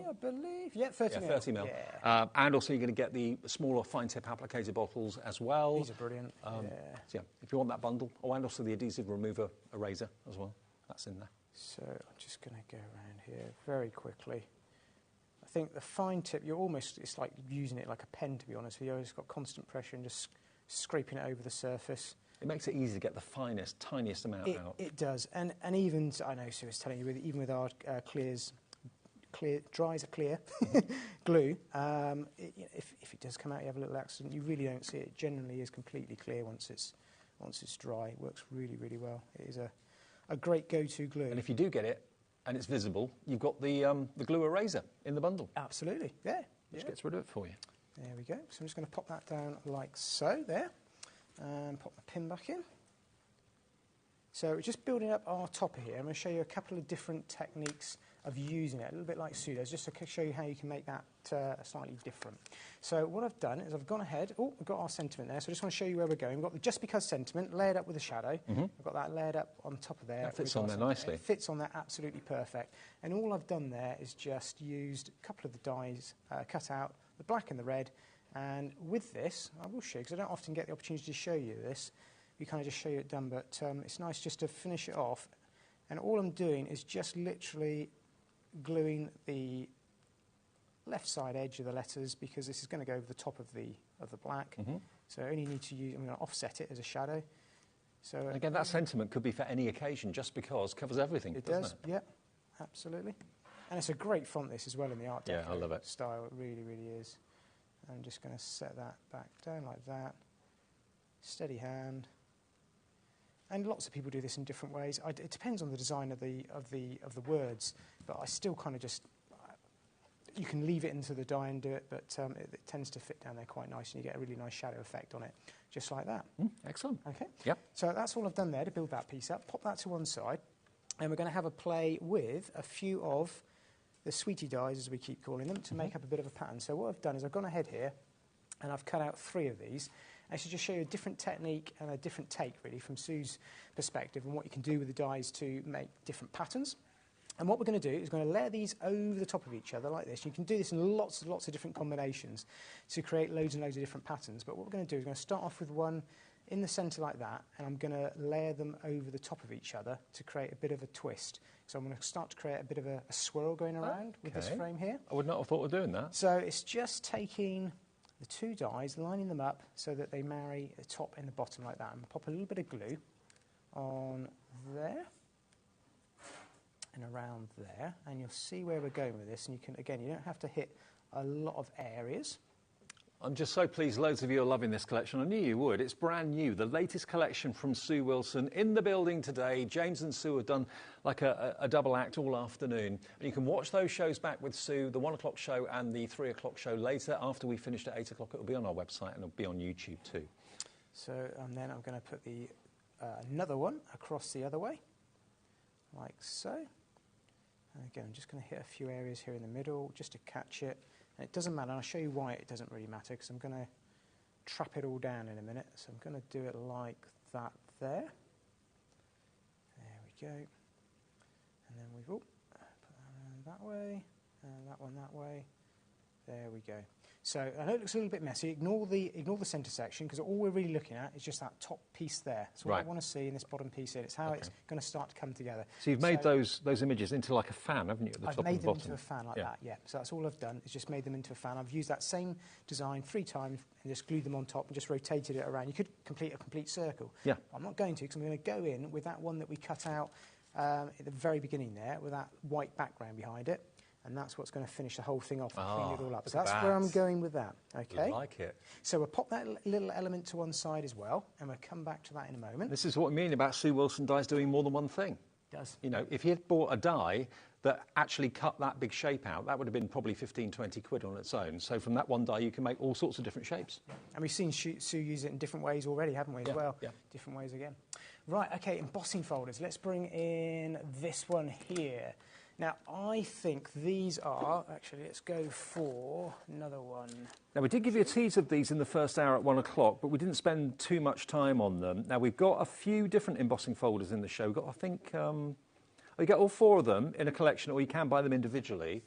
I believe. Yeah, 30mm. Yeah, 30mm. Yeah. And also you're going to get the smaller fine-tip applicator bottles as well. These are brilliant. So yeah, if you want that bundle. Oh, and also the adhesive remover eraser as well. That's in there. So I'm just going to go around here very quickly. I think the fine tip, it's like using it like a pen, to be honest with you. It's got constant pressure and just scraping it over the surface. It makes it easy to get the finest, tiniest amount out. It does. And even, I know Sue was telling you, even with our dries are clear glue, if it does come out, you have a little accident, you really don't see it. It generally is completely clear once it's dry. It works really, really well. It is a great go-to glue. And if you do get it, and it's visible, you've got the glue eraser in the bundle. Absolutely, yeah. Which gets rid of it for you. There we go. So I'm just going to pop that down like so, there. And pop my pin back in. So we're just building up our topper here. I'm going to show you a couple of different techniques of using it, a little bit like pseudos, just to show you how you can make that slightly different. So what I've done is I've gone ahead, we've got our sentiment there, so I just want to show you where we're going. We've got the Just Because sentiment layered up with a shadow. I've got that layered up on top of there. That fits on there nicely. It fits on there absolutely perfect. And all I've done there is just used a couple of the dies, cut out the black and the red, and with this, I will show you, because I don't often get the opportunity to show you this, we kind of just show you it done, but it's nice just to finish it off. And all I'm doing is just literally gluing the left side edge of the letters, because this is going to go over the top of the black. So I only need to use, I'm going to offset it as a shadow. So and again, that sentiment could be for any occasion, Just Because covers everything. It does, yeah, absolutely. And it's a great font, this as well, in the Art Deco yeah, I love it. style. It really, really is. I'm just going to set that back down like that. Steady hand. And lots of people do this in different ways. It depends on the design of the words, but I still kind of just, you can leave it into the die and do it, but it tends to fit down there quite nice, and you get a really nice shadow effect on it, just like that. Excellent. Okay. Yep. So that's all I've done there to build that piece up. Pop that to one side, and we're going to have a play with a few of the sweetie dies, as we keep calling them, to make up a bit of a pattern. So what I've done is I've gone ahead here, and I've cut out 3 of these. I should just show you a different technique and a different take, really, from Sue's perspective, and what you can do with the dies to make different patterns. And what we're going to do is we're going to layer these over the top of each other like this. You can do this in lots and lots of different combinations to create loads and loads of different patterns. But what we're going to do is we're going to start off with one in the centre like that, and I'm going to layer them over the top of each other to create a bit of a twist. So I'm going to start to create a bit of a swirl going around with this frame here. I would not have thought of doing that. So it's just taking the 2 dies, lining them up so that they marry the top and the bottom like that, and pop a little bit of glue on there and around there, and you'll see where we're going with this. And you can, again, you don't have to hit a lot of areas. I'm just so pleased loads of you are loving this collection. I knew you would. It's brand new, the latest collection from Sue Wilson in the building today. James and Sue have done like a double act all afternoon. And you can watch those shows back with Sue, the 1 o'clock show and the 3 o'clock show later. After we finished at 8 o'clock, it'll be on our website and it'll be on YouTube too. So then I'm going to put the another one across the other way, like so. And again, I'm just going to hit a few areas here in the middle just to catch it. And it doesn't matter, and I'll show you why it doesn't really matter, because I'm going to trap it all down in a minute. So I'm going to do it like that there. There we go. And then we've, put that around that way, and that one that way. There we go. So I know it looks a little bit messy. Ignore the centre section, because all we're really looking at is just that top piece there. That's what I want to see in this bottom piece here. It's how it's going to start to come together. So you've made those images into like a fan, haven't you, at the top and the bottom? I've made them into a fan like that, yeah. So that's all I've done, is just made them into a fan. I've used that same design 3 times and just glued them on top and just rotated it around. You could complete a complete circle. Yeah. I'm not going to, because I'm going to go in with that one that we cut out at the very beginning there, with that white background behind it. And that's what's going to finish the whole thing off and clean it all up. So that's where I'm going with that, okay? I like it. So we'll pop that little element to one side as well, and we'll come back to that in a moment. This is what I mean about Sue Wilson dies doing more than one thing. Does. You know, if you had bought a die that actually cut that big shape out, that would have been probably 15, 20 quid on its own. So from that one die, you can make all sorts of different shapes. Yeah. And we've seen Sue use it in different ways already, haven't we, as well? Yeah. Different ways again. Right, okay, embossing folders. Let's bring in this one here. Now, I think these are, actually, let's go for another one. Now, we did give you a tease of these in the first hour at 1 o'clock, but we didn't spend too much time on them. Now, we've got a few different embossing folders in the show. We've got, I think, we get all 4 of them in a collection, or you can buy them individually.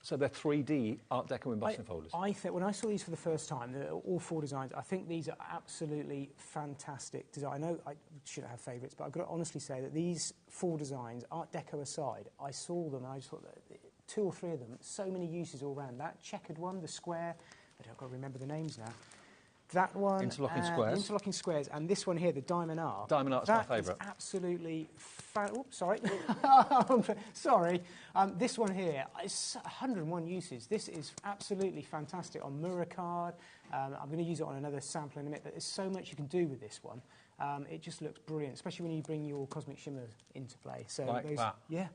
So they're 3D Art Deco embossing folders. I think, when I saw these for the first time, all 4 designs, I think these are absolutely fantastic designs. I know I shouldn't have favourites, but I've got to honestly say that these 4 designs, Art Deco aside, I saw them and I just thought that 2 or 3 of them, so many uses all around. That checkered one, the square, I've got to remember the names now. That one, interlocking squares. Interlocking squares, and this one here, the diamond art. Diamond art's my favourite. That is absolutely oops, sorry. Sorry. This one here is 101 uses. This is absolutely fantastic on mirror card. I'm going to use it on another sample in a minute, but there's so much you can do with this one. It just looks brilliant, especially when you bring your cosmic shimmer into play. So like that. Yeah.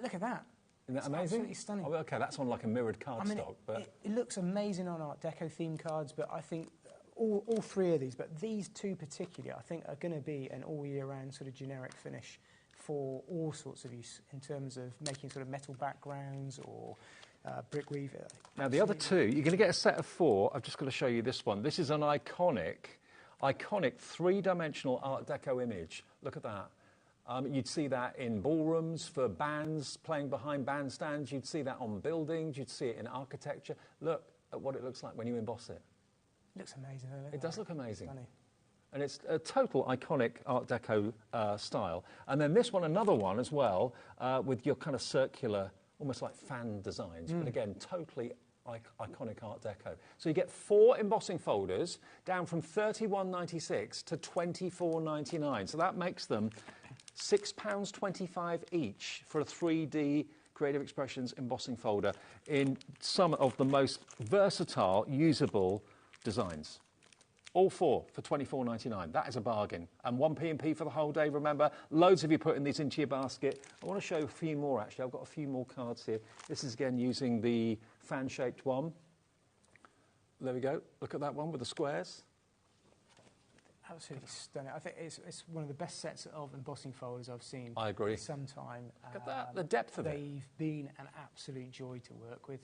Look at that. Isn't that amazing? Absolutely stunning. Oh, OK, that's on like a mirrored cardstock. But it looks amazing on Art Deco themed cards, but I think all 3 of these, but these 2 particularly, I think are going to be an all-year-round sort of generic finish for all sorts of use in terms of making sort of metal backgrounds or brick weave. Now, the other 2, you're going to get a set of 4. I've just got to show you this one. This is an iconic 3-dimensional Art Deco image. Look at that. You'd see that in ballrooms for bands playing behind bandstands. You'd see that on buildings. You'd see it in architecture. Look at what it looks like when you emboss it. It looks amazing, doesn't it? It does look amazing. Stunning. And it's a total iconic Art Deco style. And then this one, another one as well, with your kind of circular, almost like fan designs. But again, totally iconic Art Deco. So you get 4 embossing folders down from £31.96 to £24.99. So that makes them £6.25 each for a 3D Creative Expressions embossing folder in some of the most versatile, usable designs. All 4 for £24.99. That is a bargain. And 1 P&P for the whole day, remember. Loads of you putting these into your basket. I want to show a few more, actually. I've got a few more cards here. This is, again, using the fan-shaped one. There we go. Look at that one with the squares. Absolutely stunning. I think it's one of the best sets of embossing folders I've seen. I agree. In some time. Look at that, the depth of it. They've been an absolute joy to work with.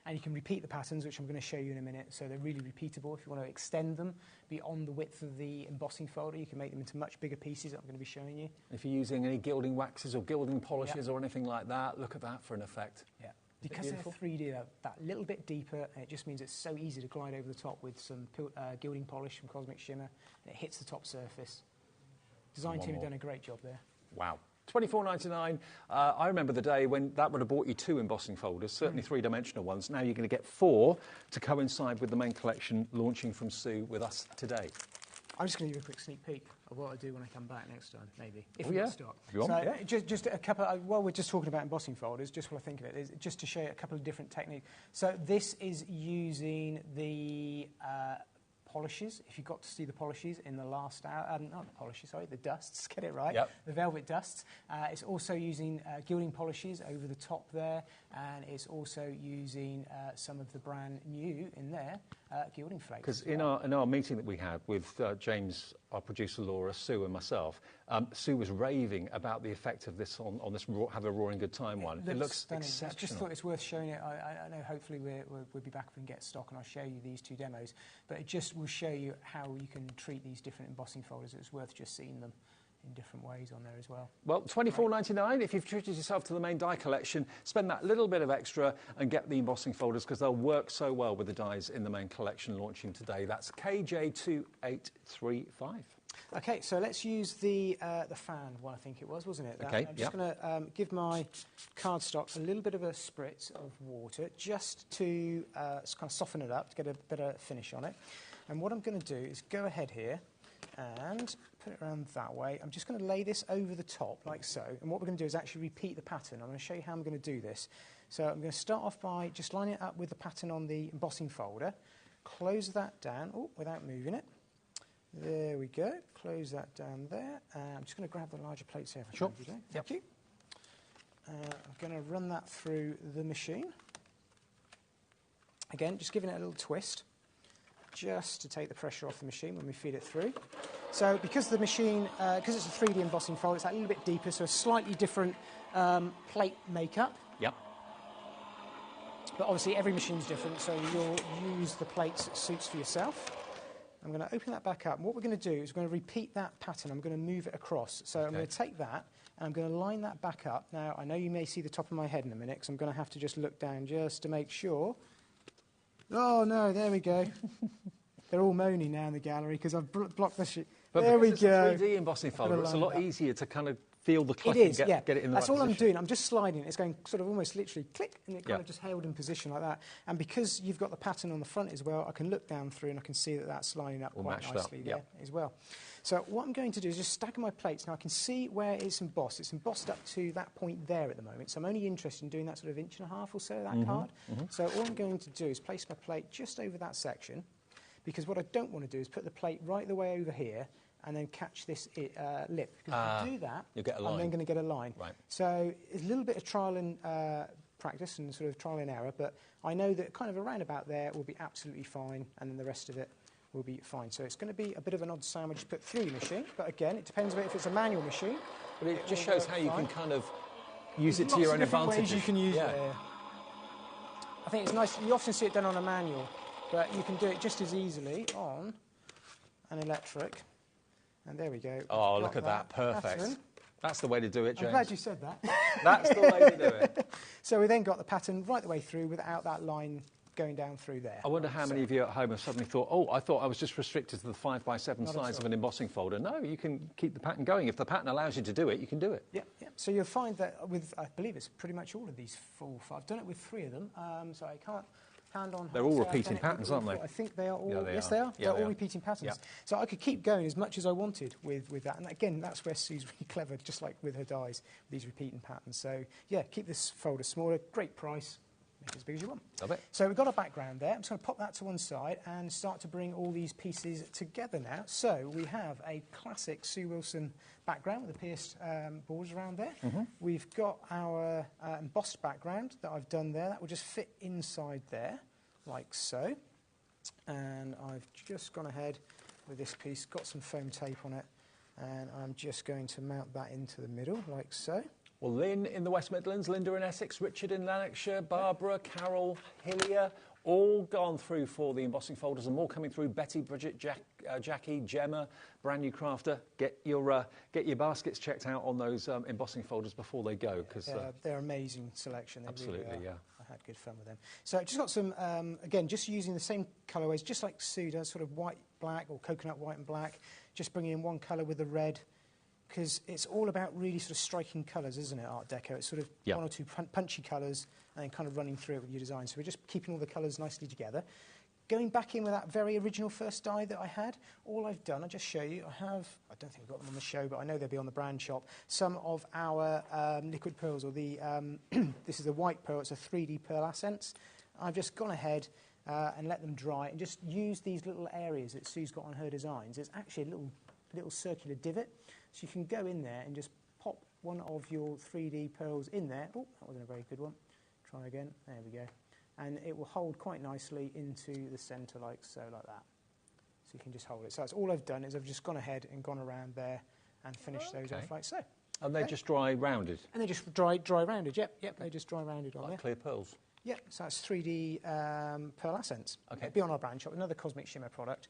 And you can repeat the patterns, which I'm going to show you in a minute. So they're really repeatable. If you want to extend them beyond the width of the embossing folder, you can make them into much bigger pieces that I'm going to be showing you. If you're using any gilding waxes or gilding polishes or anything like that, look at that for an effect. Yeah. Because they're 3D, that little bit deeper, and it just means it's so easy to glide over the top with some gilding polish from Cosmic Shimmer, and it hits the top surface. Design team have done a great job there. Wow. £24.99. I remember the day when that would have bought you 2 embossing folders, certainly 3-dimensional ones. Now you're going to get 4 to coincide with the main collection launching from Sue with us today. I'm just going to give you a quick sneak peek of what I do when I come back next time, maybe, if Oh, we've yeah. got stock. If you want, So yeah. just a couple, while we're just talking about embossing folders, just what I think of it is just to show you a couple of different techniques. So this is using the polishes, if you got to see the polishes in the last hour, not the polishes, sorry, the dusts, get it right, Yep. the velvet dusts. It's also using gilding polishes over the top there, and it's also using some of the brand new in there gilding flakes. Because in our meeting that we had with James, our producer Laura, Sue and myself, Sue was raving about the effect of this on this Have a Roaring Good Time one. It looks stunning. exceptional. I just thought it's worth showing it. I know hopefully we'll be back if we can get stock and I'll show you these two demos, but it just will show you how you can treat these different embossing folders. It's worth just seeing them in different ways on there as well. Well, $24.99. If you've treated yourself to the main die collection, spend that little bit of extra and get the embossing folders because they'll work so well with the dies in the main collection launching today. That's KJ2835. Okay, so let's use the fan one, I think it was, wasn't it? Okay, I'm just going to give my cardstock a little bit of a spritz of water just to kind of soften it up, to get a better finish on it. And what I'm going to do is go ahead here and put it around that way. I'm just going to lay this over the top like so. And what we're going to do is actually repeat the pattern. I'm going to show you how I'm going to do this. So I'm going to start off by just lining it up with the pattern on the embossing folder. Close that down without moving it. There we go. Close that down there. I'm just going to grab the larger plates here. Sure. Thank you. I'm going to run that through the machine. Again, just giving it a little twist, just to take the pressure off the machine when we feed it through. So because the machine, because it's a 3D embossing folder, it's a little bit deeper, so a slightly different plate makeup. Yep. But obviously every machine's different, so you'll use the plates that suits for yourself. I'm going to open that back up, and what we're going to do is we're going to repeat that pattern. I'm going to move it across. So I'm going to take that, and I'm going to line that back up. Now, I know you may see the top of my head in a minute, because I'm going to have to just look down just to make sure. Oh, no, there we go. They're all moaning now in the gallery, because I've blocked the sheet. But there we it's go. a 3D embossing folder, it's a lot easier to kind of feel the click It is, and get it in the That's right all I'm position. doing. I'm just sliding. It's going sort of almost literally click, and it kind of just held in position like that. And because you've got the pattern on the front as well, I can look down through and I can see that that's lining up quite nicely there as well. So what I'm going to do is just stagger my plates. Now I can see where it's embossed. It's embossed up to that point there at the moment. So I'm only interested in doing that sort of 1.5 inches or so of that card. So all I'm going to do is place my plate just over that section, because what I don't want to do is put the plate right the way over here and then catch this lip. Because if you do that, you'll get a line. I'm then going to get a line. Right. So it's a little bit of trial and practice and sort of trial and error, but I know that kind of around about there will be absolutely fine, and then the rest of it will be fine. So it's going to be a bit of an odd sandwich to put through the machine, but again, it depends if it's a manual machine. But it just shows how you can kind of use it to your own advantage. Ways you can use it. I think it's nice. You often see it done on a manual, but you can do it just as easily on an electric. And there we go. Oh, look at that. Perfect. Pattern. That's the way to do it, James. I'm glad you said that. That's the way to do it. So we then got the pattern right the way through without that line going down through there. I wonder how many of you at home have suddenly thought, oh, I thought I was just restricted to the 5x7 size of an embossing folder. No, you can keep the pattern going. If the pattern allows you to do it, you can do it. Yeah. So you'll find that with, I believe it's pretty much all of these full 5. I've done it with 3 of them, so I can't hand on. They're all repeating patterns, aren't they? I think they are all. Yeah, they yes, are. they are. Yeah, They're all repeating patterns. Yeah. So I could keep going as much as I wanted with that. And again, that's where Sue's really clever, just like with her dies, these repeating patterns. So yeah, keep this folder smaller. Great price. Make it as big as you want. Love it. So we've got a background there. I'm just going to pop that to one side and start to bring all these pieces together now. So we have a classic Sue Wilson background with the pierced borders around there. We've got our embossed background that I've done there. That will just fit inside there, like so. And I've just gone ahead with this piece, got some foam tape on it, and I'm just going to mount that into the middle, like so. Well, Lynn in the West Midlands, Linda in Essex, Richard in Lanarkshire, Barbara, Carol, Hillier, all gone through for the embossing folders, and more coming through. Betty, Bridget, Jackie, Gemma, brand new crafter. Get your baskets checked out on those embossing folders before they go, because they're amazing selection. They absolutely, really are. yeah. I had good fun with them. So I've just got some, again, just using the same colourways, just like Sue does, sort of white, black, or coconut white and black, just bringing in one colour with the red, because it's all about really sort of striking colours, isn't it, Art Deco? It's sort of one or two punchy colours and then kind of running through it with your design. So we're just keeping all the colours nicely together. going back in with that very original first die that I had, all I've done, I'll just show you, I don't think I've got them on the show, but I know they'll be on the brand shop, some of our liquid pearls, or the, this is the white pearl, it's a 3D pearl accents. I've just gone ahead and let them dry and just use these little areas that Sue's got on her designs. It's actually a little circular divot, so you can go in there and just pop one of your 3D pearls in there. Oh, that wasn't a very good one. Try again. There we go. And it will hold quite nicely into the centre like so, like that. So you can just hold it. So that's all I've done is I've just gone ahead and gone around there and finished those off like so. And they just dry rounded? And they just dry rounded, yep, they just dry rounded on like there. Clear pearls? Yep, so that's 3D pearl accents. Okay. It'll be on our brand shop, another Cosmic Shimmer product.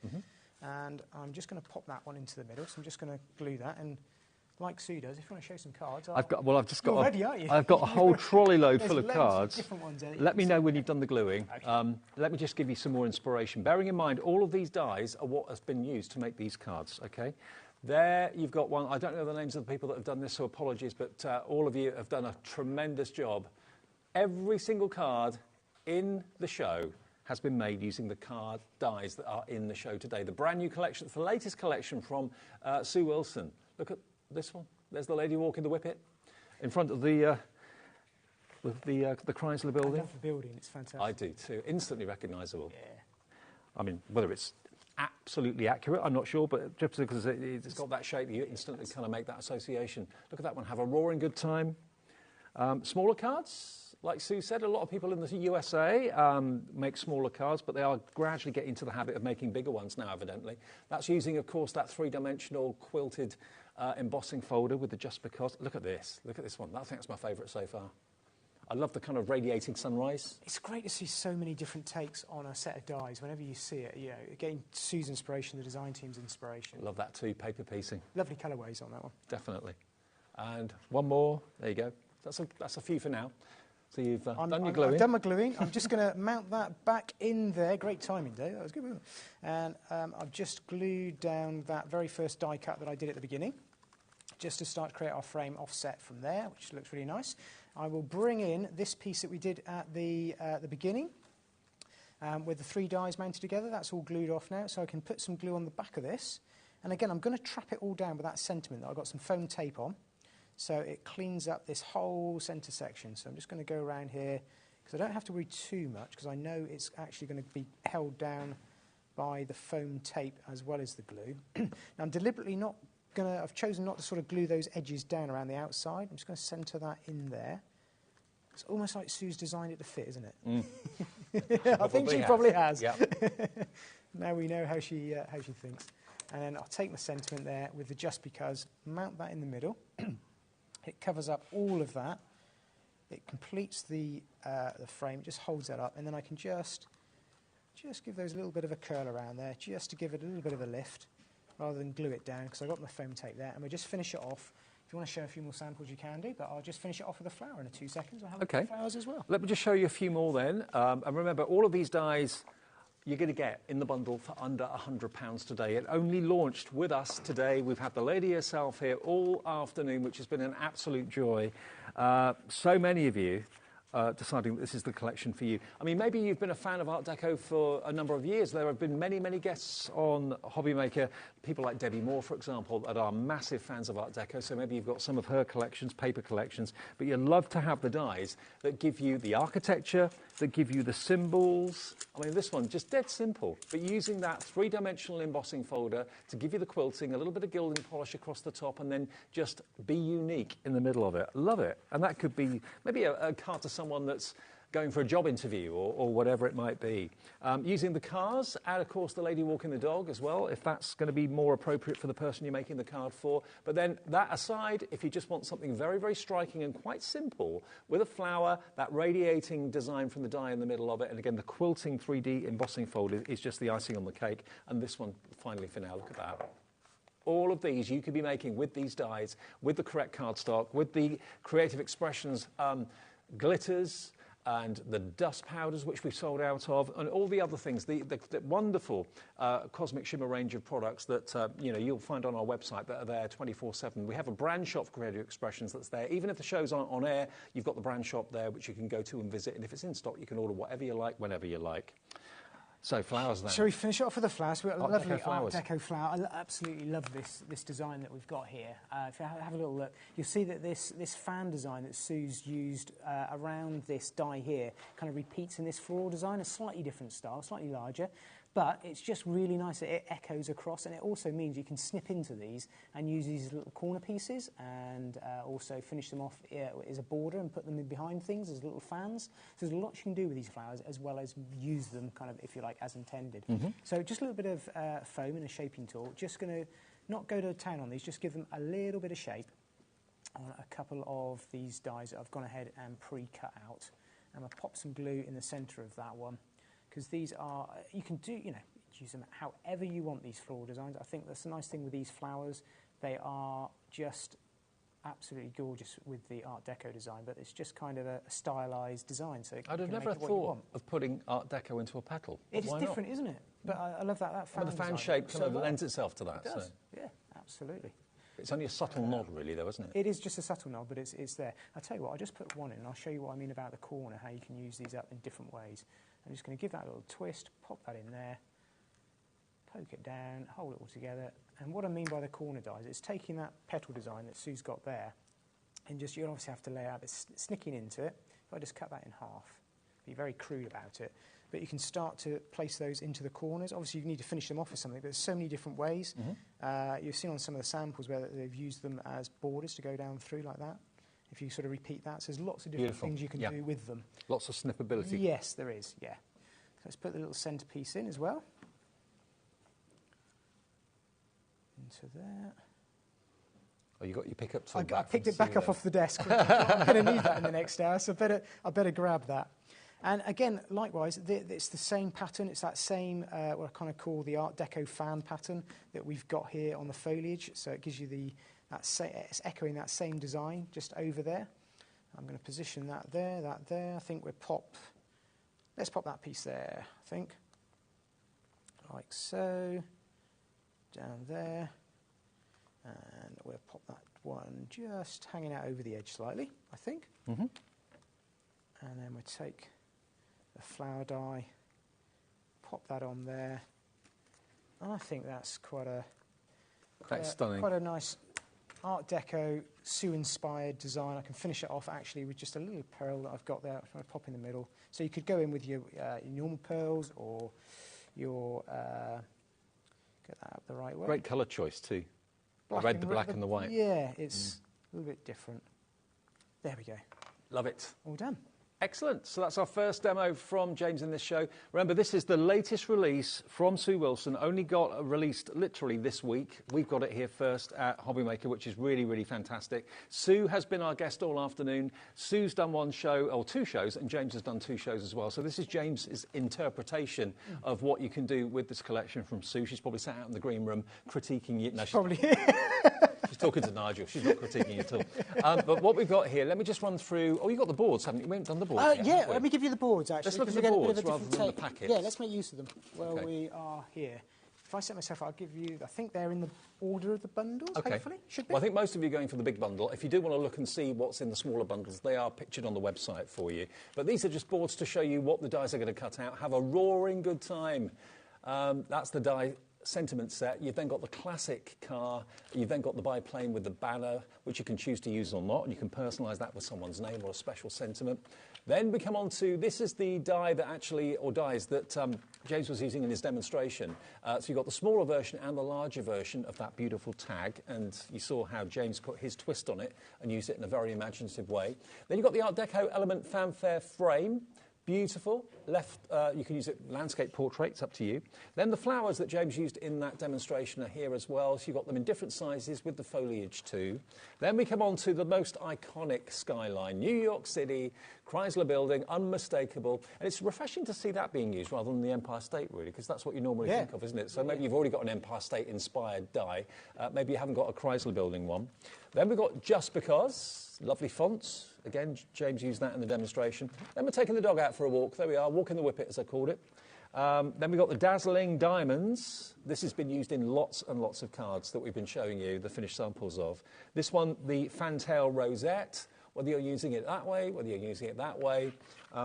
And I'm just going to pop that one into the middle. So I'm just going to glue that. And like Sue does, if you want to show some cards... I've got ready, aren't you? I've got a whole trolley load full of loads cards. Of different ones there. Let me know when you've done the gluing. Okay. Let me just give you some more inspiration. Bearing in mind, all of these dies are what has been used to make these cards, okay? There you've got one. I don't know the names of the people that have done this, so apologies, but all of you have done a tremendous job. Every single card in the show has been made using the card dies that are in the show today. The brand new collection, it's the latest collection from Sue Wilson. Look at this one. There's the lady walking the whippet in front of the Chrysler building. I love the building, it's fantastic. I do too. Instantly recognisable. Yeah. I mean, whether it's absolutely accurate, I'm not sure, but just because it's got that shape, you instantly kind of make that association. Look at that one. Have a roaring good time. Smaller cards, like Sue said, a lot of people in the USA make smaller cards, but they are gradually getting into the habit of making bigger ones now, evidently. That's using, of course, that three-dimensional quilted embossing folder with the just because. Look at this. Look at this one. I think that's my favourite so far. I love the kind of radiating sunrise. It's great to see so many different takes on a set of dies. Whenever you see it, you know, getting Sue's inspiration, the design team's inspiration. Love that too, paper piecing. Lovely colourways on that one. Definitely. And one more. There you go. That's a few for now. So you've done your gluing. I've done my gluing. I'm just going to mount that back in there. Great timing, Dave. That was good, wasn't it? And I've just glued down that very first die cut that I did at the beginning, just to start to create our frame offset from there, which looks really nice. I will bring in this piece that we did at the beginning with the three dies mounted together. That's all glued off now, so I can put some glue on the back of this. And again, I'm going to trap it all down with that sentiment that I've got some foam tape on, so it cleans up this whole centre section. So I'm just going to go around here, because I don't have to worry too much, because I know it's actually going to be held down by the foam tape as well as the glue. Now, I'm deliberately not I've chosen not to sort of glue those edges down around the outside. I'm just going to centre that in there. It's almost like Sue's designed it to fit, isn't it? Mm. I think she probably has. Yep. Now we know how she thinks. And then I'll take my sentiment there with the just because, mount that in the middle. It covers up all of that. It completes the frame, just holds that up, and then I can just give those a little bit of a curl around there, just to give it a little bit of a lift, rather than glue it down, because I've got my foam tape there. And we'll just finish it off. If you want to show a few more samples, you can do, but I'll just finish it off with a flower in 2 seconds. I'll have a few flowers as well. Let me just show you a few more then. And remember, all of these dies you're going to get in the bundle for under £100 today. It only launched with us today. We've had the lady herself here all afternoon, which has been an absolute joy. So many of you deciding that this is the collection for you. I mean, maybe you've been a fan of Art Deco for a number of years. There have been many, many guests on HobbyMaker, people like Debbie Moore, for example, that are massive fans of Art Deco, so maybe you've got some of her collections, paper collections, but you'd love to have the dies that give you the architecture, that give you the symbols. I mean, this one, just dead simple, but using that three-dimensional embossing folder to give you the quilting, a little bit of gilding polish across the top, and then just be unique in the middle of it. Love it. And that could be maybe a card to someone that's going for a job interview or whatever it might be. Using the cars, and of course the lady walking the dog as well, if that's going to be more appropriate for the person you're making the card for. But then that aside, if you just want something very, very striking and quite simple, with a flower, that radiating design from the die in the middle of it, and again the quilting 3D embossing fold is just the icing on the cake. And this one, finally for now, look at that. All of these you could be making with these dies, with the correct cardstock, with the Creative Expressions glitters, and the dust powders, which we've sold out of, and all the other things, the wonderful Cosmic Shimmer range of products that you'll find on our website that are there 24/7. We have a brand shop for Creative Expressions that's there. Even if the show's aren't on air, you've got the brand shop there, which you can go to and visit, and if it's in stock, you can order whatever you like, whenever you like. So flowers then. Shall we finish it off with the flowers? We've got a Art lovely Deco flowers. Art Deco flower. I absolutely love this design that we've got here. If you have a little look, you'll see that this fan design that Sue's used around this die here kind of repeats in this floral design, a slightly different style, slightly larger. But it's just really nice that it echoes across, and it also means you can snip into these and use these little corner pieces and also finish them off as a border and put them in behind things as little fans. So there's a lot you can do with these flowers as well as use them kind of, if you like, as intended. So just a little bit of foam and a shaping tool. Just going to not go to town on these, just give them a little bit of shape on a couple of these dies that I've gone ahead and pre-cut out. I'm going to pop some glue in the centre of that one. Because these are, you can do, use them however you want, these floral designs. I think that's the nice thing with these flowers. They are just absolutely gorgeous with the Art Deco design, but it's just kind of a stylised design. So I'd have never thought of putting Art Deco into a petal. It is different, isn't it? But I love that fan the fan design. shape kind of lends itself to that. It does. So. Yeah, absolutely. It's only a subtle nod, really, though, isn't it? It is just a subtle nod, but it's there. I'll tell you what, I'll just put one in, and I'll show you what I mean about the corner, how you can use these up in different ways. I'm just going to give that a little twist, pop that in there, poke it down, hold it all together. And what I mean by the corner dies, it's taking that petal design that Sue's got there, and just, you obviously have to lay out, it's snicking into it. If I just cut that in half, be very crude about it. But you can start to place those into the corners. Obviously, you need to finish them off with something, but there's so many different ways. You've seen on some of the samples where they've used them as borders to go down through like that. If you sort of repeat that, so there's lots of different things you can do with them. Lots of snippability. Yes, there is, yeah. So let's put the little centrepiece in as well. Into there. Oh, you got your pickup I picked it back up off the desk. I'm going to need that in the next hour, so I better grab that. And again, likewise, it's the same pattern. It's that same, what I kind of call the Art Deco fan pattern that we've got here on the foliage. So it gives you it's echoing that same design just over there. I'm going to position that there. I think let's pop that piece there, I think. Like so. Down there. And we'll pop that one just hanging out over the edge slightly, I think. And then we'll take the flower die, pop that on there. And I think that's quite stunning. Quite a nice Art Deco, Sue-inspired design. I can finish it off actually with just a little pearl that I've got there. I'm going to pop in the middle. So you could go in with your normal pearls or your get that up the right way. Great colour choice too. The red, the black, and the white. Yeah, it's a little bit different. There we go. Love it. All done. Excellent. So that's our first demo from James in this show. Remember, this is the latest release from Sue Wilson, only got released literally this week. We've got it here first at HobbyMaker, which is really, really fantastic. Sue has been our guest all afternoon. Sue's done one show, or two shows, and James has done two shows as well. So this is James's interpretation of what you can do with this collection from Sue. She's probably sat out in the green room critiquing you. No, she's probably. She's talking to Nigel. She's not critiquing you at all. But what we've got here, let me just run through. Oh, you've got the boards, haven't you? We haven't done the boards yet, Yeah, have we? let me give you the boards, actually. Let's look at the get boards a bit of a rather different than the take. packets. Yeah, let's make use of them while we are here. If I set myself, I'll give you, I think they're in the order of the bundles, hopefully. Should be. Well, I think most of you are going for the big bundle. If you do want to look and see what's in the smaller bundles, they are pictured on the website for you. But these are just boards to show you what the dies are going to cut out. Have a roaring good time. That's the die sentiment set. You've then got the classic car. You've then got the biplane with the banner, which you can choose to use or not, and you can personalise that with someone's name or a special sentiment. Then we come on to, this is the die that actually, or dies that James was using in his demonstration. So you've got the smaller version and the larger version of that beautiful tag, and you saw how James put his twist on it and used it in a very imaginative way. Then you've got the Art Deco Element Fanfare frame. Beautiful. You can use it landscape portrait, it's up to you. Then the flowers that James used in that demonstration are here as well. So you've got them in different sizes with the foliage too. Then we come on to the most iconic skyline. New York City, Chrysler Building, unmistakable. And it's refreshing to see that being used rather than the Empire State, really, because that's what you normally think of, isn't it? So maybe you've already got an Empire State inspired die. Maybe you haven't got a Chrysler Building one. Then we've got Just Because, lovely fonts. Again, James used that in the demonstration. Then we're taking the dog out for a walk. There we are, walking the whippet, as I called it. Then we've got the Dazzling Diamonds. This has been used in lots and lots of cards that we've been showing you the finished samples of. This one, the Fantail Rosette. whether you're using it that way, whether you're using it that way.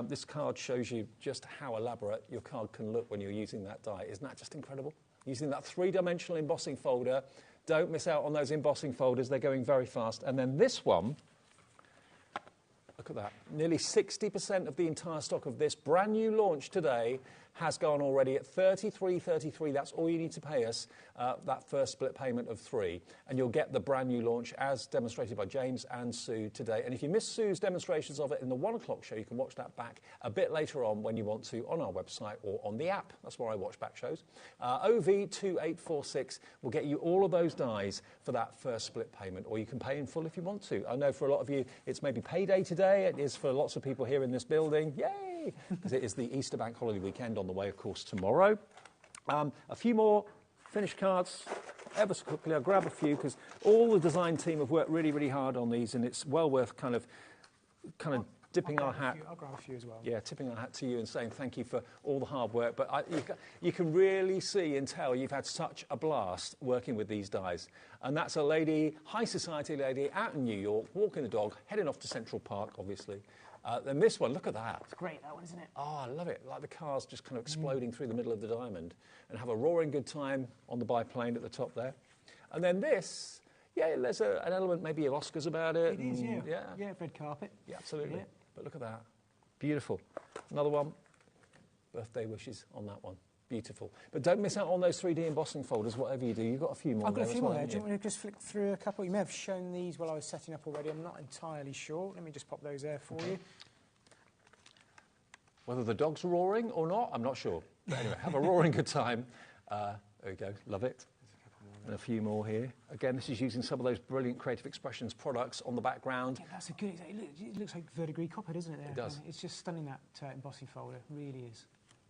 This card shows you just how elaborate your card can look when you're using that die. Isn't that just incredible? Using that three-dimensional embossing folder. Don't miss out on those embossing folders. They're going very fast. And then this one, look at that. Nearly 60% of the entire stock of this brand new launch today has gone already at $33.33. That's all you need to pay us, that first split payment of £3. And you'll get the brand new launch as demonstrated by James and Sue today. And if you missed Sue's demonstrations of it in the 1 o'clock show, you can watch that back a bit later on when you want to on our website or on the app. That's where I watch back shows. OV2846 will get you all of those dies for that first split payment, or you can pay in full if you want to. I know for a lot of you it's maybe payday today. It is for lots of people here in this building. Yay! Because it is the Easter bank holiday weekend on the way, of course, tomorrow. A few more finished cards, ever so quickly. I'll grab a few because all the design team have worked really, really hard on these, and it's well worth kind of dipping our hat. I'll grab a few as well. Yeah, tipping our hat to you and saying thank you for all the hard work. But you can really see and tell you've had such a blast working with these dies. And that's a lady, high society lady, out in New York, walking the dog, heading off to Central Park, obviously. Then this one, look at that. It's great, that one, isn't it? Oh, I love it. Like the cars just kind of exploding through the middle of the diamond, and have a roaring good time on the biplane at the top there. And then this, yeah, there's an element maybe of Oscars about it. It is, yeah. Yeah. Yeah, red carpet. Yeah, absolutely. Yeah. But look at that. Beautiful. Another one. Birthday wishes on that one. Beautiful. But don't miss out on those 3D embossing folders, whatever you do. You've got a few more. I've got a few more there. Do you haven't want me to just flick through a couple? You may have shown these while I was setting up already. I'm not entirely sure. Let me just pop those there for you. Whether the dog's roaring or not, I'm not sure. But anyway, have a roaring good time. There we go. Love it. And a few more here. Again, this is using some of those brilliant Creative Expressions products on the background. Yeah, that's a good. It looks like verdigris copper, doesn't it? There? It does. It's just stunning, that embossing folder. It really is.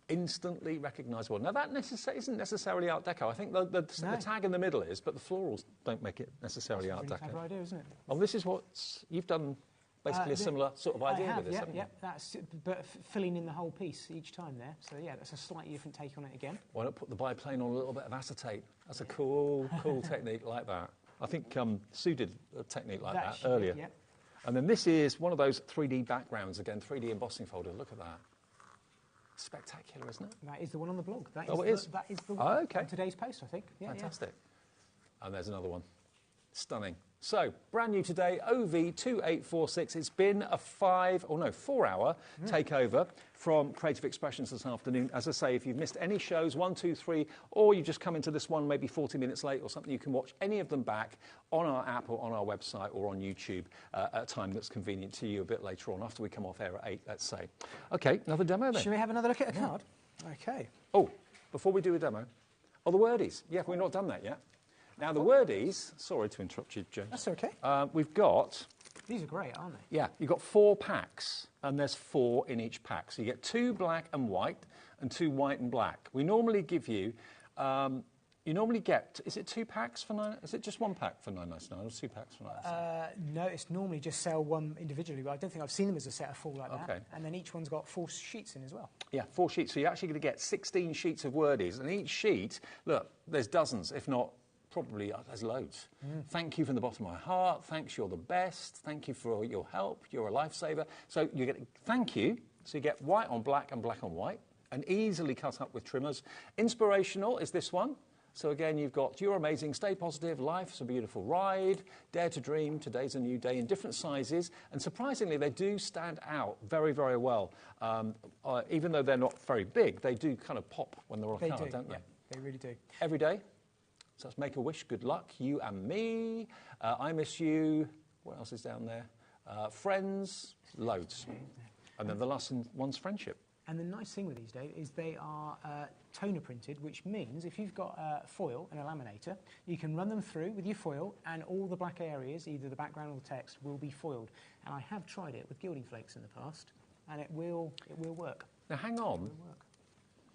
Instantly recognisable. Now, that isn't necessarily Art Deco. I think the tag in the middle is, but the florals don't make it necessarily Art That's a Deco. really clever idea, isn't it? Well, this is what you've done. Basically, a similar sort of idea with this, haven't you? That's but filling in the whole piece each time there. So yeah, that's a slightly different take on it again. Why not put the biplane on a little bit of acetate? That's a cool technique like that. I think Sue did a technique like that earlier. Yeah. And then this is one of those 3D backgrounds again, 3D embossing folder. Look at that. Spectacular, isn't it? That is the one on the blog. That is? That is the one okay. on today's post, I think. Yeah, fantastic. Yeah. And there's another one. Stunning. So, brand new today, OV2846. It's been a 4-hour takeover from Creative Expressions this afternoon. As I say, if you've missed any shows, 1, 2, 3, or you just come into this one maybe 40 minutes late or something, you can watch any of them back on our app or on our website or on YouTube at a time that's convenient to you a bit later on, after we come off air at 8, let's say. OK, another demo then. Should we have another look at a card? OK. Oh, before we do a demo, the wordies. Yeah, we've not done that yet. Now, the wordies, sorry to interrupt you, James. That's OK. We've got... These are great, aren't they? Yeah, you've got 4 packs, and there's 4 in each pack. So you get 2 black and white and 2 white and black. We normally give you... you normally get... Is it 2 packs for $9? Is it just 1 pack for $9.99 or 2 packs for $9.99? No, it's normally just sell one individually, but I don't think I've seen them as a set of 4 like that. Okay. And then each one's got 4 sheets in as well. Yeah, 4 sheets. So you're actually going to get 16 sheets of wordies. And each sheet, look, there's dozens, if not... Probably there's loads. Thank you from the bottom of my heart. Thanks, you're the best. Thank you for your help. You're a lifesaver. So you get thank you. So you get white on black and black on white, and easily cut up with trimmers. Inspirational is this one. So again, you've got you're amazing, stay positive, life's a beautiful ride, dare to dream, today's a new day, in different sizes. And surprisingly, they do stand out very, very well. Even though they're not very big, they do kind of pop when they're on a card, don't they? Yeah, they really do. Every day. So let's make a wish. Good luck, you and me. I miss you. What else is down there? Friends, loads. And then the last one's friendship. And the nice thing with these, Dave, is they are toner printed, which means if you've got foil and a laminator, you can run them through with your foil, and all the black areas, either the background or the text, will be foiled. And I have tried it with gilding flakes in the past, and it will work. Now hang on.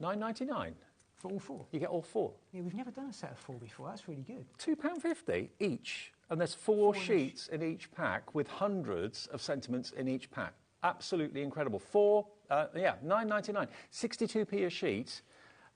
$9.99. For all 4? You get all 4? Yeah, we've never done a set of 4 before. That's really good. £2.50 each. And there's 4 sheets in each pack with hundreds of sentiments in each pack. Absolutely incredible. $9.99. 62p a sheet.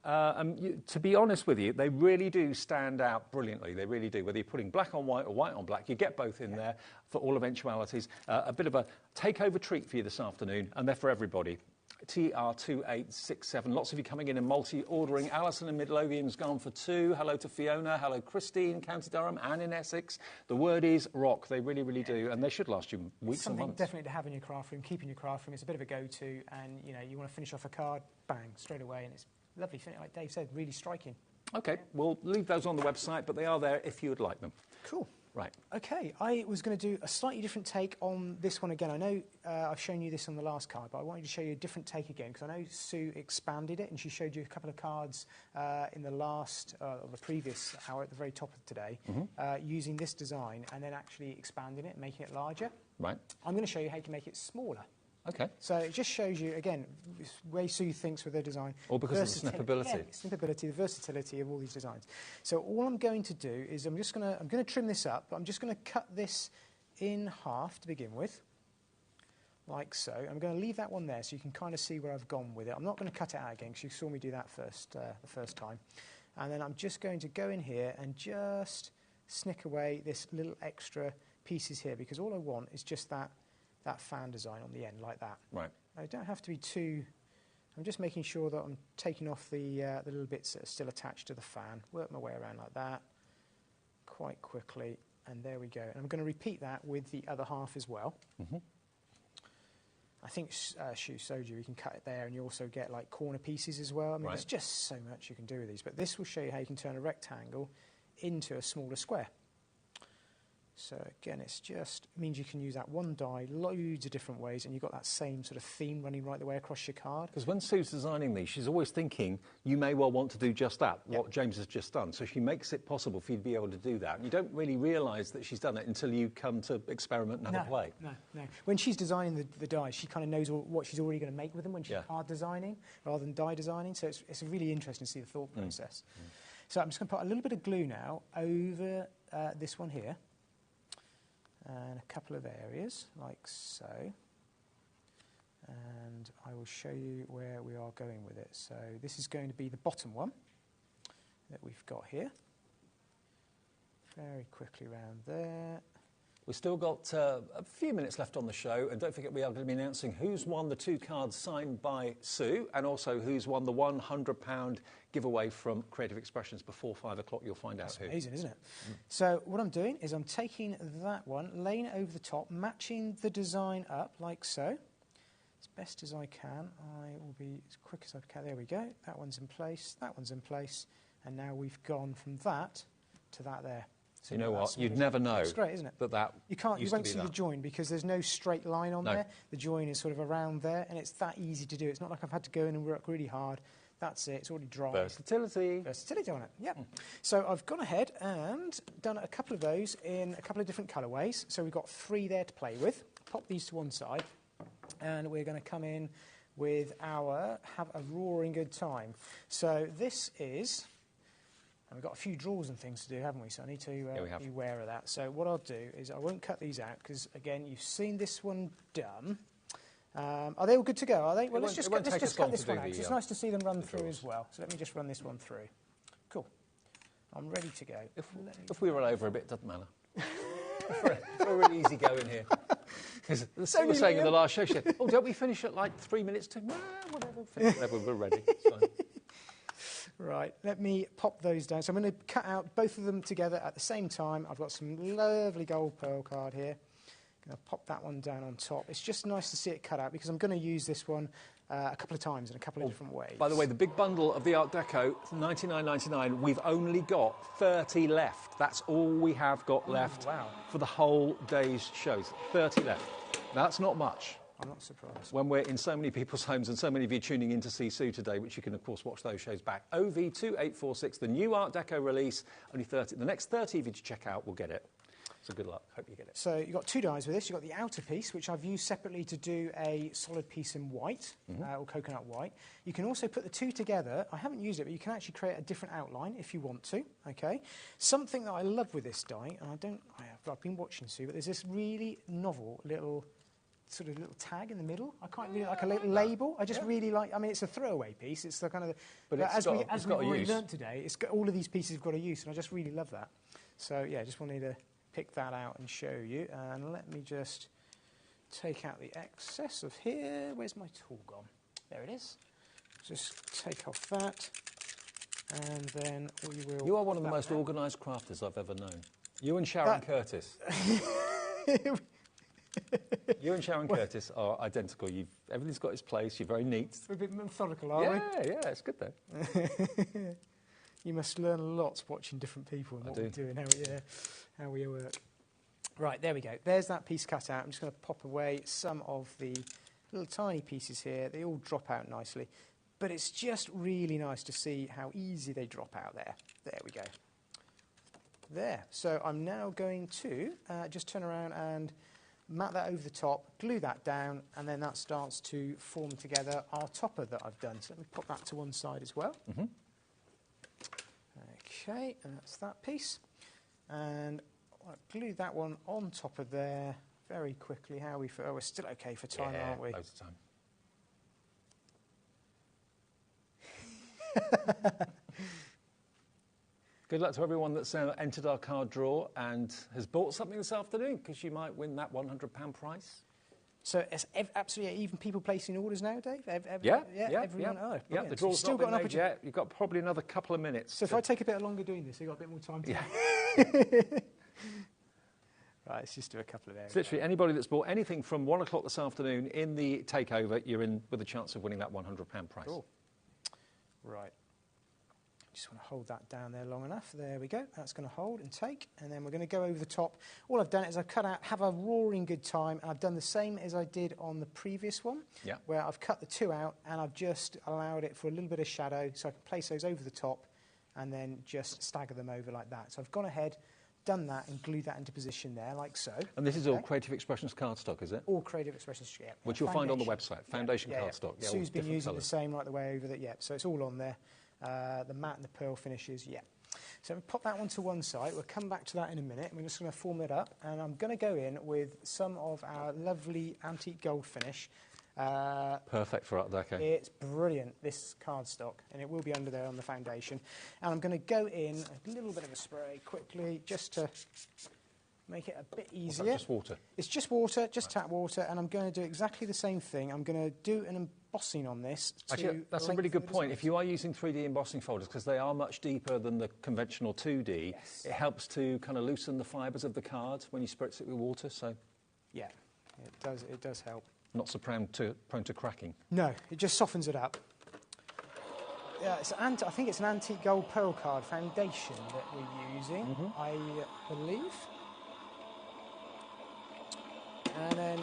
To be honest with you, they really do stand out brilliantly. They really do. Whether you're putting black on white or white on black, you get both in there for all eventualities. A bit of a takeover treat for you this afternoon, and they're for everybody. TR2867. Lots of you coming in and multi-ordering. Alison in Midlothian's gone for 2. Hello to Fiona. Hello, Christine, County Durham, Anne in Essex. The word is rock. They really, really do, and they should last you weeks and months. Something definitely to have in your craft room, keep in your craft room. It's a bit of a go-to, and you want to finish off a card, bang, straight away, and it's lovely. Like Dave said, really striking. Okay, we'll leave those on the website, but they are there if you would like them. Cool. Right. Okay, I was going to do a slightly different take on this one again. I know I've shown you this on the last card, but I wanted to show you a different take again because I know Sue expanded it and she showed you a couple of cards in the last, or the previous hour at the very top of today, using this design and then actually expanding it, making it larger. Right. I'm going to show you how you can make it smaller. Okay. So it just shows you, again, the way Sue thinks with her design. All because of the snippability. Yeah, snippability, the versatility of all these designs. So all I'm going to do is I'm going to trim this up, but I'm just going to cut this in half to begin with, like so. I'm going to leave that one there so you can kind of see where I've gone with it. I'm not going to cut it out again because you saw me do that the first time. And then I'm just going to go in here and just snick away this little extra pieces here because all I want is just that fan design on the end, like that. Right. I don't have to be too... I'm just making sure that I'm taking off the little bits that are still attached to the fan. Work my way around like that quite quickly, and there we go. And I'm going to repeat that with the other half as well. I think Shu showed you can cut it there, and you also get like corner pieces as well. I mean, there's just so much you can do with these. But this will show you how you can turn a rectangle into a smaller square. So again, it means you can use that one die loads of different ways, and you've got that same sort of theme running right the way across your card. Because when Sue's designing these, she's always thinking, you may well want to do just that, what James has just done. So she makes it possible for you to be able to do that. And you don't really realise that she's done it until you come to experiment and have a play. No. When she's designing the dies, she kind of knows what she's already going to make with them when she's card designing rather than die designing. So it's really interesting to see the thought process. So I'm just going to put a little bit of glue now over this one here. And a couple of areas, like so. And I will show you where we are going with it. So this is going to be the bottom one that we've got here. Very quickly around there. We've still got a few minutes left on the show, and don't forget we are going to be announcing who's won the 2 cards signed by Sue, and also who's won the £100 giveaway from Creative Expressions. Before 5 o'clock, you'll find out who. Amazing, isn't it? So what I'm doing is I'm taking that one, laying it over the top, matching the design up like so. As best as I can. I will be as quick as I can. There we go. That one's in place. That one's in place. And now we've gone from that to that there. So you know what? You'd never know. It's great, isn't it? You won't see the join because there's no straight line on there. The join is sort of around there, and it's that easy to do. It's not like I've had to go in and work really hard. That's it. It's already dry. Versatility on it. Yeah. So I've gone ahead and done a couple of those in a couple of different colourways. So we've got 3 there to play with. Pop these to one side, and we're going to come in with our have a roaring good time. So this is. And we've got a few drawers and things to do, haven't we? So I need to be aware of that. So what I'll do is I won't cut these out because, again, you've seen this one done. Are they all good to go, are they? Well, let's just cut this one out. It's nice to see them run through as well. So let me just run this one through. Cool. I'm ready to go. If we run over a bit, it doesn't matter. We're really easy going here. Because Sue was saying in the last show, she said, don't we finish at like 3 minutes to... Nah, whatever, we're ready. It's fine. Right, let me pop those down. So I'm going to cut out both of them together at the same time. I've got some lovely gold pearl card here. I'm going to pop that one down on top. It's just nice to see it cut out because I'm going to use this one a couple of times in a couple of different ways. By the way, the big bundle of the Art Deco, $99.99, we've only got 30 left. That's all we have got left for the whole day's shows. 30 left. That's not much. I'm not surprised. When we're in so many people's homes and so many of you tuning in to see Sue today, which you can, of course, watch those shows back. OV2846, the new Art Deco release, only 30. The next 30 of you to check out will get it. So good luck. Hope you get it. So you've got 2 dies with this. You've got the outer piece, which I've used separately to do a solid piece in white, or coconut white. You can also put the 2 together. I haven't used it, but you can actually create a different outline if you want to, okay? Something that I love with this die, and I've been watching Sue, but there's this really novel little sort of little tag in the middle. I quite really like a little label. I just really like. I mean, it's a throwaway piece. It's the kind of. But as we've got a already use. learned today, all of these pieces have got a use, and I just really love that. So yeah, just wanted to pick that out and show you. And let me just take out the excess of here. Where's my tool gone? There it is. Just take off that, and then we will. You are one of the most organised crafters I've ever known. You and Sharon Curtis. You and Sharon Curtis are identical. Everything's got its place. You're very neat. We're a bit methodical, are we? Yeah, it's good though. You must learn a lot watching different people and what we do and how we work. Right, there we go. There's that piece cut out. I'm just going to pop away some of the little tiny pieces here. They all drop out nicely. But it's just really nice to see how easy they drop out there. There we go. There. So I'm now going to just turn around and mat that over the top, glue that down, and then that starts to form together our topper that I've done. So let me pop that to one side as well. Mm-hmm. Okay, and that's that piece. And I'll glue that one on top of there very quickly. How we feel? Oh, we're still okay for time, aren't we? Loads of time. Good luck to everyone that's entered our card draw and has bought something this afternoon, because you might win that £100 prize. So it's absolutely even people placing orders now, Dave? Everyone. Oh, Yeah, the draw's still not got an been made yet. You've got probably another couple of minutes. So if I take a bit longer doing this, you've got a bit more time to... Yeah. Right, let's just do a couple of areas. It's literally anybody that's bought anything from 1 o'clock this afternoon in the takeover, you're in with a chance of winning that £100 prize. Cool. Right. Just want to hold that down there long enough. There we go. That's going to hold and take. And then we're going to go over the top. All I've done is I've cut out, have a roaring good time. And I've done the same as I did on the previous one, where I've cut the two out and I've just allowed it for a little bit of shadow so I can place those over the top and then just stagger them over like that. So I've gone ahead, done that and glued that into position there like so. And this is all Creative Expressions cardstock, is it? All Creative Expressions, yeah. Which you'll find on the website, Foundation cardstock. Yeah, Sue's been using the same right the way over there, so it's all on there. The matte and the pearl finishes, So we pop that one to one side. We'll come back to that in a minute. We're just going to form it up, and I'm going to go in with some of our lovely antique gold finish. Perfect for Art Deco. It's brilliant, this cardstock, and it will be under there on the foundation. And I'm going to go in a little bit of a spray quickly, just to make it a bit easier. Just water? It's just water, just tap water, and I'm going to do exactly the same thing. I'm going to do an embossing on this. Actually, that's a really good point. If you are using 3D embossing folders, because they are much deeper than the conventional 2D, it helps to kind of loosen the fibres of the card when you spritz it with water. So, yeah, it does help. Not so prone to cracking. No, it just softens it up. Yeah, I think it's an antique gold pearl card foundation that we're using, I believe. And then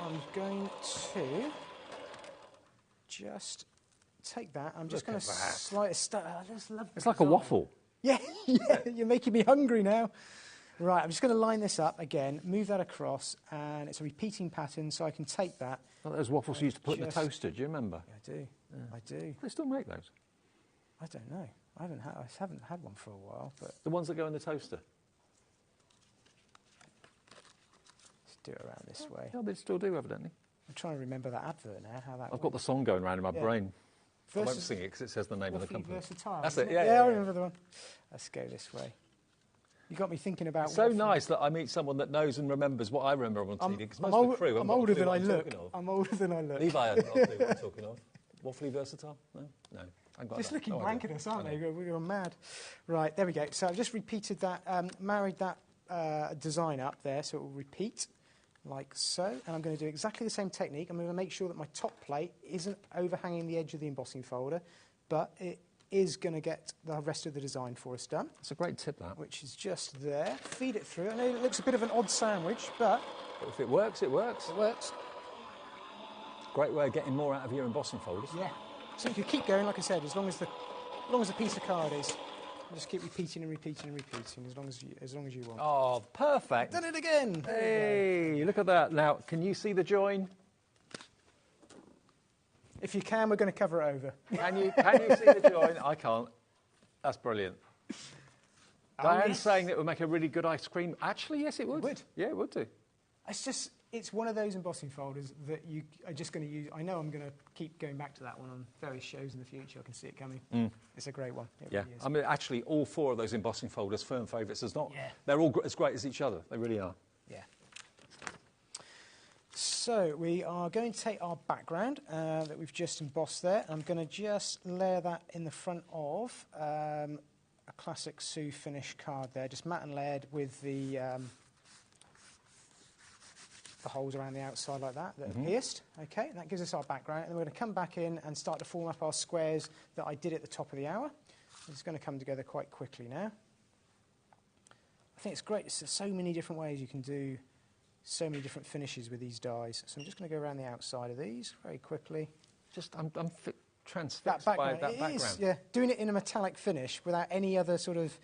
I'm going to just take that. I'm just going to slide it. I just love it's like a waffle. Yeah, you're making me hungry now. Right, I'm just going to line this up again, move that across, and it's a repeating pattern, so I can take that. Well, those waffles you used to put in the toaster, do you remember? Yeah, I do. Yeah. I do. They still make those? I don't know. I haven't had one for a while, but the ones that go in the toaster. Let's do it around this way. Yeah, they still do, evidently. I'm trying to remember that advert now. How that. I've got the song going around in my brain. I won't sing it because it says the name of the company. Versatile. That's it. Yeah, I remember the one. Let's go this way. You got me thinking about. It's so nice that I meet someone that knows and remembers what I remember on TV. Because most of the crew. I'm older than I look. I'm older than I look. Levi hasn't got a clue what I'm talking of. Waffly Versatile? No. Just looking blank at us, aren't they? We're mad. Right, there we go. So I've just repeated that, married that design up there, so it will repeat like so. And I'm going to do exactly the same technique. I'm going to make sure that my top plate isn't overhanging the edge of the embossing folder, but it is going to get the rest of the design for us done. That's a great tip, that. Which is just there. Feed it through. I know it looks a bit of an odd sandwich, but if it works, it works. It works. Great way of getting more out of your embossing folders. Yeah. So you can keep going, like I said, as long as the piece of card is. Just keep repeating and repeating and repeating as long as you want. Oh, perfect. Done it again. Hey, look at that. Now, can you see the join? If you can, we're going to cover it over. Can you see the join? I can't. That's brilliant. Diane's saying that it would make a really good ice cream. Actually, yes, it would. It would. Yeah, it would do. It's just, it's one of those embossing folders that you are just going to use. I know I'm going to keep going back to that one on various shows in the future. I can see it coming. It's a great one. It Yeah, really is. I mean, actually, all 4 of those embossing folders, firm favourites, is not. Yeah. They're all as great as each other. They really are. Yeah. So we are going to take our background that we've just embossed there. I'm going to just layer that in the front of a classic Sue finish card there, just matte and layered with the holes around the outside like that are pierced. Okay, and that gives us our background. And then we're going to come back in and start to form up our squares that I did at the top of the hour. It's going to come together quite quickly now. I think it's great. There's so many different ways you can do so many different finishes with these dies. So I'm just going to go around the outside of these very quickly. Just, I'm transfixed by that background. Is, yeah, doing it in a metallic finish without any other sort of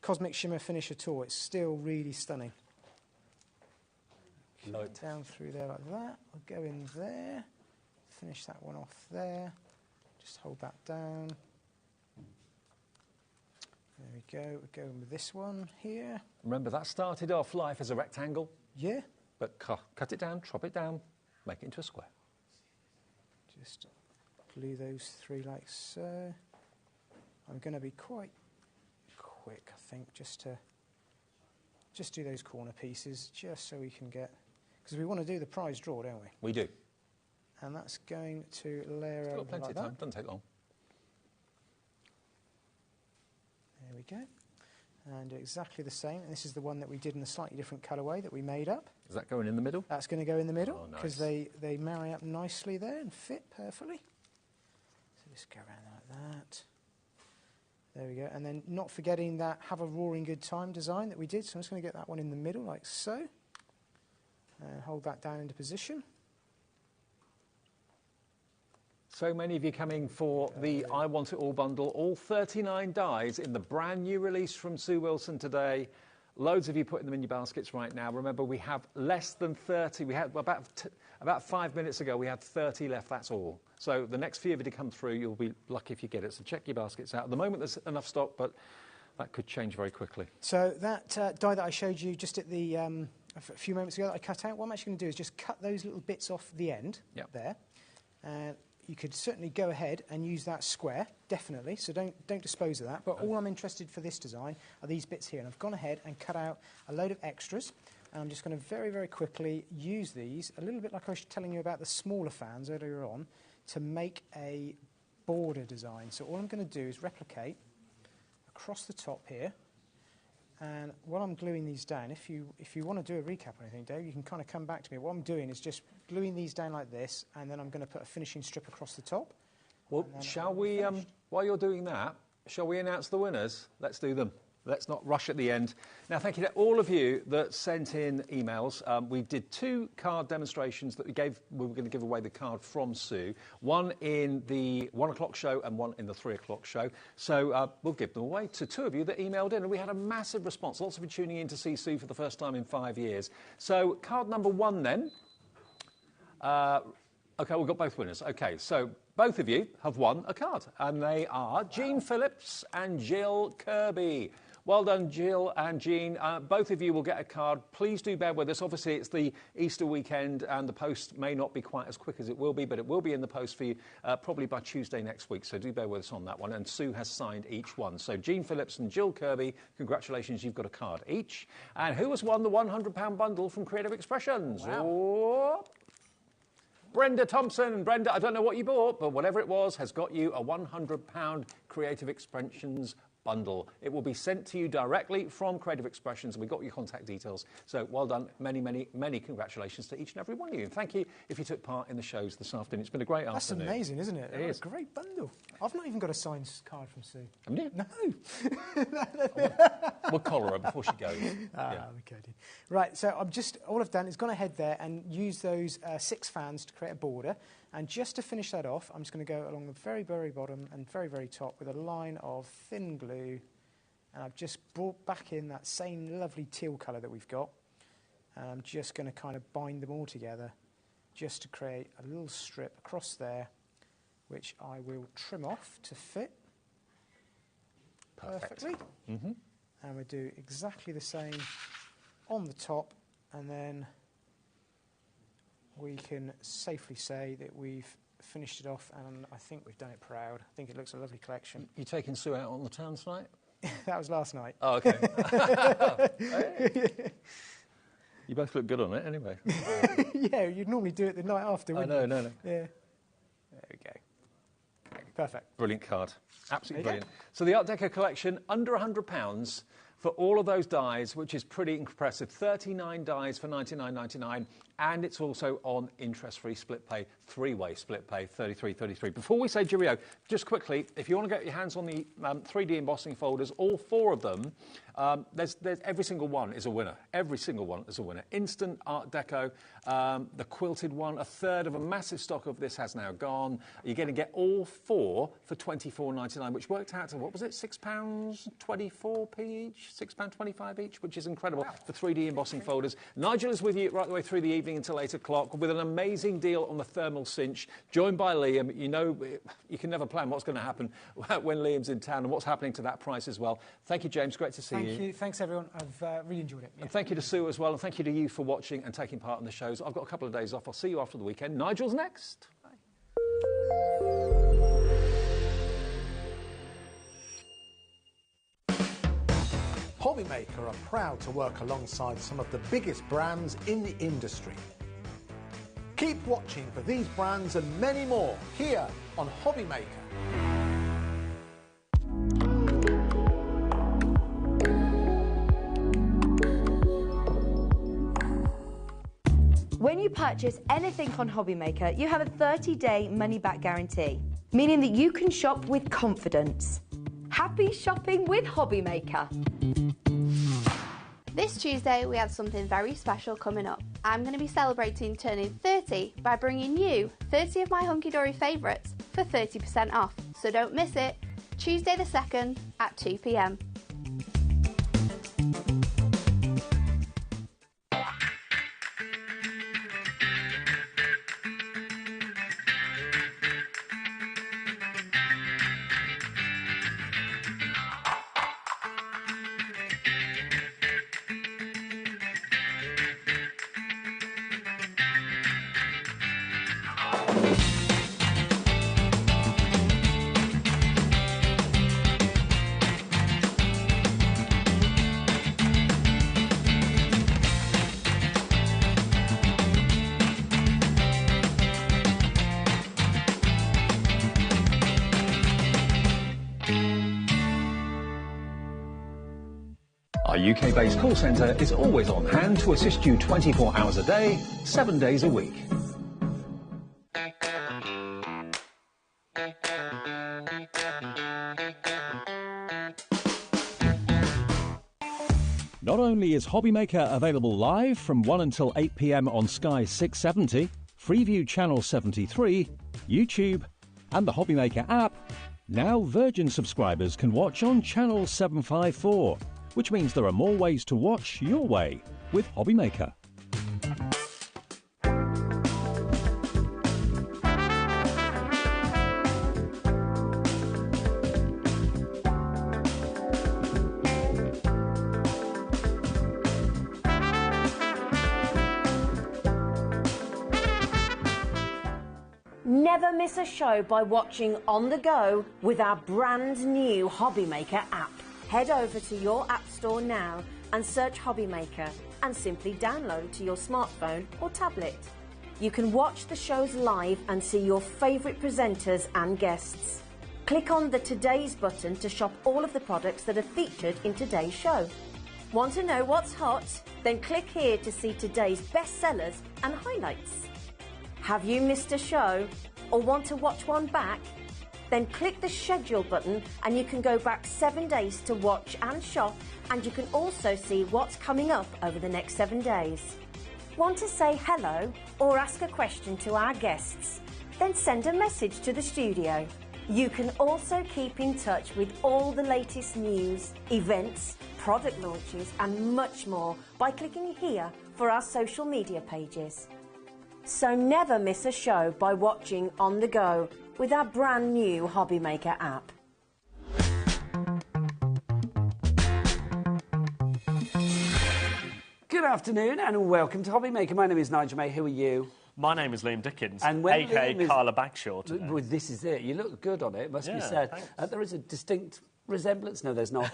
cosmic shimmer finish at all. It's still really stunning. Light. Down through there like that. I'll go in there. Finish that one off there. Just hold that down. There we go. We're going with this one here. Remember, that started off life as a rectangle. Yeah. But cut it down, chop it down, make it into a square. Just glue those 3 like so. I'm going to be quite quick, I think, just do those corner pieces, just so we can get, because we want to do the prize draw, don't we? We do. And that's going to layer It's over got plenty like of time, that. doesn't take long. There we go. And do exactly the same. And this is the one that we did in a slightly different colourway that we made up. Is that going in the middle? That's going to go in the middle Oh, because nice. they marry up nicely there and fit perfectly. So just go around like that. There we go. And then not forgetting that Have a Roaring Good Time design that we did. So I'm just going to get that one in the middle like so. And hold that down into position. So many of you coming for the I Want It All bundle, all 39 dies in the brand new release from Sue Wilson today. Loads of you putting them in your baskets right now. Remember, we have less than 30. We had about 5 minutes ago, we had 30 left, that's all. So the next few of you to come through, you'll be lucky if you get it. So check your baskets out. At the moment, there's enough stock, but that could change very quickly. So that die that I showed you just at the a few moments ago that I cut out, what I'm actually going to do is just cut those little bits off the end there. You could certainly go ahead and use that square, definitely, so don't dispose of that. But all I'm interested for this design are these bits here. And I've gone ahead and cut out a load of extras. And I'm just going to very, very quickly use these, a little bit like I was telling you about the smaller fans earlier on, to make a border design. So all I'm going to do is replicate across the top here. And while I'm gluing these down, if you want to do a recap or anything, Dave, you can kind of come back to me. What I'm doing is just gluing these down like this, and then I'm going to put a finishing strip across the top. Well, shall we, while you're doing that, shall we announce the winners? Let's do them. Let's not rush at the end. Now, thank you to all of you that sent in emails. We did 2 card demonstrations that we were going to give away the card from Sue. One in the 1 o'clock show and one in the 3 o'clock show. So we'll give them away to 2 of you that emailed in. And we had a massive response. Lots of you tuning in to see Sue for the first time in 5 years. So card number 1 then. OK, we've got both winners. OK, so both of you have won a card. And they are Jean Phillips and Jill Kirby. Well done, Jill and Jean. Both of you will get a card. Please do bear with us. Obviously, it's the Easter weekend, and the post may not be quite as quick as it will be, but it will be in the post for you probably by Tuesday next week. So do bear with us on that one. And Sue has signed each one. So Jean Phillips and Jill Kirby, congratulations, you've got a card each. And who has won the £100 bundle from Creative Expressions? Wow. Oh, Brenda Thompson. Brenda, I don't know what you bought, but whatever it was has got you a £100 Creative Expressions bundle. It will be sent to you directly from Creative Expressions, and we got your contact details. So well done. Many, many, many congratulations to each and every one of you. And thank you if you took part in the shows this afternoon. It's been a great afternoon. That's amazing, isn't it? It is. A great bundle. I've not even got a signed card from Sue. Haven't you? No. We'll collar her before she goes. I'm kidding. Right, so all I've done is gone ahead there and used those 6 fans to create a border. And just to finish that off, I'm just going to go along the very, very bottom and very, very top with a line of thin glue. And I've just brought back in that same lovely teal colour that we've got. And I'm just going to kind of bind them all together just to create a little strip across there, which I will trim off to fit perfectly. Mm-hmm. And we'll do exactly the same on the top, and then we can safely say that we've finished it off, and I think we've done it proud. I think it looks a lovely collection. You taking Sue out on the town tonight? That was last night. Oh, OK. You both look good on it, anyway. Yeah, you'd normally do it the night after, wouldn't you? No. Yeah. There we go. Perfect. Brilliant card. Absolutely There you brilliant. So the Art Deco collection, under £100 for all of those dies, which is pretty impressive. 39 dies for £99.99, and it's also on interest-free split pay, three-way split pay, 33.33. Before we say cheerio, just quickly, if you want to get your hands on the 3D embossing folders, all 4 of them, there's every single one is a winner. Every single one is a winner. Instant Art Deco, the quilted one, a third of a massive stock of this has now gone. You're going to get all 4 for £24.99, which worked out to, what was it, £6.24p each? £6.25 each, which is incredible for 3D embossing folders. Nigel is with you right the way through the evening until 8 o'clock with an amazing deal on the thermal cinch, joined by Liam. You know, you can never plan what's going to happen when Liam's in town and what's happening to that price as well. Thank you, James. Great to see you. Thank you. Thanks, everyone. I've really enjoyed it. Yeah. And thank you to Sue as well, and thank you to you for watching and taking part in the shows. I've got a couple of days off. I'll see you after the weekend. Nigel's next. Bye. HobbyMaker are proud to work alongside some of the biggest brands in the industry. Keep watching for these brands and many more here on HobbyMaker. When you purchase anything on HobbyMaker, you have a 30-day money-back guarantee, meaning that you can shop with confidence. Happy shopping with HobbyMaker. This Tuesday we have something very special coming up. I'm going to be celebrating turning 30 by bringing you 30 of my hunky-dory favourites for 30% off. So don't miss it, Tuesday the 2nd at 2 p.m. Our UK-based call centre is always on hand to assist you 24 hours a day, 7 days a week. Not only is HobbyMaker available live from 1 until 8 p.m. on Sky 670, Freeview Channel 73, YouTube, and the HobbyMaker app, now Virgin subscribers can watch on Channel 754, which means there are more ways to watch your way with HobbyMaker. Never miss a show by watching on the go with our brand new HobbyMaker app. Head over to your app store now and search HobbyMaker and simply download to your smartphone or tablet. You can watch the shows live and see your favourite presenters and guests. Click on the Today's button to shop all of the products that are featured in today's show. Want to know what's hot? Then click here to see today's bestsellers and highlights. Have you missed a show or want to watch one back? Then click the schedule button and you can go back 7 days to watch and shop, and you can also see what's coming up over the next 7 days. Want to say hello or ask a question to our guests? Then send a message to the studio. You can also keep in touch with all the latest news, events, product launches and much more by clicking here for our social media pages. So never miss a show by watching on the go with our brand new HobbyMaker app. Good afternoon and welcome to HobbyMaker. My name is Nigel May. Who are you? My name is Liam Dickens, And when a.k.a. Liam is- Carla Bagshaw today. Well, this is it. You look good on it, must be said. thanks. There is a distinct resemblance. No, there's not.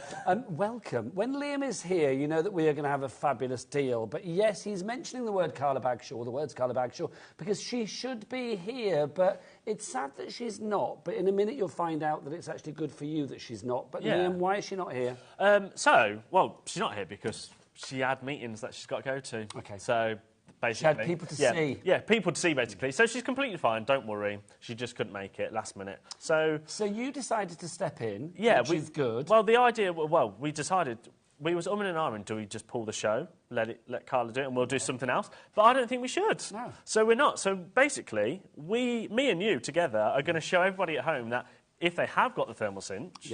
Welcome. When Liam is here, you know that we are going to have a fabulous deal. But yes, he's mentioning the word Carla Bagshaw, the words Carla Bagshaw, because she should be here, but it's sad that she's not. But in a minute, you'll find out that it's actually good for you that she's not. But Liam, why is she not here? Well, she's not here because she had meetings that she's got to go to. Okay. So basically, She had people to see. Yeah, people to see basically. So she's completely fine. Don't worry. She just couldn't make it last minute. So you decided to step in. Yeah, which is good. Well, the idea. Well, we decided. We was umming and ahhing, do we just pull the show, let Carla do it, and we'll do something else? But I don't think we should. No. So we're not. So basically, me and you together are going to show everybody at home that if they have got the thermal cinch,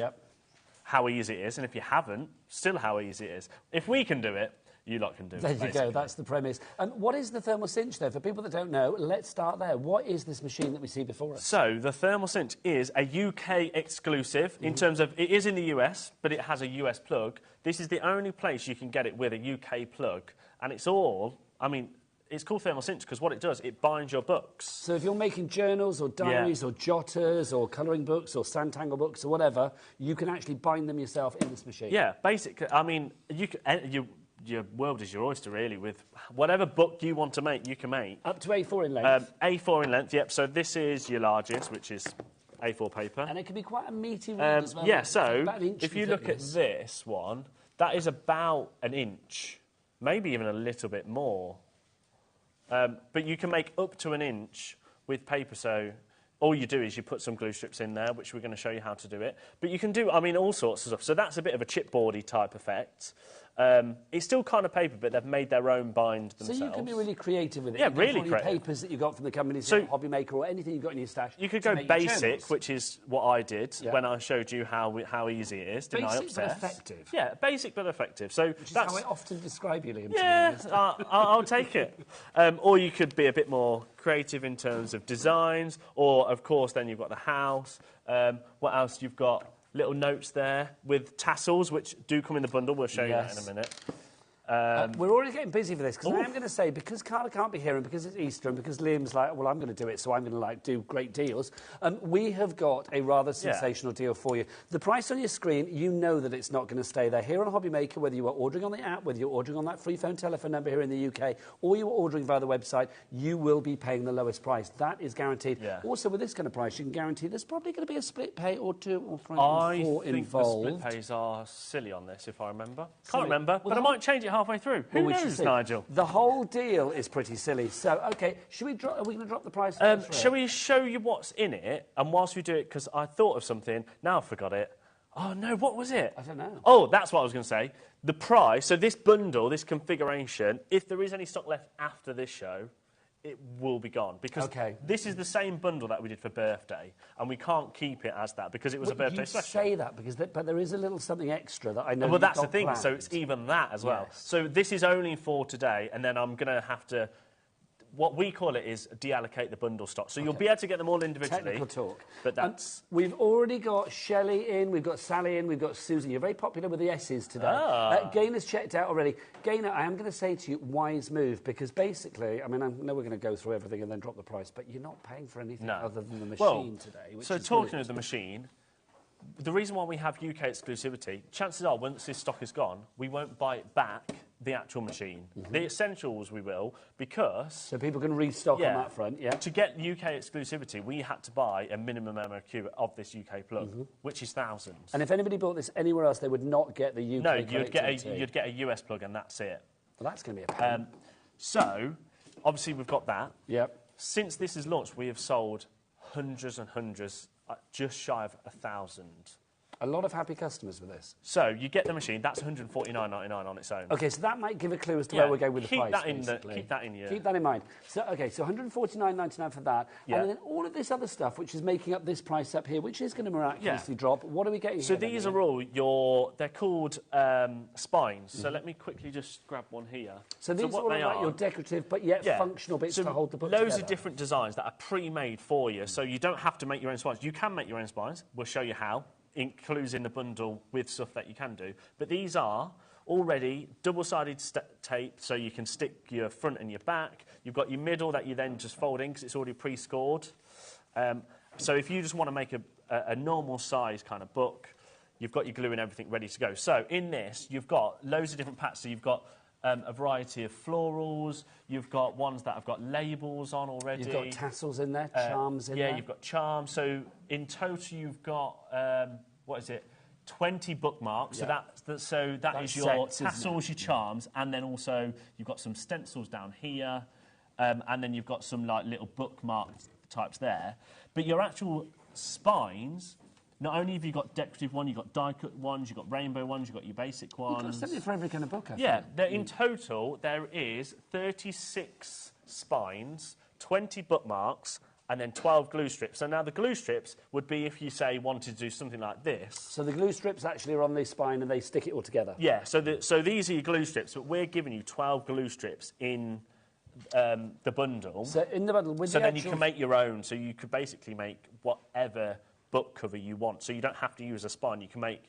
how easy it is, and if you haven't, still how easy it is. If we can do it, you lot can do it. There you go, that's the premise. What is the thermal cinch, though? For people that don't know, let's start there. What is this machine that we see before us? So, the thermal cinch is a UK exclusive in terms of, it is in the US, but it has a US plug. This is the only place you can get it with a UK plug. And it's all, I mean, it's called thermal cinch because what it does, it binds your books. So if you're making journals or diaries or jotters or colouring books or Sanntangle books or whatever, you can actually bind them yourself in this machine. Yeah, basically, I mean, your world is your oyster, really, with whatever book you want to make, you can make. Up to A4 in length? A4 in length, yep. So this is your largest, which is A4 paper. And it can be quite a meaty read as well. Yeah, so About an inch if you in look at thickness. this one, that is about an inch, maybe even a little bit more. But you can make up to an inch with paper, so all you do is you put some glue strips in there, which we're going to show you how to do it. But you can do, I mean, all sorts of stuff. So that's a bit of a chipboardy type effect. It's still kind of paper, but they've made their own bind themselves. So you can be really creative with it. Yeah, You can really put all your creative. papers that you got from the companies, So- like HobbyMaker or anything you've got in your stash. You could to go make your basic, journals. which is what I did Yeah. when I showed you how easy it is. Didn't I, Basic but upstairs? effective. Yeah, basic but effective. So Which is that's how I often describe you, Liam. to be yeah, honest. I'll take it. Or you could be a bit more creative in terms of designs, or of course then you've got the house. What else? You've got little notes there with tassels, which do come in the bundle. We'll show you that in a minute. We're already getting busy for this, because I am going to say, because Carla can't be here and because it's Easter and because Liam's like, well, I'm going to do it, so I'm going to do great deals, we have got a rather sensational deal for you. The price on your screen, you know that it's not going to stay there. Here on HobbyMaker, whether you are ordering on the app, whether you're ordering on that free phone telephone number here in the UK, or you are ordering via the website, you will be paying the lowest price. That is guaranteed. Yeah. Also, with this kind of price, you can guarantee there's probably going to be a split pay or two or three or I four think involved. the split pays are silly on this, if I remember. Silly. Can't remember, Well, but I the might change it halfway through. Well, Who we shall knows, see. Nigel? The whole deal is pretty silly. So, OK, are we going to drop the price? Shall we show you what's in it? And whilst we do it, because I thought of something, now I've forgot it. Oh, no, what was it? I don't know. Oh, that's what I was going to say. The price, so this bundle, this configuration, if there is any stock left after this show, it will be gone. Because this is the same bundle that we did for birthday, and we can't keep it as that because it was a birthday you special. say that, but there is a little something extra that I know. Well, that's the you've got thing. planned. So it's even that as well. Yes. So this is only for today, and then I'm going to have to. What we call it is deallocate the bundle stock. So you'll be able to get them all individually. Technical talk. But that's. We've already got Shelley in, we've got Sally in, we've got Susan. You're very popular with the S's today. Gayna's checked out already. Gayna, I am going to say to you, wise move, because basically, I mean, I know we're going to go through everything and then drop the price, but you're not paying for anything other than the machine today. Which So is talking brilliant. of the machine, the reason why we have UK exclusivity, chances are once this stock is gone, we won't buy it back, the actual machine. The essentials we will, because... So people can restock on that front, yeah? To get UK exclusivity, we had to buy a minimum MOQ of this UK plug, which is thousands. And if anybody bought this anywhere else, they would not get the UK No, you'd connectivity. get a US plug and that's it. Well, that's going to be a pain. So, obviously we've got that. Yep. Since this is launched, we have sold hundreds and hundreds, just shy of 1,000. A lot of happy customers with this. So you get the machine. That's £149.99 on its own. OK, so that might give a clue as to where we're going with the keep price, that in basically. keep that in your... Keep that in mind. So, OK, so £149.99 for that. Yeah. And then all of this other stuff, which is making up this price up here, which is going to miraculously drop. What are we getting So here, these then, are all they're called spines. So let me quickly just grab one here. So these what are all they like your decorative but yet functional bits so to hold the book loads together. of different designs that are pre-made for you. So you don't have to make your own spines. You can make your own spines. We'll show you how. Includes in the bundle with stuff that you can do. But these are already double-sided tape, so you can stick your front and your back. You've got your middle that you then just fold in because it's already pre-scored. So if you just want to make a normal size kind of book, you've got your glue and everything ready to go. So in this, you've got loads of different packs. So you've got a variety of florals. You've got ones that have got labels on already. You've got tassels in there, charms in there. Yeah, you've got charms. So in total, you've got, 20 bookmarks. Yeah. So that is your tassels, your charms, and then also you've got some stencils down here, and then you've got some like little bookmark types there. But your actual spines, not only have you got decorative ones, you've got die-cut ones, you've got rainbow ones, you've got your basic ones. You've got something for every kind of book, I Yeah, think. in total, there is 36 spines, 20 bookmarks, and then 12 glue strips. So now the glue strips would be if you, say, wanted to do something like this. So the glue strips actually are on the spine and they stick it all together? Yeah, so these are your glue strips, but we're giving you 12 glue strips in the bundle. So in the bundle, with so the then actual... you can make your own. So you could basically make whatever book cover you want. So you don't have to use a spine. You can make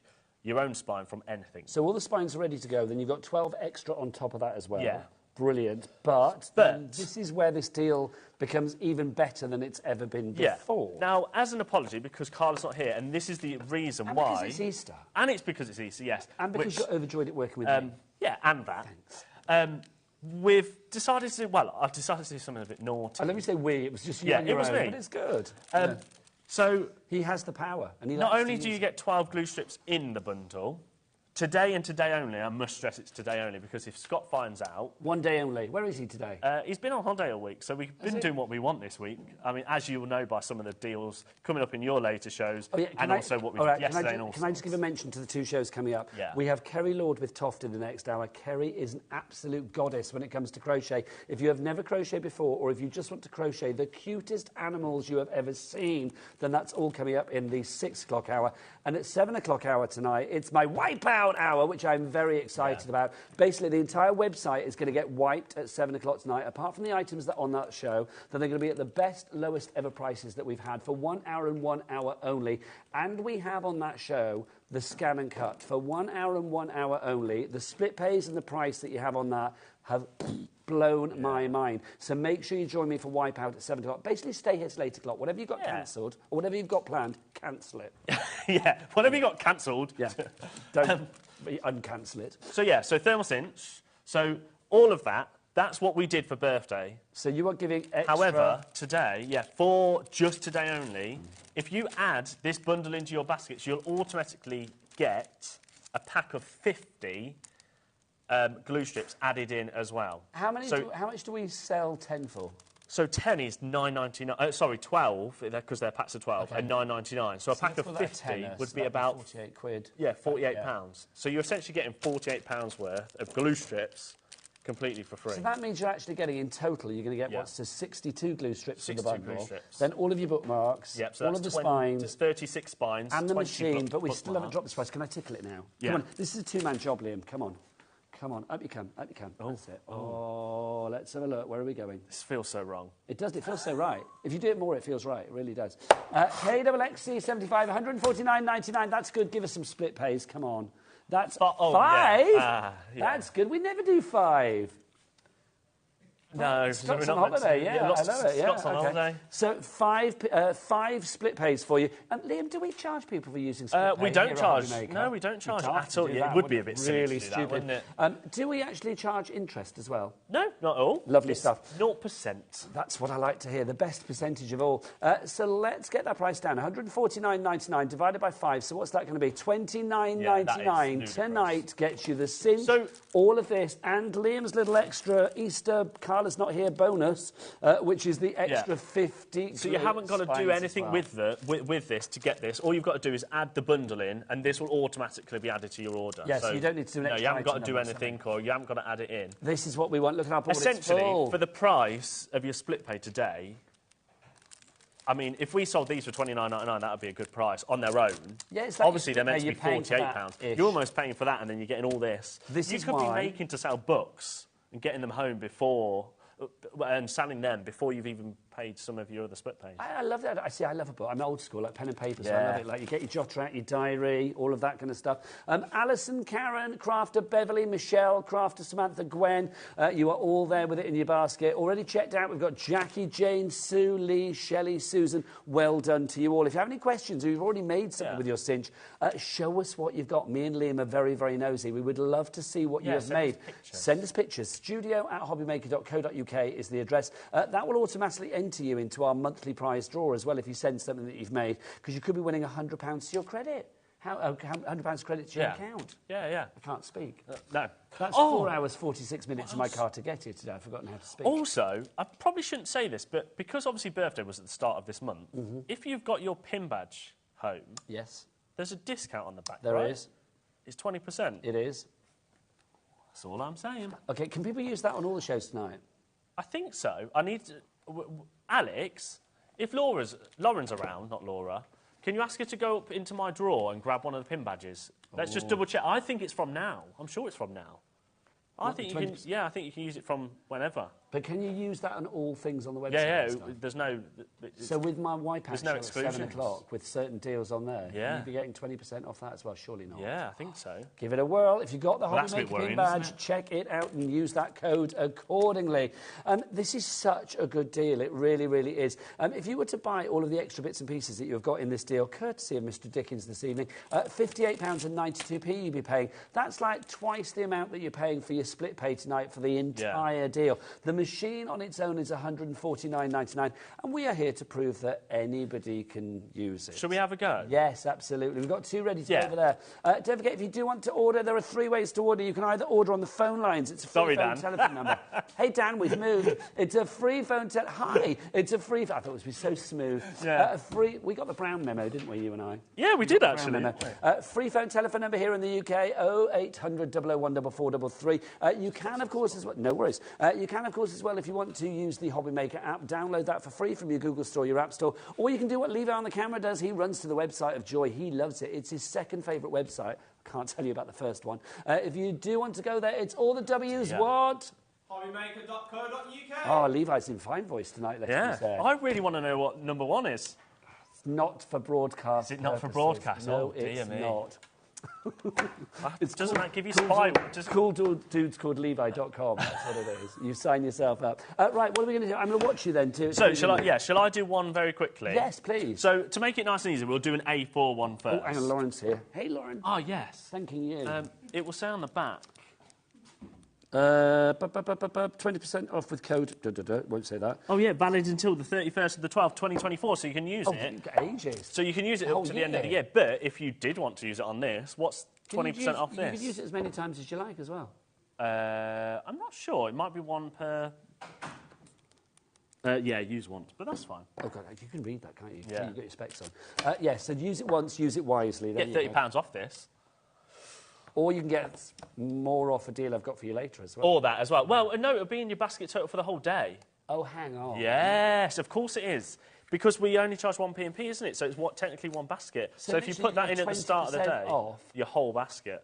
your own spine from anything. So all the spines are ready to go. Then you've got 12 extra on top of that as well. Yeah. Brilliant. But this is where this deal becomes even better than it's ever been before. Yeah. Now, as an apology, because Carla's not here, and this is the reason why... because it's Easter. And it's because it's Easter, yes. And because you're overjoyed at working with me. Yeah, and that. Thanks. We've decided to do... Well, I've decided to do something a bit naughty. Let me say we. It was just you on it your was own, me. but it's good. So... He has the power. And he not only do you get 12 glue strips in the bundle... Today and today only, I must stress it's today only, because if Scott finds out... One day only. Where is he today? He's been on holiday all week, so we've been doing what we want this week. I mean, as you will know by some of the deals coming up in your later shows, also what we did yesterday and also. Can I just give a mention to the two shows coming up? Yeah. We have Kerry Lord with Toft in the next hour. Kerry is an absolute goddess when it comes to crochet. If you have never crocheted before, or if you just want to crochet the cutest animals you have ever seen, then that's all coming up in the 6 o'clock hour. And at 7 o'clock hour tonight, it's my Wipeout hour, which I'm very excited about. Basically, the entire website is going to get wiped at 7 o'clock tonight, apart from the items that are on that show. Then they're going to be at the best, lowest ever prices that we've had for 1 hour and 1 hour only. And we have on that show the scan and cut for 1 hour and 1 hour only. The split pays and the price that you have on that have blown my mind. So make sure you join me for Wipeout at 7 o'clock. Basically, stay here till 8 o'clock. Whatever you've got cancelled, or whatever you've got planned, cancel it. Yeah, whatever you got cancelled. Yeah, don't uncancel it. So, yeah, so thermal cinch. So all of that, that's what we did for birthday. So you are giving extra... However, today, for just today only, if you add this bundle into your baskets, you'll automatically get a pack of 50 glue strips added in as well. How much do we sell 10 for? So 10 is $9.99. Sorry, 12 because they're packs of 12 and $9.99. So a pack of 50 would be about 48 quid. Yeah, £48. So you're essentially getting £48 worth of glue strips completely for free. So that means you're actually getting in total. You're going to get 62 glue strips in the 62 bundle. glue strips. Then all of your bookmarks. Yep, so all that's of the spines. There's 36 spines and the machine. But we still haven't bookmarks. dropped the price. Can I tickle it now? Yeah. Come on. This is a two-man job, Liam. Come on. Come on, up you come, up you come. Oh. That's it. Oh, let's have a look. Where are we going? This feels so wrong. It does. It feels so right. If you do it more, it feels right. It really does. KXXC75, 149.99. That's good. Give us some split pays. Come on. That's 5. Yeah. That's good. We never do 5. No, Scott's on holiday, I love it. Yeah, Scott's on holiday. So 5 split pays for you. And Liam, do we charge people for using split pay? We don't here at charge. HobbyMaker? No, we don't charge We'd have at to all. do Yeah, that, it would be a wouldn't bit it? Really silly to do that, stupid, wouldn't it? Do we actually charge interest as well? No, not at all. Lovely It's stuff. 0%. That's what I like to hear, the best percentage of all. So let's get that price down. 149.99 divided by 5. So what's that going to be? 29.99 tonight gets you the cinch, all of this, and Liam's little extra Easter, Carla's not here, bonus, which is the extra 50. So you haven't got to do anything with this to get this. All you've got to do is add the bundle in, and this will automatically be added to your order. Yes, so you don't need to do an extra you haven't got to do item anything, or you haven't got to add it in. This is what we want. Look at our board. Essentially, it's full. for the price of your split pay today, I mean, if we sold these for $29.99, that would be a good price on their own. Yeah, it's like obviously they're meant to be £48. You're almost paying for that, and then you're getting all this. You could be making to sell books and getting them home before and selling them before you've even page some of your other split page. I love that. I love a book. I'm old school, like pen and paper, so I love it. Like, you get your jotter out, your diary, all of that kind of stuff. Alison, Karen, Crafter, Beverly, Michelle, Crafter, Samantha, Gwen, you are all there with it in your basket. Already checked out. We've got Jackie, Jane, Sue, Lee, Shelley, Susan. Well done to you all. If you have any questions or you've already made something with your cinch, show us what you've got. Me and Liam are very, very nosy. We would love to see what you have made. Send us pictures. studio@hobbymaker.co.uk is the address. That will automatically enter you into our monthly prize draw as well if you send something that you've made, because you could be winning £100 to your credit. £100 credit to your account. Yeah. I can't speak. No. That's 4 hours, 46 minutes in my car to get here today. I've forgotten how to speak. Also, I probably shouldn't say this, but because obviously birthday was at the start of this month, if you've got your pin badge home, there's a discount on the back, There is. It's 20%. It is. That's all I'm saying. OK, can people use that on all the shows tonight? I think so. I need to... Alex, if Lauren's around, not Laura, can you ask her to go up into my drawer and grab one of the pin badges? Let's just double check. I think it's from now. I'm sure it's from now. I think you can. Yeah, I think you can use it from whenever. But can you use that on all things on the website? Yeah. There's no. So with my wipeout no show at 7 o'clock with certain deals on there, you'd be getting 20% off that as well. Surely not. Yeah, I think so. Give it a whirl. If you've got the HobbyMaker pin badge, check it out and use that code accordingly. And this is such a good deal. It really, really is. If you were to buy all of the extra bits and pieces that you've got in this deal, courtesy of Mr. Dickens this evening, £58.92 you'd be paying. That's like twice the amount that you're paying for your split pay tonight for the entire deal. The machine on its own is £149.99, and we are here to prove that anybody can use it. Shall we have a go? Yes, absolutely. We've got 2 ready to go over there. Don't forget, if you do want to order, there are 3 ways to order. You can either order on the phone lines. It's a free phone telephone number. Hey, Dan, we've moved. It's a free phone Hi. It's a free... I thought it would be so smooth. We got the Brown memo, didn't we, you and I? Yeah, we did, actually. Free phone telephone number here in the UK, 0800 001 4433. You can, of course, as well... No worries. You can, of course, as well, if you want to use the HobbyMaker app, download that for free from your Google Store, your App Store, or you can do what Levi on the camera does. He runs to the website of Joy. He loves it. It's his second favourite website. I can't tell you about the first one. If you do want to go there, it's all the W's. What? HobbyMaker.co.uk. Oh, Levi's in fine voice tonight. I really want to know what number 1 is. It's not for broadcast. Is it not for broadcast? No, it's not. Doesn't that give you spy? Cool dudes called Levi.com. That's what it is. You sign yourself up. Right, what are we going to do? I'm going to watch you then too. So, shall I do one very quickly? Yes, please. So, to make it nice and easy, we'll do an A4 one first. Oh, hang on, Lauren's here. Hey, Lauren. Oh, yes. Thanking you. It will say on the back. 20% off with code. Won't say that. Oh, yeah, valid until the 31st of the 12th, 2024, so you can use it. You've got ages. So you can use it up to the end of the year. But if you did want to use it on this, what's 20% off this? You can use it as many times as you like as well. I'm not sure. It might be one per... yeah, use once, but that's fine. Oh, God, you can read that, can't you? Yeah. You've got your specs on. Yes, so use it once, use it wisely. Get £30 off this. Or you can get more off a deal I've got for you later as well. Or that as well. Well, no, it'll be in your basket total for the whole day. Oh, hang on. Yes, of course it is. Because we only charge 1p and P, isn't it? So it's technically one basket. So if you put that in at the start of the day, your whole basket.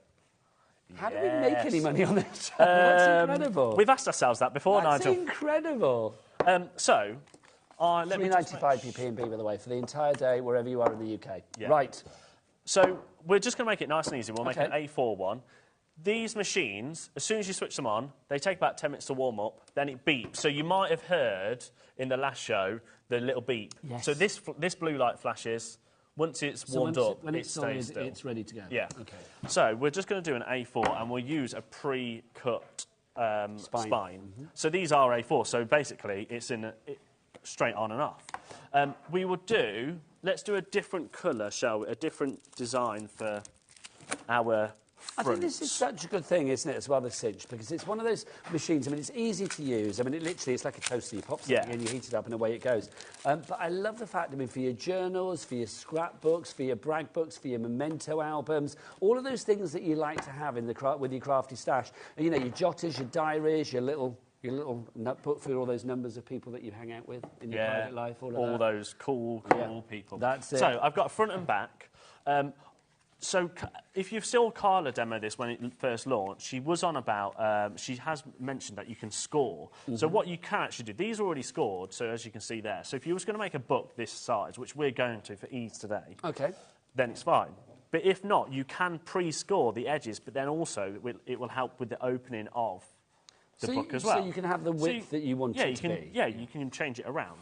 How do we make any money on this? That's incredible. We've asked ourselves that before, Nigel. That's incredible. So, let me 3.95p P&B, by the way, for the entire day, wherever you are in the UK. Yeah. Right. So we're just going to make it nice and easy. We'll make an A4 one. These machines, as soon as you switch them on, they take about 10 minutes to warm up, then it beeps. So you might have heard in the last show the little beep. Yes. So this blue light flashes. Once it's warmed up, when it stays still. It's ready to go. Yeah. Okay. So we're just going to do an A4, and we'll use a pre-cut spine. So these are A4. So basically, it's straight on and off. We would do... Let's do a different colour, shall we? A different design for our front. I think this is such a good thing, isn't it, as well, the cinch, because it's one of those machines, I mean, it's easy to use. I mean, it's like a toaster. You pop something in, you heat it up, and away it goes. But I love the fact, I mean, for your journals, for your scrapbooks, for your brag books, for your memento albums, all of those things that you like to have in with your crafty stash. You know, your jotters, your diaries, your little notebook for all those numbers of people that you hang out with in your private life. All those cool people. That's it. So I've got a front and back. So if you saw Carla demo this when it first launched, she was on about, she has mentioned that you can score. So what you can actually do, these are already scored, so as you can see there. So if you was going to make a book this size, which we're going to for ease today, then it's fine. But if not, you can pre-score the edges, but then also it will help with the opening of the book as well. So you can have the width that you want it to be. Yeah, you can change it around.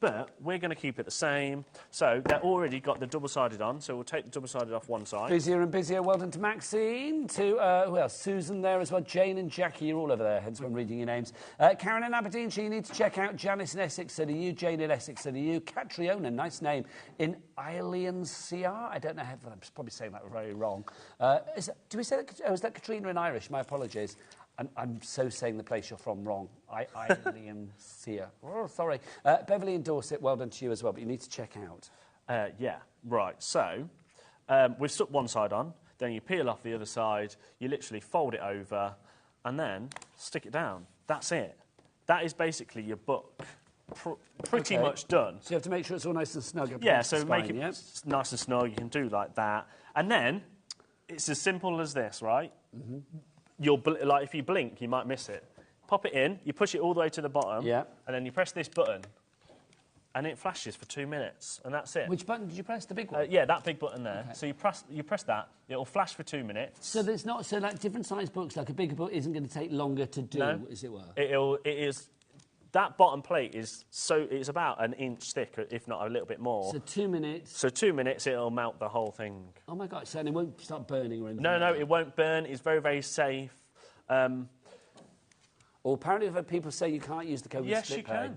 But we're going to keep it the same. So they've already got the double-sided on, so we'll take the double-sided off one side. Busier and busier. Well done to Maxine, to, who else? Susan there as well. Jane and Jackie, you're all over there, hence why I'm reading your names. Karen in Aberdeenshire, you need to check out. Janice in Essex, so do you. Jane in Essex, so do you. Catriona, nice name, in Islean-CR. I don't know, I'm probably saying that very wrong. Do we say that? Oh, is that Katrina in Irish? My apologies. I'm so saying the place you're from wrong. Islean-CR. Oh, sorry. Beverly in Dorset, well done to you as well, but you need to check out. Yeah, right. So we've stuck one side on, then you peel off the other side, you literally fold it over, and then stick it down. That's it. That is basically your book. Pretty much done. So you have to make sure it's all nice and snug. Yeah, so make it nice and snug. You can do like that. And then it's as simple as this, right? Like if you blink, you might miss it. Pop it in, you push it all the way to the bottom, and then you press this button, and it flashes for 2 minutes, and that's it. Which button did you press? The big one? Yeah, that big button there. Okay. So you press that, it'll flash for 2 minutes. So there's not like different size books. Like a bigger book isn't going to take longer to do, as it were. It is. That bottom plate is it's about an inch thick, if not a little bit more. So 2 minutes. So 2 minutes, it'll melt the whole thing. Oh my God! So it won't start burning or anything. No, it won't burn. It's very, very safe. Or apparently, I've heard people say you can't use the code Yes, split you can. pay.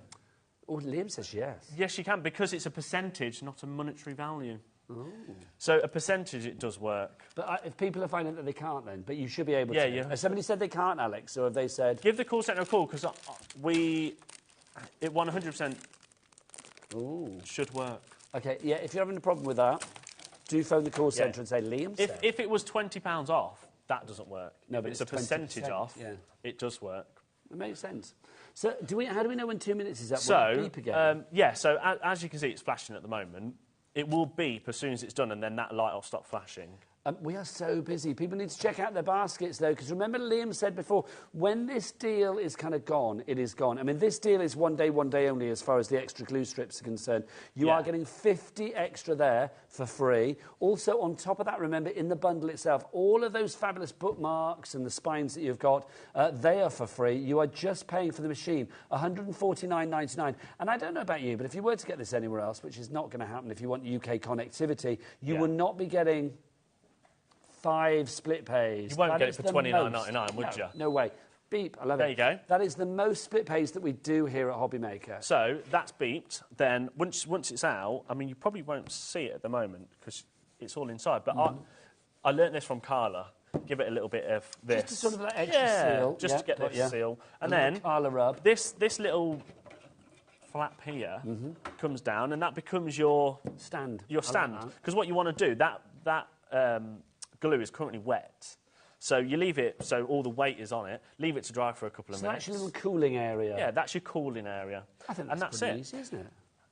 Oh, Liam says yes. Yes, you can, because it's a percentage, not a monetary value. Oh. So a percentage, it does work. But if people are finding that they can't, then, but you should be able to. Yeah. Has somebody said they can't, Alex, or have they said? Give the call centre a call, because it 100% should work. Okay, yeah. If you're having a problem with that, do phone the call centre and say Liam said. If it was £20 off, that doesn't work. No, but it's a percentage off. Yeah. It does work. It makes sense. So, how do we know when 2 minutes is up? So, will it beep again? so as you can see, it's flashing at the moment. It will beep as soon as it's done, and then that light will stop flashing. We are so busy. People need to check out their baskets, though, because remember Liam said before, when this deal is kind of gone, it is gone. I mean, this deal is one day only as far as the extra glue strips are concerned. You are getting 50 extra there for free. Also, on top of that, remember, in the bundle itself, all of those fabulous bookmarks and the spines that you've got, they are for free. You are just paying for the machine, $149.99. And I don't know about you, but if you were to get this anywhere else, which is not going to happen if you want UK connectivity, you will not be getting 5 split pays. You won't get it for $29.99, would you? No way. Beep, I love it. There you go. That is the most split pays that we do here at HobbyMaker. So that's beeped. Then once it's out, I mean, you probably won't see it at the moment because it's all inside. But I learnt this from Carla. Give it a little bit of this. Just to sort of that extra seal. Just to get the extra seal. And then Carla rub. This little flap here comes down, and that becomes your stand. Your stand. Because what you want to do, that glue is currently wet. So you leave it, so all the weight is on it, leave it to dry for a couple of minutes. So that's your little cooling area. Yeah, that's your cooling area. I think that's pretty easy, isn't it?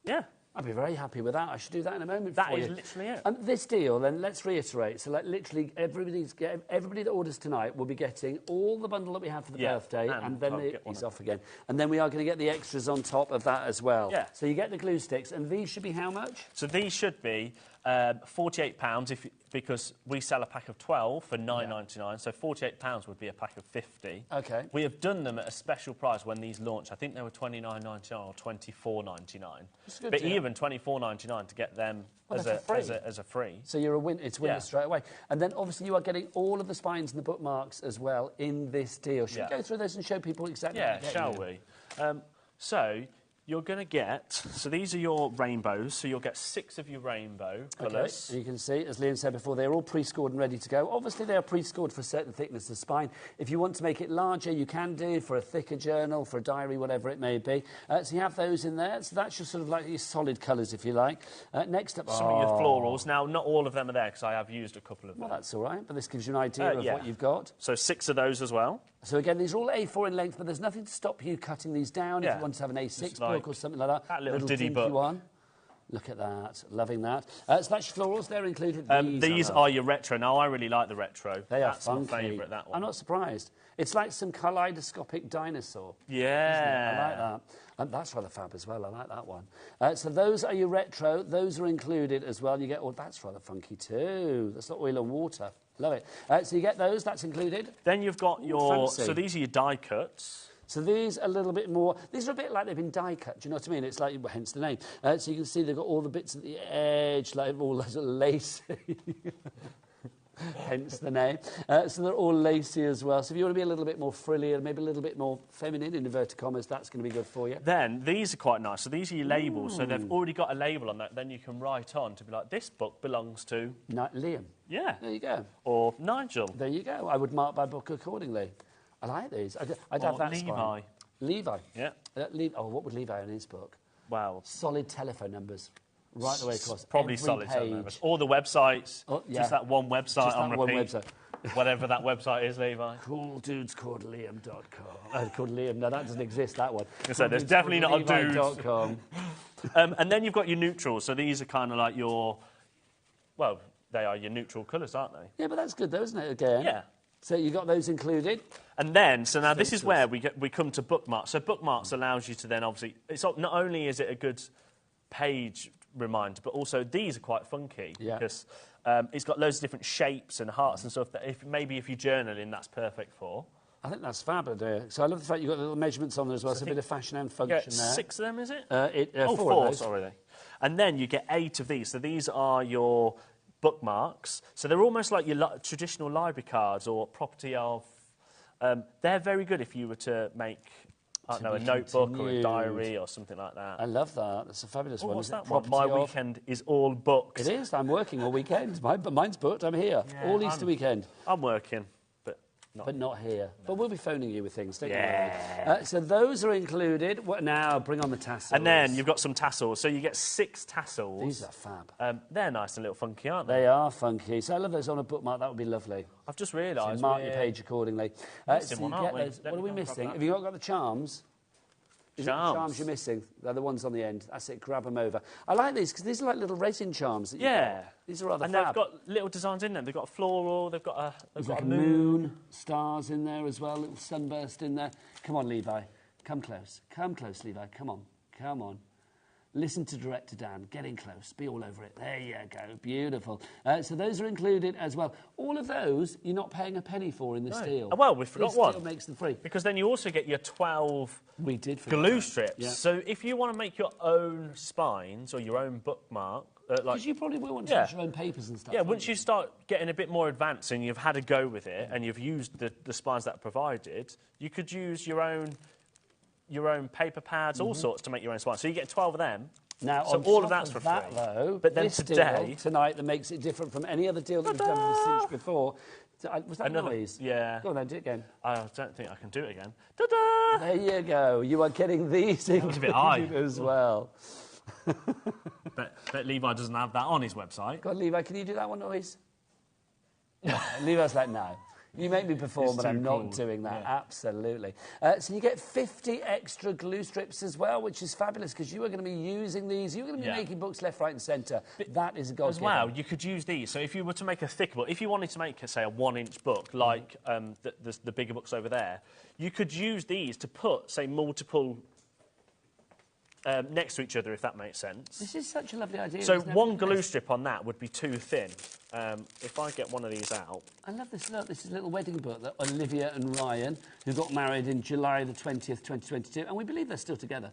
Yeah. I'd be very happy with that. I should do that in a moment for you. That is literally it. This deal, then, let's reiterate. So, like, literally, everybody that orders tonight will be getting all the bundle that we have for the birthday, and then he's off again. And then we are going to get the extras on top of that as well. Yeah. So you get the glue sticks, and these should be how much? So these should be £48 because we sell a pack of 12 for $9.99, so £48 would be a pack of 50. Okay. We have done them at a special price when these launched. I think they were $29.99 or $24.99. But even $24.99 to get them as a free. So you're it's winner straight away. And then obviously you are getting all of the spines and the bookmarks as well in this deal. Should we go through those and show people exactly what you're getting? Shall we? So you're going to get, so these are your rainbows, so you'll get 6 of your rainbow colours. Okay. And you can see, as Liam said before, they're all pre-scored and ready to go. Obviously, they are pre-scored for a certain thickness of spine. If you want to make it larger, you can do, for a thicker journal, for a diary, whatever it may be. So you have those in there. So that's your sort of like your solid colours, if you like. Next up... Some of your florals. Now, not all of them are there, because I have used a couple of them. Well, that's all right, but this gives you an idea of what you've got. So 6 of those as well. So again, these are all A4 in length, but there's nothing to stop you cutting these down if you want to have an A6 book or something like that. That little diddy book. One. Look at that. Loving that. So that's your florals. They're included. These are your retro. Now, I really like the retro. That's my favourite, that one. I'm not surprised. It's like some kaleidoscopic dinosaur. Yeah. I like that. That's rather fab as well. I like that one. So those are your retro. Those are included as well. You get, that's rather funky too. That's not oil and water. Love it. So you get those. That's included. Then you've got fancy. So these are your die cuts. So these are a little bit more... These are a bit like they've been die cut, do you know what I mean? It's like, well, hence the name. So you can see they've got all the bits at the edge, like all those lacy. Hence the name. So they're all lacy as well. So if you want to be a little bit more frilly and maybe a little bit more feminine, in inverted commas, that's going to be good for you. Then these are quite nice. So these are your labels. So they've already got a label on that. Then you can write on to be like, this book belongs to... Liam. Yeah. There you go. Or Nigel. There you go. I would mark my book accordingly. I like these. I'd have that Levi. spine. Levi. Yeah. What would Levi in his book? Wow. Solid telephone numbers. Right the way across. Probably every solid page. telephone numbers. All the websites. Just that one website just on that repeat. One website. Whatever that website is, Levi. CoolDudesCalledLiam.com. Called Liam. No, that doesn't exist, that one. So there's definitely not a dude. And then you've got your neutrals. So these are kind of like your... Well, they are your neutral colours, aren't they? Yeah, but that's good though, isn't it, again? Yeah. So you got those included. And then, so now this is where we come to bookmarks. So bookmarks allows you to then obviously, not only is it a good page reminder, but also these are quite funky because it's got loads of different shapes and hearts and stuff that if you're journaling, that's perfect for. I think that's fabulous. So I love the fact you've got the little measurements on there as well. So a bit of fashion and function there. 6 of them, is it? Four, sorry. And then you get 8 of these. So these are your bookmarks. So they're almost like your traditional library cards or property of... they're very good if you were to make, I don't know, a notebook or a diary or something like that. I love that. That's a fabulous one. What's that one? My weekend is all booked. It is. I'm working all weekend. Mine's booked. I'm here. All Easter weekend. I'm working, but not here. But we'll be phoning you with things, don't you? So those are included. Now, bring on the tassels. And then you've got some tassels. So you get 6 tassels. These are fab. They're nice and little funky, aren't they? They are funky. So I love those on a bookmark. That would be lovely. I've just realised. So mark your page accordingly. So you get those. What are we missing? Have you not got the charms? Charms you're missing. They're the ones on the end. That's it. Grab them over. I like these because these are like little resin charms. That these are rather fab. And they've got little designs in them. They've got a floral. They've got a moon, stars in there as well. Little sunburst in there. Come on, Levi. Come close. Come close, Levi. Come on. Come on. Listen to Director Dan. Get in close. Be all over it. There you go. Beautiful. So those are included as well. All of those you're not paying a penny for in this deal. Well, we forgot one. This deal makes them free. Because then you also get your 12 glue strips. Yeah. So if you want to make your own spines or your own bookmark... Because you probably will want to use your own papers and stuff. Yeah, once you start getting a bit more advanced and you've had a go with it and you've used the spines that are provided, you could use your own paper pads, all sorts, to make your own spines. So you get 12 of them. Now, so all of that's for free. Though, but then today... tonight, that makes it different from any other deal that we've done with the cinch before. Was that noise? Yeah. Go on then, do it again. I don't think I can do it again. Ta-da! There you go. You are getting these included as well. But Levi doesn't have that on his website. God, Levi, can you do that one noise? Levi's like, no. You make me perform, but I'm not doing that. Yeah. Absolutely. So you get 50 extra glue strips as well, which is fabulous because you are going to be using these. You're going to be making books left, right and centre. That is a godsend. As well, you could use these. So if you were to make a thicker book, if you wanted to make, say, a 1-inch book, like the bigger books over there, you could use these to put, say, multiple... next to each other, if that makes sense. This is such a lovely idea. So one glue strip on that would be too thin. If I get one of these out... I love this. Look, this is a little wedding book that Olivia and Ryan, who got married in July the 20th, 2022, and we believe they're still together.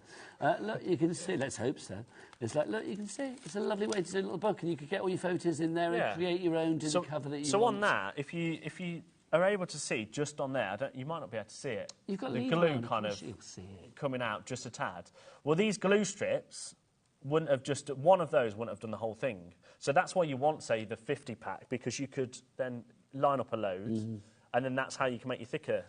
Look, you can see, let's hope so. It's like, look, you can see, it's a lovely way to do a little book, and you could get all your photos in there and create your own to the cover that you want. So on that, if you are able to see just on there, you might not be able to see it. You've got the glue kind of coming out just a tad. Well, these glue strips wouldn't have just... One of those wouldn't have done the whole thing. So that's why you want, say, the 50-pack, because you could then line up a load, and then that's how you can make your thicker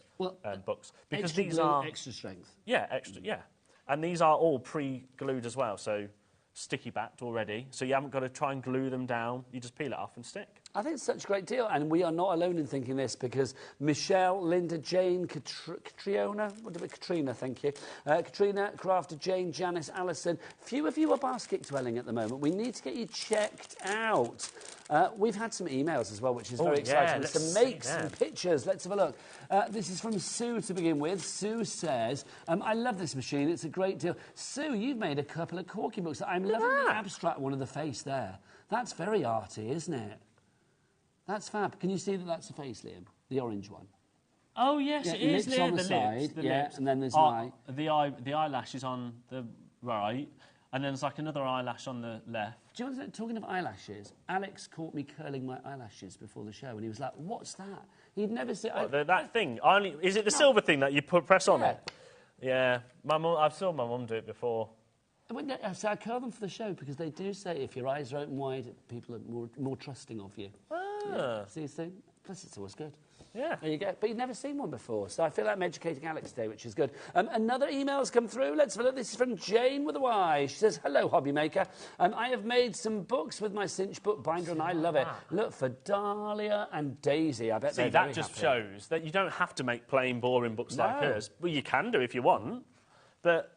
books. Because extra these glue, are... extra strength. Yeah, extra, yeah. And these are all pre-glued as well, so... sticky backed already, so you haven't got to try and glue them down. You just peel it off and stick. I think it's such a great deal, and we are not alone in thinking this, because Michelle, Linda, Jane, Katrina, thank you, Katrina, Crafter, Jane, Janice, Alison. Few of you are basket dwelling at the moment. We need to get you checked out. We've had some emails as well, which is very exciting. Some makes and pictures. Let's have a look. This is from Sue to begin with. Sue says, I love this machine. It's a great deal. Sue, you've made a couple of corky books. I'm loving the abstract one of the face there. That's very arty, isn't it? That's fab. Can you see that that's the face, Liam? The orange one. Oh, yes, it is. Lips on the side. Lips. And then there's an eye. The eyelash is on the right, and then there's like another eyelash on the left. Do you know what, talking of eyelashes, Alex caught me curling my eyelashes before the show, and he was like, what's that? He'd never seen... that thing? Is it the silver thing that you press on it? Yeah. I've saw my mum do it before. So I curl them for the show, because they do say if your eyes are open wide, people are more trusting of you. Yeah. See, plus it's always good. Yeah. There you go. But you've never seen one before, so I feel like I'm educating Alex today, which is good. Another email's come through. Let's have a look. This is from Jane with a Y. She says, hello, HobbyMaker. I have made some books with my cinch book binder, and I love it. Look for Dahlia and Daisy. I bet they're very that just happy. shows that you don't have to make plain, boring books like hers. Well, you can do if you want, but...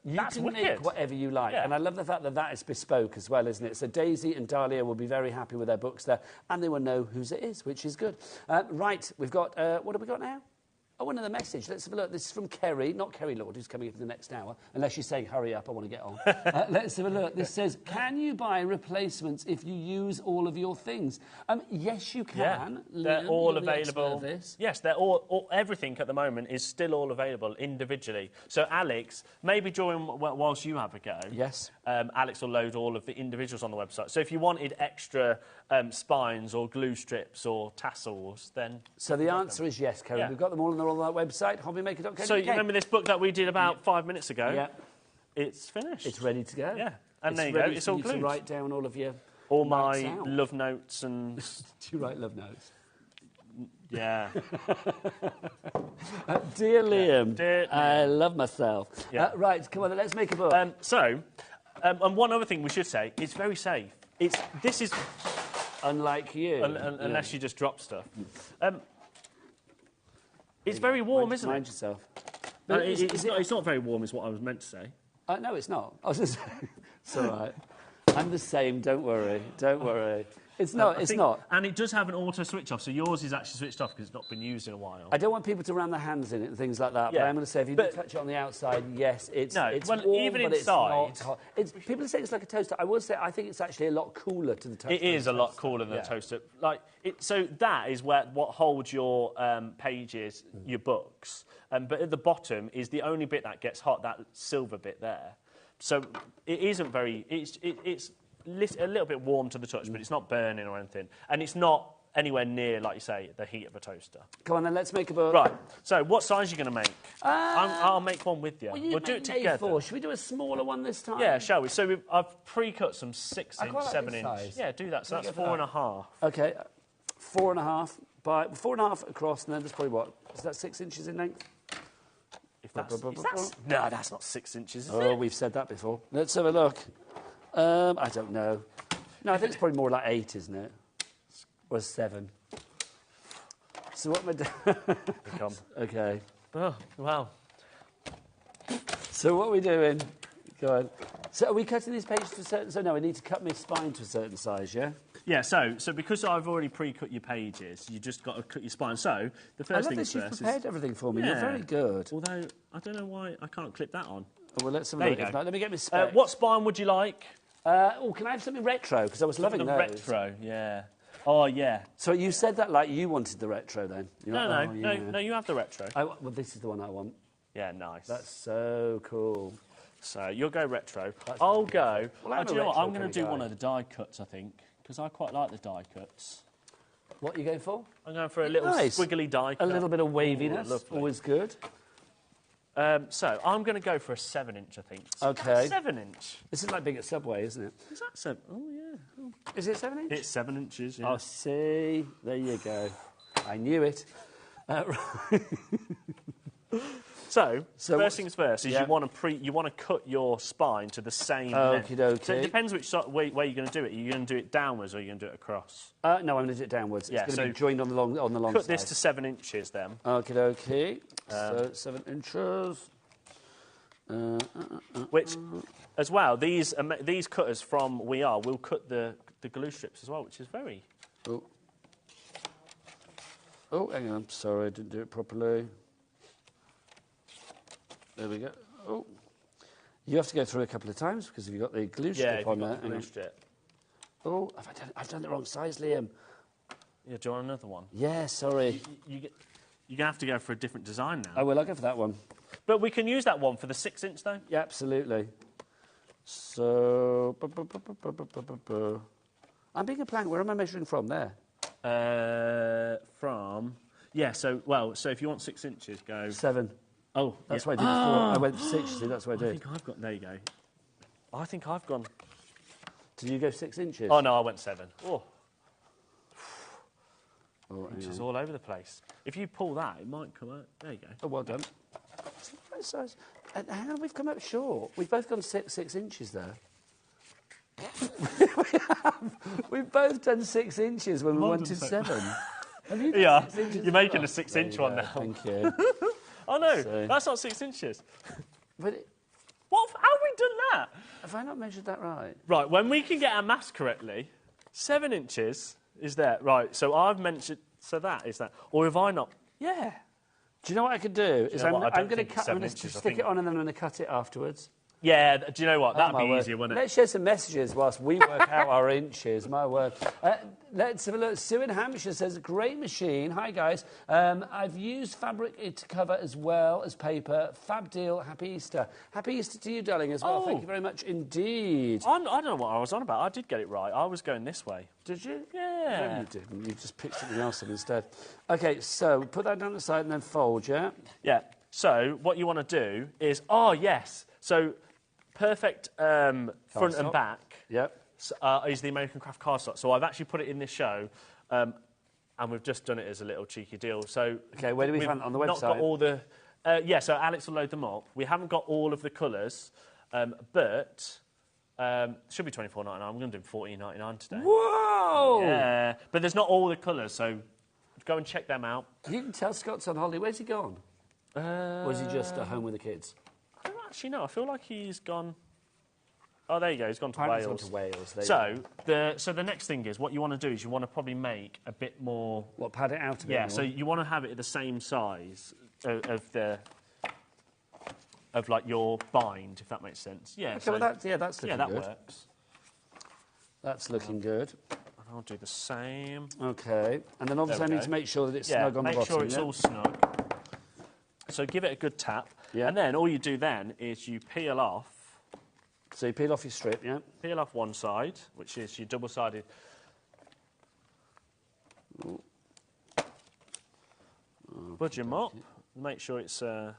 You can make whatever you like. And I love the fact that that is bespoke as well, isn't it? So Daisy and Dahlia will be very happy with their books there, and they will know whose it is, which is good. Right, we've got... what have we got now? Oh, another message. Let's have a look. This is from Kerry, not Kerry Lord, who's coming in for the next hour, unless she's saying, hurry up, I want to get on. Let's have a look. This says, can you buy replacements if you use all of your things? Yes, you can. They're all available. Yes, they're all everything at the moment is still all available individually. So, Alex, maybe whilst you have a go, yes, Alex will load all of the individuals on the website. So if you wanted extra spines or glue strips or tassels, then... So the answer is yes, Kerry. We've got them all on our website, hobbymaker.co.uk. So you remember this book that we did about 5 minutes ago? Yeah. It's finished. It's ready to go. Yeah. And there you go. It's all glued. To write down all of your... All my love notes and... Do you write love notes? Yeah. Dear Liam, I love myself. Yeah. Right, come on, let's make a book. And one other thing we should say, it's very safe. This is... Unlike you. Unless you just drop stuff. It's very warm, isn't it? Mind yourself. It's not very warm, is what I was meant to say. No, it's not. I was just saying, it's all right. I'm the same, don't worry. Don't worry. It's not, it's not. And it does have an auto switch off, so yours is actually switched off because it's not been used in a while. I don't want people to ram their hands in it and things like that, but I'm going to say if you do touch it on the outside, yes, it's warm, even but inside, it's not hot. People say it's like a toaster. I will say I think it's actually a lot cooler to the toaster. It is a lot cooler than a toaster. So that is what holds your pages, your books. But at the bottom is the only bit that gets hot, that silver bit there. So it isn't very... It's a little bit warm to the touch, but it's not burning or anything. And it's not anywhere near, like you say, the heat of a toaster. Come on, then, let's make a book. Right. So what size are you going to make? I'll make one with you. We'll do it together. Should we do a smaller one this time? Yeah, shall we? So I've pre-cut some 6-inch, 7-inch. Size. Yeah, do that. So that's 4.5. OK, 4.5 by 4.5 across, and then there's probably what? Is that 6 inches in length? No, that's not 6 inches, is it? Oh, we've said that before. Let's have a look. I don't know. No, I think it's probably more like 8, isn't it? Or 7. So what am I doing? OK. Oh, wow. So what are we doing? Go on. So are we cutting these pages to a certain... So no, we need to cut my spine to a certain size, yeah? Yeah, so because I've already pre-cut your pages, you just got to cut your spine. So the first thing first you've prepared everything for me. Yeah. You're very good. Although, I don't know why I can't clip that on. Oh, well, let's have a look. Let me get my specs. What spine would you like? Can I have something retro? Because I was loving those. Retro, yeah. Oh, yeah. So you said that like you wanted the retro then? No, you have the retro. Well, this is the one I want. Yeah, nice. That's so cool. So you'll go retro. I'll go... Well, do you know what? I'm going to do one of the die cuts, I think, because I quite like the die cuts. What are you going for? I'm going for a little squiggly die cut. A little bit of waviness. Ooh, always good. So I'm going to go for a 7-inch, I think. OK. 7-inch. This is like big at Subway, isn't it? Is that 7? Oh, yeah. Oh. Is it 7 inches? It's 7 inches, yeah. Oh, see. There you go. I knew it. So first things first is yeah. you want to cut your spine to the same length. Okie dokie. So it depends which way you're going to do it. Are you going to do it downwards or are you going to do it across? No, I'm going to do it downwards. Yeah, it's going to be joined on the long cut side. this to 7 inches then. Okie dokie. So 7 inches. Which, as well, these cutters from will cut the glue strips as well, which is very... Oh, hang on. Sorry, I didn't do it properly. There we go. Oh. You have to go through a couple of times because you've got the glue strip on there. Glue strip. Oh, I've done the wrong size, Liam. Yeah, do you want another one? Yeah, sorry. You're going to have to go for a different design now. Oh, well, I'll go for that one. But we can use that one for the 6-inch, though? Yeah, absolutely. So... I'm being a plank. Where am I measuring from there? So if you want 6 inches, go... 7. Oh, that's what I did before. I went 6, see, that's what I did. I think I've got... There you go. I think I've gone... Did you go 6 inches? Oh, no, I went 7. Oh. Inches all over the place. If you pull that, it might come out. There you go. Oh, well done. It's the right size. And hang on, we've come up short. We've both gone 6 inches there. We've both done 6 inches when we wanted 7. Have you done 6 inches? You're making a 6-inch one now. Thank you. Oh, no, that's not 6 inches. But how have we done that? Have I not measured that right? Right, when we can get our maths correctly, 7 inches is there. Right, so I've mentioned... So that is that. Or have I not... Yeah. Do you know what I could do? I'm going to stick it on and then I'm going to cut it afterwards. Yeah, do you know what? That'd be easier, wouldn't it? Let's share some messages whilst we work out our inches. My word. Let's have a look. Sue in Hampshire says, great machine. Hi, guys. I've used fabric to cover as well as paper. Fab deal. Happy Easter. Happy Easter to you, darling, as well. Thank you very much indeed. I don't know what I was on about. I did get it right. I was going this way. Did you? Yeah. No, you didn't. You just picked something else up instead. OK, so put that down the side and then fold, yeah? Yeah. So what you want to do is... Oh, yes. So... Perfect front and back is the American Craft cardstock. So I've actually put it in this show, and we've just done it as a little cheeky deal. So OK, where do we find it? On the website? Not got all the... so Alex will load them up. We haven't got all of the colours, but... should be $24.99. I'm going to do $14.99 today. Whoa! Yeah, but there's not all the colours, so go and check them out. You can tell Scott's on holiday. Where's he gone? Or is he just at home with the kids? I don't actually know. I feel like he's gone... Oh, there you go. He's gone to Wales. He's gone to Wales. So the next thing is, what you want to do is you want to probably make a bit more... What, pad it out a bit more? Yeah, so you want to have it at the same size of like your bind, if that makes sense. Yeah. Okay, well that's looking good. Yeah, that works. That's looking good. And I'll do the same. Okay, and then obviously I need to make sure that it's snug on the bottom. Make sure it's all snug. So give it a good tap, and then all you do then is you peel off. So you peel off your strip, yeah? Peel off one side, which is your double-sided. Budge them up. Make sure it's... Oh,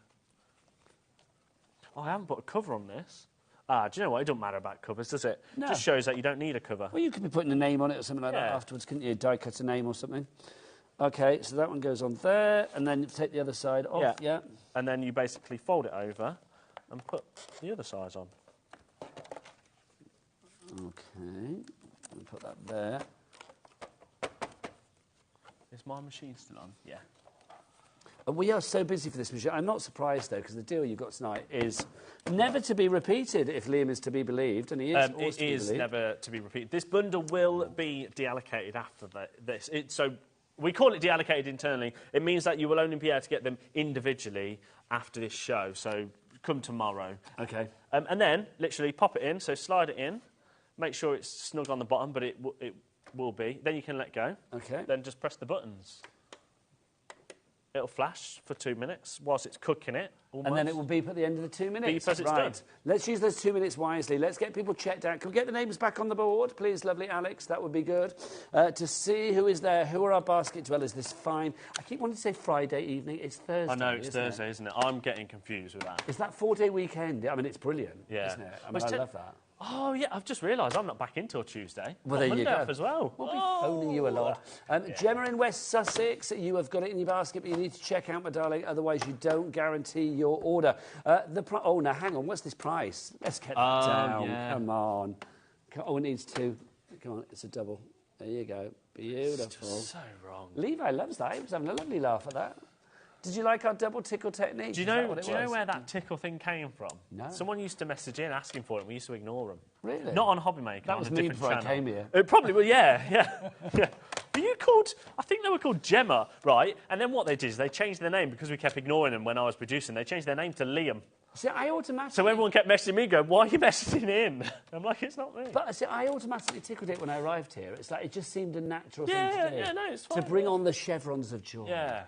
I haven't put a cover on this. Do you know what? It doesn't matter about covers, does it? No. It just shows that you don't need a cover. Well, you could be putting a name on it or something like that afterwards, couldn't you? Die-cut a name or something. OK, so that one goes on there, and then you take the other side off, yeah. And then you basically fold it over and put the other side on. OK, I'll put that there. Is my machine still on? Yeah. We are so busy for this machine. I'm not surprised, though, because the deal you've got tonight is never to be repeated, if Liam is to be believed, and he is always to be believed. It is never to be repeated. This bundle will be deallocated after this. So we call it deallocated internally. It means that you will only be able to get them individually after this show, so come tomorrow. OK. And then, literally, pop it in, so slide it in. Make sure it's snug on the bottom, but it will be. Then you can let go. OK. Then just press the buttons. It'll flash for 2 minutes whilst it's cooking it. Almost. And then it will beep at the end of the 2 minutes. Beep as it's done. Let's use those 2 minutes wisely. Let's get people checked out. Can we get the names back on the board, please, lovely Alex? That would be good. To see who is there, who are our basket dwellers this fine... I keep wanting to say Friday evening. It's Thursday, I know, it's Thursday, isn't it? I'm getting confused with that. It's that 4-day weekend. I mean, it's brilliant, yeah. isn't it? I mean, I love that. Oh, yeah, I've just realised I'm not back in till Tuesday. Well, Got there you Monday go. off as well. We'll be phoning you a lot. Gemma in West Sussex, you have got it in your basket, but you need to check out, my darling, otherwise you don't guarantee your order. Oh, now, hang on, what's this price? Let's get that down. Yeah. Come on. Oh, it needs two. Come on, it's a double. There you go. Beautiful. So wrong. Levi loves that. He was having a lovely laugh at that. Did you like our double tickle technique? Do you know where that tickle thing came from? No. Someone used to message in asking for it. We used to ignore them. Really? Not on HobbyMaker. That on was a me different before I channel. came here. It probably was. Yeah. Were you called? I think they were called Gemma, right? And then what they did is they changed their name because we kept ignoring them when I was producing. They changed their name to Liam. See, I automatically... So everyone kept messaging me, going, "Why are you messaging in?" I'm like, "It's not me." But see, I automatically tickled it when I arrived here. It's like it just seemed a natural thing to do. Yeah, no, it's fine. To bring on the chevrons of joy. Yeah.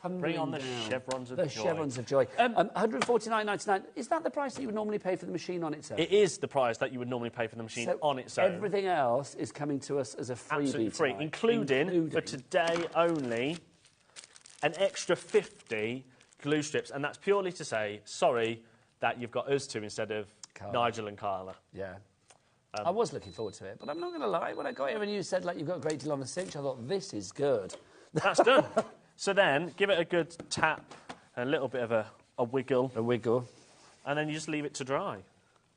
Bring on the Tumbling down. chevrons of The joy. chevrons of joy. 149.99. Is that the price that you would normally pay for the machine on its own? It is the price that you would normally pay for the machine on its own. Everything else is coming to us as a freebie. Absolutely free, tonight. including for today only an extra 50 glue strips, and that's purely to say sorry that you've got us two instead of Nigel and Carla. Yeah. I was looking forward to it, but I'm not going to lie. When I got here and you said like you've got a great deal on the cinch, I thought this is good. That's done. So then, give it a good tap, and a little bit of a wiggle. A wiggle. And then you just leave it to dry.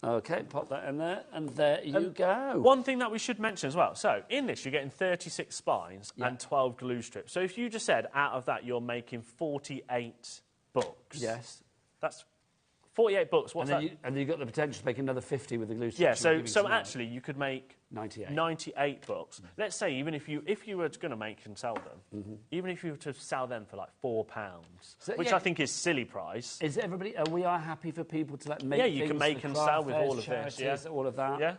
OK, pop that in there, and there you go. One thing that we should mention as well. So, in this, you're getting 36 spines and 12 glue strips. So if you just said, out of that, you're making 48 books. Yes. That's 48 books. What's that? And you've got the potential to make another 50 with the glue strips. Yeah, so actually you could make 98 books. Let's say even if you were going to make and sell them, even if you were to sell them for like £4, which I think is silly price. Is everybody? We are happy for people to like make. Yeah, you can make and sell with all of this. Yeah, all of that. Yeah.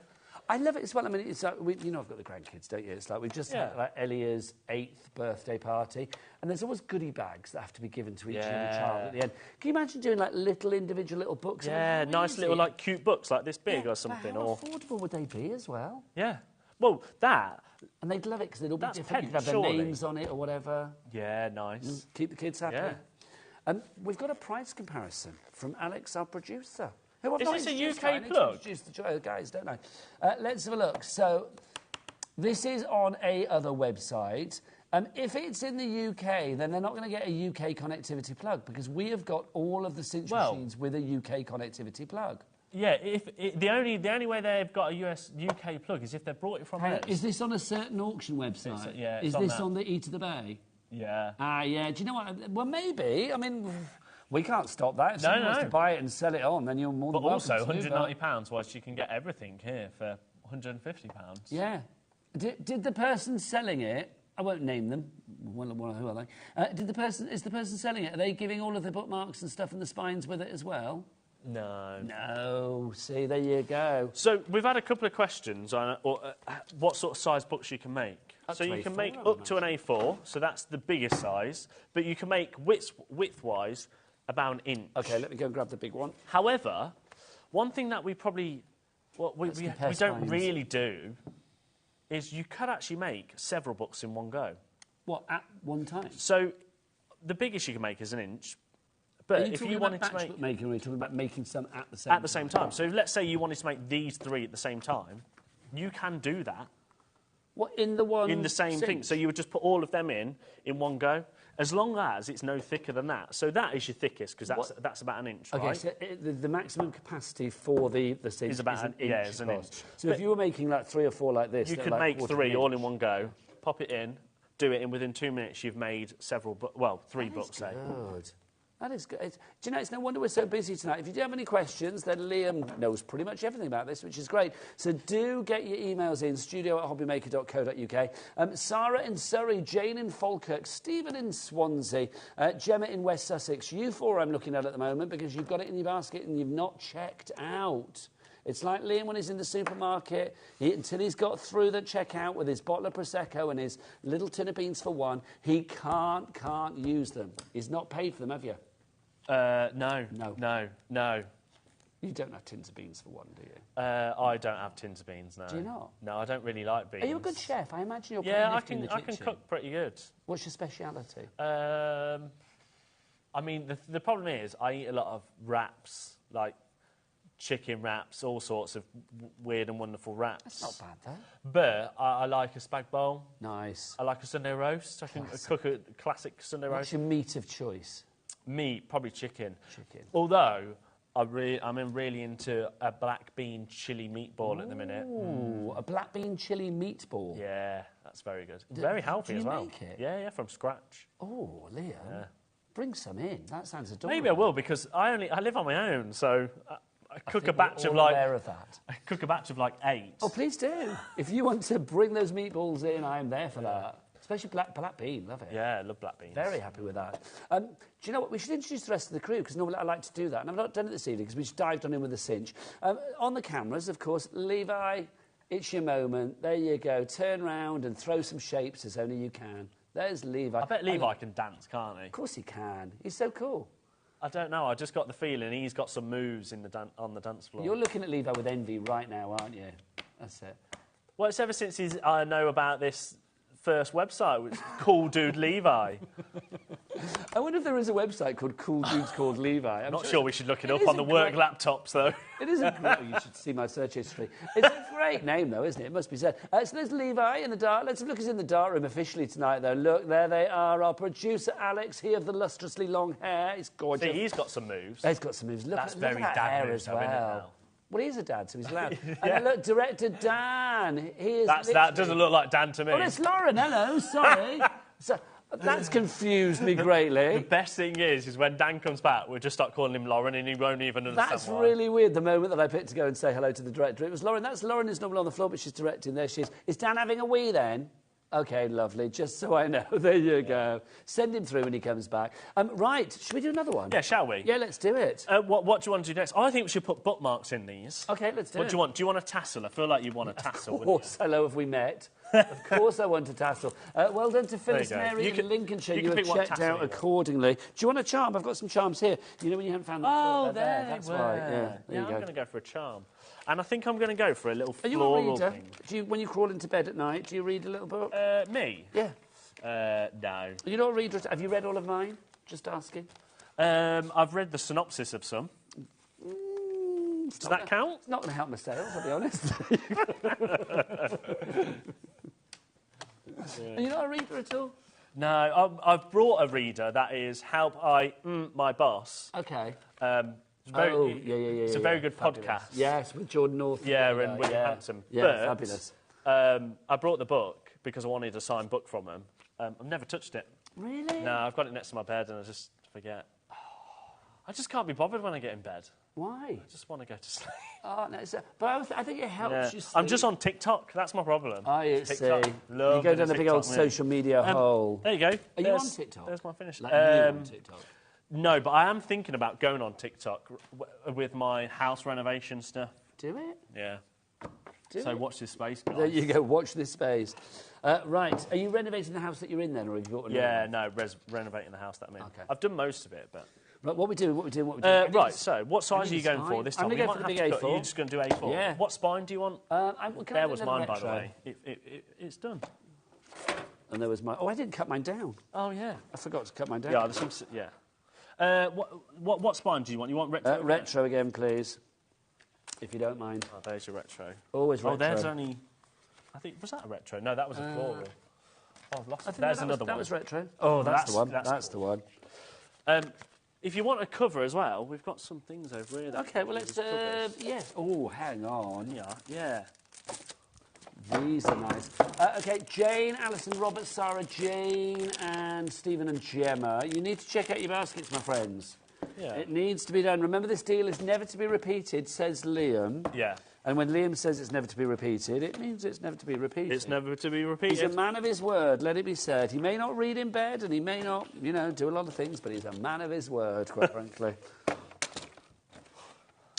I love it as well. I mean, it's like, you know, I've got the grandkids, don't you? It's like we've just had like Elia's 8th birthday party, and there's always goodie bags that have to be given to each little child at the end. Can you imagine doing like individual little books? Yeah, nice little like cute books like this big or something. But how affordable would they be as well? Yeah. Well, that. And they'd love it because they'd all be That's different. You could have their names on it or whatever. Yeah, nice. Keep the kids happy. Yeah. We've got a price comparison from Alex, our producer. Is this a UK plug? Introduce the guys, don't I? Let's have a look. So, this is on a other website. If it's in the UK, then they're not going to get a UK connectivity plug because we have got all of the cinch machines with a UK connectivity plug. Yeah, the only way they've got a UK plug is if they brought it from us. Is this on a certain auction website? It's is this on the E to the Bay? Yeah. Yeah. Do you know what? Well, maybe. I mean, we can't stop that. If someone wants to buy it and sell it on, then you're more than welcome to. But also, £190, whilst you can get everything here for £150. Yeah. Did the person selling it? I won't name them. Well, who are they? Is the person selling it? Are they giving all of the bookmarks and stuff and the spines with it as well? No. No. See, there you go. So we've had a couple of questions on what sort of size books you can make. So you can make up to an A4, so that's the biggest size, but you can make width-wise about an inch. OK, let me go and grab the big one. However, one thing that we probably we don't really do is you could actually make several books in one go. What, at one time? So the biggest you can make is an inch. But if you wanted to make making, or are you talking about making some at the same time? So let's say you wanted to make these 3 at the same time, you can do that. What, in the same thing. So you would just put all of them in one go, as long as it's no thicker than that. So that is your thickest because that's about an inch, okay, right? so the maximum capacity for the cinch is about an inch. Is an inch. So if you were making like 3 or 4 like this, you could make 3 all in one go, pop it in, do it, and within 2 minutes you've made 3 books. Good. That is good. Do you know, it's no wonder we're so busy tonight. If you do have any questions, then Liam knows pretty much everything about this, which is great. So do get your emails in, studio@hobbymaker.co.uk. Sarah in Surrey, Jane in Falkirk, Stephen in Swansea, Gemma in West Sussex. You 4 I'm looking at the moment because you've got it in your basket and you've not checked out. It's like Liam when he's in the supermarket, until he's got through the checkout with his bottle of Prosecco and his little tin of beans for £1, he can't use them. He's not paid for them, have you? No. You don't have tins of beans for £1, do you? I don't have tins of beans, no. Do you not? No, I don't really like beans. Are you a good chef? I imagine you're I in the kitchen. can cook pretty good. What's your speciality? I mean, the problem is I eat a lot of wraps, like chicken wraps, all sorts of weird and wonderful wraps. That's not bad, though. But I like a spag bowl. Nice. I like a Sunday roast. I can cook a classic Sunday roast. What's your meat of choice? Meat, probably chicken. Chicken. Although, I'm really into a black bean chili meatball at the minute. Ooh, a black bean chili meatball. Yeah, that's very good. Very healthy as well. Do you make it? Yeah, from scratch. Oh, Liam. Yeah. Bring some in. That sounds adorable. Maybe I will, because I live on my own, so I cook a batch of aware of that. I cook a batch of like 8. Oh, please do. If you want to bring those meatballs in, I am there for that. Especially black bean, love it. Yeah, I love black beans. Very happy with that. Do you know what? We should introduce the rest of the crew, because normally I like to do that. And I've not done it this evening, because we just dived on in with a cinch. On the cameras, of course, Levi, it's your moment. There you go. Turn round and throw some shapes as only you can. There's Levi. I bet Levi can dance, can't he? Of course he can. He's so cool. I don't know. I just got the feeling he's got some moves on the dance floor. You're looking at Levi with envy right now, aren't you? That's it. Well, it's ever since I know about this first website, which is Cool Dude Levi. I wonder if there is a website called Cool Dudes Called Levi. I'm not sure we should look it up is on the a work great- laptops, though. It is a great... You should see my search history. It's a great name, though, isn't it? It must be said. So there's Levi in the dark. Let's look who's in the dark room officially tonight, though. Look, there they are. Our producer, Alex, he of the lustrously long hair. He's gorgeous. See, he's got some moves. He's got some moves. Look, That's look very at that dad hair moves, as though, isn't it, well. now? Well, he's a dad, so he's loud. Yeah. And look, director Dan. He is That doesn't look like Dan to me. Oh, it's Lauren. Hello, sorry. That's confused me greatly. The best thing is when Dan comes back, we'll just start calling him Lauren and he won't even understand That's why. really weird, the moment that I picked to go and say hello to the director. It was Lauren. That's Lauren who's normally on the floor, but she's directing. There she is. Is Dan having a wee then? OK, lovely. Just so I know. There you go. Send him through when he comes back. Right. Should we do another one? Yeah, shall we? Yeah, let's do it. What do you want to do next? I think we should put bookmarks in these. OK, let's do it. What do you want? Do you want a tassel? I feel like you want a tassel, Of course, hello, have we met? Of course I want a tassel. Well done to Phyllis There you go. Mary You in can- Lincolnshire. you You can have pick what checked tassel out you want. accordingly. Do you want a charm? I've got some charms here. You know when you haven't found them? Oh, They're there That's they right. were. Yeah, there Yeah, you I'm go. going to go for a charm. And I think I'm going to go for a little Are you a floral reader? thing. When you crawl into bed at night, do you read a little book? Me? Yeah. No. Are you not a reader? Have you read all of mine? Just asking. I've read the synopsis of some. Does that count? It's not going to help my sales, I'll be honest. Are you not a reader at all? No, I've brought a reader that is Help I My Boss. Okay. It's very, yeah. It's a very good Fabulous. podcast. Yes, with Jordan North. Yeah, and William Hanson. Yeah, But, fabulous. I brought the book because I wanted a signed book from them. I've never touched it. Really? No, I've got it next to my bed and I just forget. I just can't be bothered when I get in bed. Why? I just want to go to sleep. Oh, no, but I think it helps Yeah. you sleep. I'm just on TikTok. That's my problem. I see. TikTok. Love You go down the a big old TikTok, mate. social media hole. There you go. Are you on TikTok? There's my finish. Like you on TikTok? No, but I am thinking about going on TikTok with my house renovation stuff. Do it? Yeah. Do So it. watch this space, guys. There you go. Watch this space. Right. Are you renovating the house that you're in then, or have you got? Yeah, no, renovating the house that I'm in. Okay. I've done most of it, but. Right, what we doing? Right, so what size are you going for this time? I'm going to go for the big A4. You're just going to do A4? Yeah. What spine do you want? There was mine, by the retro? way. It's done. And there was my... Oh, I didn't cut mine down. Oh, yeah. I forgot to cut mine down. Yeah, there's some... Yeah. What spine do you want? You want retro? Retro again, please. If you don't mind. Oh, there's your retro. Always retro. Oh, there's only... I think... Was that a retro? No, that was a floral. Oh, I've lost I it. think There's that another was, one. That was retro. Oh, that's the one. That's cool. the one. If you want a cover as well, we've got some things over here. Okay, well, let's... yeah. Oh, hang on. Yeah. These are nice. OK, Jane, Alison, Robert, Sarah, Jane, and Stephen and Gemma. You need to check out your baskets, my friends. Yeah. It needs to be done. Remember, this deal is never to be repeated, says Liam. Yeah. And when Liam says it's never to be repeated, it means it's never to be repeated. It's never to be repeated. He's a man of his word, let it be said. He may not read in bed and he may not, do a lot of things, but he's a man of his word, quite frankly.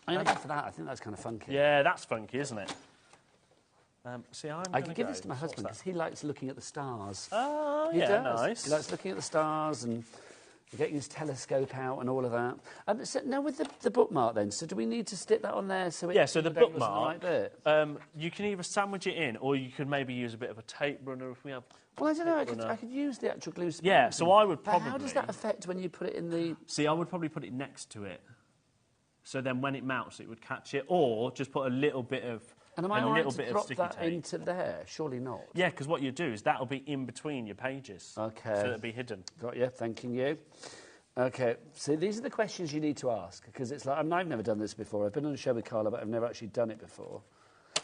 I'm going to go for that. I think that's kind of funky. Yeah, that's funky, isn't it? See, I could give this to my husband because he likes looking at the stars. Oh, He yeah, does. nice. He likes looking at the stars and getting his telescope out and all of that. So now with the bookmark then, so do we need to stick that on there so it... Yeah, so the dangles in bookmark, the right bit? you can either sandwich it in or you could maybe use a bit of a tape runner if we have... Well, I don't know, I could use the actual glue spine. Yeah, so I would But probably... how does that affect when you put it in the... See, I would probably put it next to it. so then when it melts, it would catch it, or just put a little bit of And am I right to drop that into there? Surely not. Yeah, because what you do is that'll be in between your pages. Okay. So it'll be hidden. Got you. Thanking you. Okay, so these are the questions you need to ask, because it's like, I've never done this before. I've been on a show with Carla, but I've never actually done it before.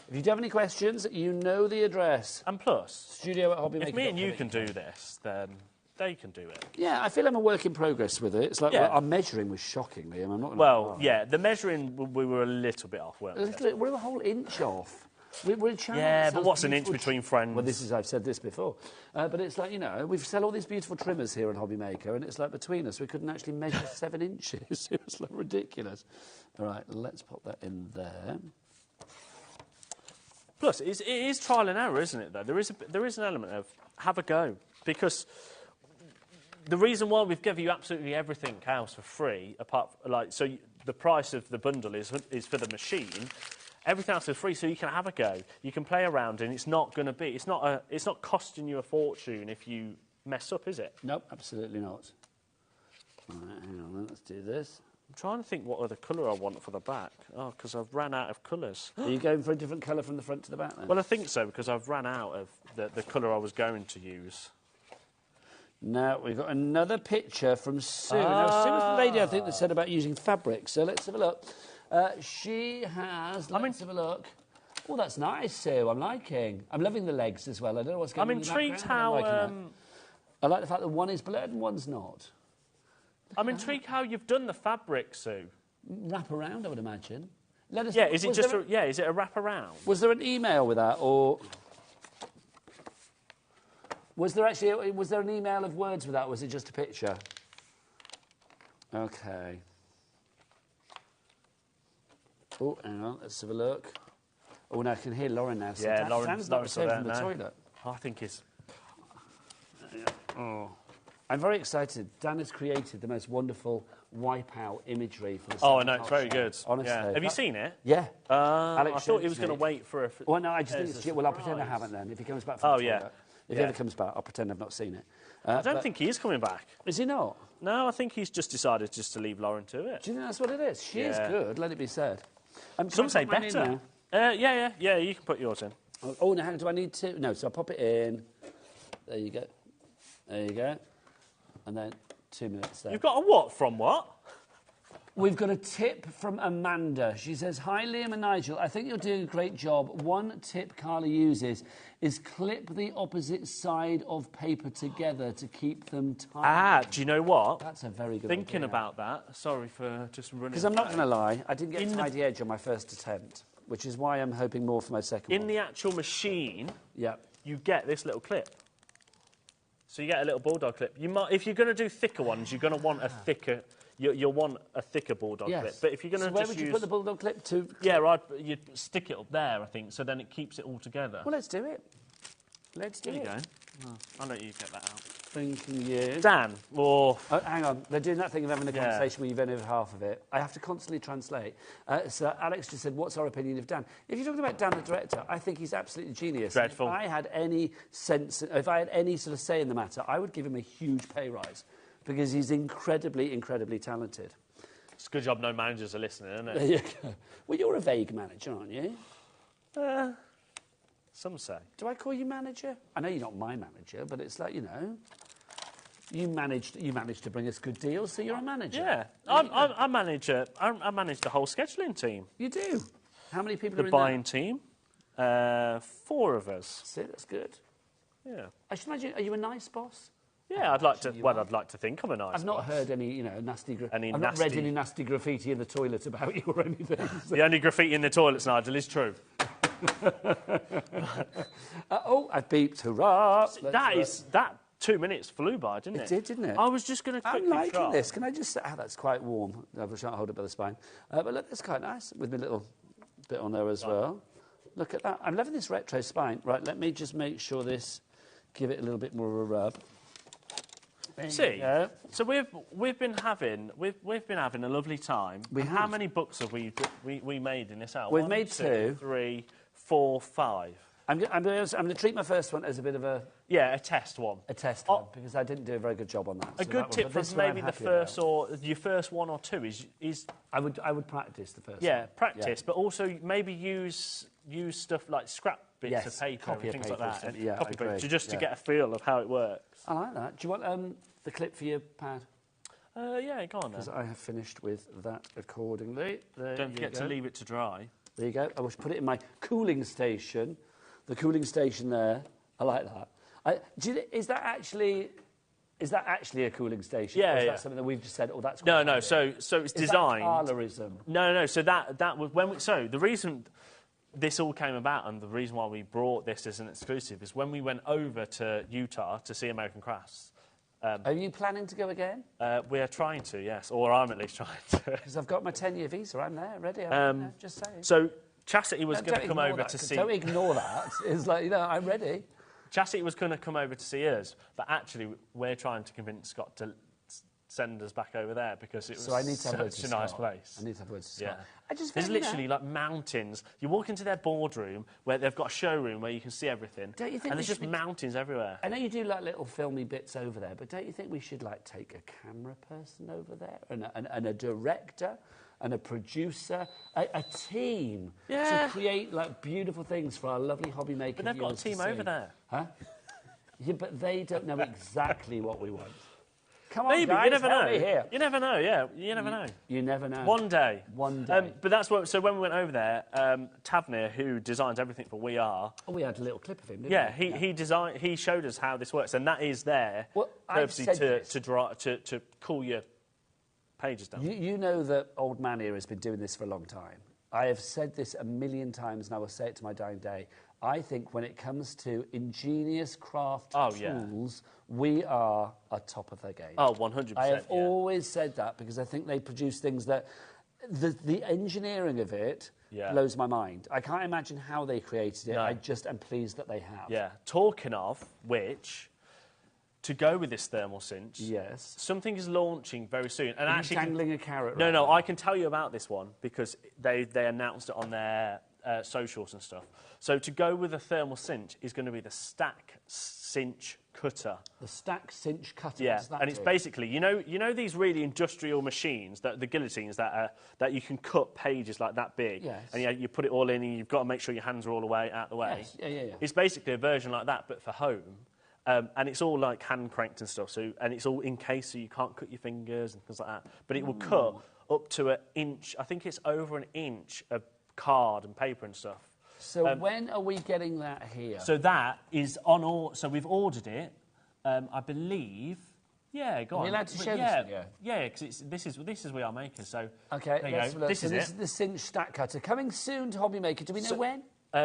If you do have any questions, you know the address. And plus, studio@hobbymaker.co.uk. if me and you can do this, then they can do it. Yeah, I feel I'm a work in progress with it. It's like, Yeah. well, our measuring was shockingly, and I'm not gonna Well, lie. yeah, the measuring, we were a little bit off, weren't we? We're a whole inch off. We're a channel. Yeah, that but sells what's an inch beautiful between friends? Well, I've said this before. But it's like, you know, we sell all these beautiful trimmers here on HobbyMaker, and it's like between us, we couldn't actually measure 7 inches. It was like ridiculous. All right, let's pop that in there. Plus, it is trial and error, isn't it, though? There is an element of have a go. Because the reason why we've given you absolutely everything else for free, the price of the bundle is for the machine. Everything else is free, so you can have a go. You can play around, and it's not costing you a fortune if you mess up, is it? Nope, absolutely not. All right, hang on, then, let's do this. I'm trying to think what other colour I want for the back. Oh, because I've ran out of colours. Are you going for a different colour from the front to the back, then? Well, I think so, because I've ran out of the colour I was going to use. Now, we've got another picture from Sue. Now, Sue was the lady, I think, that said about using fabric, so let's have a look. She has... Let's have a look. Oh, that's nice, Sue. I'm liking. I'm loving the legs as well. I don't know what's going on in the background. I'm intrigued how... I like the fact that one is blurred and one's not. I'm intrigued how you've done the fabric, Sue. Wrap around, I would imagine. Let us. Yeah, is it just is it a wrap around? Was there an email with that, or was there an email of words with that, or was it just a picture? Okay. Oh, hang on, let's have a look. Oh, now I can hear Lauren now. So yeah, Dan's not returned from the now. toilet. I think it's... Oh. I'm very excited. Dan has created the most wonderful wipeout imagery for the Oh, I know, it's very good. Honestly. Yeah. Have you seen it? Yeah. I thought he was going to wait for a... Well, no, I just think it's... Well, I'll pretend I haven't then. If he comes back from the toilet. If he ever comes back, I'll pretend I've not seen it. I don't think he is coming back. Is he not? No, I think he's just decided just to leave Lauren to it. Do you think that's what it is? She is good, let it be said. Some say better. Yeah, you can put yours in. Oh, now, do I need to? No, so I'll pop it in. There you go. There you go. And then 2 minutes there. You've got a what from what? We've got a tip from Amanda. She says, "Hi, Liam and Nigel. I think you're doing a great job. One tip Carla uses is clip the opposite side of paper together to keep them tight." Do you know what? That's a very good Thinking idea. about that. Sorry for just running. Because I'm not going to lie, I didn't get a tidy edge on my first attempt, which is why I'm hoping more for my second one. In the actual machine, yeah, you get this little clip. So you get a little bulldog clip. You might, if you're going to do thicker ones, you're going to want a thicker. You'll want a thicker bulldog clip. But if you're going to where would you put the bulldog clip to? Yeah, you'd stick it up there, I think, so then it keeps it all together. Well, let's do it. Let's do it. There you go. Oh, I'll let you get that out. Thanking you. Dan, or... Oh, hang on. They're doing that thing of having a conversation where you've only heard half of it. I have to constantly translate. So Alex just said, what's our opinion of Dan? If you're talking about Dan, the director, I think he's absolutely genius. Dreadful. If I had any sort of say in the matter, I would give him a huge pay rise because he's incredibly, incredibly talented. It's a good job no managers are listening, isn't it? There you go. Well, you're a vague manager, aren't you? Some say. Do I call you manager? I know you're not my manager, but it's like, you know, you managed to bring us good deals, so you're a manager. Yeah, I manage the whole scheduling team. You do. How many people the are in buying team? 4 of us. See, that's good. Yeah. I should imagine. Are you a nice boss? Yeah, I'd like to. Well, I'd like to think I'm a nice. I've not heard any, you know, nasty. I've not read any nasty graffiti in the toilet about you or anything. The only graffiti in the toilets, Nigel, is true. Oh, I beeped. Hurrah! That 2 minutes flew by, didn't it? It did, didn't it? I was just going to quickly I'm liking try. this. Can I just say, that's quite warm. I shan't hold it by the spine. But look, that's quite nice with my little bit on there as well. Look at that. I'm loving this retro spine. Right, let me just make sure this, give it a little bit more of a rub. See, so we've been having a lovely time. How many books have we made in this hour? We've made 2, 3, 4, 5. I'm going to treat my first one as a bit of a test one. A test one, because I didn't do a very good job on that. A good tip for maybe the first your first one or two is I would practice the first. Yeah, one. practice, but also maybe use stuff like scrap bits of paper and things like that, and copy paper, to get a feel of how it works. I like that. Do you want the clip for your pad? Yeah, go on then. Because I have finished with that accordingly. Don't forget to leave it to dry. There you go. I will put it in my cooling station. The cooling station there. I like that. Is that actually a cooling station? Yeah, or is that something that we've just said? Oh, that's no. So it's designed. Parlorism. No. So that was when. The reason this all came about and the reason why we brought this as an exclusive is when we went over to Utah to see American Crafts. Are you planning to go again? We are trying to, yes, or I'm at least trying to. Because I've got my 10-year visa. I'm there, ready. Just saying. So Chastity was going to come over to see... Don't ignore that. It's like, I'm ready. Chastity was going to come over to see us, but actually we're trying to convince Scott to send us back over there because it was such a nice place. I need to have words to Scott. Yeah. There's literally like mountains. You walk into their boardroom where they've got a showroom where you can see everything. Don't you think and there's just mountains everywhere. I know you do like little filmy bits over there, but don't you think we should like take a camera person over there and a director and a producer, a team to create like beautiful things for our lovely hobby makers? But they've got a team over there. Huh? Yeah, but they don't know exactly what we want. Come on, maybe, guys, you never know. Me here. You never know, yeah. You never know. You never know. One day. But that's what. So when we went over there, Tavernier, who designs everything for We Are... Oh, we had a little clip of him, didn't we? He showed us how this works, and that is there purposely to cool your pages down. You know that Old Man here has been doing this for a long time. I have said this a million times, and I will say it to my dying day. I think when it comes to ingenious craft tools, We Are top of their game. Oh, 100%. I have always said that because I think they produce things that... The engineering of it blows my mind. I can't imagine how they created it. No. I just am pleased that they have. Yeah. Talking of which... To go with this thermal cinch, something is launching very soon. And actually, dangling a carrot. No, I can tell you about this one because they announced it on their socials and stuff. So to go with a thermal cinch is going to be the Stack Cinch Cutter. The Stack Cinch Cutter. Yeah, and it's basically you know these really industrial machines the guillotines that you can cut pages like that big. Yes. And you put it all in, and you've got to make sure your hands are all the way out the way. Yes. Yeah. It's basically a version like that, but for home. And it's all like hand cranked and stuff, and it's all encased so you can't cut your fingers and things like that. But it will cut up to an inch. I think it's over an inch of card and paper and stuff. So when are we getting that here? So that is on all. So we've ordered it, I believe. Yeah, go on. Are we allowed to show this video? Yeah, because this is We Are Makers. So okay, there you go. This is the Cinch Stack Cutter coming soon to HobbyMaker. Do we know when?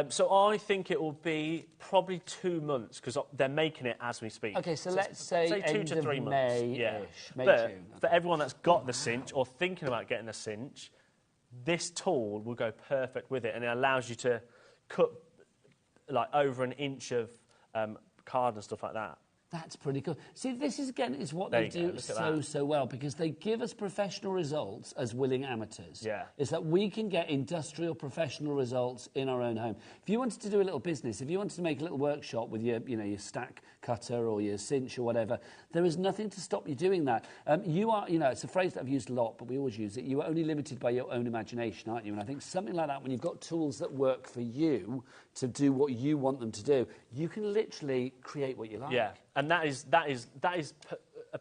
So I think it will be probably 2 months because they're making it as we speak. Okay, so let's say 2 to 3 months. May-ish, June. For everyone that's got the cinch or thinking about getting a cinch, this tool will go perfect with it, and it allows you to cut like over an inch of card and stuff like that. That's pretty cool. See, this is what they do so well because they give us professional results as willing amateurs. Yeah. Is that we can get industrial professional results in our own home. If you wanted to do a little business, if you wanted to make a little workshop with your stack cutter or your cinch or whatever, there is nothing to stop you doing that. You are, it's a phrase that I've used a lot, but we always use it. You are only limited by your own imagination, aren't you? And I think something like that, when you've got tools that work for you to do what you want them to do, you can literally create what you like. Yeah. And that is a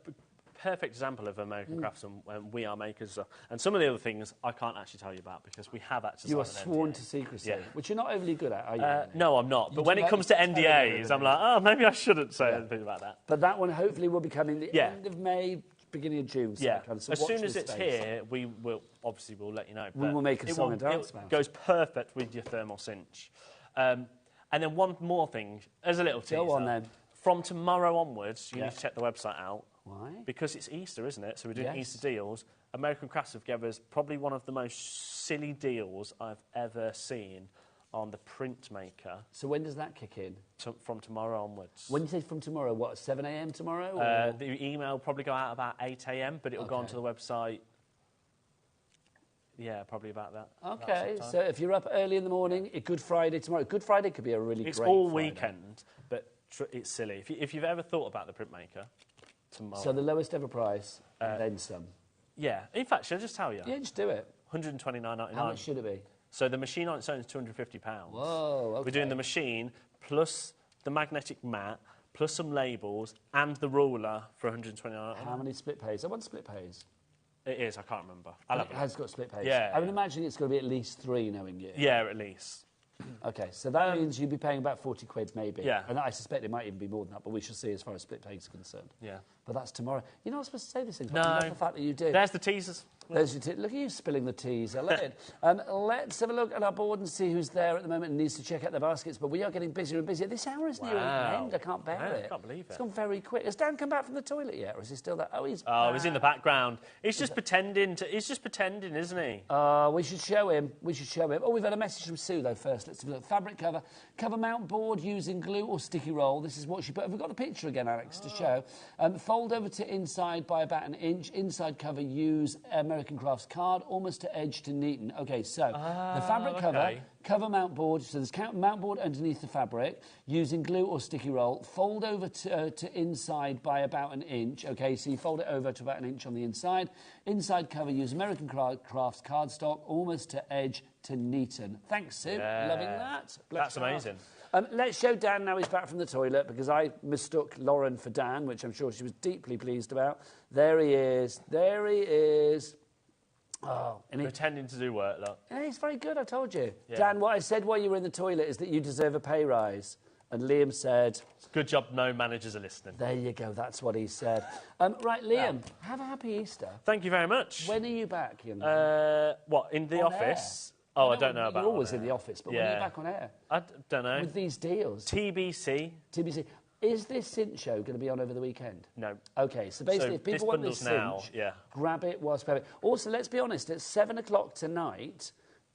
perfect example of American Crafts and We Are Makers. And some of the other things I can't actually tell you about because we have actually... You are sworn to secrecy, which you're not overly good at, are you? No, I'm not. But when it comes to NDAs, I'm like, maybe I shouldn't say anything about that. But that one hopefully will be coming the end of May, beginning of June. Yeah. So as soon as it's here, we will obviously we'll let you know. We will make a song and dance about it. It goes perfect with your thermal cinch. And then one more thing, as a little teaser. Go on then. From tomorrow onwards, you need to check the website out. Why? Because it's Easter, isn't it? So we're doing Easter deals. American Crafts have given us probably one of the most silly deals I've ever seen on the printmaker. So when does that kick in? From tomorrow onwards. When you say from tomorrow, what, 7 a.m. tomorrow? Or? The email will probably go out about 8 a.m, but it will go onto the website Yeah, probably about that. Okay, so if you're up early in the morning, Good Friday tomorrow. Good Friday could be a really It's great all Friday. weekend, but it's silly. If you've ever thought about the printmaker, tomorrow. So the lowest ever price, and then some. Yeah. In fact, should I just tell you? Yeah, just do it. £129.99. How much should it be? So the machine on its own is £250. Whoa, okay. We're doing the machine plus the magnetic mat plus some labels and the ruler for £129. How many split pays? I want split pays. It is, I can't remember. I'll have It a has look. got split pays. Yeah. I would imagine it's going to be at least 3, knowing you. Yeah, at least. Okay, so that means you'd be paying about 40 quid maybe. Yeah. And I suspect it might even be more than that, but we shall see as far as split pay is concerned. Yeah. But that's tomorrow. You're not supposed to say this thing. No. I love the fact that you do. There's the teasers. There's your look at you spilling the teas. I love it. Let's have a look at our board and see who's there at the moment and needs to check out their baskets. But we are getting busier and busier. This hour is nearing an end. I can't bear it. I can't believe it. It's gone very quick. Has Dan come back from the toilet yet, or is he still there? Oh, he's he's in the background. He's just pretending. He's just pretending, isn't he? We should show him. We should show him. Oh, we've had a message from Sue, though, first. Let's have a look. Fabric cover. Cover mount board using glue or sticky roll. This is what she put. Have we got the picture again, Alex, to show? Fold over to inside by about 1 inch. Inside cover, use American Crafts card, almost to edge to neaten. Okay, so the fabric cover, cover mount board. So there's mount board underneath the fabric, using glue or sticky roll. Fold over to inside by about 1 inch. Okay, so you fold it over to about 1 inch on the inside. Inside cover, use American Crafts cardstock, almost to edge to neaten. Thanks, Sue. Yeah. Loving that. That's amazing. Let's show Dan now he's back from the toilet, because I mistook Lauren for Dan, which I'm sure she was deeply pleased about. There he is. There he is. Oh, and pretending to do work, look. Yeah, he's very good, I told you. Yeah. Dan, what I said while you were in the toilet is that you deserve a pay rise. And Liam said... Good job no managers are listening. There you go, that's what he said. Right, Liam, have a happy Easter. Thank you very much. When are you back, young man? What, in the On office? Oh, I don't know about You're always in the office, but when are you back on air? I don't know. With these deals? TBC. TBC. Is this cinch show going to be on over the weekend? No. Okay, so basically, if people want this now, cinch, grab it whilst prepping. Also, let's be honest, at 7 o'clock tonight,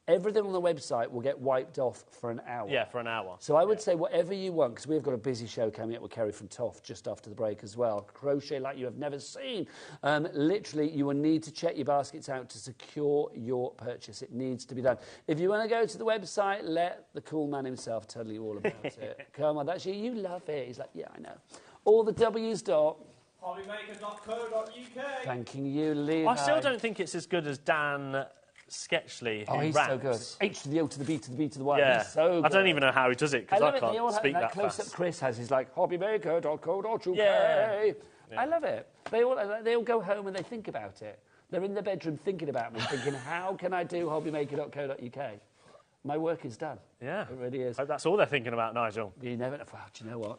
everything on the website will get wiped off for an hour. Yeah, for an hour. So I would say whatever you want, because we've got a busy show coming up with Kerry from Toff just after the break as well. Crochet like you have never seen. Literally, you will need to check your baskets out to secure your purchase. It needs to be done. If you want to go to the website, let the cool man himself tell you all about it. Come on, that's you love it. He's like, yeah, I know. All the W's dot. HobbyMaker.co.uk. Thanking you, Lee. I still don't think it's as good as Dan Sketchley, who he's raps. so good. H to the O to the B to the B to the Y. Yeah. He's so good. I don't even know how he does it, because I can't speak that close-up fast. Chris has. He's like, hobbymaker.co.uk. Yeah. I love it. They all go home and they think about it. They're in their bedroom thinking about me, thinking, how can I do hobbymaker.co.uk? My work is done. Yeah. It really is. Hope that's all they're thinking about, Nigel. You never know. Well, do you know what?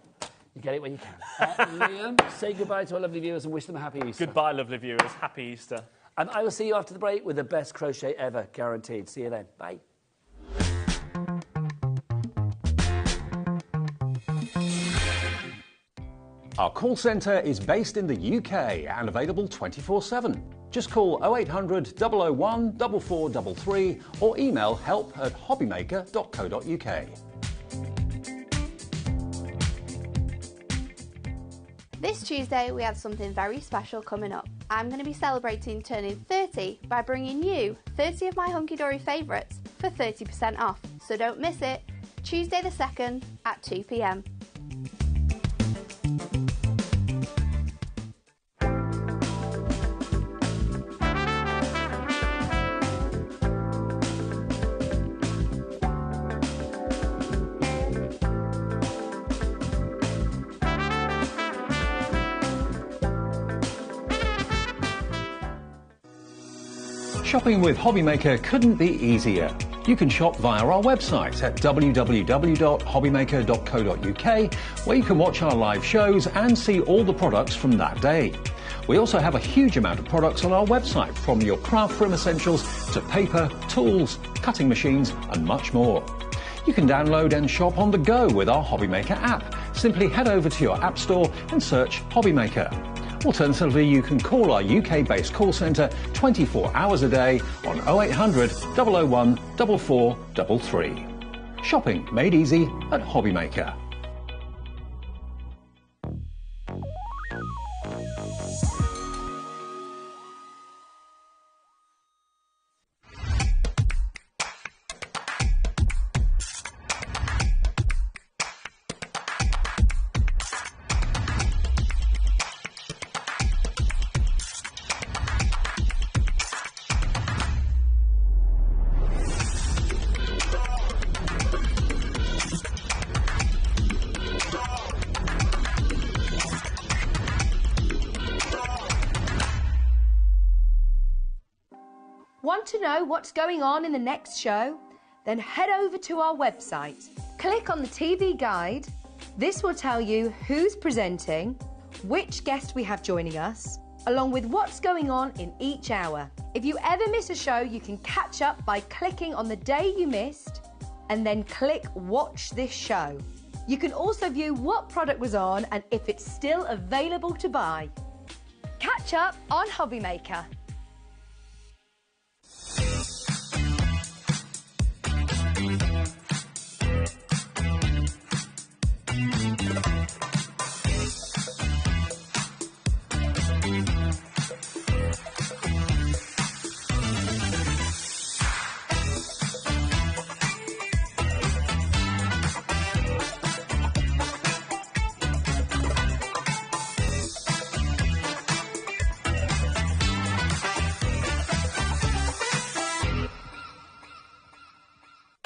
You get it when you can. Liam, say goodbye to our lovely viewers and wish them a happy Easter. Goodbye, lovely viewers. Happy Easter. And I will see you after the break with the best crochet ever, guaranteed. See you then. Bye. Our call centre is based in the UK and available 24/7. Just call 0800 001 4433 or email help@hobbymaker.co.uk. This Tuesday we have something very special coming up. I'm going to be celebrating turning 30 by bringing you 30 of my hunky-dory favourites for 30% off. So don't miss it, Tuesday the 2nd at 2 p.m. Shopping with HobbyMaker couldn't be easier. You can shop via our website at www.hobbymaker.co.uk, where you can watch our live shows and see all the products from that day. We also have a huge amount of products on our website, from your craft room essentials to paper, tools, cutting machines and much more. You can download and shop on the go with our HobbyMaker app. Simply head over to your app store and search HobbyMaker. Alternatively, you can call our UK-based call centre 24 hours a day on 0800 001 4433. Shopping made easy at HobbyMaker. Want to know what's going on in the next show? Then head over to our website. Click on the TV guide. This will tell you who's presenting, which guest we have joining us, along with what's going on in each hour. If you ever miss a show, you can catch up by clicking on the day you missed and then click Watch This Show. You can also view what product was on and if it's still available to buy. Catch up on HobbyMaker.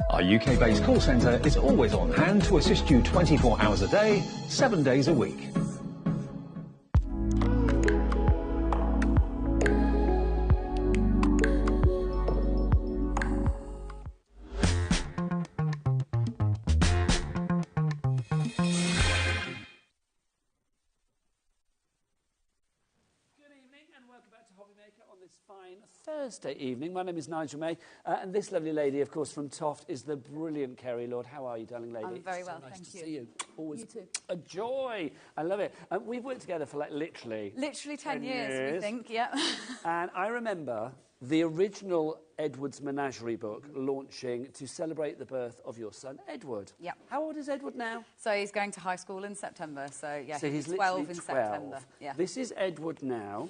Our UK-based call centre is always on hand to assist you 24 hours a day, 7 days a week. Fine Thursday evening. My name is Nigel May, and this lovely lady, of course, from Toft is the brilliant Kerry Lord. How are you, darling lady? I'm very well, nice thank to you. see you. Always You too. a joy. I love it. We've worked together for like literally 10 years, we think, yeah. And I remember the original Edward's Menagerie book launching to celebrate the birth of your son, Edward. Yeah. How old is Edward now? So he's going to high school in September, so yeah, So he's 12 literally in 12. September. Yeah. This is Edward now.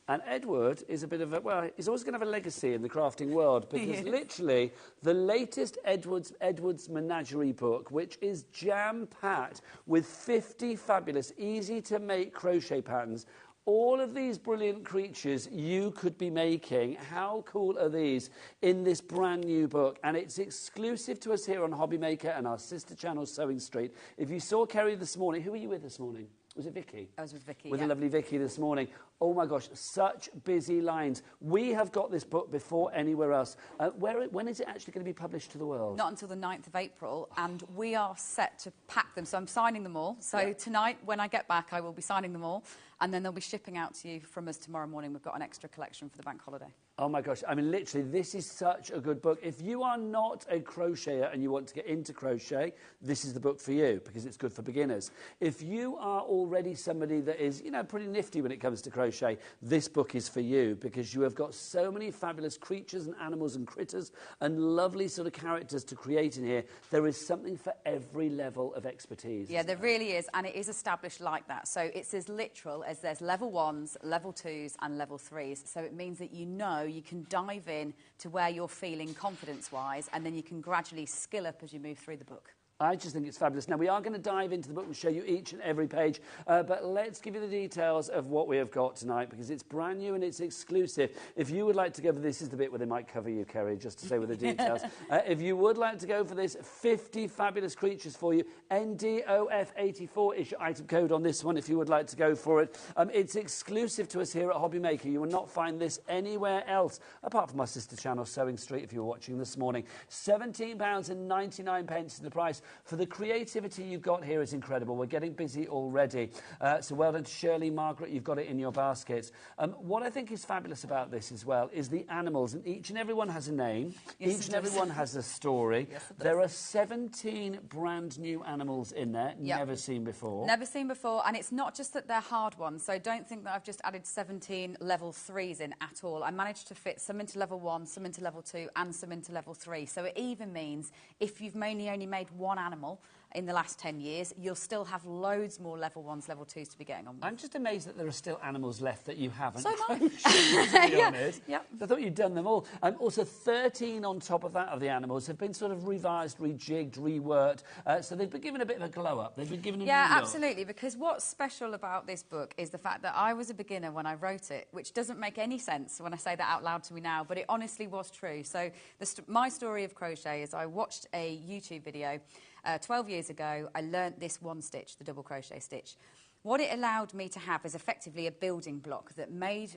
And Edward is a bit of a, well, he's always going to have a legacy in the crafting world because literally the latest Edward's Menagerie book, which is jam-packed with 50 fabulous, easy-to-make crochet patterns. All of these brilliant creatures you could be making. How cool are these in this brand new book? And it's exclusive to us here on HobbyMaker and our sister channel, Sewing Street. If you saw Kerry this morning, who were you with this morning? Was it Vicky? I was with Vicky, With the lovely Vicky this morning. Oh, my gosh, such busy lines. We have got this book before anywhere else. When is it actually going to be published to the world? Not until the 9th of April, and we are set to pack them. So I'm signing them all. So tonight, when I get back, I will be signing them all, and then they'll be shipping out to you from us tomorrow morning. We've got an extra collection for the bank holiday. Oh, my gosh. I mean, literally, this is such a good book. If you are not a crocheter and you want to get into crochet, this is the book for you because it's good for beginners. If you are already somebody that is, you know, pretty nifty when it comes to crochet, this book is for you because you have got so many fabulous creatures and animals and critters and lovely sort of characters to create in here. There is something for every level of expertise. Yeah, there really is, and it is established like that. So it's as literal as there's level 1s, level 2s and level 3s. So it means that you can dive in to where you're feeling confidence-wise, and then you can gradually skill up as you move through the book. I just think it's fabulous. Now, we are going to dive into the book and show you each and every page, but let's give you the details of what we have got tonight because it's brand new and it's exclusive. If you would like to go for this, is the bit where they might cover you, Kerry, just to say with the details. If you would like to go for this, 50 fabulous creatures for you. NDOF84 is your item code on this one if you would like to go for it. It's exclusive to us here at HobbyMaker. You will not find this anywhere else, apart from our sister channel, Sewing Street, if you were watching this morning. £17.99 is the price. For the creativity you've got here is incredible. We're getting busy already. So well done to Shirley, Margaret, you've got it in your baskets. What I think is fabulous about this as well is the animals. And each and every one has a name. Yes, each and every one has a story. Yes, it does. There are 17 brand new animals in there, never seen before. Never seen before, and it's not just that they're hard ones, so don't think that I've just added 17 level 3s in at all. I managed to fit some into level 1, some into level 2 and some into level 3. So it even means if you've mainly only made one animal in the last 10 years, you'll still have loads more level 1s, level 2s to be getting on with. I'm just amazed that there are still animals left that you haven't. So am I. To be honest. Yep. I thought you'd done them all. Also, 13 on top of that of the animals have been sort of revised, rejigged, reworked. So they've been given a bit of a glow up. They've been given a new look. Absolutely, because what's special about this book is the fact that I was a beginner when I wrote it, which doesn't make any sense when I say that out loud to me now, but it honestly was true. So my story of crochet is I watched a YouTube video 12 years ago. I learnt this one stitch, the double crochet stitch. What it allowed me to have is effectively a building block that made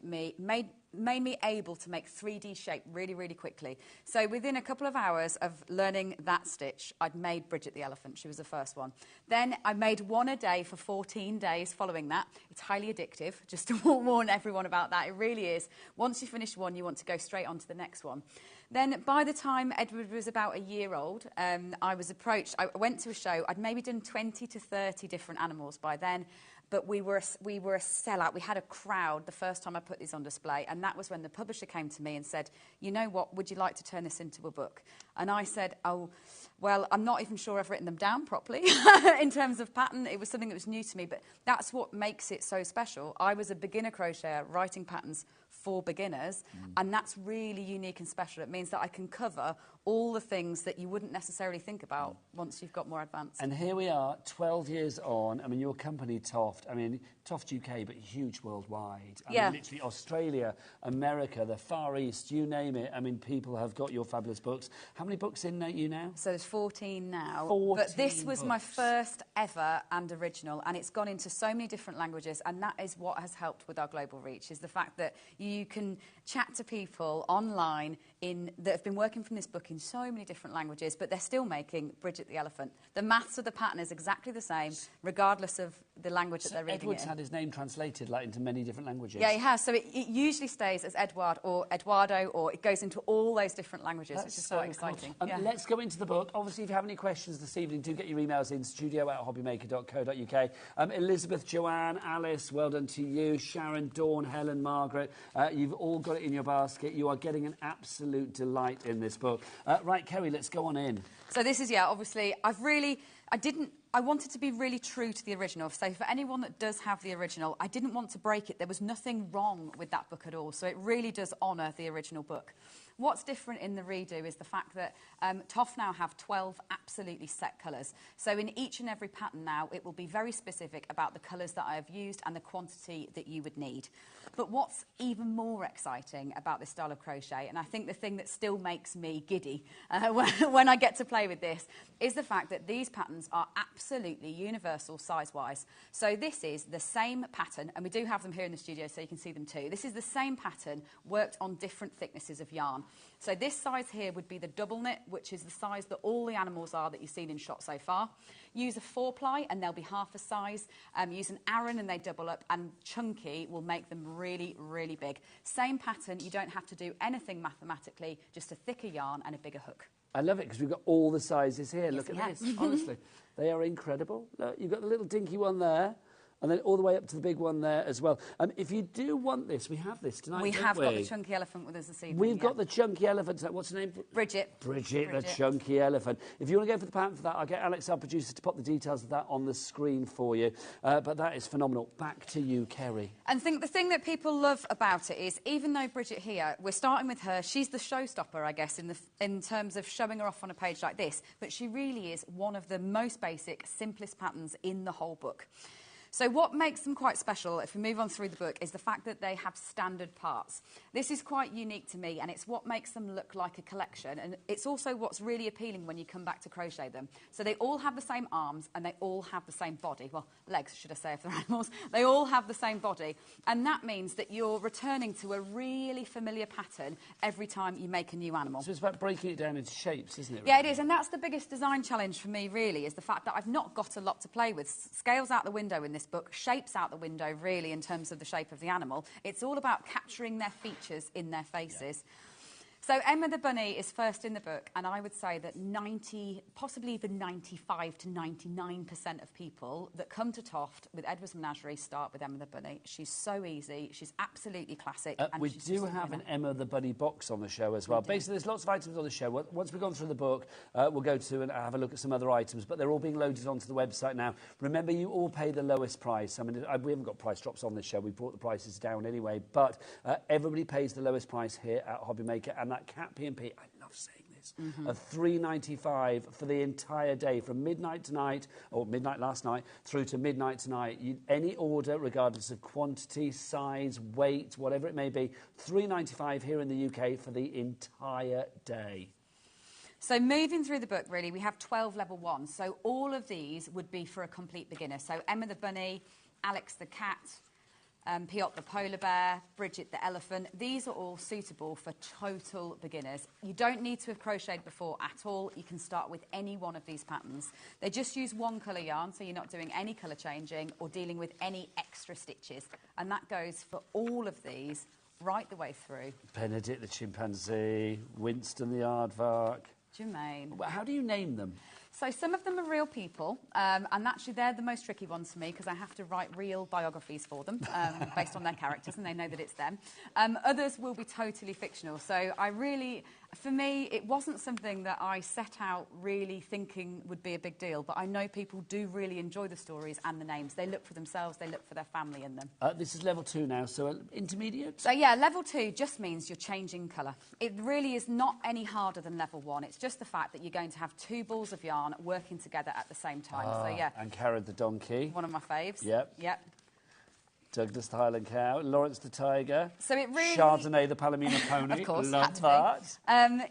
made me able to make 3D shape really, really quickly. So within a couple of hours of learning that stitch, I'd made Bridget the elephant. She was the first one. Then I made one a day for 14 days following that. It's highly addictive, just to warn everyone about that. It really is. Once you finish one, you want to go straight on to the next one. Then by the time Edward was about a year old, I was approached. I went to a show. I'd maybe done 20 to 30 different animals by then. But we were a sellout. We had a crowd the first time I put these on display, and that was when the publisher came to me and said, you know what, would you like to turn this into a book? And I said, oh, well, I'm not even sure I've written them down properly in terms of pattern. It was something that was new to me, but that's what makes it so special. I was a beginner crocheter writing patterns for beginners, and that's really unique and special. It means that I can cover all the things that you wouldn't necessarily think about once you've got more advanced. And here we are, 12 years on. I mean, your company, Toft, Toft UK, but huge worldwide. I mean, literally Australia, America, the Far East, you name it. I mean, people have got your fabulous books. How many books in you now? So there's 14 now. 14 but this was books. my first ever and original, and it's gone into so many different languages, and that is what has helped with our global reach, is the fact that you can chat to people online that have been working from this book in so many different languages, but they're still making Bridget the Elephant. The maths of the pattern is exactly the same, regardless of the language that they're reading. Edward's it in. had his name translated into many different languages. Yeah, he has. So it usually stays as Edward or Eduardo, or it goes into all those different languages, which is quite exciting. Cool. Let's go into the book. Obviously, if you have any questions this evening, do get your emails in, studio@hobbymaker.co.uk. Elizabeth, Joanne, Alice, well done to you. Sharon, Dawn, Helen, Margaret, you've all got it in your basket. You are getting an absolute delight in this book. Right, Kerry, let's go on in. So this is, obviously, I wanted to be really true to the original. So for anyone that does have the original, I didn't want to break it. There was nothing wrong with that book at all. So it really does honour the original book. What's different in the redo is the fact that Toft now have 12 absolutely set colours. So in each and every pattern now, it will be very specific about the colours that I have used and the quantity that you would need. But what's even more exciting about this style of crochet, and I think the thing that still makes me giddy when I get to play with this, is the fact that these patterns are absolutely universal size-wise. So this is the same pattern, and we do have them here in the studio so you can see them too. This is the same pattern worked on different thicknesses of yarn. So this size here would be the double knit, which is the size that all the animals are that you've seen in shot so far. Use a 4-ply and they'll be half a size. Use an Aran and they double up, and chunky will make them really, really big. Same pattern, you don't have to do anything mathematically, just a thicker yarn and a bigger hook. I love it because we've got all the sizes here. Yes, Look at yes. this, honestly. They are incredible. Look, you've got the little dinky one there. And then all the way up to the big one there as well. If you do want this, we have this tonight, We have got the chunky elephant with us this evening. We've got the chunky elephant. What's her name? Bridget. Bridget, the chunky elephant. If you want to go for the pattern for that, I'll get Alex, our producer, to pop the details of that on the screen for you. But that is phenomenal. Back to you, Kerry. And the thing that people love about it is, even though Bridget here, we're starting with her, she's the showstopper, I guess, in terms of showing her off on a page like this. But she really is one of the most basic, simplest patterns in the whole book. So what makes them quite special, if we move on through the book, is the fact that they have standard parts. This is quite unique to me, and it's what makes them look like a collection, and it's also what's really appealing when you come back to crochet them. So they all have the same arms, and they all have the same body. Well, legs, should I say, if they're animals. They all have the same body, and that means that you're returning to a really familiar pattern every time you make a new animal. So it's about breaking it down into shapes, isn't it? Yeah, it is, and that's the biggest design challenge for me, really, is the fact that I've not got a lot to play with. Scales out the window in this book, shapes out the window, really, in terms of the shape of the animal. It's all about capturing their features in their faces. Yeah. So Emma the Bunny is first in the book, and I would say that 90, possibly even 95 to 99% of people that come to Toft with Edward's Menagerie start with Emma the Bunny. She's so easy, she's absolutely classic. And we do have an Emma the Bunny box on the show as well. Basically, there's lots of items on the show. Once we've gone through the book, we'll go to and have a look at some other items, but they're all being loaded onto the website now. Remember, you all pay the lowest price. I mean, we haven't got price drops on this show. We brought the prices down anyway, but everybody pays the lowest price here at HobbyMaker, and that Cat P&P, I love saying this, of $3.95 for the entire day, from midnight tonight, or midnight last night, through to midnight tonight. Any order, regardless of quantity, size, weight, whatever it may be, $3.95 here in the UK for the entire day. So moving through the book, really, we have 12 level 1s. So all of these would be for a complete beginner. So Emma the Bunny, Alex the cat, Piot the polar bear, Bridget the elephant. These are all suitable for total beginners. You don't need to have crocheted before at all. You can start with any one of these patterns. They just use one colour yarn, so you're not doing any colour changing or dealing with any extra stitches. And that goes for all of these right the way through. Benedict the chimpanzee, Winston the aardvark. Jermaine. How do you name them? So some of them are real people, and actually they're the most tricky ones for me because I have to write real biographies for them based on their characters, and they know that it's them. Others will be totally fictional. So for me, it wasn't something that I set out really thinking would be a big deal, but I know people do really enjoy the stories and the names. They look for themselves, they look for their family in them. This is level 2 now, so intermediate? So yeah, level 2 just means you're changing colour. It really is not any harder than level 1. It's just the fact that you're going to have 2 balls of yarn working together at the same time. So yeah. And Karen the donkey. One of my faves. Yep. Yep. Douglas the Highland cow, Lawrence the tiger, so it really, Chardonnay the Palomino pony. Of course, love that.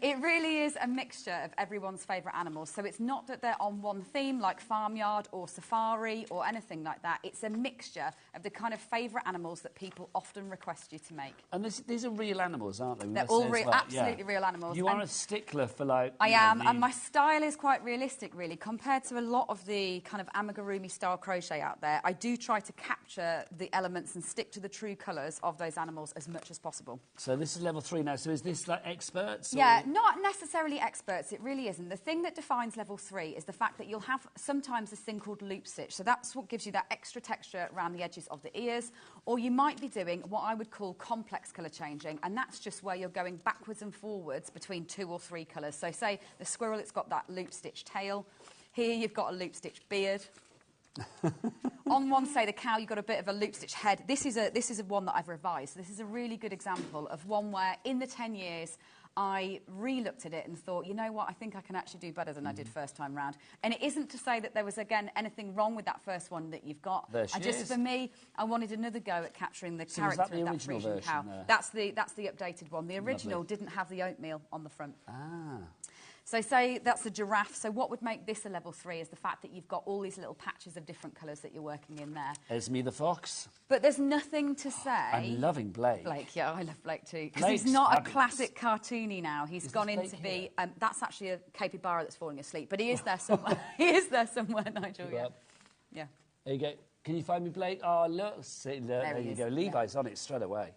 It really is a mixture of everyone's favourite animals. So it's not that they're on one theme like farmyard or safari or anything like that. It's a mixture of the kind of favourite animals that people often request you to make. And these are real animals, aren't they? They're all absolutely real animals. You are a stickler for like... I am, and my style is quite realistic, really. Compared to a lot of the kind of amigurumi style crochet out there, I do try to capture the elements and stick to the true colours of those animals as much as possible. So this is level 3 now. So is this like experts? Yeah, not necessarily experts. It really isn't. The thing that defines level 3 is the fact that you'll have sometimes this thing called loop stitch. So that's what gives you that extra texture around the edges of the ears. Or you might be doing what I would call complex colour changing, and that's just where you're going backwards and forwards between 2 or 3 colours. So say the squirrel, it's got that loop stitch tail. Here you've got a loop stitch beard. On one, say, the cow, you've got a bit of a loop stitch head. This is a one that I've revised. This is a really good example of one where, in the 10 years, I re-looked at it and thought, you know what, I think I can actually do better than I did first time round. And it isn't to say that there was, again, anything wrong with that first one that you've got. For me, I wanted another go at capturing the character of that Frisian cow. That's the updated one. The original didn't have the oatmeal on the front. Ah. So say that's the giraffe. So what would make this a level 3 is the fact that you've got all these little patches of different colours that you're working in there. Esme the fox. But there's nothing to say... I'm loving Blake. Blake, yeah, I love Blake too. Because he's not a classic cartoony now. He's gone into be... that's actually a capybara that's falling asleep. But he is there somewhere. He is there somewhere, Nigel, yeah. Yeah. There you go. Can you find me Blake? Oh, look. See, there you go. Levi's on it straight away.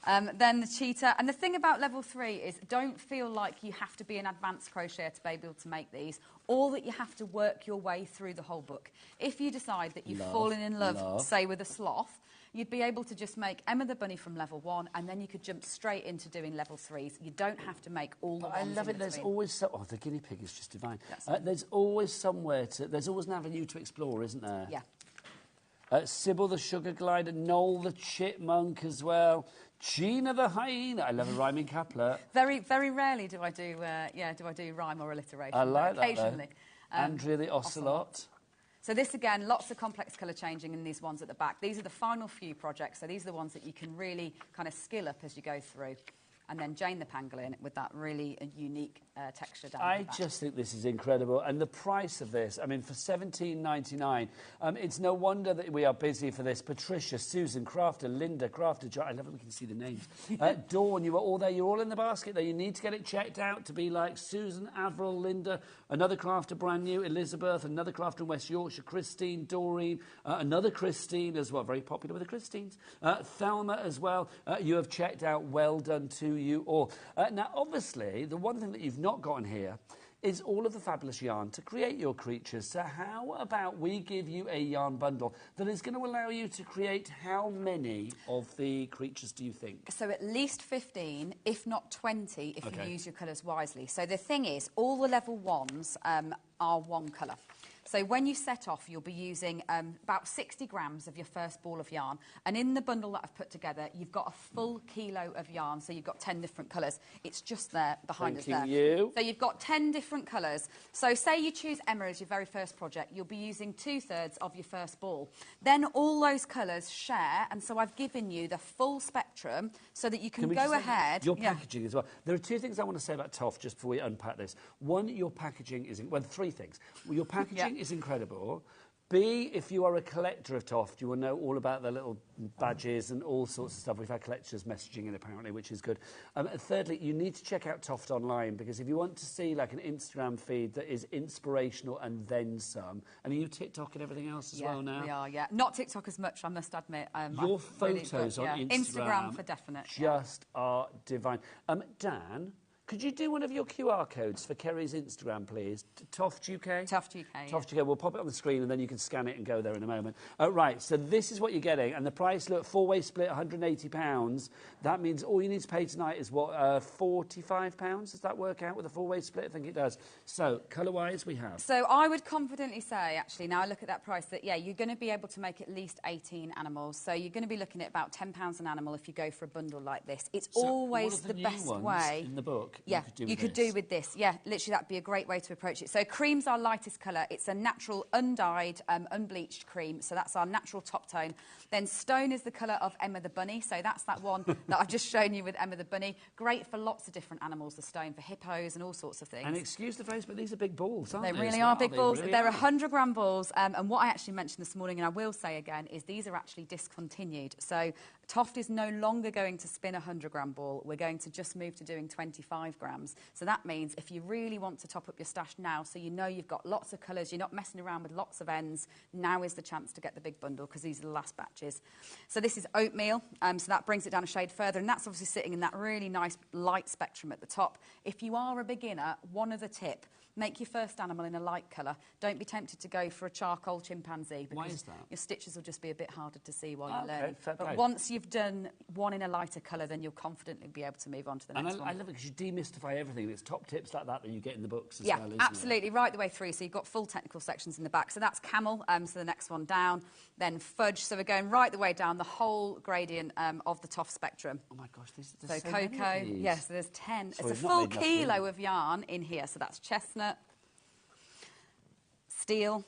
Then the cheetah. And the thing about level 3 is don't feel like you have to be an advanced crocheter to be able to make these, or that you have to work your way through the whole book. If you decide that you've fallen in love, say, with a sloth, you'd be able to just make Emma the Bunny from level 1, and then you could jump straight into doing level 3s. You don't have to make all the ones. I love it. There's always oh, the guinea pig is just divine. There's always somewhere to. There's always an avenue to explore, isn't there? Yeah. Sybil the sugar glider, Noel the chipmunk as well, Gina the hyena. I love a rhyming couplet. Very, very rarely do I do rhyme or alliteration. I like that. Occasionally. Andrea the ocelot. So this, again, lots of complex colour changing in these ones at the back. These are the final few projects, so these are the ones that you can really kind of skill up as you go through. And then Jane the pangolin with that really unique texture down the back. I just think this is incredible. And the price of this, I mean, for $17.99, it's no wonder that we are busy for this. Patricia, Susan, Crafter, Linda, Crafter, John, I love it we can see the names. Dawn, you are all there. You're all in the basket there. You need to get it checked out to be like Susan, Avril, Linda, another Crafter brand new, Elizabeth, another Crafter in West Yorkshire, Christine, Doreen, another Christine as well, very popular with the Christines. Thelma as well. You have checked out. Well done to you all. Now, obviously, the one thing that you've not gotten here is all of the fabulous yarn to create your creatures. So how about we give you a yarn bundle that is going to allow you to create how many of the creatures do you think? So at least 15, if not 20, if you use your colours wisely. So the thing is, all the level 1s are one colour. So when you set off, you'll be using about 60 grams of your first ball of yarn. And in the bundle that I've put together, you've got a full kilo of yarn. So you've got 10 different colours. It's just there behind us there. Thank you. So you've got 10 different colours. So say you choose Emma as your very first project, you'll be using 2/3 of your first ball. Then all those colours share. And so I've given you the full spectrum so that you can go ahead. Your packaging as well. There are 2 things I want to say about Toff just before we unpack this. One, your packaging is... Well, 3 things. Your packaging is incredible. B, if you are a collector of Toft, you will know all about the little badges and all sorts of stuff. We've had collectors messaging in, apparently, which is good. And thirdly, you need to check out Toft online, because if you want to see like an Instagram feed that is inspirational and then some, and are you TikTok and everything else as well now? We are, yeah. Not TikTok as much, I must admit. Your photos on Instagram for definite. Just are divine. Dan, could you do one of your QR codes for Kerry's Instagram, please? Toft UK? Toft UK, Toft UK. We'll pop it on the screen and then you can scan it and go there in a moment. Right, so this is what you're getting. And the price, look, four-way split, £180. That means all you need to pay tonight is, what, £45? Does that work out with a four-way split? I think it does. So, colour-wise, we have... So I would confidently say, actually, now I look at that price, that, yeah, you're going to be able to make at least 18 animals. So you're going to be looking at about £10 an animal if you go for a bundle like this. It's always the best way... in the book... Yeah, you could do with this. Yeah, literally that'd be a great way to approach it. So cream's our lightest colour. It's a natural, undyed, unbleached cream. So that's our natural top tone. Then stone is the colour of Emma the Bunny. So that's that one that I've just shown you with Emma the Bunny. Great for lots of different animals, the stone for hippos and all sorts of things. And excuse the phrase, but these are big balls, aren't they? They really are big balls. They're 100-gram balls. And what I actually mentioned this morning, and I will say again, is these are actually discontinued. So Toft is no longer going to spin a 100-gram ball. We're going to just move to doing 25 grams. So that means if you really want to top up your stash now, so you know you've got lots of colours, you're not messing around with lots of ends, now is the chance to get the big bundle, because these are the last batches. So this is oatmeal, so that brings it down a shade further, and that's obviously sitting in that really nice light spectrum at the top. If you are a beginner, one other tip: make your first animal in a light colour. Don't be tempted to go for a charcoal chimpanzee, because why is that? Your stitches will just be a bit harder to see while you're learning. Fair play. But once you've done one in a lighter colour, then you'll confidently be able to move on to the next one. I love it because you demystify everything. It's top tips like that you get in the books as well, isn't absolutely, right the way through. So you've got full technical sections in the back. So that's camel, so the next one down. Then fudge, so we're going right the way down the whole gradient of the Toft spectrum. Oh my gosh, there's so many cocoa, of these. yes, so there's 10. Sorry, it's a full kilo of yarn in here. So that's chestnut, steel.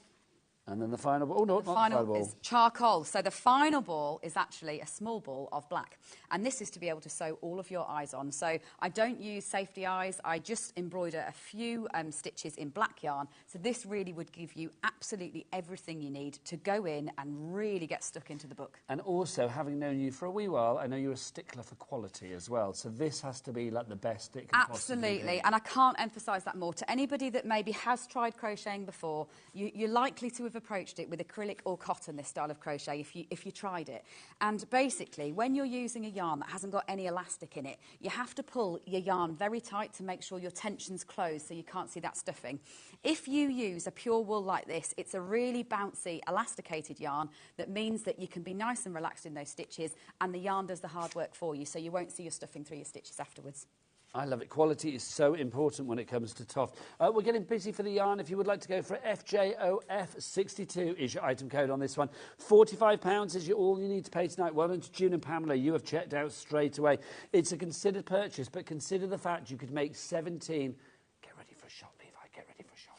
And then the final ball. Oh, no, the final ball is charcoal. So the final ball is actually a small ball of black. And this is to be able to sew all of your eyes on. So I don't use safety eyes. I just embroider a few stitches in black yarn. So this really would give you absolutely everything you need to go in and really get stuck into the book. And also, having known you for a wee while, I know you're a stickler for quality as well. So this has to be like the best it can possibly be. And I can't emphasise that more. To anybody that maybe has tried crocheting before, you're likely to have approached it with acrylic or cotton, this style of crochet, if you tried it. And basically, when you're using a yarn that hasn't got any elastic in it, you have to pull your yarn very tight to make sure your tension's closed so you can't see that stuffing. If you use a pure wool like this, it's a really bouncy, elasticated yarn that means that you can be nice and relaxed in those stitches, and the yarn does the hard work for you, so you won't see your stuffing through your stitches afterwards. I love it. Quality is so important when it comes to Toft. We're getting busy for the yarn. If you would like to go for FJOF62 is your item code on this one. £45 is all you need to pay tonight. Well done to June and Pamela. You have checked out straight away. It's a considered purchase, but consider the fact you could make 17... Get ready for a shot, Levi. Get ready for a shot.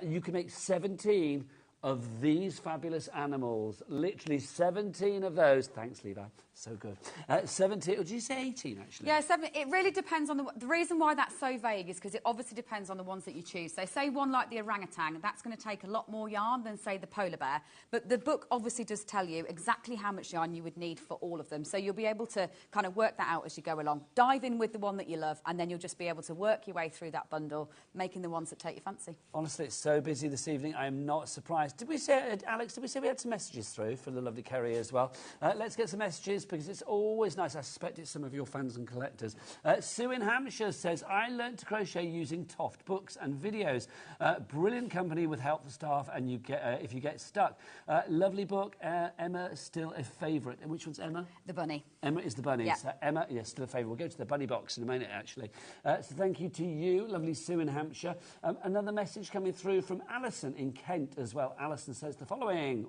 You can make 17 of these fabulous animals. Literally 17 of those. Thanks, Levi. So good. 17, or did you say 18, actually? Yeah, 17. It really depends on the reason why that's so vague is because it obviously depends on the ones that you choose. So say one like the orangutan, that's going to take a lot more yarn than, say, the polar bear. But the book obviously does tell you exactly how much yarn you would need for all of them. So you'll be able to kind of work that out as you go along. Dive in with the one that you love, and then you'll just be able to work your way through that bundle, making the ones that take your fancy. Honestly, it's so busy this evening, I am not surprised. Did we say, Alex, did we say we had some messages through from the lovely Kerry as well? Let's get some messages, because it's always nice. I suspect it's some of your fans and collectors. Sue in Hampshire says, I learnt to crochet using Toft books and videos. Brilliant company with helpful staff, and you get if you get stuck. Lovely book. Emma, still a favourite. And which one's Emma? The bunny. Emma is the bunny. Yeah. So Emma, yes, still a favourite. We'll go to the bunny box in a minute, actually. So thank you to you, lovely Sue in Hampshire. Another message coming through from Alison in Kent as well. Alison says the following.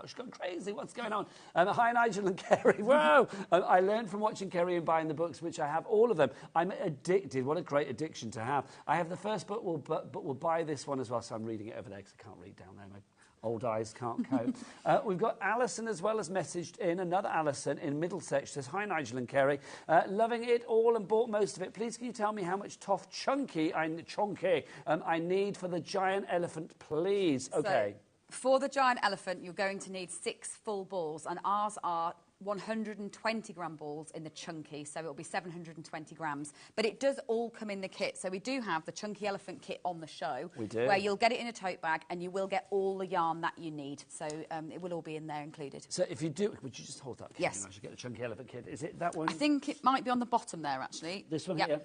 She's gone crazy. What's going on? Hi, Nigel and Kerry. Whoa! I learned from watching Kerry and buying the books, which I have all of them. I'm addicted. What a great addiction to have. I have the first book, but will buy this one as well, so I'm reading it over there because I can't read down there. My Old eyes can't cope. We've got Alison as well as messaged in. Another Alison in Middlesex says, hi, Nigel and Kerry. Loving it all and bought most of it. Please can you tell me how much tough chunky I need for the giant elephant, please? Okay. So, for the giant elephant, you're going to need 6 full balls, and ours are 120-gram balls in the chunky, so it'll be 720 grams. But it does all come in the kit. So we do have the chunky elephant kit on the show. We do. Where you'll get it in a tote bag, and you will get all the yarn that you need. So it will all be in there included. So if you do... Would you just hold that? Yes. I should get the chunky elephant kit. Is it that one? I think it might be on the bottom there, actually. This one yep. here?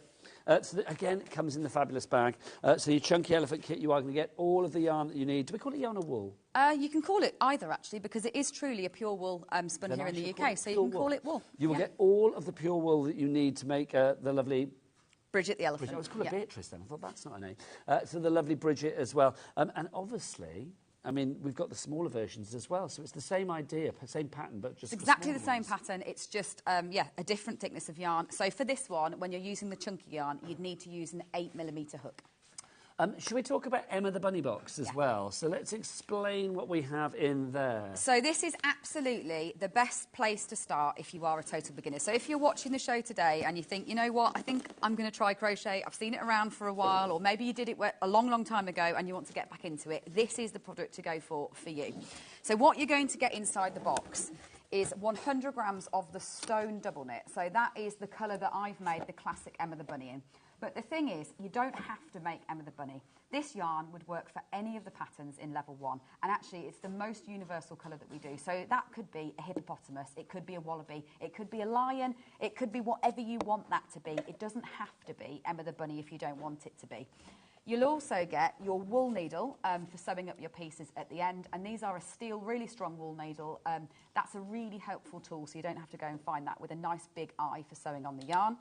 Again, it comes in the fabulous bag. So your chunky elephant kit, you are going to get all of the yarn that you need. Do we call it yarn or wool? You can call it either, actually, because it is truly a pure wool spun Then here in the UK, so you pure can call it wool. You will get all of the pure wool that you need to make the lovely... Bridget the elephant. I was called Beatrice then. I thought that's not a name. So the lovely Bridget as well. And obviously... I mean, we've got the smaller versions as well, so it's the same idea, same pattern, but just it's exactly the same pattern. It's just, a different thickness of yarn. So for this one, when you're using the chunky yarn, you'd need to use an 8mm hook. Should we talk about Emma the Bunny Box as well? So let's explain what we have in there. So this is absolutely the best place to start if you are a total beginner. So if you're watching the show today and you think, you know what, I think I'm going to try crochet, I've seen it around for a while, or maybe you did it a long, long time ago and you want to get back into it, this is the product to go for you. So what you're going to get inside the box is 100 grams of the stone double knit. So that is the colour that I've made the classic Emma the Bunny in. But the thing is, you don't have to make Emma the Bunny. This yarn would work for any of the patterns in level 1. And actually, it's the most universal colour that we do. So that could be a hippopotamus, it could be a wallaby, it could be a lion, it could be whatever you want that to be. It doesn't have to be Emma the Bunny if you don't want it to be. You'll also get your wool needle for sewing up your pieces at the end. And these are a steel, really strong wool needle. That's a really helpful tool, so you don't have to go and find that, with a nice big eye for sewing on the yarn.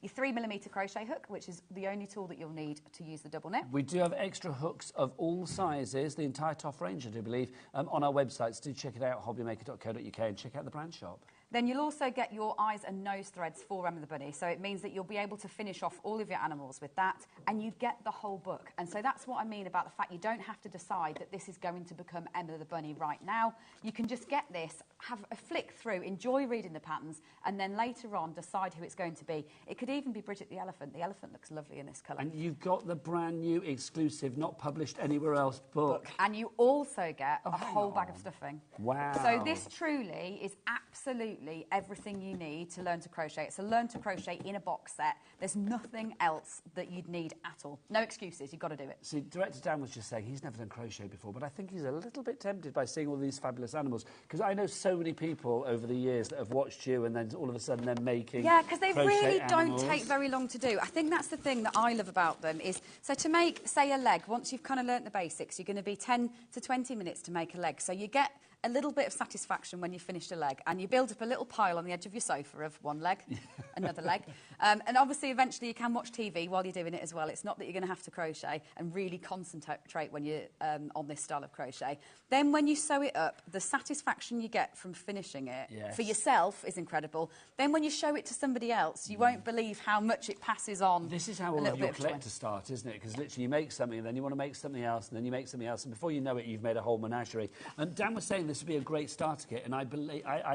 Your 3mm crochet hook, which is the only tool that you'll need to use the double knit. We do have extra hooks of all sizes, the entire top range, I do believe, on our websites. Do check it out, hobbymaker.co.uk, and check out the brand shop. Then you'll also get your eyes and nose threads for Emma the Bunny. So it means that you'll be able to finish off all of your animals with that, and you get the whole book. And so that's what I mean about the fact you don't have to decide that this is going to become Emma the Bunny right now. You can just get this, have a flick through, enjoy reading the patterns, and then later on decide who it's going to be. It could even be Bridget the elephant. The elephant looks lovely in this colour. And you've got the brand new exclusive, not published anywhere else book. And you also get a whole bag of stuffing. Wow. So this truly is absolutely everything you need to learn to crochet. It's a learn to crochet in a box set. There's nothing else that you'd need at all. No excuses, you've got to do it. See, Director Dan was just saying he's never done crochet before, but I think he's a little bit tempted by seeing all these fabulous animals, because I know so many people over the years that have watched you and then all of a sudden they're making because they really animals. don't take very long to do. I think that's the thing that I love about them is, so to make, say, a leg, once you've kind of learnt the basics, you're going to be 10 to 20 minutes to make a leg. So you get a little bit of satisfaction when you've finished a leg, and you build up a little pile on the edge of your sofa of one leg, another leg, and obviously eventually you can watch TV while you're doing it as well. It's not that you're going to have to crochet and really concentrate when you're on this style of crochet. Then when you sew it up, the satisfaction you get from finishing it for yourself is incredible. Then when you show it to somebody else, you won't believe how much it passes on. This is how all of your collectors start, isn't it? Because literally you make something and then you want to make something else and then you make something else, and before you know it, you've made a whole menagerie. And Dan was saying this would be a great starter kit, and I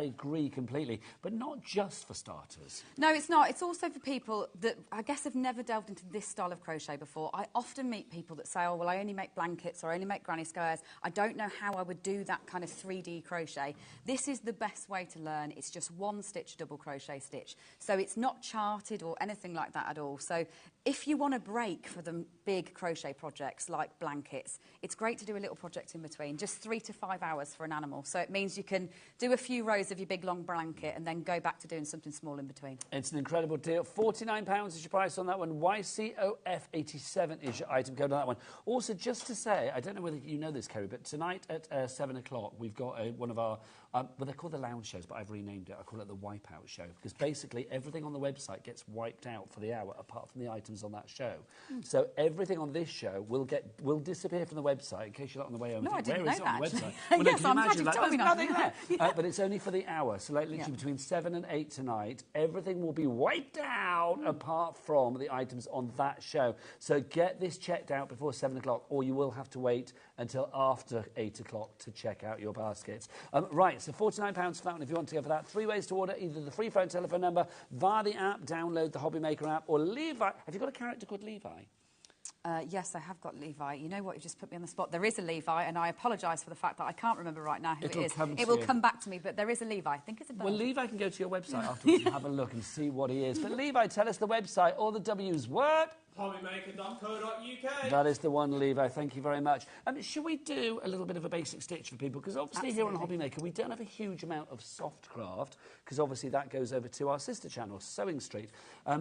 agree completely, but not just for starters. No, it's not. It's also for people that I guess have never delved into this style of crochet before. I often meet people that say, oh, well, I only make blankets or I only make granny squares. I don't know how I would do that kind of 3D crochet. This is the best way to learn. It's just one stitch double crochet stitch. So it's not charted or anything like that at all. So if you want a break for the big crochet projects like blankets, it's great to do a little project in between, just 3 to 5 hours for an animal. So it means you can do a few rows of your big long blanket and then go back to doing something small in between. It's an incredible deal. £49 is your price on that one. YCOF87 is your item code on that one. Also, just to say, I don't know whether you know this, Kerry, but tonight at 7 o'clock we've got one of our, well, they're called the lounge shows, but I've renamed it. I call it the Wipeout Show, because basically everything on the website gets wiped out for the hour, apart from the items on that show. So everything on this show will disappear from the website, in case you're not on the way home. No, I didn't Where know is it on the that, website? Well, Well, yes, I'm glad she's like, there's nothing there. But it's only for the hour, so like literally between 7 and 8 tonight, everything will be wiped out apart from the items on that show. So get this checked out before 7 o'clock, or you will have to wait until after 8 o'clock to check out your baskets. Right, so £49 for that one if you want to go for that. 3 ways to order, either the free phone telephone number, via the app, download the HobbyMaker app, or Levi. Have you got a character called Levi? Yes, I have got Levi. You know what? You just put me on the spot. There is a Levi, and I apologise for the fact that I can't remember right now who it is. It will come back to me, but there is a Levi. I think it's a bird. Well, Levi can go to your website afterwards and have a look and see what he is. But Levi, tell us the website. All the W's what? HobbyMaker.co.uk. That is the one, Levi. Thank you very much. Should we do a little bit of a basic stitch for people? Because obviously here on HobbyMaker, we don't have a huge amount of soft craft, because obviously that goes over to our sister channel, Sewing Street.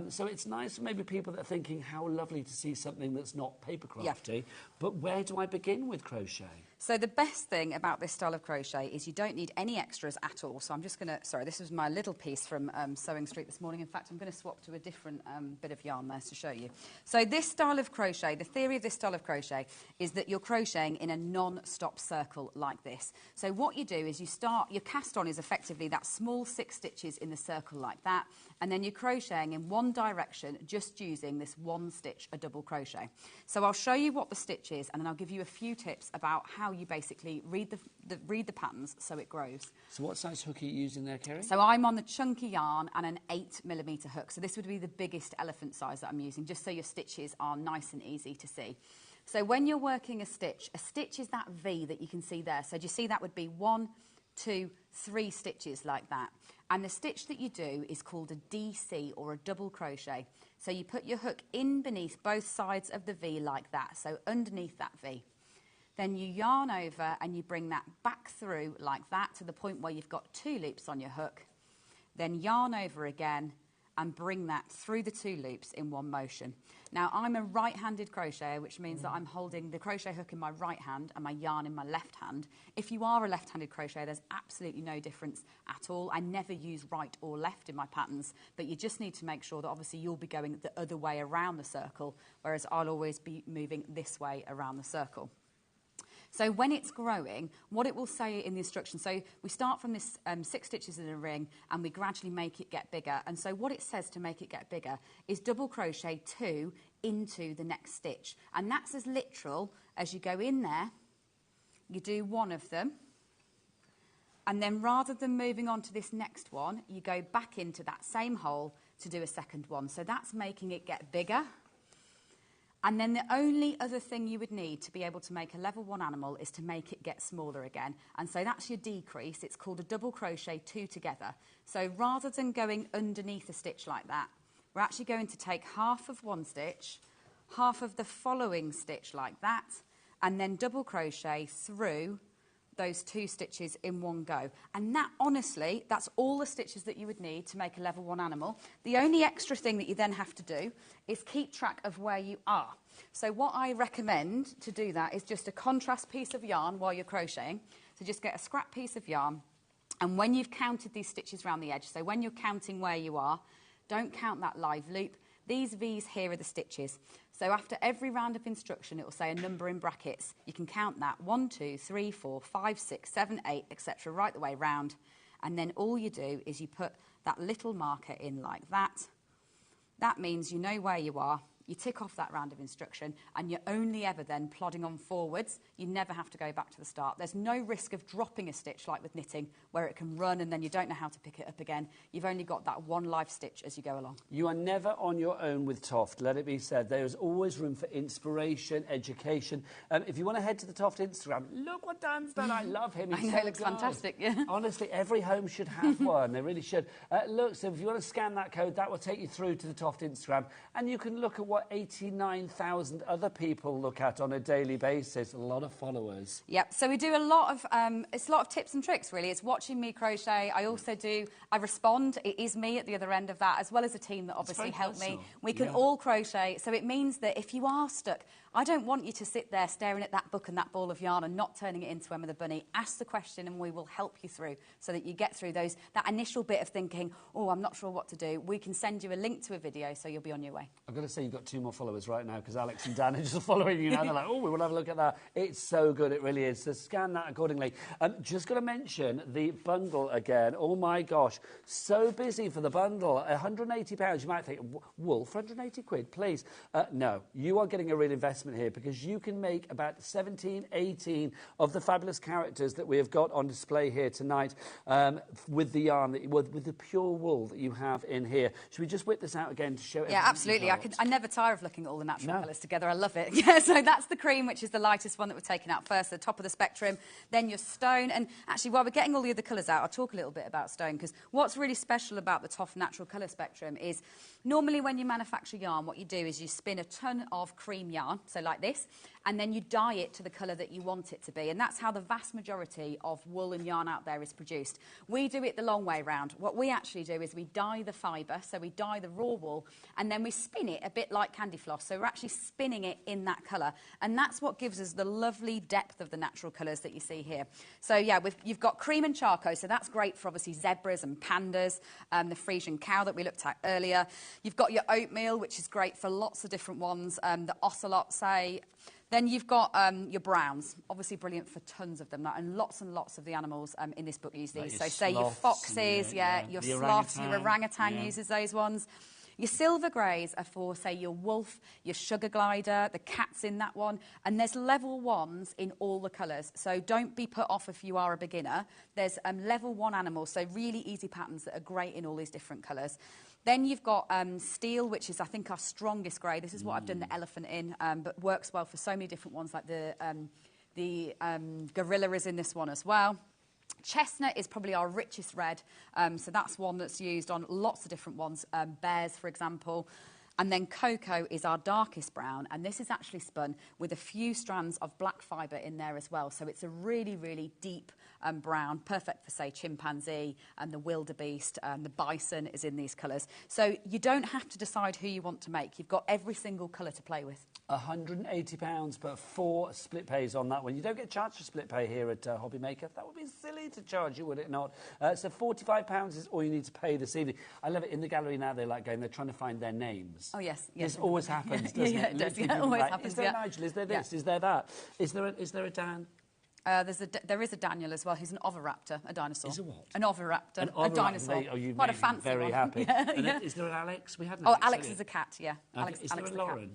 So it's nice for maybe people that are thinking how lovely to see something that's not paper crafty. But where do I begin with crochet? So the best thing about this style of crochet is you don't need any extras at all. So I'm just going to, sorry, this was my little piece from Sewing Street this morning. In fact, I'm going to swap to a different bit of yarn there to show you. So this style of crochet, the theory of this style of crochet is that you're crocheting in a non-stop circle like this. So what you do is you start, your cast on is effectively that small 6 stitches in the circle like that, and then you're crocheting in one direction just using this 1 stitch, a double crochet. So I'll show you what the stitch is, and then I'll give you a few tips about how you basically read the patterns so it grows. So what size hook are you using there, Kerry? So I'm on the chunky yarn and an 8mm hook. So this would be the biggest elephant size that I'm using, just so your stitches are nice and easy to see. So when you're working a stitch is that V that you can see there. So do you see that would be 1, 2, 3 stitches like that. And the stitch that you do is called a DC, or a double crochet. So you put your hook in beneath both sides of the V like that, so underneath that V. Then you yarn over and you bring that back through like that to the point where you've got 2 loops on your hook. Then yarn over again and bring that through the 2 loops in one motion. Now, I'm a right-handed crocheter, which means that I'm holding the crochet hook in my right hand and my yarn in my left hand. If you are a left-handed crocheter, there's absolutely no difference at all. I never use right or left in my patterns, but you just need to make sure that obviously you'll be going the other way around the circle, whereas I'll always be moving this way around the circle. So when it's growing, what it will say in the instructions, so we start from this 6 stitches in a ring and we gradually make it get bigger. And so what it says to make it get bigger is double crochet 2 into the next stitch. And that's as literal as you go in there, you do 1 of them, and then rather than moving on to this next one, you go back into that same hole to do a second one. So that's making it get bigger. And then the only other thing you would need to be able to make a level 1 animal is to make it get smaller again. And so that's your decrease. It's called a double crochet 2 together. So rather than going underneath a stitch like that, we're actually going to take half of 1 stitch, half of the following stitch like that, and then double crochet through those 2 stitches in one go. And that, honestly, that's all the stitches that you would need to make a level 1 animal. The only extra thing that you then have to do is keep track of where you are. So what I recommend to do that is just a contrast piece of yarn while you're crocheting. So just get a scrap piece of yarn, and when you've counted these stitches around the edge, so when you're counting where you are, don't count that live loop. These V's here are the stitches. So after every round of instruction, it will say a number in brackets. You can count that 1, 2, 3, 4, 5, 6, 7, 8, etc. right the way round. And then all you do is you put that little marker in like that. That means you know where you are. You tick off that round of instruction, and you're only ever then plodding on forwards. You never have to go back to the start. There's no risk of dropping a stitch like with knitting, where it can run and then you don't know how to pick it up again. You've only got that 1 live stitch as you go along. You are never on your own with Toft, let it be said. There is always room for inspiration, education. If you want to head to the Toft Instagram, look what Dan's done. I love him. I know, it looks fantastic, yeah. Honestly, every home should have one. They really should. Look, so if you want to scan that code, that will take you through to the Toft Instagram, and you can look at what 89,000 other people look at on a daily basis. A lot of followers. Yep. So we do a lot of it's a lot of tips and tricks, really. It's watching me crochet. I also I respond. It is me at the other end of that, as well as a team that obviously help me. We can all crochet. So it means that if you are stuck, I don't want you to sit there staring at that book and that ball of yarn and not turning it into Emma the Bunny. Ask the question and we will help you through so that you get through that initial bit of thinking, oh, I'm not sure what to do. We can send you a link to a video so you'll be on your way. I've got to say you've got 2 more followers right now because Alex and Dan are just following you now. They're like, oh, we will have a look at that. It's so good, it really is. So scan that accordingly. Just got to mention the bundle again. Oh, my gosh. So busy for the bundle. £180. You might think, wool for 180 quid, please. No, you are getting a real investment here because you can make about 17, 18 of the fabulous characters that we have got on display here tonight with the yarn, with the pure wool that you have in here. Should we just whip this out again to show it? Yeah, absolutely. I never tire of looking at all the natural colours together. I love it. Yeah, so that's the cream, which is the lightest one that we're taking out first, the top of the spectrum, then your stone. And actually, while we're getting all the other colours out, I'll talk a little bit about stone, because what's really special about the top natural colour spectrum is normally when you manufacture yarn, what you do is you spin a ton of cream yarn, so like this, and then you dye it to the colour that you want it to be. And that's how the vast majority of wool and yarn out there is produced. We do it the long way round. What we actually do is we dye the fibre, so we dye the raw wool, and then we spin it a bit like candy floss. So we're actually spinning it in that colour. And that's what gives us the lovely depth of the natural colours that you see here. So yeah, you've got cream and charcoal, so that's great for obviously zebras and pandas, the Frisian cow that we looked at earlier. You've got your oatmeal, which is great for lots of different ones, the ocelot, say. Then you've got your browns, obviously brilliant for tons of them, and lots of the animals in this book use these. So say your foxes, your sloths, your orangutan uses those ones. Your silver greys are for, say, your wolf, your sugar glider, the cat's in that one. And there's level 1s in all the colours. So don't be put off if you are a beginner. There's level 1 animals, so really easy patterns that are great in all these different colours. Then you've got steel, which is, I think, our strongest grey. This is what I've done the elephant in, but works well for so many different ones, like the gorilla is in this one as well. Chestnut is probably our richest red, so that's one that's used on lots of different ones, bears, for example. And then cocoa is our darkest brown, and this is actually spun with a few strands of black fibre in there as well. So it's a really, really deep brown, perfect for, say, chimpanzee and the wildebeest, and the bison is in these colours. So you don't have to decide who you want to make. You've got every single colour to play with. £180, but 4 split pays on that one. You don't get charged for split pay here at HobbyMaker. That would be silly to charge you, would it not? So £45 is all you need to pay this evening. I love it. In the gallery now, they're trying to find their names. Oh, yes. This always happens, doesn't it? It does. Yeah, it always happens. Is there a Nigel? Is there this? Is there that? Is there a Dan? There is a Daniel as well, who's an oviraptor, a dinosaur. Is a what? An oviraptor, a dinosaur. Quite a fancy very one. happy. Yeah. Is there an Alex? We had an Alex. Alex Alex is a cat, yeah. Okay. Is there a Lauren?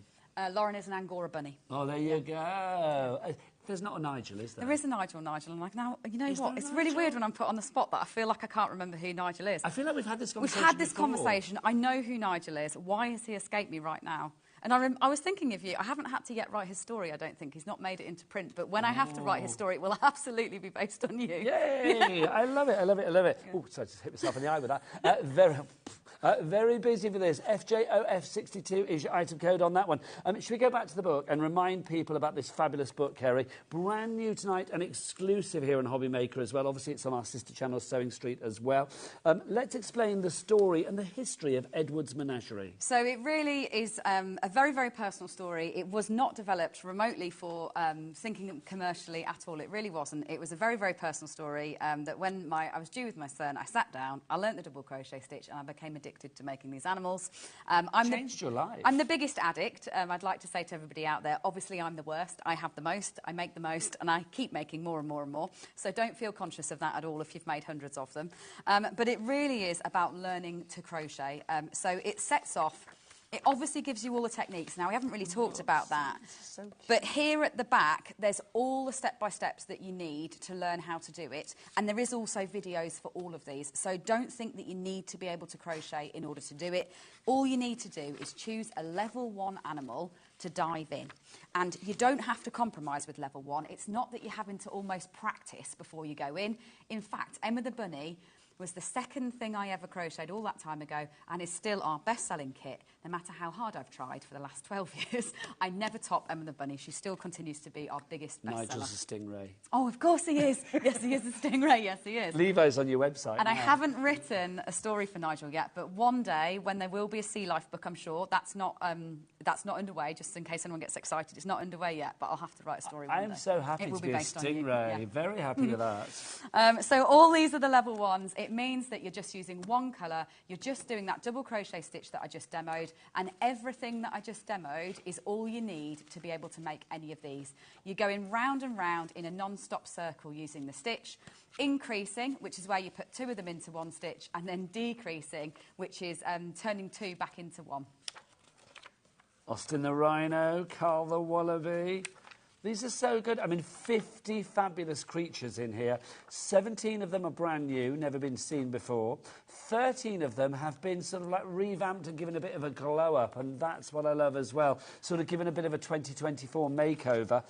Lauren is an Angora bunny. Oh, there you go. There's not a Nigel, is there? There is a Nigel. I'm like, now, you know what? It's really weird when I'm put on the spot that I feel like I can't remember who Nigel is. I feel like we've had this conversation We've had this before. conversation. I know who Nigel is. Why has he escaped me right now? And I was thinking of you. I haven't had to yet write his story, I don't think. He's not made it into print. But when I have to write his story, it will absolutely be based on you. Yay! I love it. Yeah. Oh, sorry, I just hit myself in the eye with that. Very busy for this. FJOF62 is your item code on that one. Should we go back to the book and remind people about this fabulous book, Kerry? Brand new tonight and exclusive here on HobbyMaker as well. Obviously, it's on our sister channel, Sewing Street, as well. Let's explain the story and the history of Edward's Menagerie. So it really is a very, very personal story. It was not developed remotely for thinking commercially at all. It really wasn't. It was a very, very personal story that when I was due with my son, I sat down, I learnt the double crochet stitch, and I became addicted to making these animals. Changed your life. I'm the biggest addict. I'd like to say to everybody out there, obviously I'm the worst. I have the most, I make the most, and I keep making more and more and more. So don't feel conscious of that at all if you've made hundreds of them. But it really is about learning to crochet. So it sets off. It obviously gives you all the techniques. Now, we haven't really talked about that. But here at the back, there's all the step-by-steps that you need to learn how to do it. And there is also videos for all of these. So don't think that you need to be able to crochet in order to do it. All you need to do is choose a level 1 animal to dive in. And you don't have to compromise with level 1. It's not that you're having to almost practice before you go in. In fact, Emma the Bunny was the second thing I ever crocheted all that time ago and is still our best-selling kit. no matter how hard I've tried for the last 12 years, I never top Emma the Bunny. She still continues to be our biggest bestseller. Nigel's a stingray. Oh, of course he is. Yes, he is a stingray. Yes, he is. Levo's on your website. And I haven't written a story for Nigel yet, but one day when there will be a sea life book, I'm sure that's not underway. Just in case anyone gets excited, it's not underway yet, but I'll have to write a story. One day. I'm so happy to be a stingray. Yeah. Very happy with that. So all these are the level ones. It means that you're just using one colour. You're just doing that double crochet stitch that I just demoed, and everything that I just demoed is all you need to be able to make any of these. You're going round and round in a non-stop circle using the stitch, increasing, which is where you put 2 of them into one stitch, and then decreasing, which is turning 2 back into 1. Austin the Rhino, Carl the Wallaby. These are so good. I mean, 50 fabulous creatures in here. 17 of them are brand new, never been seen before. 13 of them have been sort of like revamped and given a bit of a glow up, and that's what I love as well. Sort of given a bit of a 2024 makeover.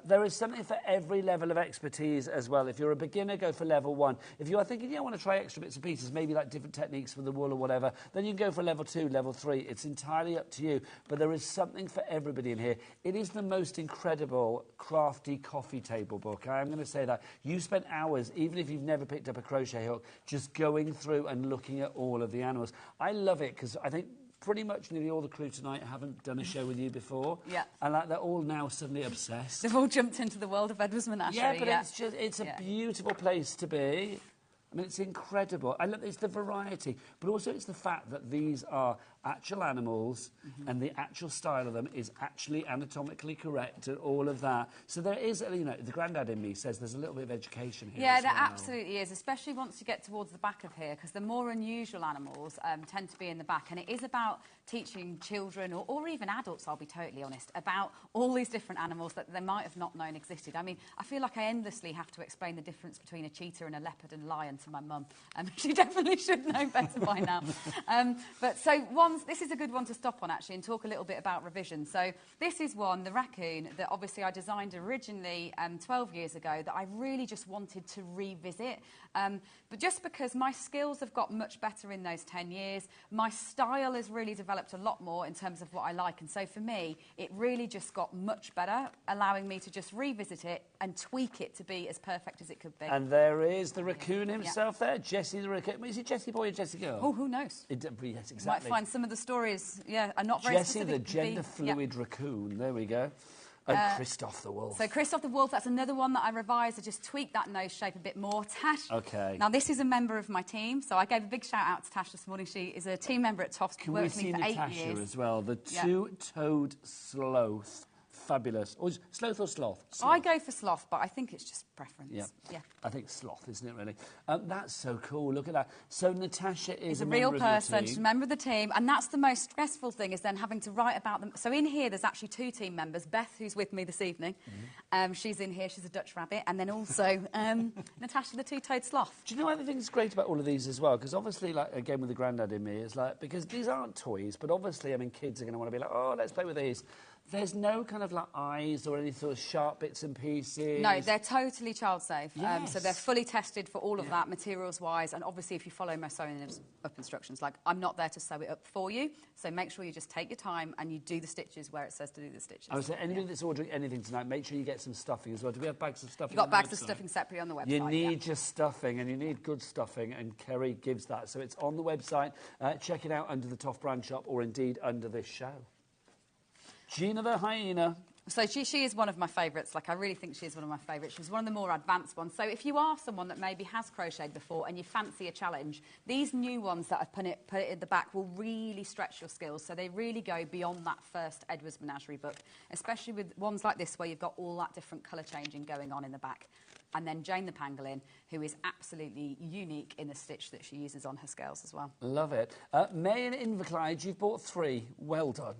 There is something for every level of expertise as well. If you're a beginner, go for level 1. If you are thinking, yeah, I want to try extra bits and pieces, maybe like different techniques for the wool or whatever, then you can go for level 2, level 3. It's entirely up to you, but there is something for everybody in here. It is the most incredible crafty coffee table book. I'm going to say that. You spent hours, even if you've never picked up a crochet hook, just going through and looking at all of the animals. I love it because I think pretty much nearly all the crew tonight haven't done a show with you before. Yeah. And like they're all now suddenly obsessed. They've all jumped into the world of Edward's Menagerie. Yeah, but it's a beautiful place to be. I mean, it's incredible. I love it's the variety, but also it's the fact that these are actual animals and the actual style of them is actually anatomically correct and all of that. So there is, you know, the granddad in me says there's a little bit of education here. Yeah, there absolutely is, especially once you get towards the back of here, because the more unusual animals tend to be in the back, and it is about teaching children or even adults, I'll be totally honest, about all these different animals that they might have not known existed. I mean, I feel like I endlessly have to explain the difference between a cheetah and a leopard and lion to my mum. She definitely should know better by now. But so this is a good one to stop on, actually, and talk a little bit about revision. So this is one, the raccoon, that obviously I designed originally 12 years ago that I really just wanted to revisit. But just because my skills have got much better in those 10 years, my style has really developed a lot more in terms of what I like. And so for me, it really just got much better, allowing me to just revisit it and tweak it to be as perfect as it could be. And there is the raccoon himself there, Jessie the raccoon. Is it Jessie boy or Jessie girl? Oh, who knows? Yes, exactly. You might find some of the stories, are not very Jessie specific. the gender-fluid raccoon. There we go. And Christoph the wolf. So Christoph the wolf, that's another one that I revised. I just tweaked that nose shape a bit more. Tash. Okay. Now, this is a member of my team, so I gave a big shout-out to Tash this morning. She is a team member at Toffs. Can we see Natasha as well? The two-toed sloth. Fabulous. Or sloth or sloth? Sloth. I go for sloth, but I think it's just preference. Yeah. I think sloth, isn't it, really? That's so cool. Look at that. So Natasha is a real person. She's a member of the team. And that's the most stressful thing, is then having to write about them. So in here, there's actually 2 team members. Beth, who's with me this evening. She's in here. She's a Dutch rabbit. And then also Natasha, the two-toed sloth. Do you know what I think is great about all of these as well? Because obviously, like, again, with the granddad in me, it's like, because these aren't toys, but obviously, I mean, kids are going to want to be like, oh, let's play with these. There's no kind of like eyes or any sort of sharp bits and pieces. No, they're totally child safe. Yes. So they're fully tested for all of that, materials-wise, and obviously if you follow my sewing up instructions, like I'm not there to sew it up for you, so make sure you just take your time and you do the stitches where it says to do the stitches. I would say anybody that's ordering anything tonight, make sure you get some stuffing as well. Do we have bags of stuffing? You've got bags of stuffing separately on the website. You need your stuffing, and you need good stuffing, and Kerry gives that. So it's on the website. Check it out under the Toff brand shop, or indeed under this show. Gina the hyena. So she is one of my favourites. Like, I really think she is one of my favourites. She's one of the more advanced ones. So if you are someone that maybe has crocheted before and you fancy a challenge, these new ones that I've put it at the back will really stretch your skills. So they really go beyond that first Edward's Menagerie book, especially with ones like this where you've got all that different colour changing going on in the back. And then Jane the pangolin, who is absolutely unique in the stitch that she uses on her scales as well. Love it. May in Inverclyde, you've bought 3. Well done.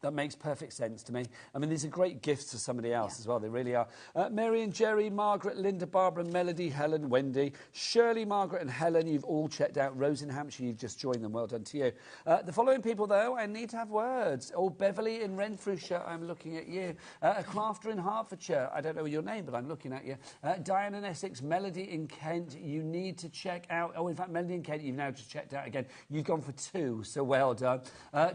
That makes perfect sense to me. I mean, these are great gifts to somebody else as well. They really are. Mary and Jerry, Margaret, Linda, Barbara, Melody, Helen, Wendy, Shirley, Margaret and Helen, you've all checked out. Rose in Hampshire, you've just joined them. Well done to you. The following people, though, I need to have words. Oh, Beverly in Renfrewshire, I'm looking at you. A crafter in Hertfordshire, I don't know your name, but I'm looking at you. Diane in Essex, Melody in Kent, you need to check out. Oh, in fact, Melody in Kent, you've now just checked out again. You've gone for 2, so well done.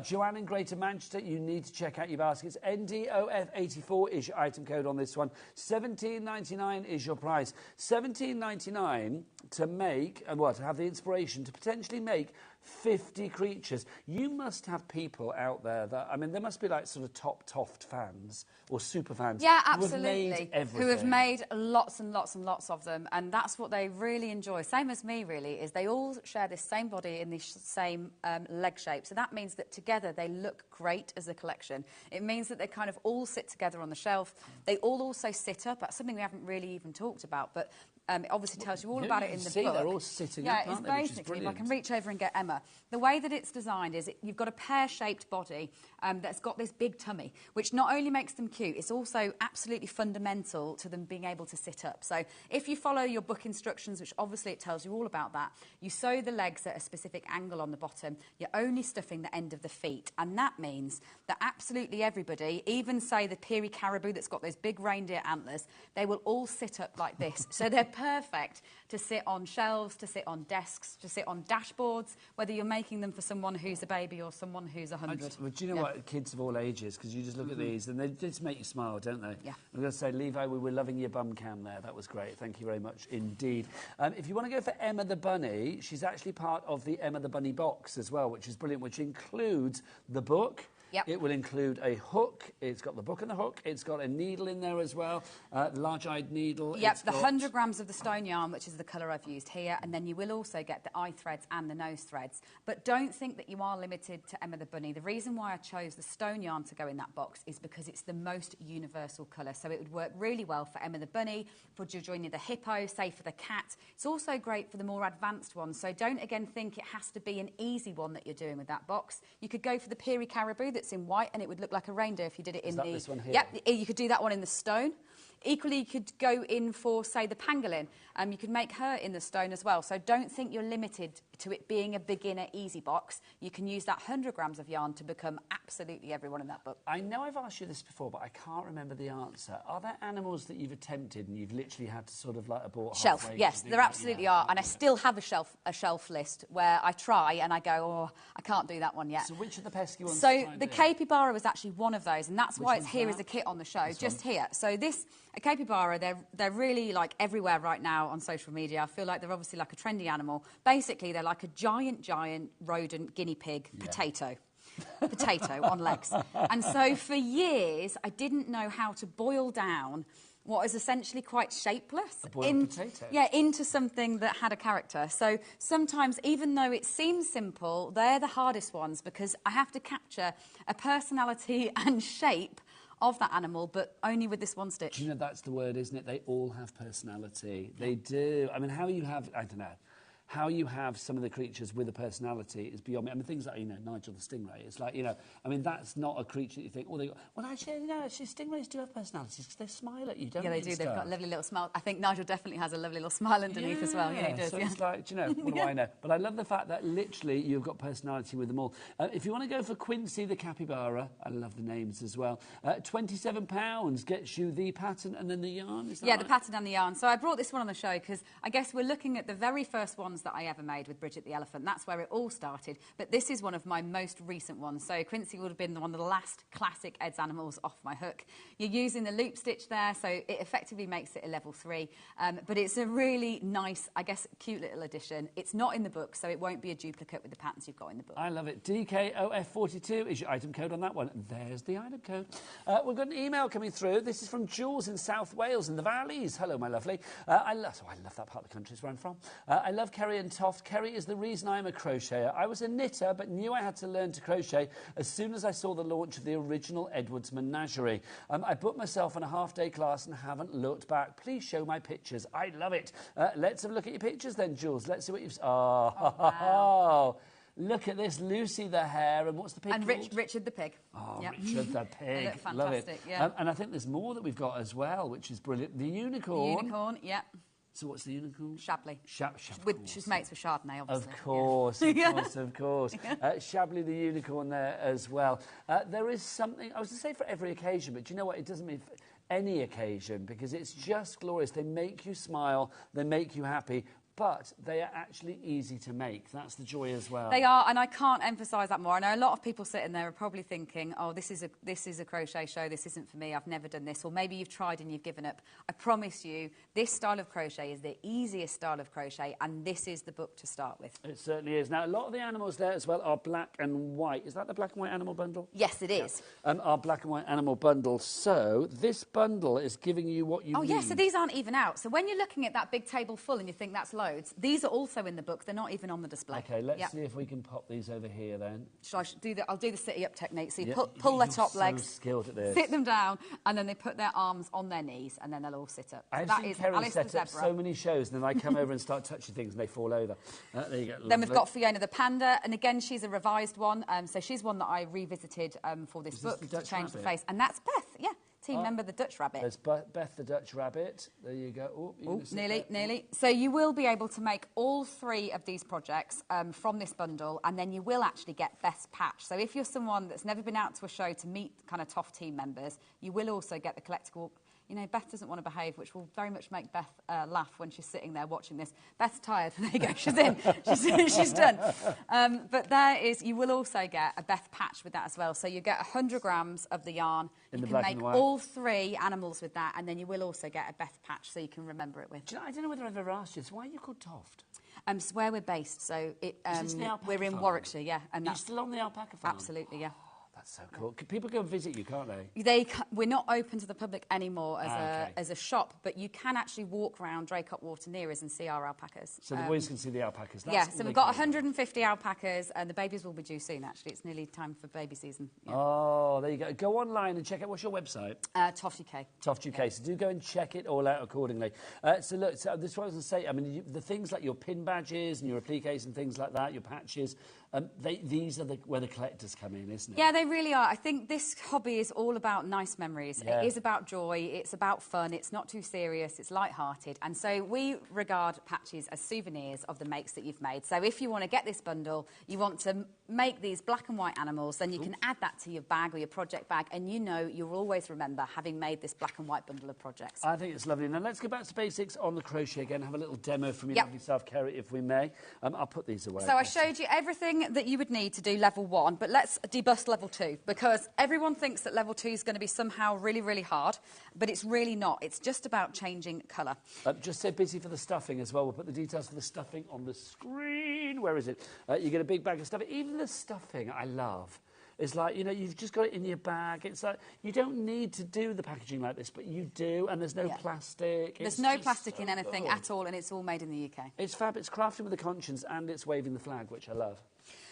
Joanne in Greater Manchester, you need to check out your baskets. NDOF84 is your item code on this one. $17.99 is your price. $17.99 to make, and to have the inspiration to potentially make 50 creatures. You must have people out there that, I mean, there must be like sort of top toft fans or super fans. Yeah, who absolutely. have made everything. Who have made lots and lots and lots of them, and that's what they really enjoy. Same as me, really, is they all share this same body in this same leg shape. So that means that together they look great as a collection. It means that they kind of all sit together on the shelf. They all also sit up. That's something we haven't really even talked about, but it obviously tells you all about it in the book. They're all sitting up, aren't they? Yeah, it's basically, if I can reach over and get Emma, the way that it's designed is you've got a pear-shaped body that's got this big tummy, which not only makes them cute, it's also absolutely fundamental to them being able to sit up. So if you follow your book instructions, which obviously it tells you all about that, you sew the legs at a specific angle on the bottom, you're only stuffing the end of the feet, and that means that absolutely everybody, even say the Peary caribou that's got those big reindeer antlers, they will all sit up like this. So they're perfect to sit on shelves, to sit on desks, to sit on dashboards, whether you're making them for someone who's a baby or someone who's 100. Well, do you know what? Kids of all ages, because you just look at these and they just make you smile, don't they? Yeah. I'm going to say, Levi, we were loving your bum cam there. That was great. Thank you very much indeed. If you want to go for Emma the Bunny, she's actually part of the Emma the Bunny box as well, which is brilliant, which includes the book. Yep. It will include a hook. It's got the book and the hook. It's got a needle in there as well, large-eyed needle. Yep, the 100 grams of the stone yarn, which is the colour I've used here, and then you will also get the eye threads and the nose threads. But don't think that you are limited to Emma the Bunny. The reason why I chose the stone yarn to go in that box is because it's the most universal colour. So it would work really well for Emma the Bunny, for joining the hippo, say for the cat. It's also great for the more advanced ones. So don't again think it has to be an easy one that you're doing with that box. You could go for the Peary caribou that's in white, and it would look like a reindeer if you did it in the... this one here? Yep, you could do that one in the stone. Equally, you could go in for, say, the pangolin. You could make her in the stone as well. So don't think you're limited to it being a beginner easy box. You can use that 100 grams of yarn to become absolutely everyone in that book. I know I've asked you this before, but I can't remember the answer. Are there animals that you've attempted and you've literally had to sort of like abort Shelf, halfway yes, there absolutely are. And I still have a shelf list where I try and I go, oh, I can't do that one yet. So which are the pesky ones? So the capybara was actually one of those, and that's why it's here that? as a kit on the show, just here. So a capybara, they're really like everywhere right now on social media. I feel like they're obviously like a trendy animal. Basically, they're like a giant rodent guinea pig potato on legs. And so for years, I didn't know how to boil down what is essentially quite shapeless into something that had a character. So sometimes, even though it seems simple, they're the hardest ones because I have to capture a personality and shape of that animal, but only with this one stitch. Do you know, that's the word, isn't it? They all have personality. They do. I mean, how you have, I don't know, how you have some of the creatures with a personality is beyond me. I mean, things like, Nigel the stingray. It's like, I mean, that's not a creature that you think, well, actually, stingrays do have personalities because they smile at you, don't they? Yeah, they do. They've got a lovely little smile. I think Nigel definitely has a lovely little smile underneath as well. Yeah, he does. So it's like, what do I know? But I love the fact that literally you've got personality with them all. If you want to go for Quincy the capybara, I love the names as well, £27 gets you the pattern and then the yarn, is that right? The pattern and the yarn. So I brought this one on the show because I guess we're looking at the very first ones that I ever made with Bridget the elephant. That's where it all started. But this is one of my most recent ones. So Quincy would have been one of the last classic Ed's animals off my hook. You're using the loop stitch there, so it effectively makes it a level 3. But it's a really nice, I guess, cute little addition. It's not in the book, so it won't be a duplicate with the patterns you've got in the book. I love it. DKOF42 is your item code on that one. There's the item code. We've got an email coming through. This is from Jules in South Wales in the Valleys. Hello, my lovely. I love that part of the country is where I'm from. I love Kerry and Toft. Kerry is the reason I'm a crocheter. I was a knitter, but knew I had to learn to crochet as soon as I saw the launch of the original Edwards Menagerie. I booked myself on a half-day class and haven't looked back. Please show my pictures. I love it. Let's have a look at your pictures then, Jules. Let's see what you've... Oh, wow. Look at this, Lucy the hare, and what's the pig And called? Richard the pig. Oh, Yep. Richard the They pig. look Love it. fantastic, yeah. And I think there's more that we've got as well, which is brilliant. The The unicorn. unicorn, yeah. So what's the unicorn? Chablis. Chablis. She's mates with Chardonnay, obviously. Of course, of course. Chablis the unicorn there as well. There is something, I was going to say for every occasion, but do you know what? It doesn't mean for any occasion, because it's just glorious. They make you smile, they make you happy, but they are actually easy to make. That's the joy as well. They are, and I can't emphasise that more. I know a lot of people sitting there are probably thinking, oh, this is a crochet show, this isn't for me, I've never done this, or maybe you've tried and you've given up. I promise you, this style of crochet is the easiest style of crochet, and this is the book to start with. It certainly is. Now, a lot of the animals there as well are black and white. Is that the black and white animal bundle? Yes, it is. Our black and white animal bundle. So, this bundle is giving you what you need. Oh, yeah, so these aren't even out. So when you're looking at that big table full and you think that's loads, these are also in the book. They're not even on the display. OK, let's see if we can pop these over here then. I'll do the sit-up technique. So you Yep. pull their top so legs, skilled at this. sit them down, and then they put their arms on their knees, and then they'll all sit up. So I've that seen is Kerry Alice the set up zebra. so many shows, and then I come over and start touching things and they fall over. There you go. Then we've lovely. got Fiona the panda, and again, she's a revised one. So she's one that I revisited for this Is this book the to Dutch change the rabbit? face. And that's Beth, yeah, team member the Dutch rabbit. There's Beth the Dutch rabbit. There you go. Oh, you gonna sit there? Nearly. So you will be able to make all 3 of these projects from this bundle, and then you will actually get Beth's patch. So if you're someone that's never been out to a show to meet kind of TOF team members, you will also get the collectible. You know, Beth doesn't want to behave, which will very much make Beth laugh when she's sitting there watching this. Beth's tired. There you go. She's in. She's done. But you will also get a Beth patch with that as well. So you get 100 grams of the yarn. In you the can black make and white. all 3 animals with that, and then you will also get a Beth patch so you can remember it with. Do you know, I don't know whether I've ever asked you this. Why are you called Toft? So where we're based, so Is this the alpaca we're in farm? Warwickshire, yeah. And You're that's still on the alpaca farm? absolutely, yeah. That's so cool. People go and visit you, can't they? We're not open to the public anymore Okay. as a shop, but you can actually walk around Draycott Water near us and see our alpacas. So the boys can see the alpacas. That's Yeah, all so they we've got care about. 150 alpacas, and the babies will be due soon, actually. It's nearly time for baby season. Yeah. Oh, there you go. Go online and check out. What's your website? TOF UK. Toft UK. So do go and check it all out accordingly. So look, so this is what I was going to say. I mean, the things like your pin badges and your appliques and things like that, your patches, these are where the collectors come in, isn't it? Yeah, they really are. I think this hobby is all about nice memories. Yeah. It is about joy. It's about fun. It's not too serious. It's light-hearted. And so we regard patches as souvenirs of the makes that you've made. So if you want to get this bundle, you want to make these black and white animals, then you can add that to your bag or your project bag, and you know you'll always remember having made this black and white bundle of projects. I think it's lovely. Now, let's go back to basics on the crochet again. Have a little demo from your Yep. lovely self, Kerry, if we may. I'll put these away. So I showed you everything that you would need to do level 1, but let's debust level 2, because everyone thinks that level 2 is going to be somehow really, really hard, but it's really not. It's just about changing colour. Just so busy for the stuffing as well. We'll put the details for the stuffing on the screen. Where is it? You get a big bag of stuffing. Even the stuffing, I love. It's like, you know, you've just got it in your bag. It's like, you don't need to do the packaging like this, but you do, and there's no plastic. There's no plastic in anything at all, and it's all made in the UK. It's fab. It's crafted with a conscience, and it's waving the flag, which I love.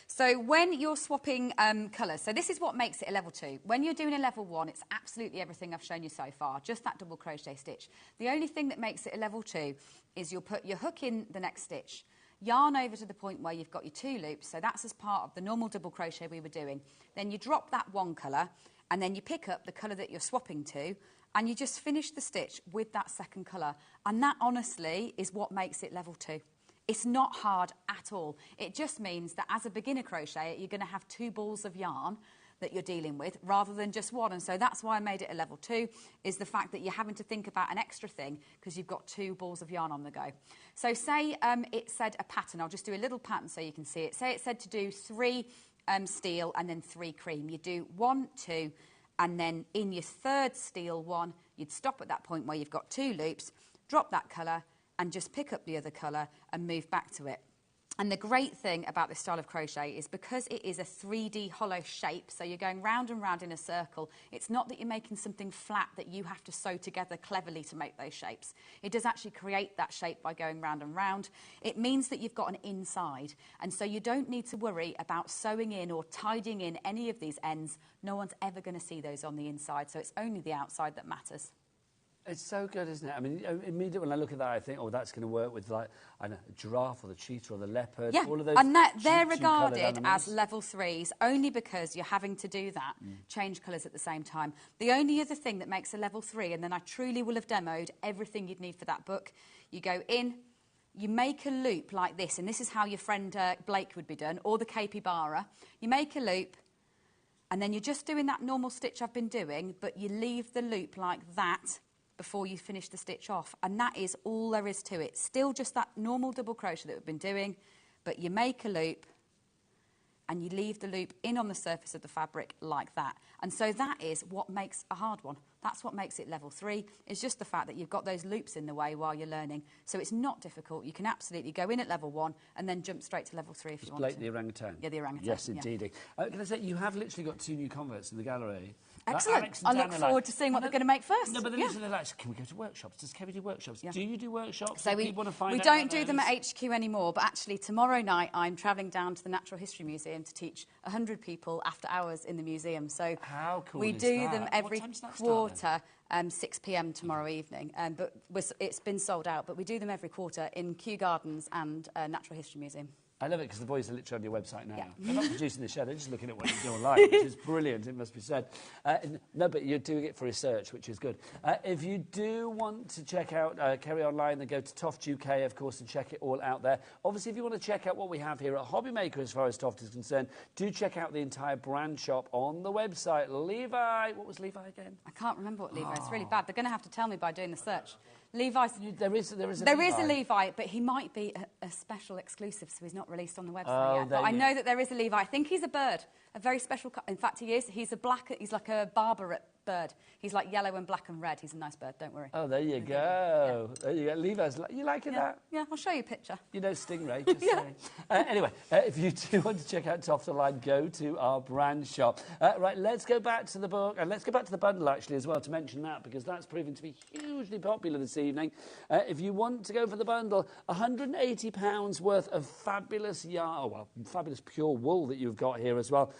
So when you're swapping colours, so this is what makes it a level 2. When you're doing a level 1, it's absolutely everything I've shown you so far, just that double crochet stitch. The only thing that makes it a level 2 is you'll put your hook in the next stitch, yarn over to the point where you've got your 2 loops, so that's as part of the normal double crochet we were doing. Then you drop that one colour, and then you pick up the colour that you're swapping to, and you just finish the stitch with that second colour. And that, honestly, is what makes it level 2. It's not hard at all. It just means that as a beginner crocheter, you're going to have 2 balls of yarn that you're dealing with rather than just one. And so that's why I made it a level 2, is the fact that you're having to think about an extra thing because you've got 2 balls of yarn on the go. So say it said a pattern. I'll just do a little pattern so you can see it. Say it said to do 3 steel and then 3 cream. You do 1, 2, and then in your 3rd steel one, you'd stop at that point where you've got 2 loops, drop that colour, and just pick up the other colour and move back to it. And the great thing about this style of crochet is because it is a 3D hollow shape, so you're going round and round in a circle, it's not that you're making something flat that you have to sew together cleverly to make those shapes. It does actually create that shape by going round and round. It means that you've got an inside, and so you don't need to worry about sewing in or tidying in any of these ends. No one's ever going to see those on the inside, so it's only the outside that matters. It's so good, isn't it? I mean, immediately when I look at that, I think, oh, that's going to work with, like, I know, a giraffe or the cheetah or the leopard. Yeah, all of those and they're regarded animals. as level 3s only because you're having to do that, change colours at the same time. The only other thing that makes a level 3, and then I truly will have demoed everything you'd need for that book, you go in, you make a loop like this, and this is how your friend Blake would be done, or the capybara. You make a loop, and then you're just doing that normal stitch I've been doing, but you leave the loop like that before you finish the stitch off. And that is all there is to it. Still just that normal double crochet that we've been doing, but you make a loop and you leave the loop in on the surface of the fabric like that. And so that is what makes a hard one. That's what makes it level 3. It's just the fact that you've got those loops in the way while you're learning. So it's not difficult. You can absolutely go in at level 1 and then jump straight to level 3 if you want Blake to. the orangutan? Yeah, the orangutan. Yes, indeedy. Can I say, you have literally got 2 new converts in the gallery. Excellent. I look forward to seeing what they're going to make first. No, but then they're like, can we go to workshops? Does Kerry do workshops? Yeah. Do you do workshops? So we want to find we out don't do them at HQ anymore, but actually tomorrow night I'm travelling down to the Natural History Museum to teach 100 people after hours in the museum. So how cool we is do that? them every What time's that quarter, 6 p.m. tomorrow evening. But it's been sold out, but we do them every quarter in Kew Gardens and Natural History Museum. I love it because the boys are literally on your website now. Yeah. They're not producing the show, they're just looking at what you do online, which is brilliant, it must be said. No, but you're doing it for research, which is good. If you do want to check out Kerry online, then go to Toft UK, of course, and check it all out there. Obviously, if you want to check out what we have here at HobbyMaker as far as Toft is concerned, do check out the entire brand shop on the website. Levi, what was Levi again? I can't remember what Levi is. It's really bad. They're going to have to tell me by doing the search. Levi's. There is a Levi, but he might be a special exclusive, so he's not released on the website yet. But I know that there is a Levi. I think he's a bird, a very special. In fact, he is. He's like a Barbary bird. He's like yellow and black and red. He's a nice bird. Don't worry. Oh, there you go. Yeah. There you go. Levi's. You liking that? Yeah, I'll show you a picture. You know Stingray. Just saying. Anyway, if you do want to check out Toft Online, go to our brand shop. Right, let's go back to the book and let's go back to the bundle actually as well to mention that because that's proven to be hugely popular this evening. If you want to go for the bundle, £180 worth of fabulous yarn, fabulous pure wool that you've got here as well.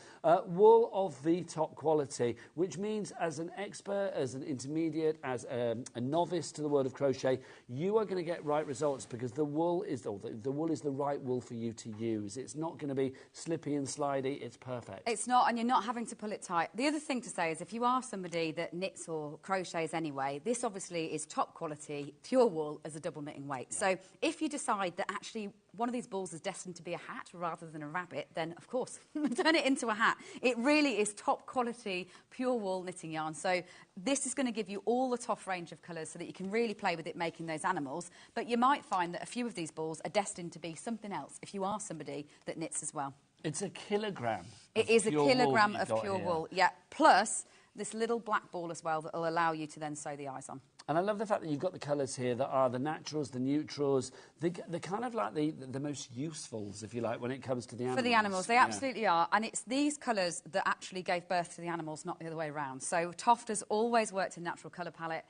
Wool of the top quality, which means as an expert, as an intermediate, as a novice to the world of crochet, you are going to get right results because the wool is the right wool for you to use. It's not going to be slippy and slidey. It's perfect. It's not, and you're not having to pull it tight. The other thing to say is if you are somebody that knits or crochets anyway, this obviously is top quality, pure wool as a double knitting weight. Yeah. So if you decide that actually one of these balls is destined to be a hat rather than a rabbit, then of course, turn it into a hat. It really is top quality, pure wool knitting yarn. So this is going to give you all the top range of colours so that you can really play with it making those animals. But you might find that a few of these balls are destined to be something else if you are somebody that knits as well. It's a kilogram. It is a kilogram of pure wool, yeah. Plus this little black ball as well that will allow you to then sew the eyes on. And I love the fact that you've got the colours here that are the naturals, the neutrals. They're kind of like the most usefuls, if you like, when it comes to the animals. For the animals, they absolutely are. And it's these colours that actually gave birth to the animals, not the other way around. So Toft has always worked in natural colour palette.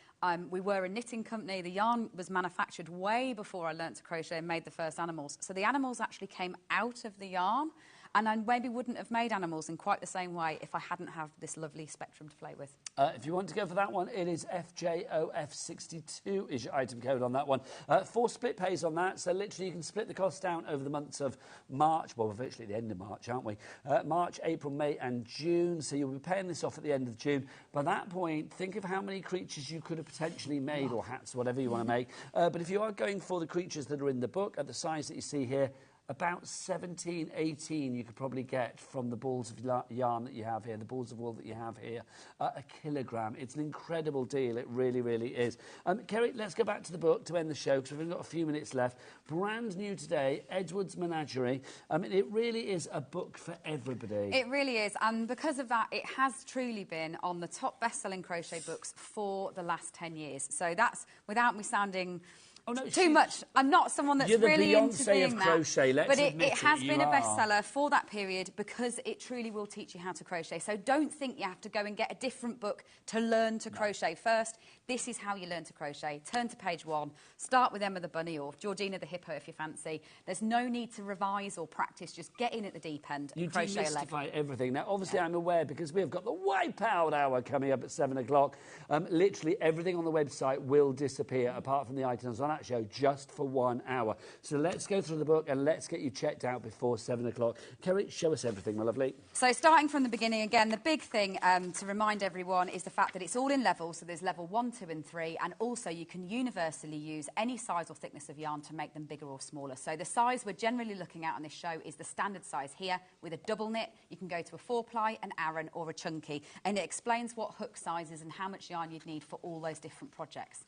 We were a knitting company. The yarn was manufactured way before I learnt to crochet and made the first animals. So the animals actually came out of the yarn. And I maybe wouldn't have made animals in quite the same way if I hadn't had this lovely spectrum to play with. If you want to go for that one, it is FJOF62 is your item code on that one. 4 split pays on that, so literally you can split the cost down over the months of March. Well, we're virtually at the end of March, aren't we? March, April, May and June, so you'll be paying this off at the end of June. By that point, think of how many creatures you could have potentially made, or hats, whatever you want to make. But if you are going for the creatures that are in the book, at the size that you see here, about 17, 18 you could probably get from the balls of yarn that you have here, the balls of wool that you have here, a kilogram. It's an incredible deal, it really, really is. Kerry, let's go back to the book to end the show because we've only got a few minutes left. Brand new today, Edward's Menagerie. I mean, it really is a book for everybody. It really is, and because of that, it has truly been on the top best-selling crochet books for the last 10 years. So that's, without me sounding Oh, no, too much. I'm not someone that's You're the really into Beyonce doing of that. crochet, let's but admit it has it, been you a are. bestseller for that period because it truly will teach you how to crochet. So don't think you have to go and get a different book to learn to crochet first. This is how you learn to crochet. Turn to page 1, start with Emma the Bunny or Georgina the Hippo if you fancy. There's no need to revise or practice. Just get in at the deep end and crochet a leg. You demystify everything. Now, obviously, I'm aware because we've got the Wipeout Hour coming up at 7 o'clock. Literally everything on the website will disappear apart from the items on that show just for 1 hour. So let's go through the book and let's get you checked out before 7 o'clock. Kerry, show us everything, my lovely. So starting from the beginning again, the big thing to remind everyone is the fact that it's all in levels. So there's level 1, 2 and 3, and also you can universally use any size or thickness of yarn to make them bigger or smaller. So the size we're generally looking at on this show is the standard size here with a double knit. You can go to a 4-ply, an Aran or a chunky, and it explains what hook sizes and how much yarn you'd need for all those different projects.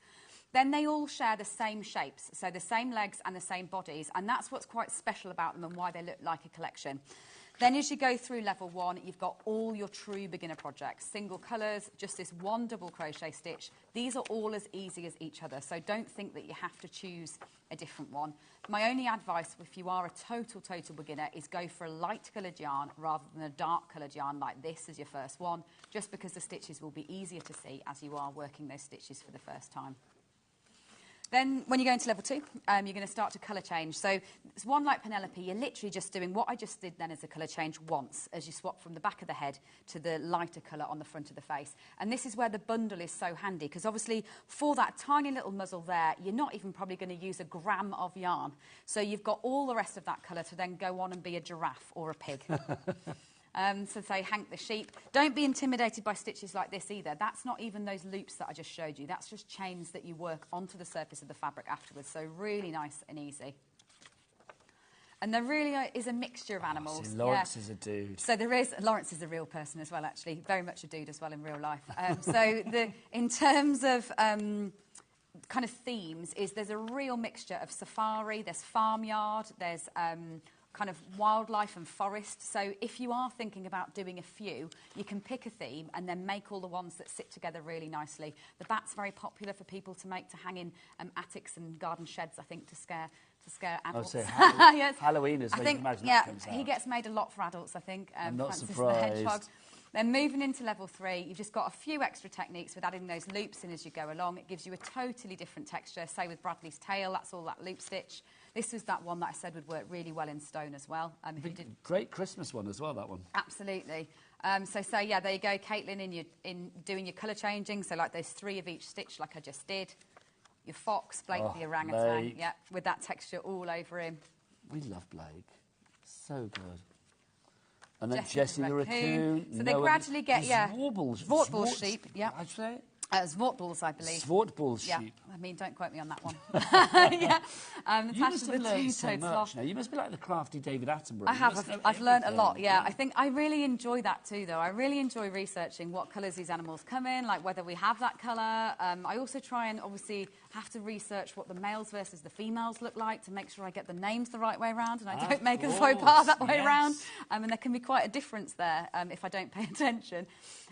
Then they all share the same shapes, so the same legs and the same bodies, and that's what's quite special about them and why they look like a collection. Then as you go through level 1, you've got all your true beginner projects, single colours, just this one double crochet stitch. These are all as easy as each other, so don't think that you have to choose a different one. My only advice, if you are a total beginner, is go for a light coloured yarn rather than a dark coloured yarn like this as your first one, just because the stitches will be easier to see as you are working those stitches for the first time. Then when you go into level 2, you're going to start to colour change. So it's one like Penelope, you're literally just doing what I just did then as a colour change once, as you swap from the back of the head to the lighter colour on the front of the face. And this is where the bundle is so handy, because obviously for that tiny little muzzle there, you're not even probably going to use a gram of yarn. So you've got all the rest of that colour to then go on and be a giraffe or a pig. So say Hank the sheep. Don't be intimidated by stitches like this either. That's not even those loops that I just showed you. That's just chains that you work onto the surface of the fabric afterwards. So really nice and easy. And there really is a mixture of animals. See, Lawrence is a dude. So there is. Lawrence is a real person as well, actually. Very much a dude as well in real life. In terms of kind of themes, there's a real mixture of safari, there's farmyard, there's kind of wildlife and forest. So if you are thinking about doing a few, you can pick a theme and then make all the ones that sit together really nicely. The bat's very popular for people to make to hang in attics and garden sheds, I think, to scare adults. Oh, so yes. Halloween is where you can imagine that comes out. He gets made a lot for adults, I think. I'm not Francis surprised. The Hedgehog. Then moving into level 3, you've just got a few extra techniques with adding those loops in as you go along. It gives you a totally different texture. Say with Bradley's tail, that's all that loop stitch. This was that one that I said would work really well in stone as well. If you did... Great Christmas one as well, that one. Absolutely. So yeah, there you go, Caitlin, in doing your colour changing. So like those 3 of each stitch, like I just did. Your fox, Blake the orangutan, Blake. yeah, with that texture all over him. We love Blake. So good. And then Jessie the raccoon. So they gradually get, Zwartbles sheep, yeah. How'd you say it? Zwartbles, I believe. Zwartbles yeah. sheep. I mean, don't quote me on that one. yeah. You must have learned so much now. You must be like the crafty David Attenborough. I have. I've learned a lot, yeah. I think I really enjoy that too, though. I really enjoy researching what colours these animals come in, like whether we have that colour. I also try and obviously have to research what the males versus the females look like to make sure I get the names the right way around and I don't make a faux pas that way round. And there can be quite a difference there if I don't pay attention.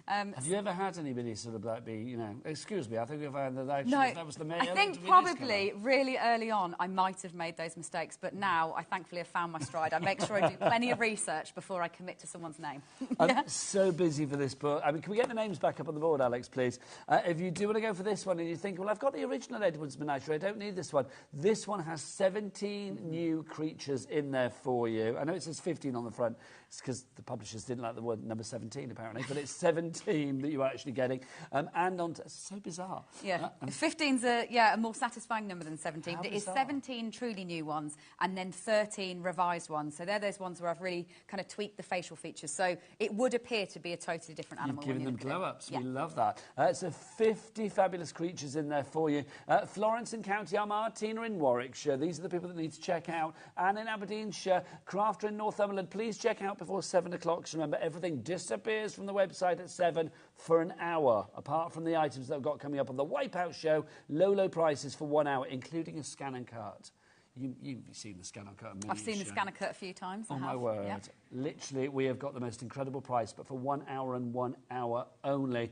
Have you ever had anybody sort of like be, you know, excuse me, I think we've had that. No, that was the male. I think probably really early on I might have made those mistakes, but now I thankfully have found my stride. I make sure I do plenty of research before I commit to someone's name. I'm so busy for this book. I mean, can we get the names back up on the board, Alex, please? If you do want to go for this one and you think, well, I've got the original Edwards Menagerie, I don't need this one. This one has 17 new creatures in there for you. I know it says 15 on the front. It's because the publishers didn't like the word number 17, apparently, but it's 17 that you're actually getting. And on it's so bizarre. Yeah, 15's a more satisfying number than 17. It is 17 truly new ones and then 13 revised ones. So they're those ones where I've really kind of tweaked the facial features. So it would appear to be a totally different animal. You've given them glow-ups. Yeah. We love that. So 50 fabulous creatures in there for you. Florence in County Armagh, Tina in Warwickshire. These are the people that need to check out. Anne in Aberdeenshire, Crafter in Northumberland. Please check out before 7 o'clock. So remember, everything disappears from the website at 7 for an hour, apart from the items that I've got coming up on the Wipeout show. Low prices for 1 hour, including a scan and cut. You've seen the scan and cut. I've seen the scan and cut a few times. Oh, my word. Yeah. Literally, we have got the most incredible price, but for 1 hour and 1 hour only.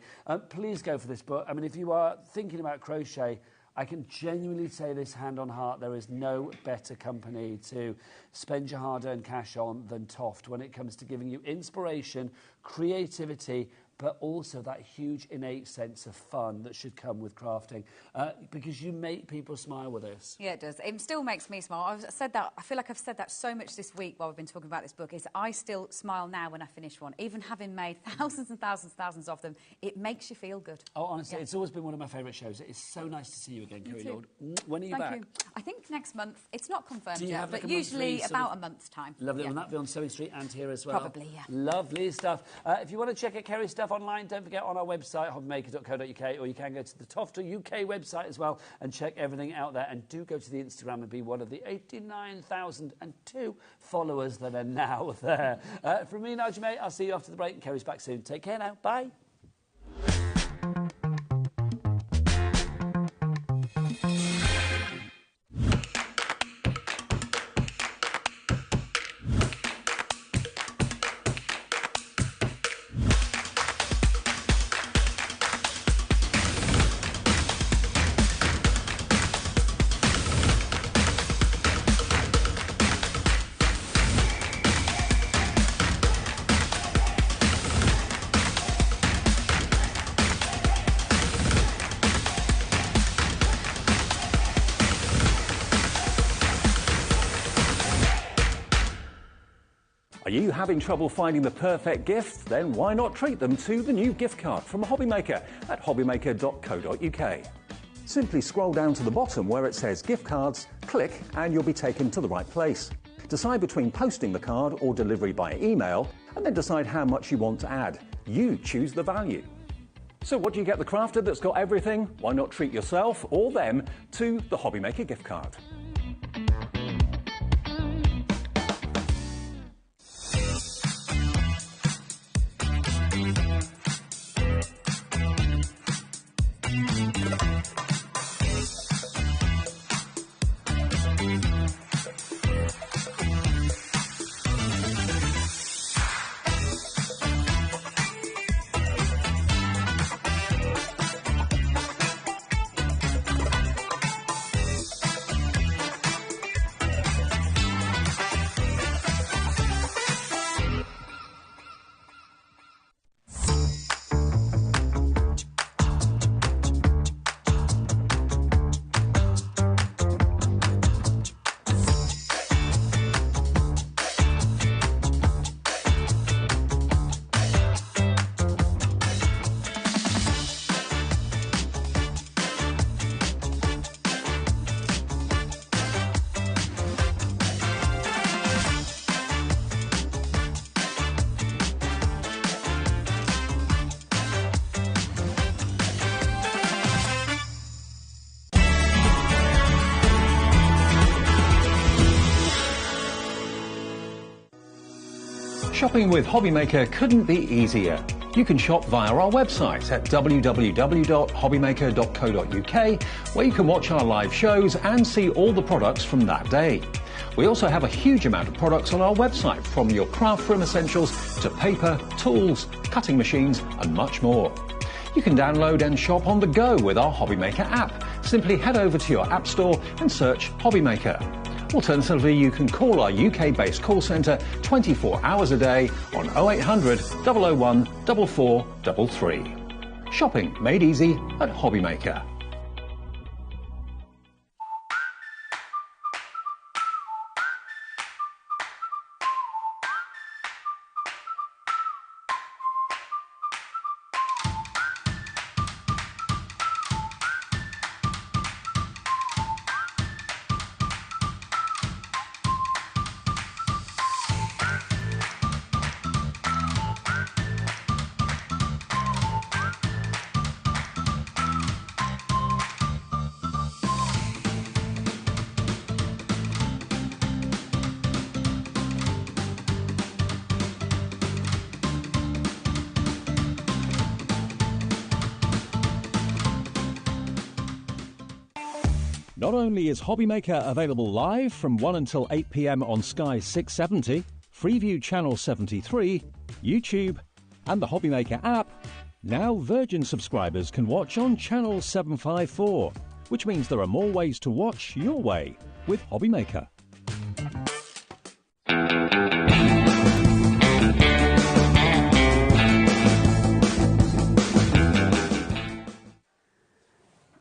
Please go for this book. I mean, if you are thinking about crochet, I can genuinely say this hand on heart, there is no better company to spend your hard-earned cash on than Toft when it comes to giving you inspiration, creativity, but also that huge innate sense of fun that should come with crafting, because you make people smile with this. Yeah, it does. It still makes me smile. I've said that. I feel like I've said that so much this week while we've been talking about this book. Is I still smile now when I finish one, even having made thousands and thousands of them. It makes you feel good. Oh, honestly, it's always been one of my favourite shows. It is so nice to see you again, Kerry Lord. When are you back? Thank you. I think next month. It's not confirmed Do you yet, have, like, but a usually monthly about a month's time. Lovely. Yeah. Will that be on Sewing Street and here as well? Probably, yeah. Lovely stuff. If you want to check out Kerry's stuff online, don't forget on our website, hobbymaker.co.uk, or you can go to the Toft UK website as well and check everything out there. And do go to the Instagram and be one of the 89,002 followers that are now there. From me, Nigel, mate, I'll see you after the break. And Kerry's back soon. Take care now. Bye. Are you having trouble finding the perfect gift? Then why not treat them to the new gift card from HobbyMaker at hobbymaker.co.uk. Simply scroll down to the bottom where it says gift cards, click and you'll be taken to the right place. Decide between posting the card or delivery by email and then decide how much you want to add. You choose the value. So what do you get the crafter that's got everything? Why not treat yourself or them to the HobbyMaker gift card? Shopping with HobbyMaker couldn't be easier. You can shop via our website at www.hobbymaker.co.uk, where you can watch our live shows and see all the products from that day. We also have a huge amount of products on our website, from your craft room essentials to paper, tools, cutting machines and much more. You can download and shop on the go with our HobbyMaker app. Simply head over to your app store and search HobbyMaker. Alternatively, you can call our UK-based call centre 24 hours a day on 0800 001 4433. Shopping made easy at HobbyMaker. Not only is HobbyMaker available live from 1 until 8 p.m. on Sky 670, Freeview Channel 73, YouTube, and the HobbyMaker app, now Virgin subscribers can watch on Channel 754, which means there are more ways to watch your way with HobbyMaker.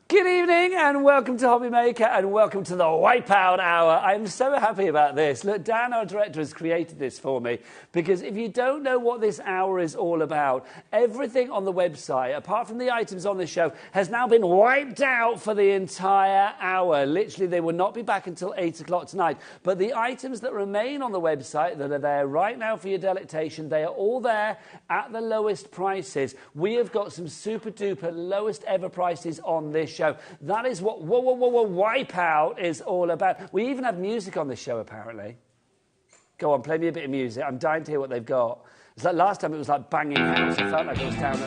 Good evening and welcome to HobbyMaker and welcome to the Wipeout Hour. I'm so happy about this. Look, Dan, our director, has created this for me because if you don't know what this hour is all about, everything on the website, apart from the items on this show, has now been wiped out for the entire hour. Literally, they will not be back until 8 o'clock tonight. But the items that remain on the website that are there right now for your delectation, they are all there at the lowest prices. We have got some super duper lowest ever prices on this show. That is what Wipeout is all about. We even have music on this show, apparently. Go on, play me a bit of music. I'm dying to hear what they've got. It's like last time it was like banging house. I felt like I was down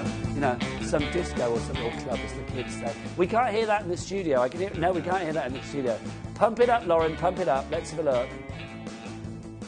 at, some disco or some little club, as the kids say. We can't hear that in the studio. No, we can't hear that in the studio. Pump it up, Lauren, pump it up. Let's have a look.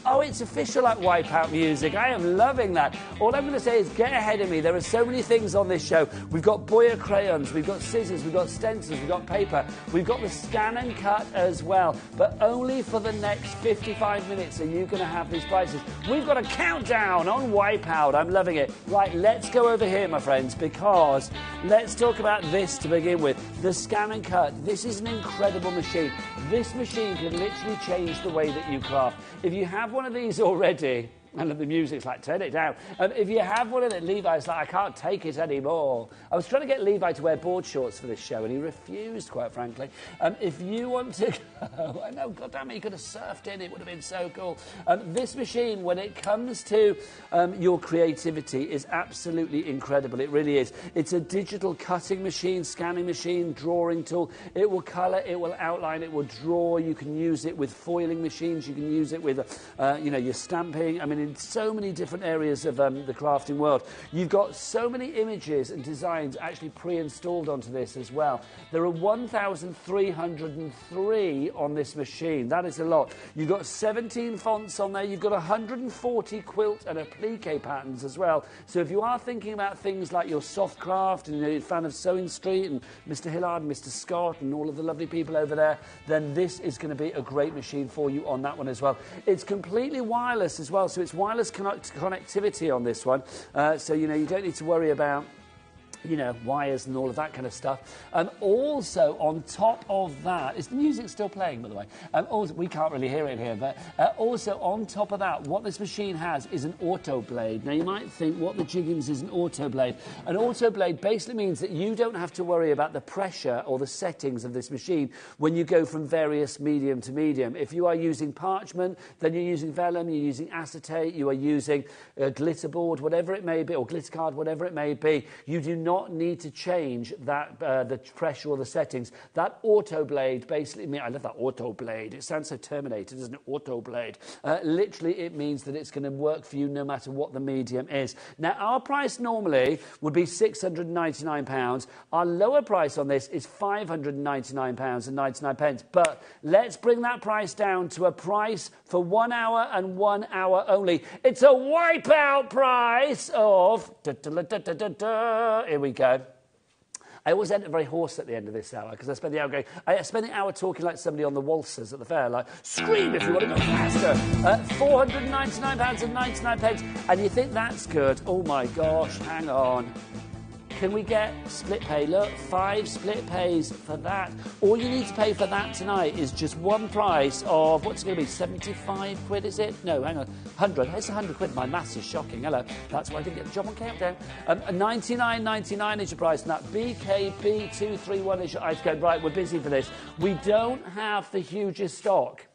Oh, it's official like Wipeout music. I am loving that. All I'm going to say is get ahead of me. There are so many things on this show. We've got Boyer crayons, we've got scissors, we've got stencils, we've got paper. We've got the scan and cut as well. But only for the next 55 minutes are you going to have these prices. We've got a countdown on Wipeout. I'm loving it. Right, let's go over here, my friends, because let's talk about this to begin with. The scan and cut. This is an incredible machine. This machine can literally change the way that you craft. If you have one of these already, and the music's like, turn it down. If you have one of it, Levi's like, I can't take it anymore. I was trying to get Levi to wear board shorts for this show, and he refused, quite frankly. If you want to go, I know, God damn it, you could have surfed in, it would have been so cool. This machine, when it comes to your creativity, is absolutely incredible. It really is. It's a digital cutting machine, scanning machine, drawing tool. It will colour, it will outline, it will draw. You can use it with foiling machines. You can use it with, your stamping. I mean, in so many different areas of the crafting world. You've got so many images and designs actually pre-installed onto this as well. There are 1,303 on this machine. That is a lot. You've got 17 fonts on there. You've got 140 quilt and applique patterns as well. So if you are thinking about things like your soft craft and you're a fan of Sewing Street and Mr. Hillard and Mr. Scott and all of the lovely people over there, then this is going to be a great machine for you on that one as well. It's completely wireless as well, so it's wireless connectivity on this one, so you don't need to worry about wires and all of that kind of stuff. Also, on top of that, is the music still playing, by the way? Also, we can't really hear it here, but also on top of that, what this machine has is an auto blade. Now, you might think, what the jiggins is an auto blade? An auto blade basically means that you don't have to worry about the pressure or the settings of this machine when you go from various medium to medium. If you are using parchment, then you're using vellum, you're using acetate, you are using glitter board, whatever it may be, or glitter card, whatever it may be. You do not need to change that the pressure or the settings. That auto blade basically, I love that auto blade. It sounds so Terminator, doesn't it? Auto blade. Literally, it means that it's going to work for you no matter what the medium is. Now, our price normally would be £699. Our lower price on this is £599.99. But let's bring that price down to a price for 1 hour and 1 hour only. It's a Wipeout price of... Here we go. I always end up very hoarse at the end of this hour because I spend the hour talking like somebody on the waltzers at the fair, like, scream if you want to go faster. £499.99. And you think that's good? Oh my gosh, hang on. Can we get split pay? Look, 5 split pays for that. All you need to pay for that tonight is just one price of, what's it going to be, 75 quid, is it? No, hang on, 100. It's 100 quid. My maths is shocking. Hello. That's why I didn't get the job on Countdown. 99.99 is your price, and that BKB231 is your ice code. Right, we're busy for this. We don't have the hugest stock.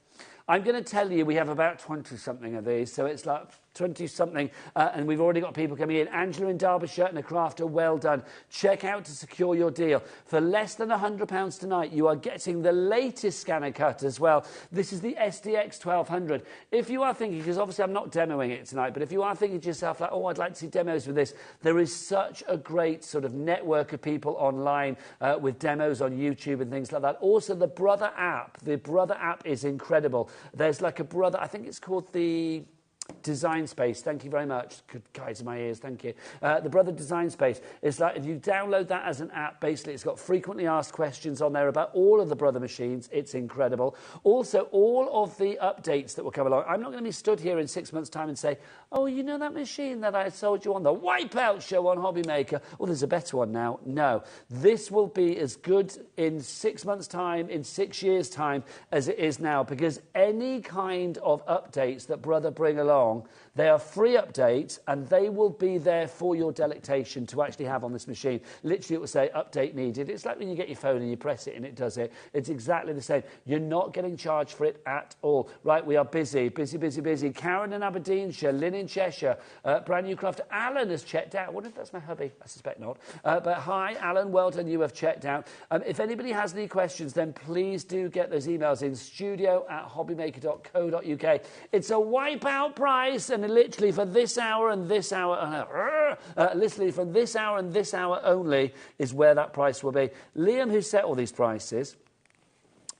I'm going to tell you we have about 20-something of these, so it's like 20-something, and we've already got people coming in. Angela in Derbyshire and a crafter, well done. Check out to secure your deal. For less than £100 tonight, you are getting the latest scanner cut as well. This is the SDX 1200. If you are thinking, because obviously I'm not demoing it tonight, but if you are thinking to yourself, like, oh, I'd like to see demos with this, there is such a great sort of network of people online with demos on YouTube and things like that. Also, the Brother app. The Brother app is incredible. There's like a Brother, I think it's called the... Design Space, thank you very much. Good guys in my ears, thank you. The Brother Design Space, it's like if you download that as an app, basically it's got frequently asked questions on there about all of the Brother machines. It's incredible. Also, all of the updates that will come along. I'm not going to be stood here in 6 months' time and say, oh, you know that machine that I sold you on the Wipeout show on HobbyMaker? Well, there's a better one now. No. This will be as good in 6 months' time, in 6 years' time, as it is now, because any kind of updates that Brother bring along, they are free updates and they will be there for your delectation to actually have on this machine. Literally, it will say update needed. It's like when you get your phone and you press it and it does it. It's exactly the same. You're not getting charged for it at all. Right, we are busy. Karen in Aberdeenshire, Lynn in Cheshire, brand new craft. Alan has checked out. I wonder if that's my hubby. I suspect not. But hi, Alan. Well done. You have checked out. If anybody has any questions, then please do get those emails in studio@hobbymaker.co.uk. It's a Wipeout price, and literally for this hour and this hour, literally from this hour and this hour only is where that price will be. Liam, who set all these prices,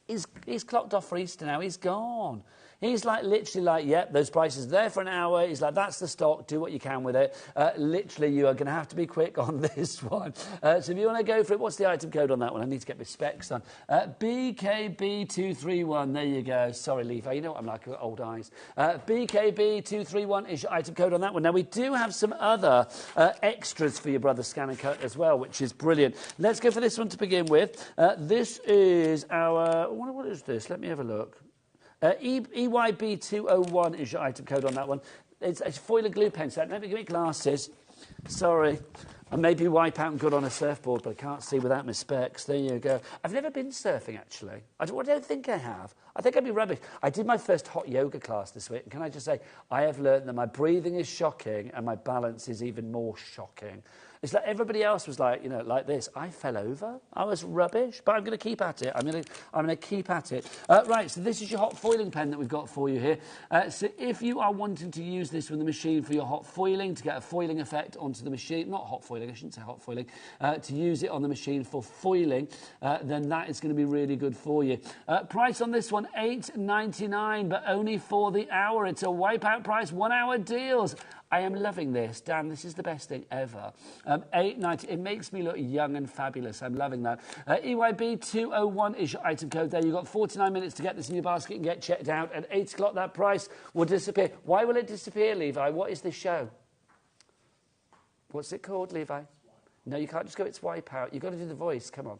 he's clocked off for Easter now. He's gone. He's like, literally like, yep, those prices are there for an hour. He's like, that's the stock. Do what you can with it. Literally, you are going to have to be quick on this one. So if you want to go for it, what's the item code on that one? I need to get my specs on. BKB231. There you go. Sorry, Levi. You know what I'm like, I've got old eyes. BKB231 is your item code on that one. Now, we do have some other extras for your Brother Scan and Cut as well, which is brilliant. Let's go for this one to begin with. This is our... What is this? Let me have a look. EYB201 is your item code on that one. It's a foil and glue pen set. Let me give me glasses. Sorry. I may be Wipeout good on a surfboard, but I can't see without my specs. There you go. I've never been surfing, actually. I don't think I have. I think I'd be rubbish. I did my first hot yoga class this week, and can I just say, I have learned that my breathing is shocking and my balance is even more shocking. It's like everybody else was like, you know, like this. I fell over. I was rubbish, but I'm going to keep at it. I'm going to keep at it. Right, so this is your hot foiling pen that we've got for you here. So if you are wanting to use this with the machine for your hot foiling, to get a foiling effect onto the machine, not hot foiling, I shouldn't say hot foiling, to use it on the machine for foiling, then that is going to be really good for you. Price on this one, $8.99, but only for the hour. It's a Wipeout price, 1 hour deals. I am loving this. Dan, this is the best thing ever. $8.90. It makes me look young and fabulous. I'm loving that. EYB201 is your item code there. You've got 49 minutes to get this in your basket and get checked out. At 8 o'clock, that price will disappear. Why will it disappear, Levi? What is this show? What's it called, Levi? No, you can't just go, it's Wipeout. You've got to do the voice. Come on.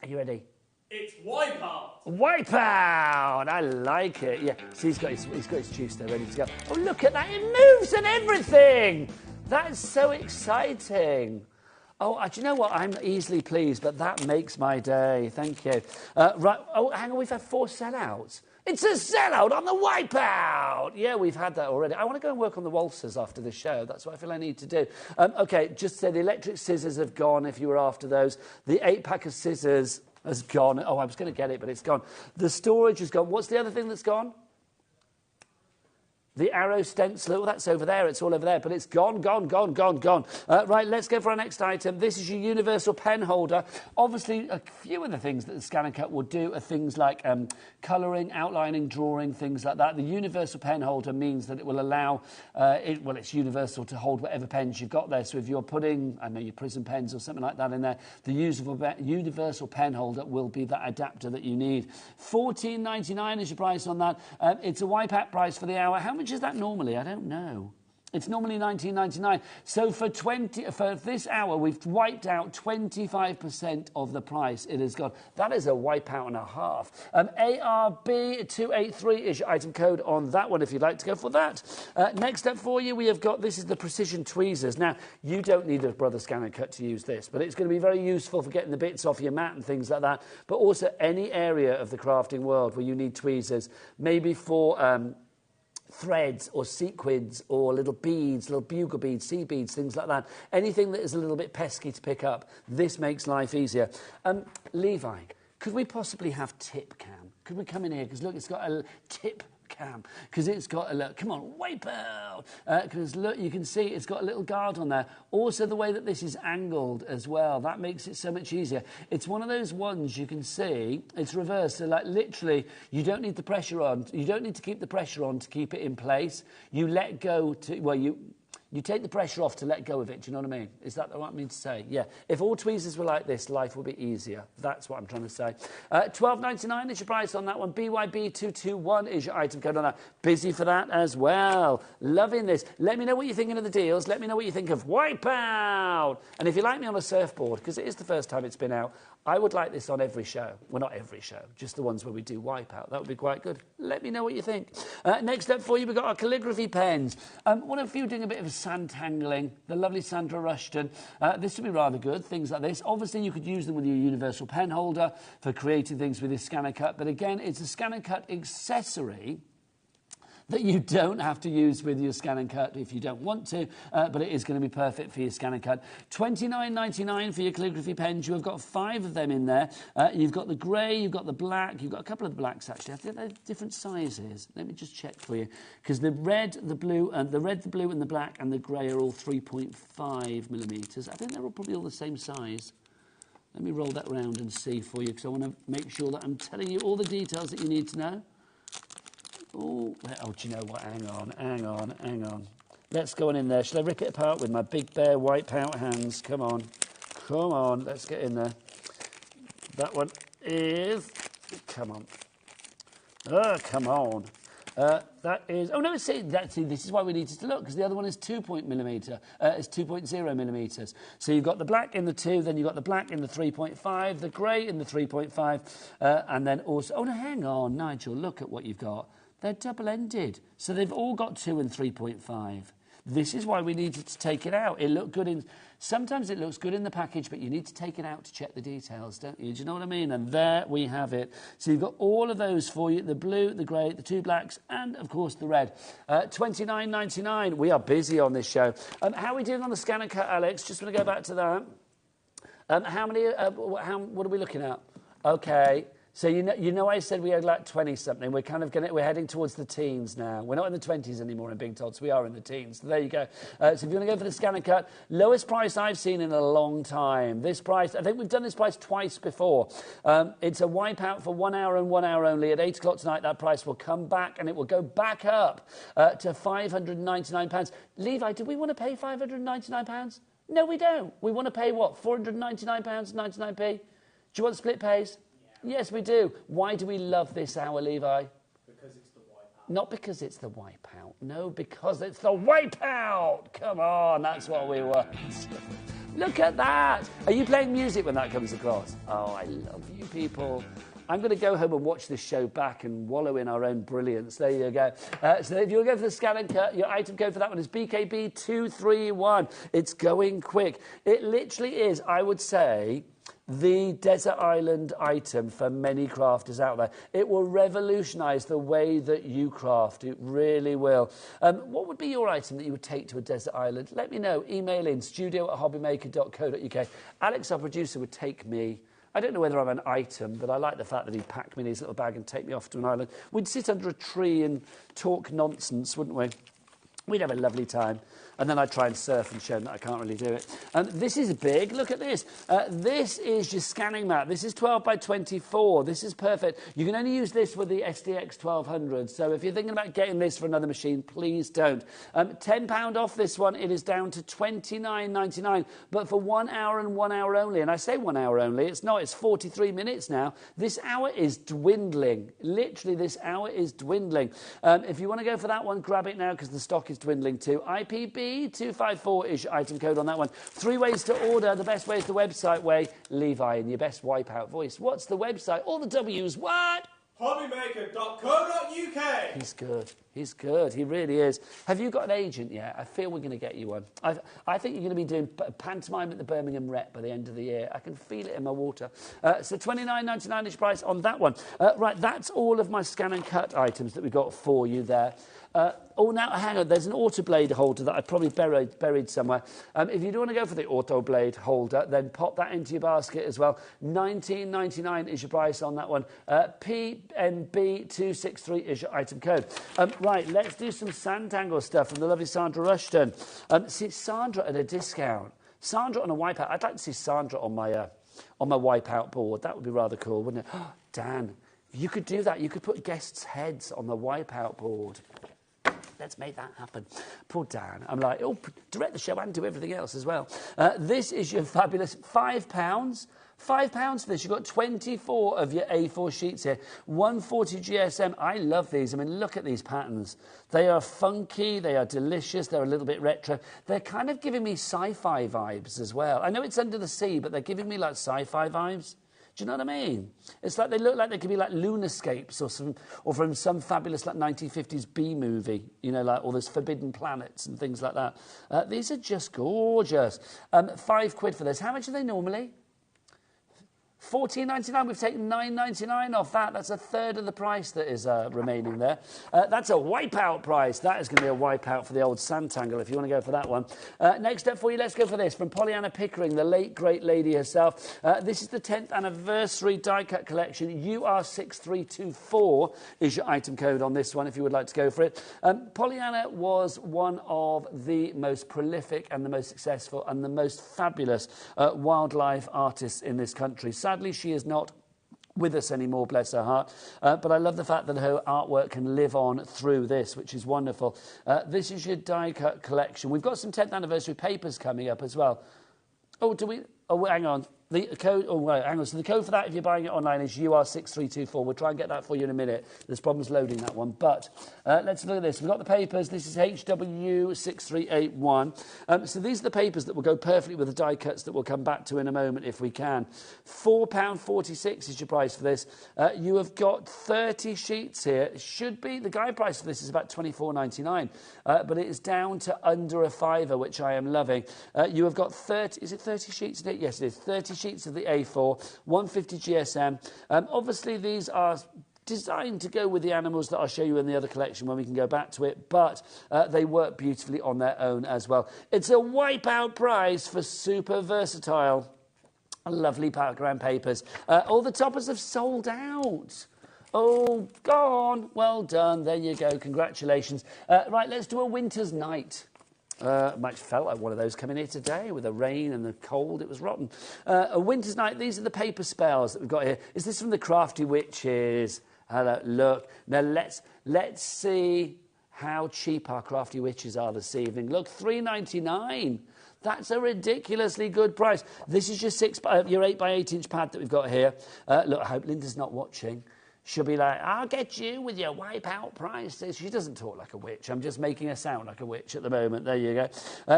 Are you ready? It's Wipeout! Wipeout! I like it. Yeah, see, he's got his juice there ready to go. Oh, look at that. It moves and everything. That's so exciting. Oh, do you know what? I'm easily pleased, but that makes my day. Thank you. Right. Oh, hang on. We've had 4 sellouts. It's a sellout on the Wipeout! Yeah, we've had that already. I want to go and work on the waltzers after the show. That's what I feel I need to do. OK, just say the electric scissors have gone if you were after those. The 8-pack of scissors has gone. Oh, I was going to get it, but it's gone. The storage has gone. What's the other thing that's gone? The arrow stencil, oh, that's over there. It's all over there, but it's gone. Right, let's go for our next item. This is your universal pen holder. Obviously, a few of the things that the Scan and Cut will do are things like colouring, outlining, drawing, things like that. The universal pen holder means that it will allow, it's universal to hold whatever pens you've got there. So if you're putting, I know, your Prism pens or something like that in there, the universal pen holder will be that adapter that you need. $14.99 is your price on that. It's a Wipeout price for the hour. How much is that normally? I don't know. It's normally $19.99. So for this hour, we've wiped out 25% of the price it has got. That is a Wipeout and a half. ARB283 is your item code on that one if you'd like to go for that. Next up for you, we have got, this is the precision tweezers. Now, you don't need a Brother Scan and Cut to use this, but it's going to be very useful for getting the bits off your mat and things like that, but also any area of the crafting world where you need tweezers, maybe for... threads or sequins or little beads, little bugle beads, seed beads, things like that. Anything that is a little bit pesky to pick up, this makes life easier. Levi, could we possibly have tip cam? Could we come in here? Because look, it's got a tip cam, because it's got a look. Come on, wipe out. Because look, you can see it's got a little guard on there. Also, the way that this is angled as well, that makes it so much easier. It's one of those ones you can see, it's reversed. So, like, literally, you don't need the pressure on. You don't need to keep the pressure on to keep it in place. You let go to, well, you take the pressure off to let go of it. Do you know what I mean? Is that what I mean to say? Yeah. If all tweezers were like this, life would be easier. That's what I'm trying to say. $12.99 is your price on that one. BYB221 is your item code on that. Busy for that as well. Loving this. Let me know what you're thinking of the deals. Let me know what you think of Wipeout. And if you like me on a surfboard, because it is the first time it's been out, I would like this on every show. Well, not every show, just the ones where we do Wipeout. That would be quite good. Let me know what you think. Next up for you, we've got our calligraphy pens. One of you doing a bit of sandtangling, the lovely Sandra Rushton. This would be rather good, things like this. Obviously, you could use them with your universal pen holder for creating things with this Scan and Cut. But again, it's a Scan and Cut accessory that you don't have to use with your Scan and Cut if you don't want to, but it is going to be perfect for your Scan and Cut. $29.99 for your calligraphy pens. You have got 5 of them in there. You've got the grey, you've got the black, you've got a couple of the blacks actually. I think they're different sizes. Let me just check for you, because the red, the blue, and the black and the grey are all 3.5 millimetres. I think they're all probably all the same size. Let me roll that round and see for you, because I want to make sure that I'm telling you all the details that you need to know. Oh, do you know what? Hang on. Let's go on in there. Shall I rip it apart with my big bare Wipeout hands? Come on. Let's get in there. That one is... Come on. Come on. That is... Oh, no, see, this is why we needed to look, because the other one is 2.0 millimetres. So you've got the black in the 2, then you've got the black in the 3.5, the grey in the 3.5, and then also... Oh, no, hang on, Nigel, look at what you've got. They're double-ended, so they've all got 2 and 3.5. This is why we needed to take it out. It looked good in... Sometimes it looks good in the package, but you need to take it out to check the details, don't you? Do you know what I mean? And there we have it. So you've got all of those for you, the blue, the grey, the 2 blacks, and, of course, the red. $29.99. We are busy on this show. How are we doing on the Scan and Cut, Alex? Just want to go back to that. What are we looking at? OK. So you know I said we had like 20-something. We're kind of we're heading towards the teens now. We're not in the 20s anymore in Big Tots. We are in the teens. So there you go. So if you want to go for the Scan and Cut, lowest price I've seen in a long time. This price, I think we've done this price twice before. It's a Wipeout for 1 hour and 1 hour only. At 8 o'clock tonight, that price will come back and it will go back up to £599. Levi, do we want to pay £599? No, we don't. We want to pay what? £499.99p? Do you want split pays? Yes, we do. Why do we love this hour, Levi? Because it's the Wipeout. Not because it's the Wipeout. No, because it's the Wipeout. Come on, that's what we want. Look at that. Are you playing music when that comes across? Oh, I love you people. I'm going to go home and watch this show back and wallow in our own brilliance. There you go. So if you want to go for the Scan and Cut, your item code for that one is BKB231. It's going quick. It literally is, I would say, the desert island item for many crafters out there. It will revolutionise the way that you craft. It really will. What would be your item that you would take to a desert island? Let me know. Email in studio@hobbymaker.co.uk. Alex, our producer, would take me. I don't know whether I'm an item, but I like the fact that he'd pack me in his little bag and take me off to an island. We'd sit under a tree and talk nonsense, wouldn't we? We'd have a lovely time. And then I'd try and surf and show them that I can't really do it. This is big. Look at this. This is your scanning mat. This is 12 by 24. This is perfect. You can only use this with the SDX 1200. So if you're thinking about getting this for another machine, please don't. £10 off this one. It is down to $29.99. But for 1 hour and 1 hour only, and I say 1 hour only, it's not. It's 43 minutes now. This hour is dwindling. Literally, this hour is dwindling. If you want to go for that one, grab it now because the stock is dwindling too. IPB254 is your item code on that one. 3 ways to order. The best way is the website way. Levi in your best Wipeout voice. What's the website? All the W's. What? HobbyMaker.co.uk. He's good. He's good. He really is. Have you got an agent yet? I feel we're going to get you one. I think you're going to be doing pantomime at the Birmingham Rep by the end of the year. I can feel it in my water. So $29.99 is price on that one. Right, that's all of my Scan and Cut items that we got for you there. Oh, now, hang on. There's an auto blade holder that I probably buried somewhere. If you do want to go for the auto blade holder, then pop that into your basket as well. $19.99 is your price on that one. PNB263 is your item code. Right, let's do some Sanntangle stuff from the lovely Sandra Rushton. See, Sandra at a discount. Sandra on a wipeout. I'd like to see Sandra on my wipeout board. That would be rather cool, wouldn't it? Oh, Dan, you could do that. You could put guests' heads on the wipeout board. Let's make that happen. Poor Dan. I'm like, oh, direct the show and do everything else as well. This is your fabulous £5. £5 for this. You've got 24 of your A4 sheets here. 140 GSM. I love these. I mean, look at these patterns. They are funky. They are delicious. They're a little bit retro. They're kind of giving me sci-fi vibes as well. I know it's under the sea, but they're giving me like sci-fi vibes. Do you know what I mean? It's like they look like they could be like Lunarscapes or from some fabulous like 1950s B movie, you know, like all those forbidden planets and things like that. These are just gorgeous. £5 for this. How much are they normally? $14.99. We've taken $9.99 off that. That's a third of the price that is remaining there. That's a wipeout price. That is going to be a wipeout for the old Sanntangle if you want to go for that one. Next up for you, let's go for this from Pollyanna Pickering, the late great lady herself. This is the 10th anniversary die cut collection. UR6324 is your item code on this one if you would like to go for it. Pollyanna was one of the most prolific and the most successful and the most fabulous wildlife artists in this country. Sadly, she is not with us anymore, bless her heart. But I love the fact that her artwork can live on through this, which is wonderful. This is your die-cut collection. We've got some 10th anniversary papers coming up as well. Oh, do we? Oh, hang on. The code, oh, wait, hang on. So the code for that, if you're buying it online, is UR6324. We'll try and get that for you in a minute. There's problems loading that one. But let's look at this. We've got the papers. This is HW6381. So these are the papers that will go perfectly with the die cuts that we'll come back to in a moment if we can. £4.46 is your price for this. You have got 30 sheets here. It should be, the guide price for this is about £24.99. But it is down to under a £5, which I am loving. You have got 30, is it 30 sheets in it? Yes, it is. 30 sheets of the A4, 150 GSM. Obviously, these are designed to go with the animals that I'll show you in the other collection when we can go back to it, but they work beautifully on their own as well. It's a wipeout prize for super versatile, lovely background papers. All the toppers have sold out. Oh, gone. Well done. There you go. Congratulations. Right, let's do a winter's night. Much felt like one of those coming here today with the rain and the cold. It was rotten. A winter's night. These are the paper spells that we've got here. Is this from the Crafty Witches? Look. Now let's see how cheap our Crafty Witches are this evening. Look, $3.99. That's a ridiculously good price. This is your 8 by 8 inch pad that we've got here. Look, I hope Linda's not watching. She'll be like, I'll get you with your wipeout prices. She doesn't talk like a witch. I'm just making her sound like a witch at the moment. There you go.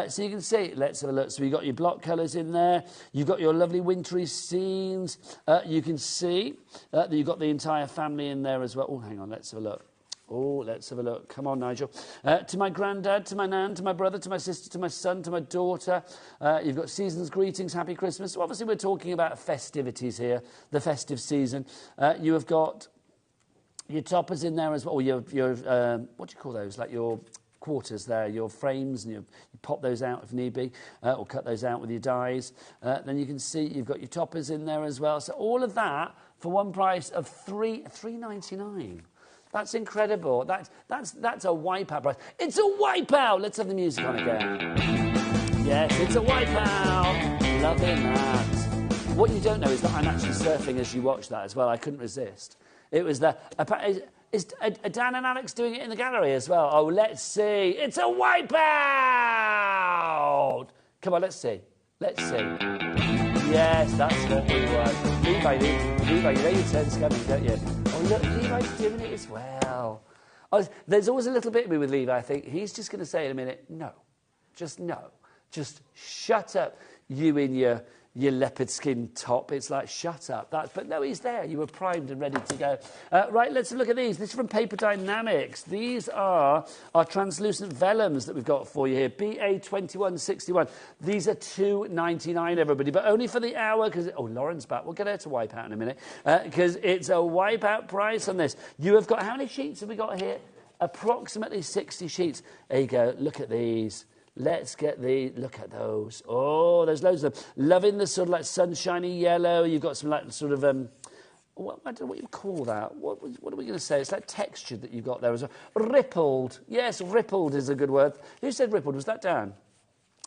So you can see, let's have a look. So you've got your block colours in there. You've got your lovely wintry scenes. You can see that you've got the entire family in there as well. Oh, hang on, let's have a look. Oh, let's have a look. Come on, Nigel. To my granddad, to my nan, to my brother, to my sister, to my son, to my daughter. You've got season's greetings, happy Christmas. So obviously, we're talking about festivities here, the festive season. You have got your toppers in there as well, or your what do you call those? Like your quarters there, your frames, and you pop those out if need be, or cut those out with your dies. Then you can see you've got your toppers in there as well. So all of that for one price of $3.99. That's incredible. That's a wipeout price. It's a wipeout. Let's have the music on again. Yes, it's a wipeout. Loving that. What you don't know is that I'm actually surfing as you watch that as well. I couldn't resist. It was the... Is Dan and Alex doing it in the gallery as well? Oh, let's see. It's a wipeout! Come on, let's see. Let's see. Yes, that's what we want. Levi, you know your turn's coming, don't you? Oh, look, Levi's doing it as well. Oh, there's always a little bit of me with Levi, I think. He's just going to say in a minute, no. Just no. Just shut up, you in your leopard skin top. It's like, shut up. But no, he's there. You were primed and ready to go. Right, let's look at these. This is from Paper Dynamics. These are our translucent vellums that we've got for you here. BA2161. These are $2.99, everybody, but only for the hour because... Oh, Lauren's back. We'll get her to wipe out in a minute because it's a wipeout price on this. You have got... How many sheets have we got here? approximately 60 sheets. There you go. Look at these. Let's get the, look at those. Oh, there's loads of them. Loving the sort of like sunshiny yellow. You've got some like sort of, I don't know what you call that. What are we going to say? It's like textured that you've got there as well. Rippled. Yes, rippled is a good word. Who said rippled? Was that Dan?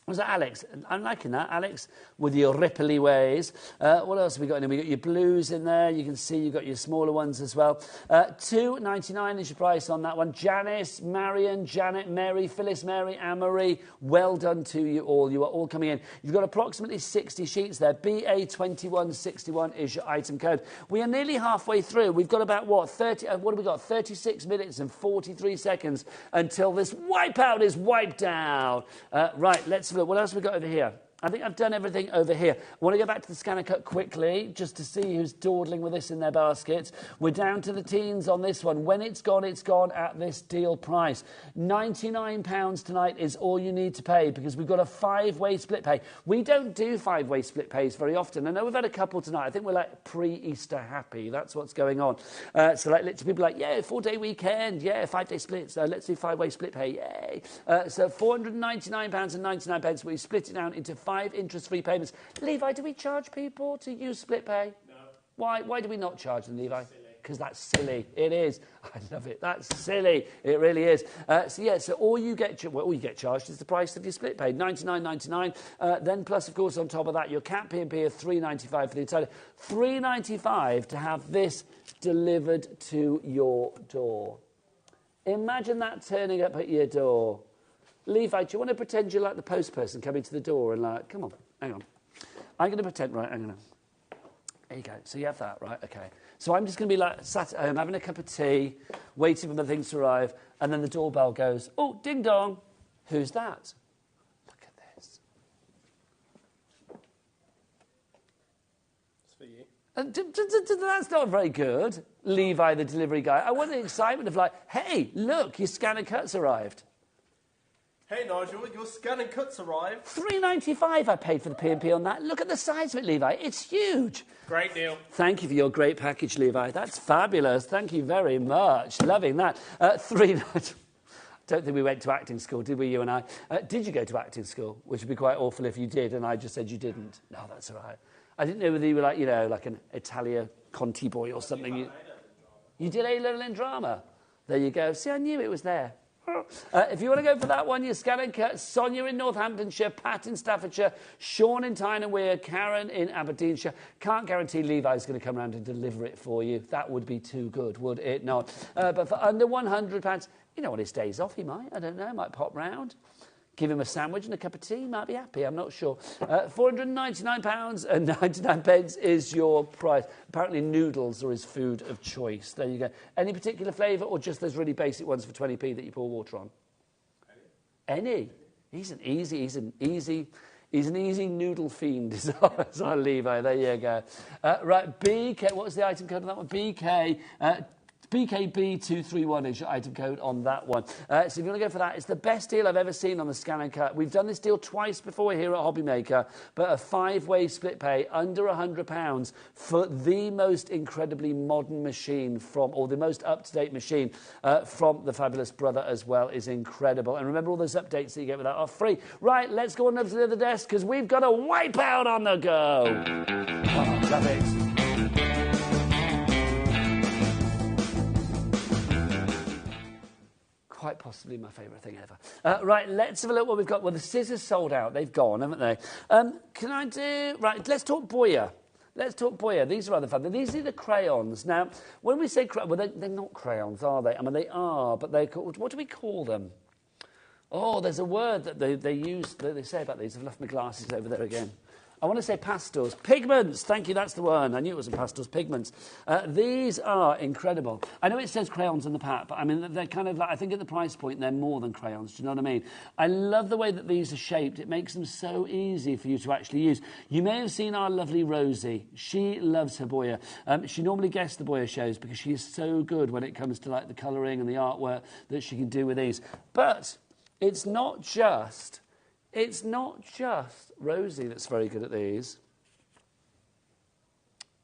Was that Alex? I'm liking that, Alex, with your ripply ways. What else have we got in there? We've got your blues in there. You can see you've got your smaller ones as well. $2.99 is your price on that one. Janice, Marion, Janet, Mary, Phyllis, Mary, Anne-Marie, well done to you all. You are all coming in. You've got approximately 60 sheets there. BA2161 is your item code. We are nearly halfway through. We've got about, what, 30, what have we got? 36 minutes and 43 seconds until this wipeout is wiped out. Right, let's look. What else have we got over here? I think I've done everything over here. I want to go back to the scanner cut quickly, just to see who's dawdling with this in their baskets. We're down to the teens on this one. When it's gone at this deal price. £99 tonight is all you need to pay, because we've got a 5-way split pay. We don't do 5-way split pays very often. I know we've had a couple tonight. I think we're like pre-Easter happy. That's what's going on. So like literally people are like, yeah, 4-day weekend, yeah, 5-day splits. Let's do 5-way split pay, yay. So £499.99, we split it down into 5 interest-free payments. Levi, do we charge people to use split pay? No. Why do we not charge them, Levi? Because that's silly. It is. I love it. That's silly. It really is. So all you get charged is the price of your split pay, $99.99. Then plus, of course, on top of that, your cat P&P of $3.95 for the entire $3.95 to have this delivered to your door. Imagine that turning up at your door. Levi, do you want to pretend you're like the post person coming to the door and like, come on, hang on. I'm going to pretend, right, hang on. There you go. So you have that, right? Okay. So I'm just going to be like sat at home having a cup of tea, waiting for the things to arrive, and then the doorbell goes, oh, ding dong. Who's that? Look at this. It's for you. That's not very good, Levi, the delivery guy. I want the excitement of like, hey, look, your scan and cuts arrived. Hey Nigel, your scan and cuts arrived. $3.95 I paid for the P&P on that. Look at the size of it, Levi. It's huge. Great deal. Thank you for your great package, Levi. That's fabulous. Thank you very much. Loving that. $3.95. Don't think we went to acting school, did we, you and I? Did you go to acting school? Which would be quite awful if you did, and I just said you didn't. No, that's all right. I didn't know whether you were like, you know, like an Italia Conti boy or something. You did A-level in drama. There you go. See, I knew it was there. If you want to go for that one, you scan and cut. Sonia in Northamptonshire, Pat in Staffordshire, Sean in Tyne and Weir, Karen in Aberdeenshire. Can't guarantee Levi's going to come around and deliver it for you. That would be too good, would it not? But for under £100, you know, on his days off, he might. I don't know. Might pop round. Give him a sandwich and a cup of tea. He might be happy. I'm not sure. £499.99 is your price. Apparently noodles are his food of choice. There you go. Any particular flavour or just those really basic ones for 20p that you pour water on? Any? He's an easy noodle fiend, is our Levi. There you go. Right, BK. What was the item code on that one? BK. BKB231 is your item code on that one. So if you want to go for that, it's the best deal I've ever seen on the scan and cut. We've done this deal twice before here at HobbyMaker, but a 5-way split pay under £100 for the most incredibly modern machine or the most up-to-date machine from the fabulous brother as well is incredible. And remember, all those updates that you get with that are free. Right, let's go on over to the other desk because we've got a wipeout on the go. Oh, love it. Quite possibly my favourite thing ever. Right, let's have a look what we've got. Well, the scissors sold out. They've gone, haven't they? Can I do... Right, let's talk Boya. These are rather fun. These are the crayons. Now, when we say... Well, they're not crayons, are they? I mean, they are, but they're called... What do we call them? Oh, there's a word that they use... They say about these. I've left my glasses over there again. I want to say pastels. Pigments. Thank you, that's the one. I knew it wasn't pastels. Pigments. These are incredible. I know it says crayons on the pack, but I mean, they're kind of like, I think at the price point, they're more than crayons. Do you know what I mean? I love the way that these are shaped. It makes them so easy for you to actually use. You may have seen our lovely Rosie. She loves her Boya. She normally guests the Boya shows because she is so good when it comes to like the colouring and the artwork that she can do with these. But it's not just Rosie that's very good at these.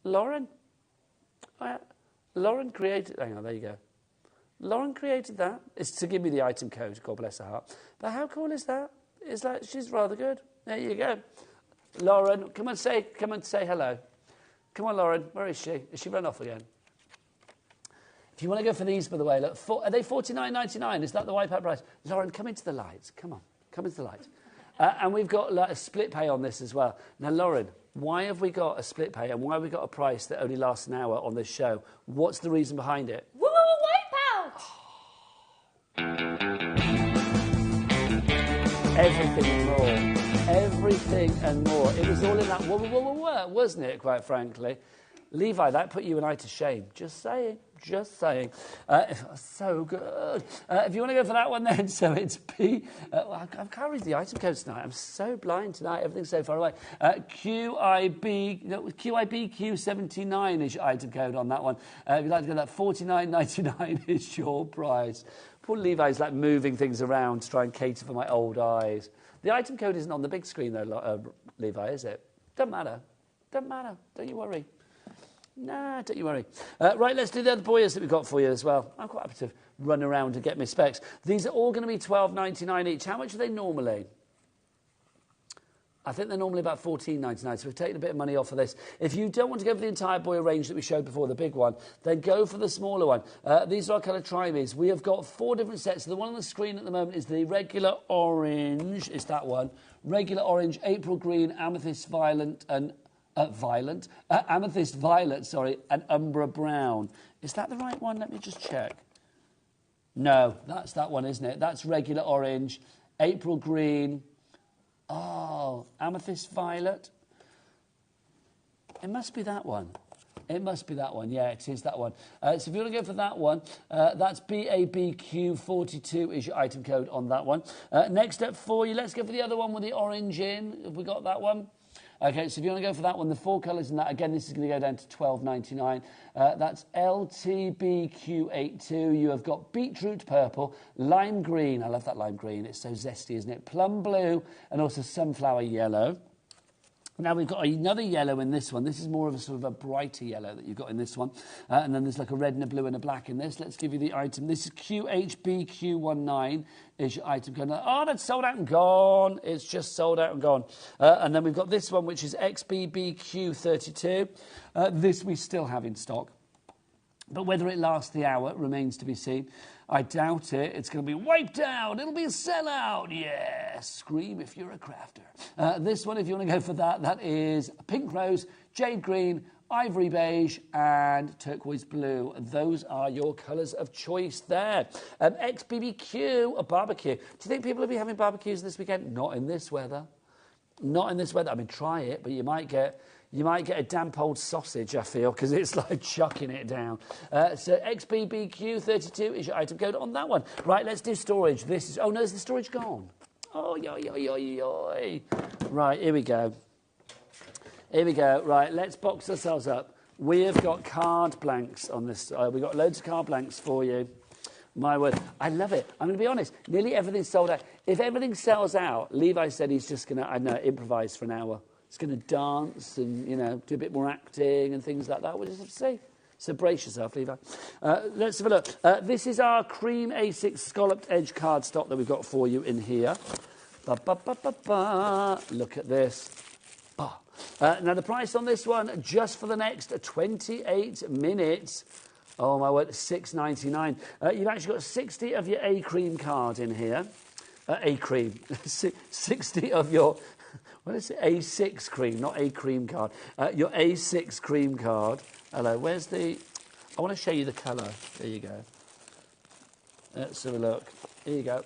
Lauren created... Hang on, there you go. Lauren created that. It's to give me the item code, God bless her heart. But how cool is that? It's like, she's rather good. There you go. Lauren, come and say hello. Come on, Lauren. Where is she? Has she run off again? If you want to go for these, by the way, look, are they $49.99? Is that the wipeout price? Lauren, come into the lights. Come on. Come into the lights. And we've got like, a split pay on this as well. Now, Lauren, why have we got a split pay and why have we got a price that only lasts an hour on this show? What's the reason behind it? Woo, wipeout! Everything and more. Everything and more. It was all in that wasn't it, quite frankly? Levi, that put you and I to shame. Just saying. Just saying. So good. If you want to go for that one then, so it's P. I can't read the item codes tonight. I'm so blind tonight. Everything's so far away. QIBQ79 is your item code on that one. If you'd like to go that, $49.99 is your price. Poor Levi's like moving things around to try and cater for my old eyes. The item code isn't on the big screen though, Levi, is it? Doesn't matter. Doesn't matter. Don't you worry. Nah, don't you worry. Right, let's do the other boyas that we've got for you as well. I'm quite happy to run around and get my specs. These are all going to be $12.99 each. How much are they normally? I think they're normally about $14.99, so we've taken a bit of money off of this. If you don't want to go for the entire boya range that we showed before, the big one, then go for the smaller one. These are our colour trimies. We have got 4 different sets. So the one on the screen at the moment is the regular orange. It's that one. Regular orange, April green, amethyst violet, and amethyst violet, sorry, and umbra brown. Is that the right one? Let me just check. No, that's that one, isn't it? That's regular orange, April green. Oh, amethyst violet. It must be that one. It must be that one. Yeah, it is that one. So if you want to go for that one, that's BABQ42 is your item code on that one. Next up for you, let's go for the other one with the orange in. Have we got that one? Okay, so if you want to go for that one, the 4 colours in that, again, this is going to go down to $12.99. That's LTBQ82. You have got beetroot purple, lime green. I love that lime green. It's so zesty, isn't it? Plum blue and also sunflower yellow. Now we've got another yellow in this one. This is more of a sort of a brighter yellow that you've got in this one. And then there's like a red and a blue and a black in this. Let's give you the item. This is QHBQ19 is your item code. Oh, that's sold out and gone. It's just sold out and gone. And then we've got this one, which is XBBQ32. This we still have in stock. But whether it lasts the hour remains to be seen. I doubt it. It's going to be wiped out. It'll be a sellout. Yeah, scream if you're a crafter. This one, if you want to go for that, that is pink rose, jade green, ivory beige, and turquoise blue. Those are your colours of choice there. XBBQ, a barbecue. Do you think people will be having barbecues this weekend? Not in this weather. Not in this weather. I mean, try it, but you might get a damp old sausage, I feel, because it's like chucking it down. So XBBQ32 is your item code on that one. Right, let's do storage. This is... Oh, no, is the storage gone? Oh, yoy. Right, here we go. Here we go. Right, let's box ourselves up. We have got card blanks on this. We've got loads of card blanks for you. My word, I love it. I'm going to be honest, nearly everything's sold out. If everything sells out, Levi said he's just going to, I don't know, improvise for an hour. He's going to dance and, you know, do a bit more acting and things like that. We'll just have to see. So brace yourself, Levi. Let's have a look. This is our cream A6 scalloped edge cardstock that we've got for you in here. Look at this. Oh. Now, the price on this one, just for the next 28 minutes... Oh, my word, $6.99. You've actually got 60 of your A-cream card in here. A-cream. 60 of your... What is it? A6 cream, not A-cream card. Your A6 cream card. Hello, where's the... I want to show you the colour. There you go. Let's have a look. Here you go.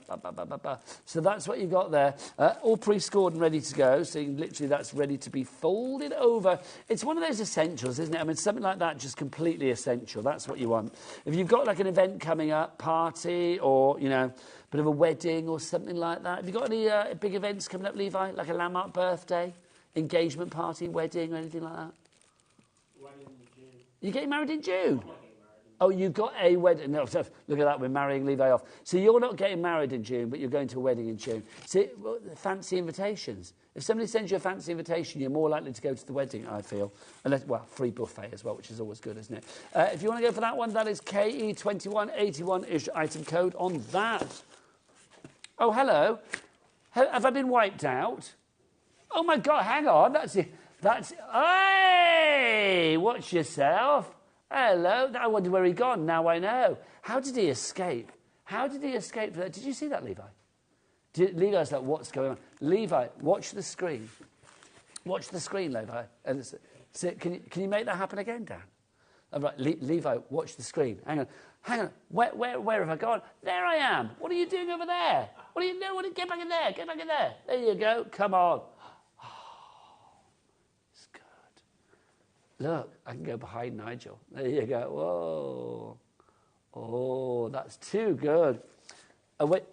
So that's what you've got there. All pre-scored and ready to go. So literally that's ready to be folded over. It's one of those essentials, isn't it? I mean, something like that, just completely essential. That's what you want. If you've got like an event coming up, party or, you know, a bit of a wedding or something like that. Have you got any big events coming up, Levi? Like a landmark birthday, engagement party, wedding or anything like that? Wedding in June. You're getting married in June? Oh, you've got a wedding. No, look at that, we're marrying Levi off. So you're not getting married in June, but you're going to a wedding in June. See, well, fancy invitations. If somebody sends you a fancy invitation, you're more likely to go to the wedding, I feel. Unless, well, free buffet as well, which is always good, isn't it? If you want to go for that one, that is KE2181 is your item code on that. Oh, hello. Have I been wiped out? Oh, my God, hang on. Hey, watch yourself. Hello. I wonder where he gone. Now I know. How did he escape? How did he escape? Did you see that, Levi? Levi's like, what's going on? Levi, watch the screen. Watch the screen, Levi. And can you make that happen again, Dan? All right, Levi, watch the screen. Hang on. Where have I gone? There I am. What are you doing over there? What are you doing? Get back in there. Get back in there. There you go. Come on. Look, I can go behind Nigel. There you go. Whoa. Oh, that's too good. Away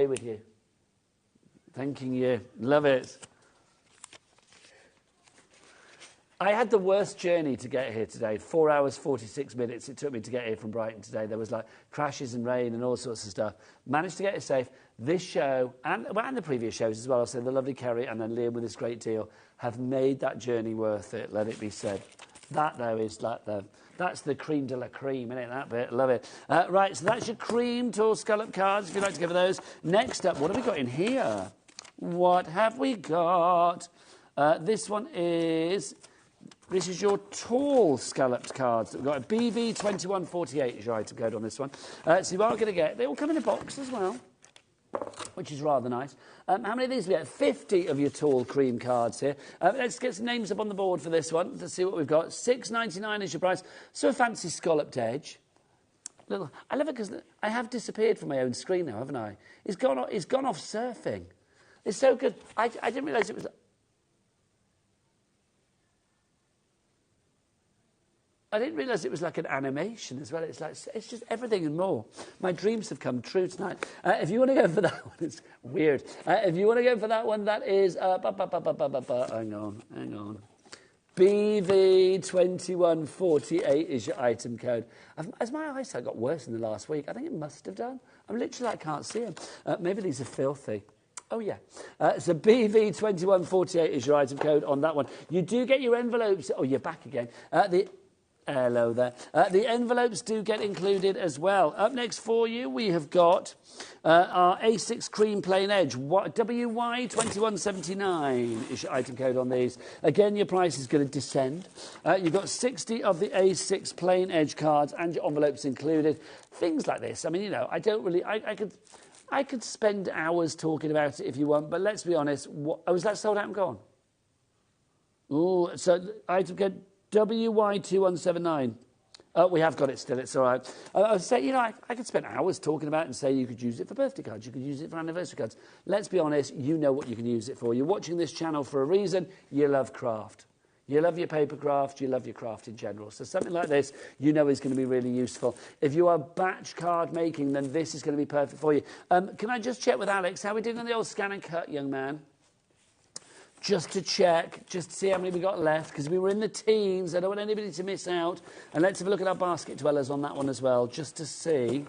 with you. Thanking you. Love it. I had the worst journey to get here today. 4 hours, 46 minutes it took me to get here from Brighton today. There was like crashes and rain and all sorts of stuff. Managed to get here safe. This show, and the previous shows as well, so the lovely Kerry and then Liam with this great deal, have made that journey worth it, let it be said. That, though, is like that's the cream de la cream, isn't it, that bit? Love it. Right, so that's your cream tall scallop cards, if you'd like to go for those. Next up, what have we got in here? What have we got? This is your tall scalloped cards that we've got. A BV2148 is your item code on this one. So you are going to get, they all come in a box as well, which is rather nice. How many of these have we got? 50 of your tall cream cards here. Let's get some names up on the board for this one to see what we've got. $6.99 is your price. So a fancy scalloped edge. I love it because I have disappeared from my own screen now, haven't I? It's gone off surfing. It's so good. I didn't realise it was... I didn't realise it was like an animation as well. It's just everything and more. My dreams have come true tonight. If you want to go for that one, it's weird. If you want to go for that one, that is... hang on. BV2148 is your item code. Has my eyesight got worse in the last week? I think it must have done. I'm literally, I can't see them. Maybe these are filthy. Oh, yeah. So BV2148 is your item code on that one. You do get your envelopes. Oh, you're back again. Hello there. The envelopes do get included as well. Up next for you, we have got our A6 Cream Plain Edge. WY2179 is your item code on these. Again, your price is going to descend. You've got 60 of the A6 Plain Edge cards and your envelopes included. Things like this. I mean, you know, I don't really... I could spend hours talking about it if you want, but let's be honest. Is that sold out and gone? Oh, so item code... WY2179. We have got it still, it's all right. I would say, you know, I could spend hours talking about it and say you could use it for birthday cards, you could use it for anniversary cards. Let's be honest, you know what you can use it for. You're watching this channel for a reason. You love craft. You love your paper craft, you love your craft in general. So something like this, you know, is going to be really useful. If you are batch card making, then this is going to be perfect for you. Can I just check with Alex, how are we doing on the old scan and cut, young man? Just to check, just to see how many we got left, because we were in the teens. I don't want anybody to miss out. And let's have a look at our basket dwellers on that one as well, just to see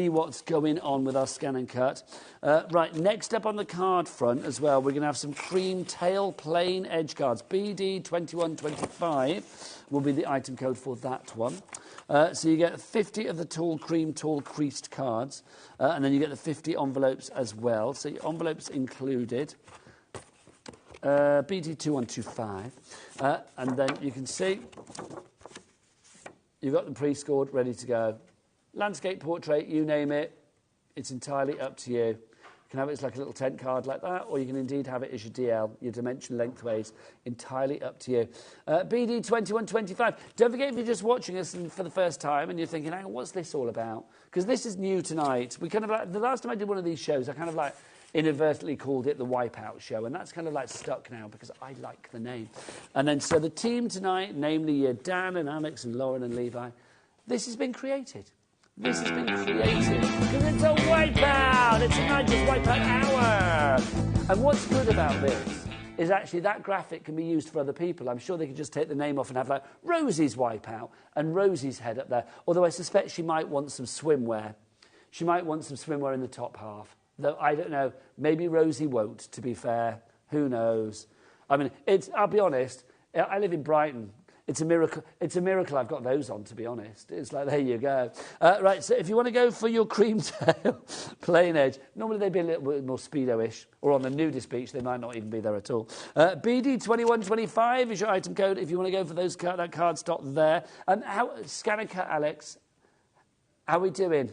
what's going on with our scan and cut. Right, next up on the card front as well, we're going to have some cream tail plain edge cards. BD2125 will be the item code for that one. So you get 50 of the tall creased cards, and then you get the 50 envelopes as well. So your envelopes included. BD2125, and then you can see you've got them pre-scored, ready to go. Landscape, portrait, you name it, it's entirely up to you. You can have it as like a little tent card like that, or you can indeed have it as your DL, your dimension lengthways, entirely up to you. BD2125. Don't forget, if you're just watching us for the first time and you're thinking, hang on, what's this all about? Because this is new tonight. We kind of like, the last time I did one of these shows, I kind of like inadvertently called it the Wipeout Show, and that's kind of like stuck now because I like the name. And then so the team tonight, namely Dan and Alex and Lauren and Levi, this has been created. This has been created because it's a Wipeout. It's a Nigel's Wipeout Hour. And what's good about this is actually that graphic can be used for other people. I'm sure they could just take the name off and have like Rosie's Wipeout and Rosie's head up there. Although I suspect she might want some swimwear. She might want some swimwear in the top half. Though I don't know. Maybe Rosie won't, to be fair. Who knows? I mean, I'll be honest. I live in Brighton. It's a miracle. It's a miracle I've got those on, to be honest. It's like, there you go. Right, so if you want to go for your cream tail, plain edge, normally they'd be a little bit more Speedo-ish, or on the nudist beach, they might not even be there at all. BD2125 is your item code if you want to go for those that cardstock there. Scanner cut, Alex. How are we doing?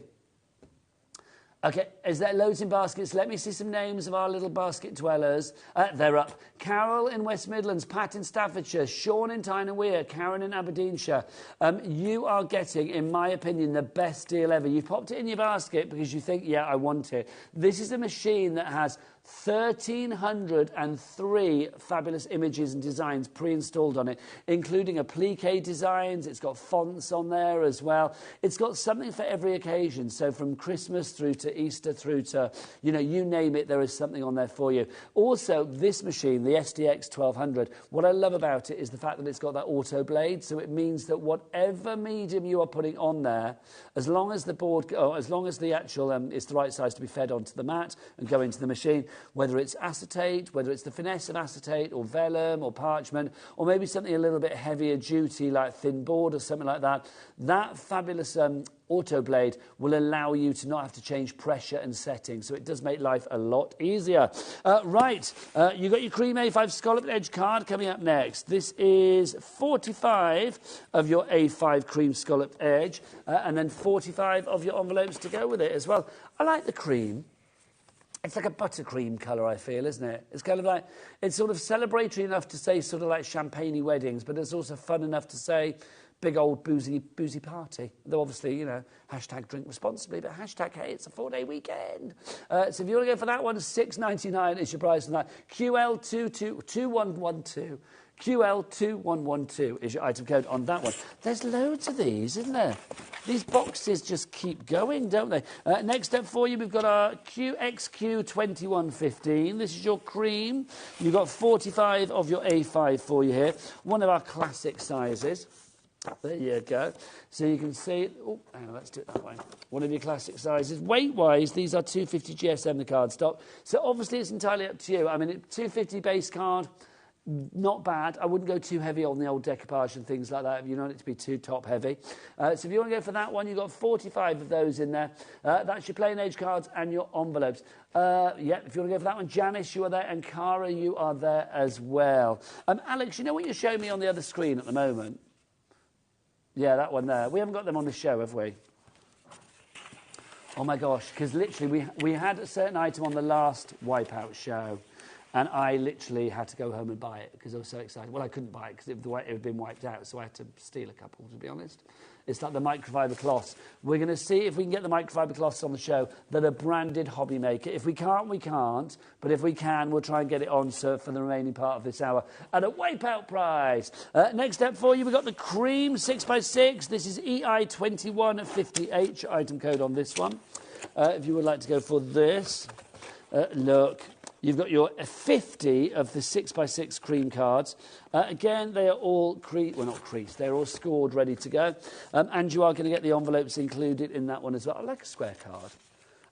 Okay, is there loads in baskets? Let me see some names of our little basket dwellers. They're up. Carol in West Midlands, Pat in Staffordshire, Sean in Tyne and Wear, Karen in Aberdeenshire. You are getting, in my opinion, the best deal ever. You've popped it in your basket because you think, yeah, I want it. This is a machine that has 1,303 fabulous images and designs pre-installed on it, including applique designs. It's got fonts on there as well. It's got something for every occasion. So from Christmas through to Easter through to, you know, you name it, there is something on there for you. Also, this machine, the SDX 1200, what I love about it is the fact that it's got that auto blade. So it means that whatever medium you are putting on there, as long as the board, as long as the actual is the right size to be fed onto the mat and go into the machine, whether it's acetate, whether it's the finesse of acetate or vellum or parchment, or maybe something a little bit heavier duty like thin board or something like that, that fabulous auto blade will allow you to not have to change pressure and setting. So it does make life a lot easier. Right, you've got your cream A5 scalloped edge card coming up next. This is 45 of your A5 cream scalloped edge and then 45 of your envelopes to go with it as well. I like the cream. It's like a buttercream colour, I feel, isn't it? It's kind of like, it's sort of celebratory enough to say sort of like champagne-y weddings, but it's also fun enough to say big old boozy party. Though obviously, you know, hashtag drink responsibly, but hashtag, hey, it's a 4-day weekend. So if you want to go for that one, $6.99 is your price on that. QL2112. QL2112 is your item code on that one. There's loads of these, isn't there? These boxes just keep going, don't they? Next up for you, we've got our QXQ2115. This is your cream. You've got 45 of your A5 for you here. One of our classic sizes. There you go. So you can see, oh, hang on, let's do it that way. One of your classic sizes. Weight-wise, these are 250 GSM, the cardstock. So obviously it's entirely up to you. I mean, 250 base card, not bad. I wouldn't go too heavy on the old decoupage and things like that if you don't want it to be too top heavy. So if you want to go for that one, you've got 45 of those in there. That's your plain edge cards and your envelopes. Yeah, if you want to go for that one, Janice, you are there, and Cara, you are there as well. Alex, you know what you're showing me on the other screen at the moment? Yeah, that one there. We haven't got them on the show, have we? Oh my gosh, because literally we had a certain item on the last Wipeout show, and I literally had to go home and buy it because I was so excited. Well, I couldn't buy it because it had been wiped out, so I had to steal a couple, to be honest. It's like the microfiber cloths. We're going to see if we can get the microfiber cloths on the show that are branded HobbyMaker. If we can't, we can't. But if we can, we'll try and get it on for the remaining part of this hour at a Wipeout price. Next up for you, we've got the cream 6x6. This is EI2150H, your item code on this one. If you would like to go for this, look. You've got your 50 of the 6x6 cream cards. Again, they are all not creased. They're all scored, ready to go. And you are going to get the envelopes included in that one as well. I like a square card.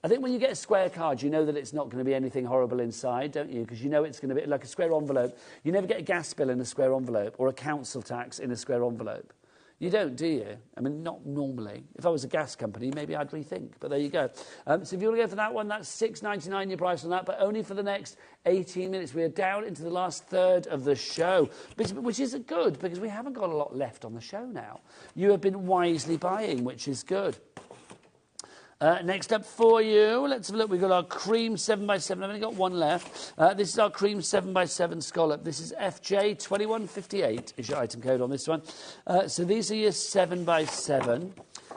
I think when you get a square card, you know that it's not going to be anything horrible inside, don't you? Because you know it's going to be like a square envelope. You never get a gas bill in a square envelope or a council tax in a square envelope. You don't, do you? I mean, not normally. If I was a gas company, maybe I'd rethink. But there you go. So if you want to go for that one, that's $6.99 your price on that, but only for the next 18 minutes. We are down into the last third of the show, which is good because we haven't got a lot left on the show now. You have been wisely buying, which is good. Next up for you, let's have a look. We've got our cream 7x7. I've only got one left. This is our cream 7x7 scallop. This is FJ2158 is your item code on this one. So these are your 7x7.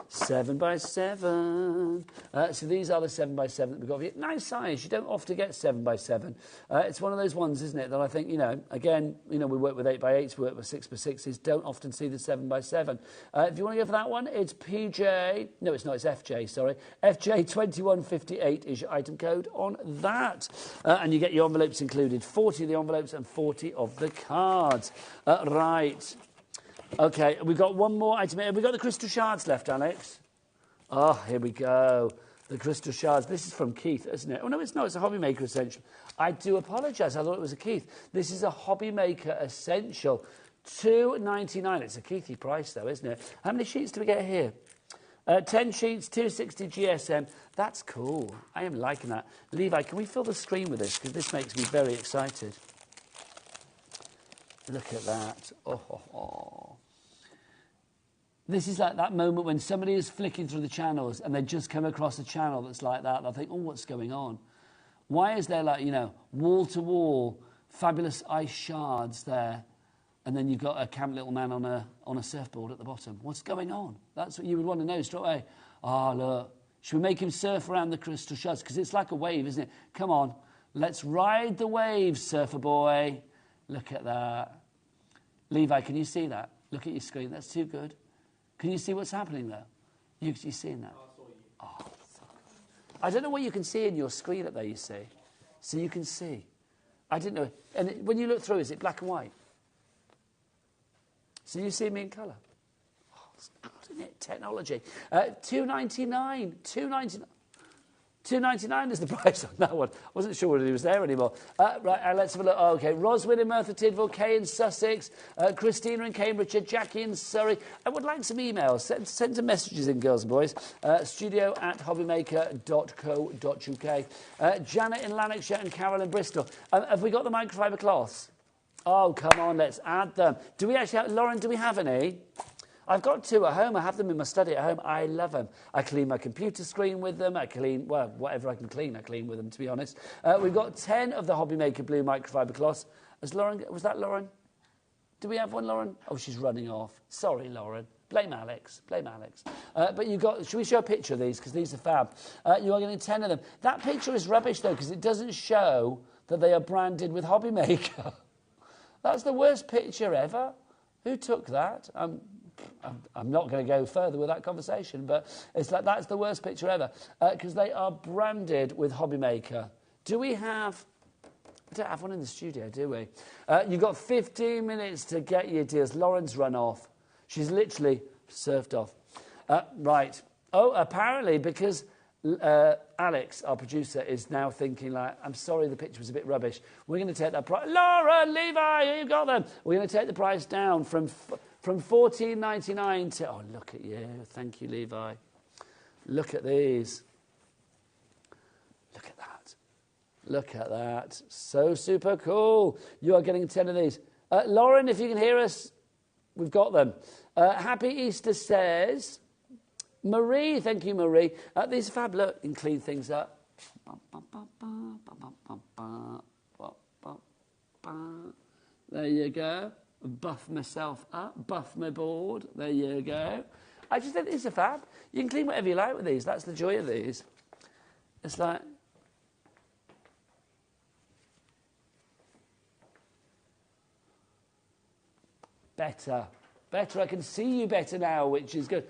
7 by 7. So these are the 7 by 7 that we've got here. Nice size. You don't often get 7 by 7. It's one of those ones, isn't it, that I think, again, we work with 8 by 8s, we work with 6 by 6s, don't often see the 7 by 7. If you want to go for that one, it's PJ, no, it's not, it's FJ, sorry. FJ2158 is your item code on that. And you get your envelopes included, 40 of the envelopes and 40 of the cards. Right. OK, we've got one more item. Have we got the crystal shards left, Alex? Oh, here we go. The crystal shards. This is from Keith, isn't it? Oh, no, it's not. It's a HobbyMaker Essential. I do apologise. I thought it was a Keith. This is a HobbyMaker Essential. $2.99. It's a Keithy price, though, isn't it? How many sheets do we get here? 10 sheets, 260 GSM. That's cool. I am liking that. Levi, can we fill the screen with this? Because this makes me very excited. Look at that. Oh. This is like that moment when somebody is flicking through the channels and they just come across a channel that's like that. They'll think, oh, what's going on? Why is there wall-to-wall fabulous ice shards there, and then you've got a camp little man on a surfboard at the bottom? What's going on? That's what you would want to know straight away. Oh, look. Should we make him surf around the crystal shards? Because it's like a wave, isn't it? Come on. Let's ride the waves, surfer boy. Look at that. Levi, can you see that? Look at your screen. That's too good. Can you see what's happening there? You seeing that? Oh, I don't know what you can see in your screen up there, you see. So you can see. I didn't know. And when you look through, is it black and white? So you see me in colour? Oh, it's good, isn't it? Technology. $2.99. $2.99 is the price on that one. I wasn't sure whether he was there anymore. Right, let's have a look. Oh, OK, Roswyn in Merthyr Tydfil, Kay in Sussex, Christina in Cambridgeshire, Jackie in Surrey. I would like some emails. Send some messages in, girls and boys. studio@hobbymaker.co.uk. Janet in Lanarkshire and Carol in Bristol. Have we got the microfiber cloths? Oh, come on, let's add them. Do we actually have... Lauren, do we have any? I've got 2 at home. I have them in my study at home. I love them. I clean my computer screen with them. I clean, well, whatever I can clean, I clean with them, to be honest. We've got 10 of the HobbyMaker blue microfiber cloths. Was that Lauren? Do we have one, Lauren? Oh, she's running off. Sorry, Lauren. Blame Alex. But you've got... Should we show a picture of these? Because these are fab. You are getting 10 of them. That picture is rubbish, though, because it doesn't show that they are branded with HobbyMaker. That's the worst picture ever. Who took that? I'm not going to go further with that conversation, but it's like that's the worst picture ever because they are branded with HobbyMaker. Do we have... We don't have one in the studio, do we? You've got 15 minutes to get your deals. Lauren's run off. She's literally surfed off. Right. Oh, apparently because Alex, our producer, is now thinking like, I'm sorry the picture was a bit rubbish. We're going to take that price... Lauren, Levi, you've got them. We're going to take the price down from $14.99 to... Oh, look at you. Thank you, Levi. Look at these. Look at that. Look at that. So super cool. You are getting 10 of these. Lauren, if you can hear us, we've got them. Happy Easter says... Marie, thank you, Marie. These are fab. Look, and clean things up. There you go. Buff myself up. Buff my board. There you go. I just think these are fab. You can clean whatever you like with these. That's the joy of these. It's like... Better. Better. I can see you better now, which is good.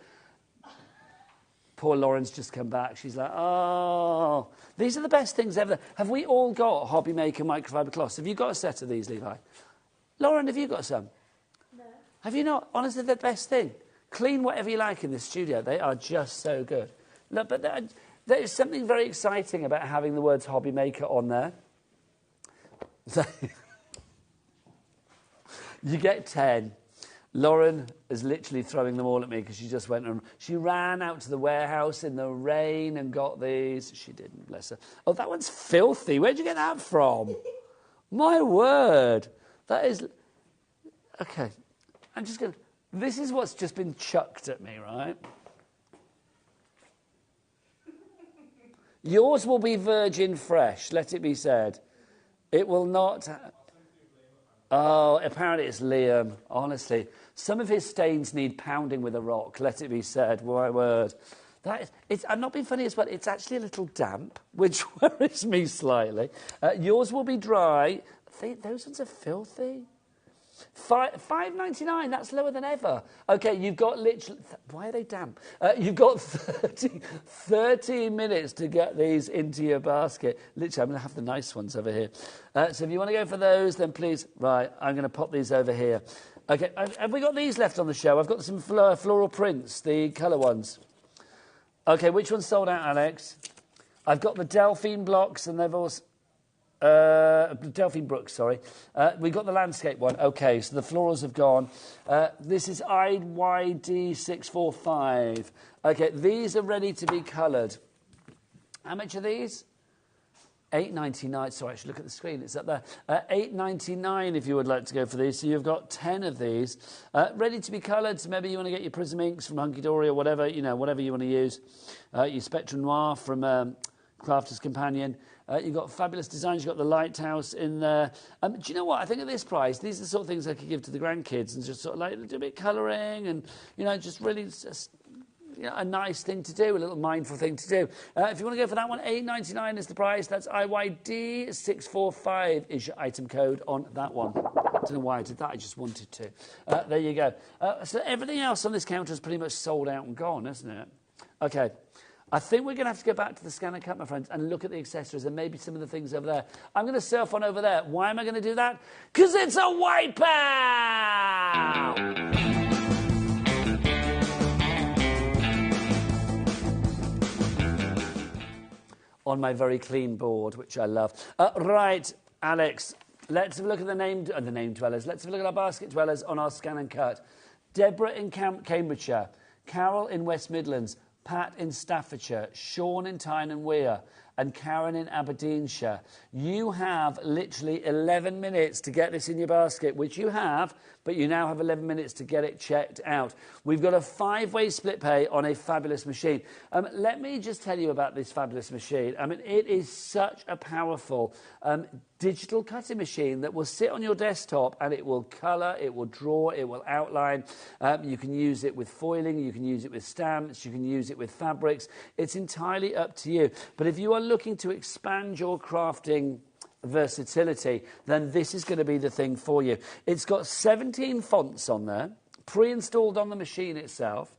Poor Lauren's just come back. She's like, oh, these are the best things ever. Have we all got HobbyMaker microfiber cloths? Have you got a set of these, Levi? Lauren, have you got some? No. Have you not? Honestly, the best thing. Clean whatever you like in this studio. They are just so good. Look, but there is something very exciting about having the words HobbyMaker on there. You get 10. Lauren is literally throwing them all at me because she just went and she ran out to the warehouse in the rain and got these. She didn't, bless her. Oh, that one's filthy. Where'd you get that from? My word. That is... OK. I'm just going to... This is what's just been chucked at me, right? Yours will be virgin fresh, let it be said. It will not... Oh, apparently it's Liam. Honestly, some of his stains need pounding with a rock. Let it be said. My word. I'm not being funny as well. It's actually a little damp, which worries me slightly. Yours will be dry. Those ones are filthy. $5.99. That's lower than ever. Okay, you've got literally. Why are they damp? You've got 30 minutes to get these into your basket. Literally, I'm going to have the nice ones over here. So if you want to go for those, then please. Right, I'm going to pop these over here. Okay, have we got these left on the show? I've got some floral prints, the colour ones. Okay, which one's sold out, Alex? I've got the Delphine blocks, and they've also. Delphine Brooks, sorry. We've got the landscape one. Okay, so the florals have gone. This is IYD645. Okay, these are ready to be coloured. How much are these? $8.99. Sorry, I should look at the screen. It's up there. $8.99 if you would like to go for these. So you've got 10 of these ready to be coloured. So maybe you want to get your Prism inks from Hunky Dory or whatever, whatever you want to use. Your Spectrum Noir from Crafter's Companion. You've got fabulous designs. You've got the lighthouse in there. Do you know what? I think at this price, these are the sort of things I could give to the grandkids and just sort of like do a bit of colouring and, just really a nice thing to do, a little mindful thing to do. If you want to go for that one, $8.99 is the price. That's IYD645 is your item code on that one. I don't know why I did that. I just wanted to. There you go. So everything else on this counter is pretty much sold out and gone, isn't it? Okay. I think we're going to have to go back to the Scan and Cut, my friends, and look at the accessories and maybe some of the things over there. I'm going to surf on over there. Why am I going to do that? Because it's a wipeout! On my very clean board, which I love. Right, Alex, let's have a look at the name dwellers. Let's have a look at our basket dwellers on our Scan and Cut. Deborah in Cambridgeshire, Carol in West Midlands, Pat in Staffordshire, Sean in Tyne and Wear, and Karen in Aberdeenshire. You have literally 11 minutes to get this in your basket, which you have, but you now have 11 minutes to get it checked out. We've got a 5-way split pay on a fabulous machine. Let me just tell you about this fabulous machine. I mean, it is such a powerful digital cutting machine that will sit on your desktop and it will colour, it will draw, it will outline. You can use it with foiling, you can use it with stamps, you can use it with fabrics. It's entirely up to you. But if you are looking to expand your crafting versatility, then this is going to be the thing for you. It's got 17 fonts on there, pre-installed on the machine itself.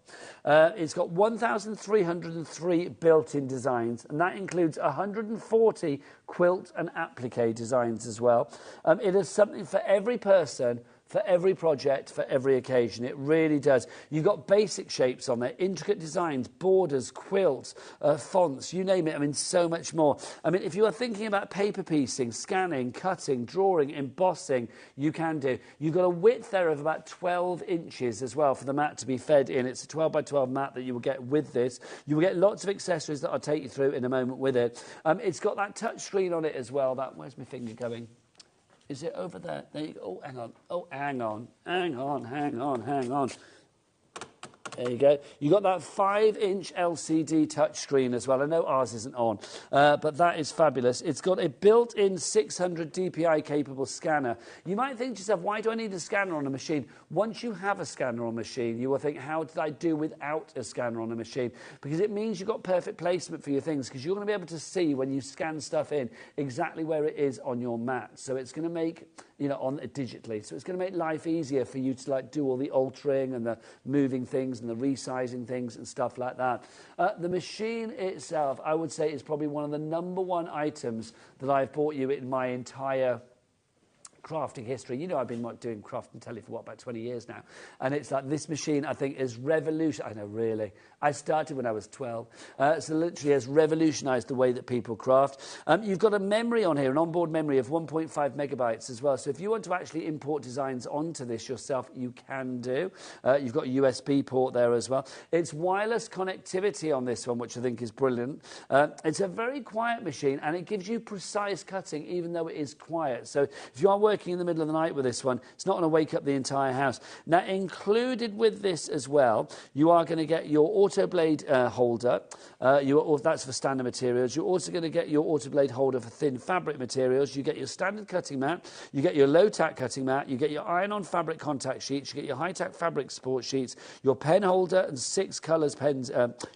It's got 1,303 built-in designs, and that includes 140 quilt and applique designs as well. It has something for every person, for every project, for every occasion. It really does. You've got basic shapes on there, intricate designs, borders, quilts, fonts, you name it. I mean, so much more. I mean, if you are thinking about paper piecing, scanning, cutting, drawing, embossing, you can do. You've got a width there of about 12 inches as well for the mat to be fed in. It's a 12 by 12 mat that you will get with this. You will get lots of accessories that I'll take you through in a moment with it. It's got that touch screen on it as well. Where's my finger going? Is it over there? There you go. Oh, hang on. Oh, hang on. Hang on. There you go. You got that 5-inch LCD touchscreen as well. I know ours isn't on, but that is fabulous. It's got a built-in 600 DPI capable scanner. You might think to yourself, why do I need a scanner on a machine? Once you have a scanner on a machine, you will think, how did I do without a scanner on a machine? Because it means you've got perfect placement for your things, because you're going to be able to see when you scan stuff in exactly where it is on your mat. So it's going to make, on digitally. So it's going to make life easier for you to do all the altering and the moving things and the resizing things and stuff like that. The machine itself, I would say, is probably one of the #1 items that I've bought you in my entire crafting history. I've been doing craft and telly for about 20 years now, and it's like this machine, I think, is revolutionary. I know, really. I started when I was 12, so literally has revolutionised the way that people craft. You've got a memory on here, an onboard memory of 1.5 megabytes as well. So if you want to actually import designs onto this yourself, you can do. You've got a USB port there as well. It's wireless connectivity on this one, which I think is brilliant. It's a very quiet machine, and it gives you precise cutting, even though it is quiet. So if you are working working in the middle of the night with this one. It's not going to wake up the entire house. Now, included with this as well, you are going to get your auto blade holder. That's for standard materials. You're also going to get your auto blade holder for thin fabric materials. You get your standard cutting mat. You get your low-tack cutting mat. You get your iron-on fabric contact sheets. You get your high-tack fabric support sheets. Your pen holder and 6 colours pens.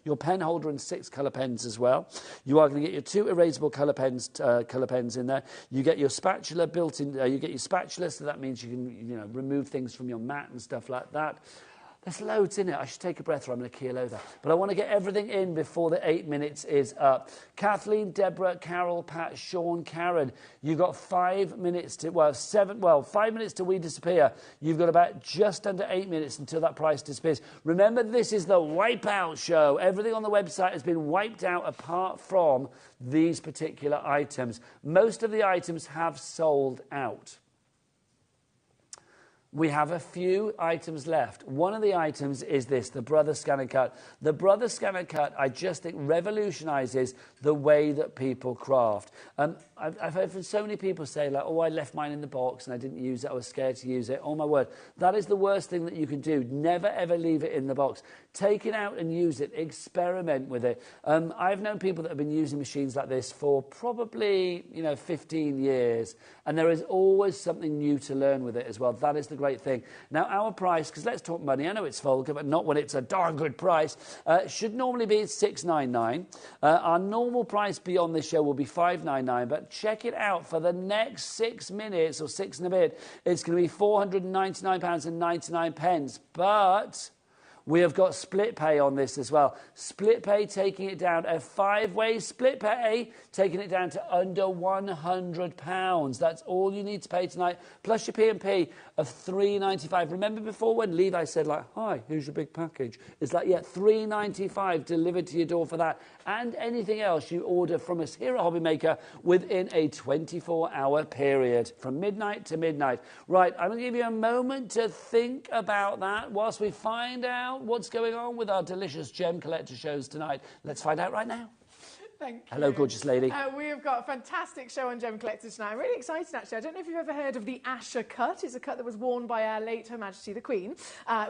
Your pen holder and 6 colour pens as well. You are going to get your 2 erasable colour pens in there. You get your spatula built in. You get your spatula, so that means you can remove things from your mat and stuff like that. There's loads in it. I should take a breath or I'm going to keel over. But I want to get everything in before the 8 minutes is up. Kathleen, Deborah, Carol, Pat, Sean, Karen, you've got 5 minutes to, 5 minutes till we disappear. You've got about just under 8 minutes until that price disappears. Remember, this is the wipeout show. Everything on the website has been wiped out apart from these particular items. Most of the items have sold out. We have a few items left. One of the items is this, the Brother Scan & Cut. The Brother Scan & Cut, I just think, revolutionises the way that people craft. I've heard from so many people say, like, oh, I left mine in the box and I didn't use it, I was scared to use it. Oh, my word. That is the worst thing that you can do. Never, ever leave it in the box. Take it out and use it. Experiment with it. I've known people that have been using machines like this for probably, 15 years. And there is always something new to learn with it as well. That is the great thing. Now, our price, because let's talk money. I know it's vulgar, but not when it's a darn good price. Should normally be $6.99. Our normal price beyond this show will be $5.99, but check it out for the next 6 minutes or 6 and a bit. It's going to be £499.99. But we have got split pay on this as well. Split pay, taking it down, a 5-way split pay, taking it down to under £100. That's all you need to pay tonight, plus your P&P of $3.95. Remember before when Levi said, like, hi, here's your big package? It's like, yeah, $3.95 delivered to your door for that, and anything else you order from us here at HobbyMaker within a 24-hour period, from midnight to midnight. Right, I'm going to give you a moment to think about that whilst we find out what's going on with our delicious gem collector shows tonight. Let's find out right now. Thank you. Hello, gorgeous lady. We have got a fantastic show on Gem Collectors tonight. I'm really excited, actually. I don't know if you've ever heard of the Asher cut. It's a cut that was worn by our late Her Majesty the Queen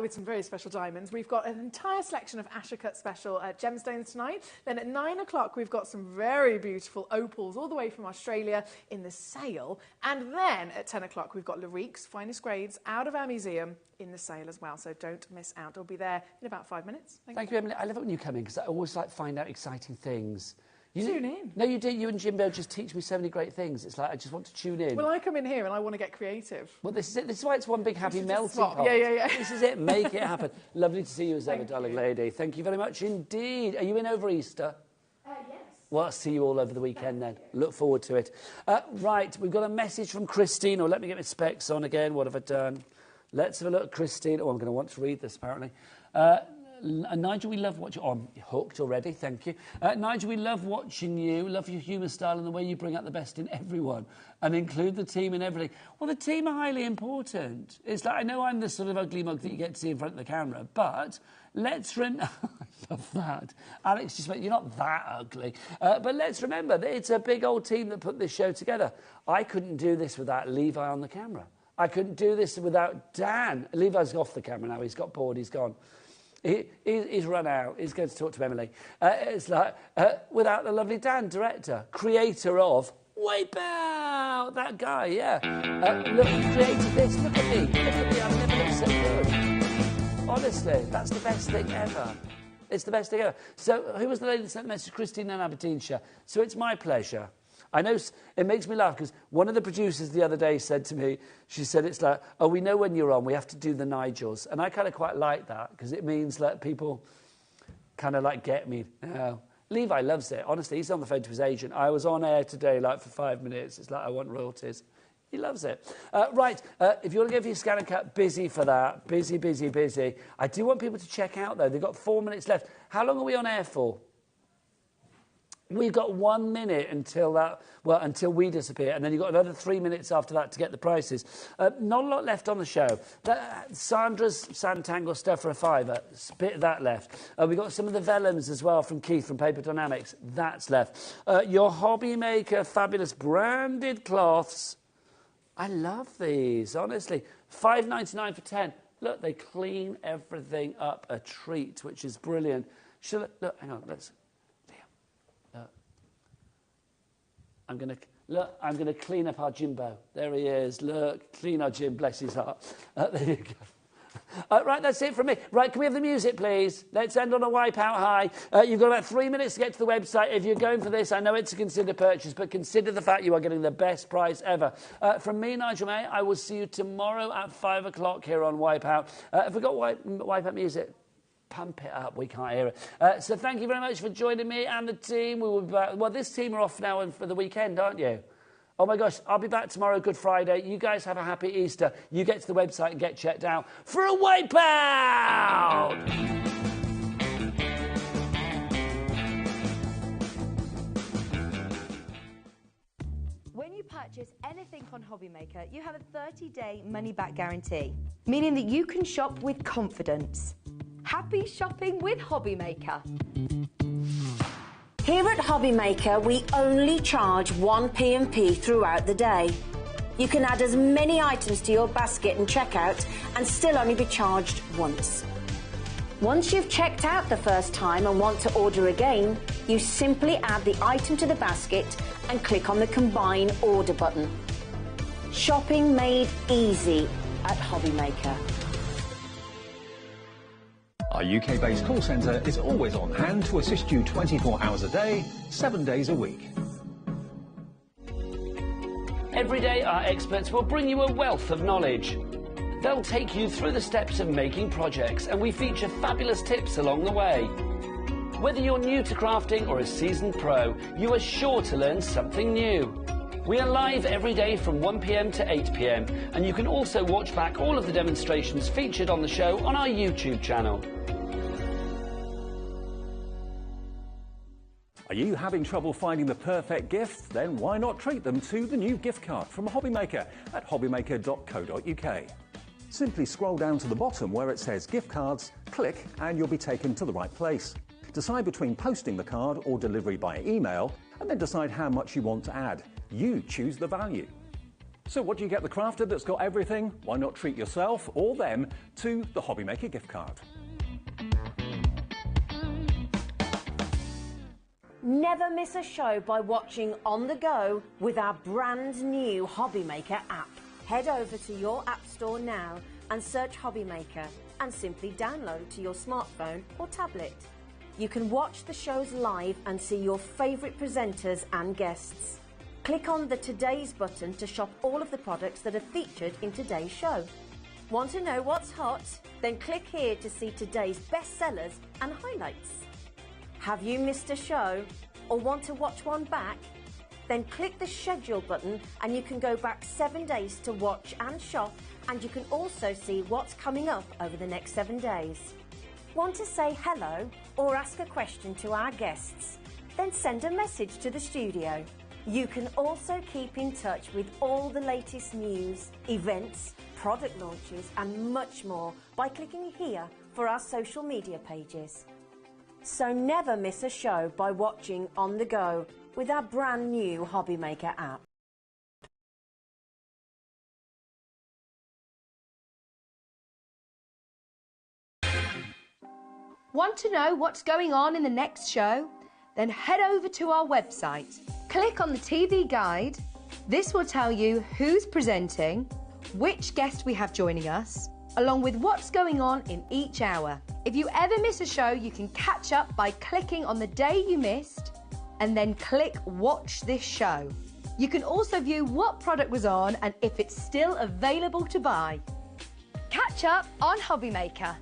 with some very special diamonds. We've got an entire selection of Asher cut special gemstones tonight. Then at 9 o'clock, we've got some very beautiful opals all the way from Australia in the sale. And then at 10 o'clock, we've got Larique's finest grades out of our museum in the sale as well. So don't miss out. It'll be there in about 5 minutes. Thank you, Emily. I love it when you come in because I always like to find out exciting things. Tune in. No, you do. You and Jimbo just teach me so many great things. It's like I just want to tune in. Well, I come in here and I want to get creative. Well, this is it. This is why it's one big happy melting pot. Yeah. This is it. Make it happen. Lovely to see you as ever, darling lady. Thank you very much indeed. Are you in over Easter? Yes. Well, I'll see you all over the weekend then. Look forward to it. Right, we've got a message from Christine. Or let me get my specs on again. What have I done? Let's have a look at Christine. Oh, I'm going to want to read this, apparently. Nigel, we love watching... Oh, I'm hooked already, thank you. Nigel, we love watching you, love your humour style and the way you bring out the best in everyone and include the team in everything. Well, the team are highly important. It's like, I know I'm the sort of ugly mug that you get to see in front of the camera, but let's remember... I love that. Alex just went, you're not that ugly. But let's remember that it's a big old team that put this show together. I couldn't do this without Levi on the camera. I couldn't do this without Dan. Levi's off the camera now. He's got bored. He's gone. He's run out. He's going to talk to Emily. It's like, without the lovely Dan, director, creator of Wipeout. That guy, yeah. Look, he created this. Look at me. Look at me. I've never looked so good. Honestly, that's the best thing ever. It's the best thing ever. So, who was the lady that sent the message? Christine in Aberdeenshire. So, it's my pleasure. I know it makes me laugh because one of the producers the other day said to me, she said, it's like, oh, we know when you're on, we have to do the Nigels. And I kind of quite like that because it means that people kind of like get me. Levi loves it. Honestly, he's on the phone to his agent. I was on air today like for 5 minutes. It's like, I want royalties. He loves it. Right, if you want to go for your scan and cut, busy for that. Busy. I do want people to check out, though. They've got 4 minutes left. How long are we on air for? We've got 1 minute until that, until we disappear, and then you've got another 3 minutes after that to get the prices. Not a lot left on the show. Sandra's Sandtangle stuff for a £5. Bit of that left. We've got some of the vellums as well from Keith from Paper Dynamics. That's left. Your HobbyMaker fabulous branded cloths. I love these, honestly. $5.99 for 10. Look, they clean everything up, a treat, which is brilliant. Look, hang on, let's... Liam, look. I'm gonna clean up our Jimbo. There he is. Look, clean our Jim, bless his heart. There you go. Right, that's it from me. Right, can we have the music, please? Let's end on a wipeout high. You've got about 3 minutes to get to the website. If you're going for this, I know it's a consider purchase, but consider the fact you are getting the best price ever. From me, Nigel May, I will see you tomorrow at 5 o'clock here on Wipeout. If we've got wipeout music, pump it up. We can't hear it. So thank you very much for joining me and the team. We will be back. Well, this team are off now for the weekend, aren't you? Oh my gosh, I'll be back tomorrow, Good Friday. You guys have a happy Easter. You get to the website and get checked out for a wipeout! When you purchase anything on HobbyMaker, you have a 30-day money-back guarantee, meaning that you can shop with confidence. Happy shopping with HobbyMaker. Here at HobbyMaker, we only charge 1 P&P throughout the day. You can add as many items to your basket and checkout and still only be charged once. Once you've checked out the first time and want to order again, you simply add the item to the basket and click on the Combine Order button. Shopping made easy at HobbyMaker. Our UK-based call centre is always on hand to assist you 24 hours a day, 7 days a week. Every day, our experts will bring you a wealth of knowledge. They'll take you through the steps of making projects, and we feature fabulous tips along the way. Whether you're new to crafting or a seasoned pro, you are sure to learn something new. We are live every day from 1 p.m. to 8 p.m, and you can also watch back all of the demonstrations featured on the show on our YouTube channel. Are you having trouble finding the perfect gift? Then why not treat them to the new gift card from HobbyMaker at hobbymaker.co.uk. Simply scroll down to the bottom where it says gift cards, click and you'll be taken to the right place. Decide between posting the card or delivery by email and then decide how much you want to add. You choose the value. So what do you get the crafter that's got everything? Why not treat yourself or them to the HobbyMaker gift card? Never miss a show by watching on the go with our brand new HobbyMaker app. Head over to your app store now and search HobbyMaker and simply download to your smartphone or tablet. You can watch the shows live and see your favourite presenters and guests. Click on the Today's button to shop all of the products that are featured in today's show. Want to know what's hot? Then click here to see today's bestsellers and highlights. Have you missed a show or want to watch one back? Then click the schedule button and you can go back 7 days to watch and shop, and you can also see what's coming up over the next 7 days. Want to say hello or ask a question to our guests? Then send a message to the studio. You can also keep in touch with all the latest news, events, product launches and much more by clicking here for our social media pages. So never miss a show by watching on the go with our brand new HobbyMaker app. Want to know what's going on in the next show? Then head over to our website. Click on the TV guide. This will tell you who's presenting, which guest we have joining us, along with what's going on in each hour. If you ever miss a show, you can catch up by clicking on the day you missed and then click Watch This Show. You can also view what product was on and if it's still available to buy. Catch up on HobbyMaker.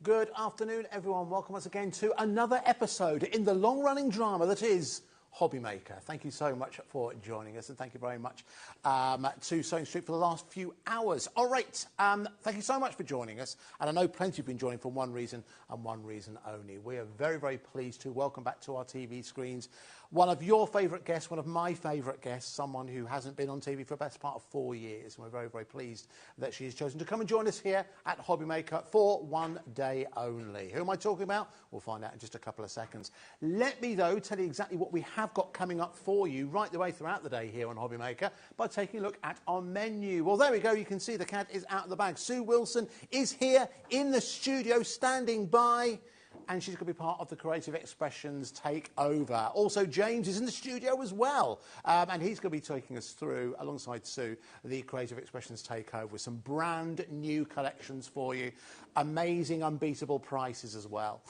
Good afternoon, everyone. Welcome once again to another episode in the long-running drama that is HobbyMaker. Thank you so much for joining us, and thank you very much to Sewing Street for the last few hours. All right, thank you so much for joining us, and I know plenty have been joining for one reason and one reason only. We are very, very pleased to welcome back to our TV screens one of your favourite guests, one of my favourite guests, someone who hasn't been on TV for the best part of 4 years. And we're very, very pleased that she has chosen to come and join us here at HobbyMaker for one day only. Who am I talking about? We'll find out in just a couple of seconds. Let me, though, tell you exactly what we have got coming up for you right the way throughout the day here on HobbyMaker by taking a look at our menu. Well, there we go. You can see the cat is out of the bag. Sue Wilson is here in the studio standing by, and she's going to be part of the Creative Expressions takeover. Also, James is in the studio as well, and he's going to be taking us through, alongside Sue, the Creative Expressions takeover with some brand new collections for you. Amazing, unbeatable prices as well.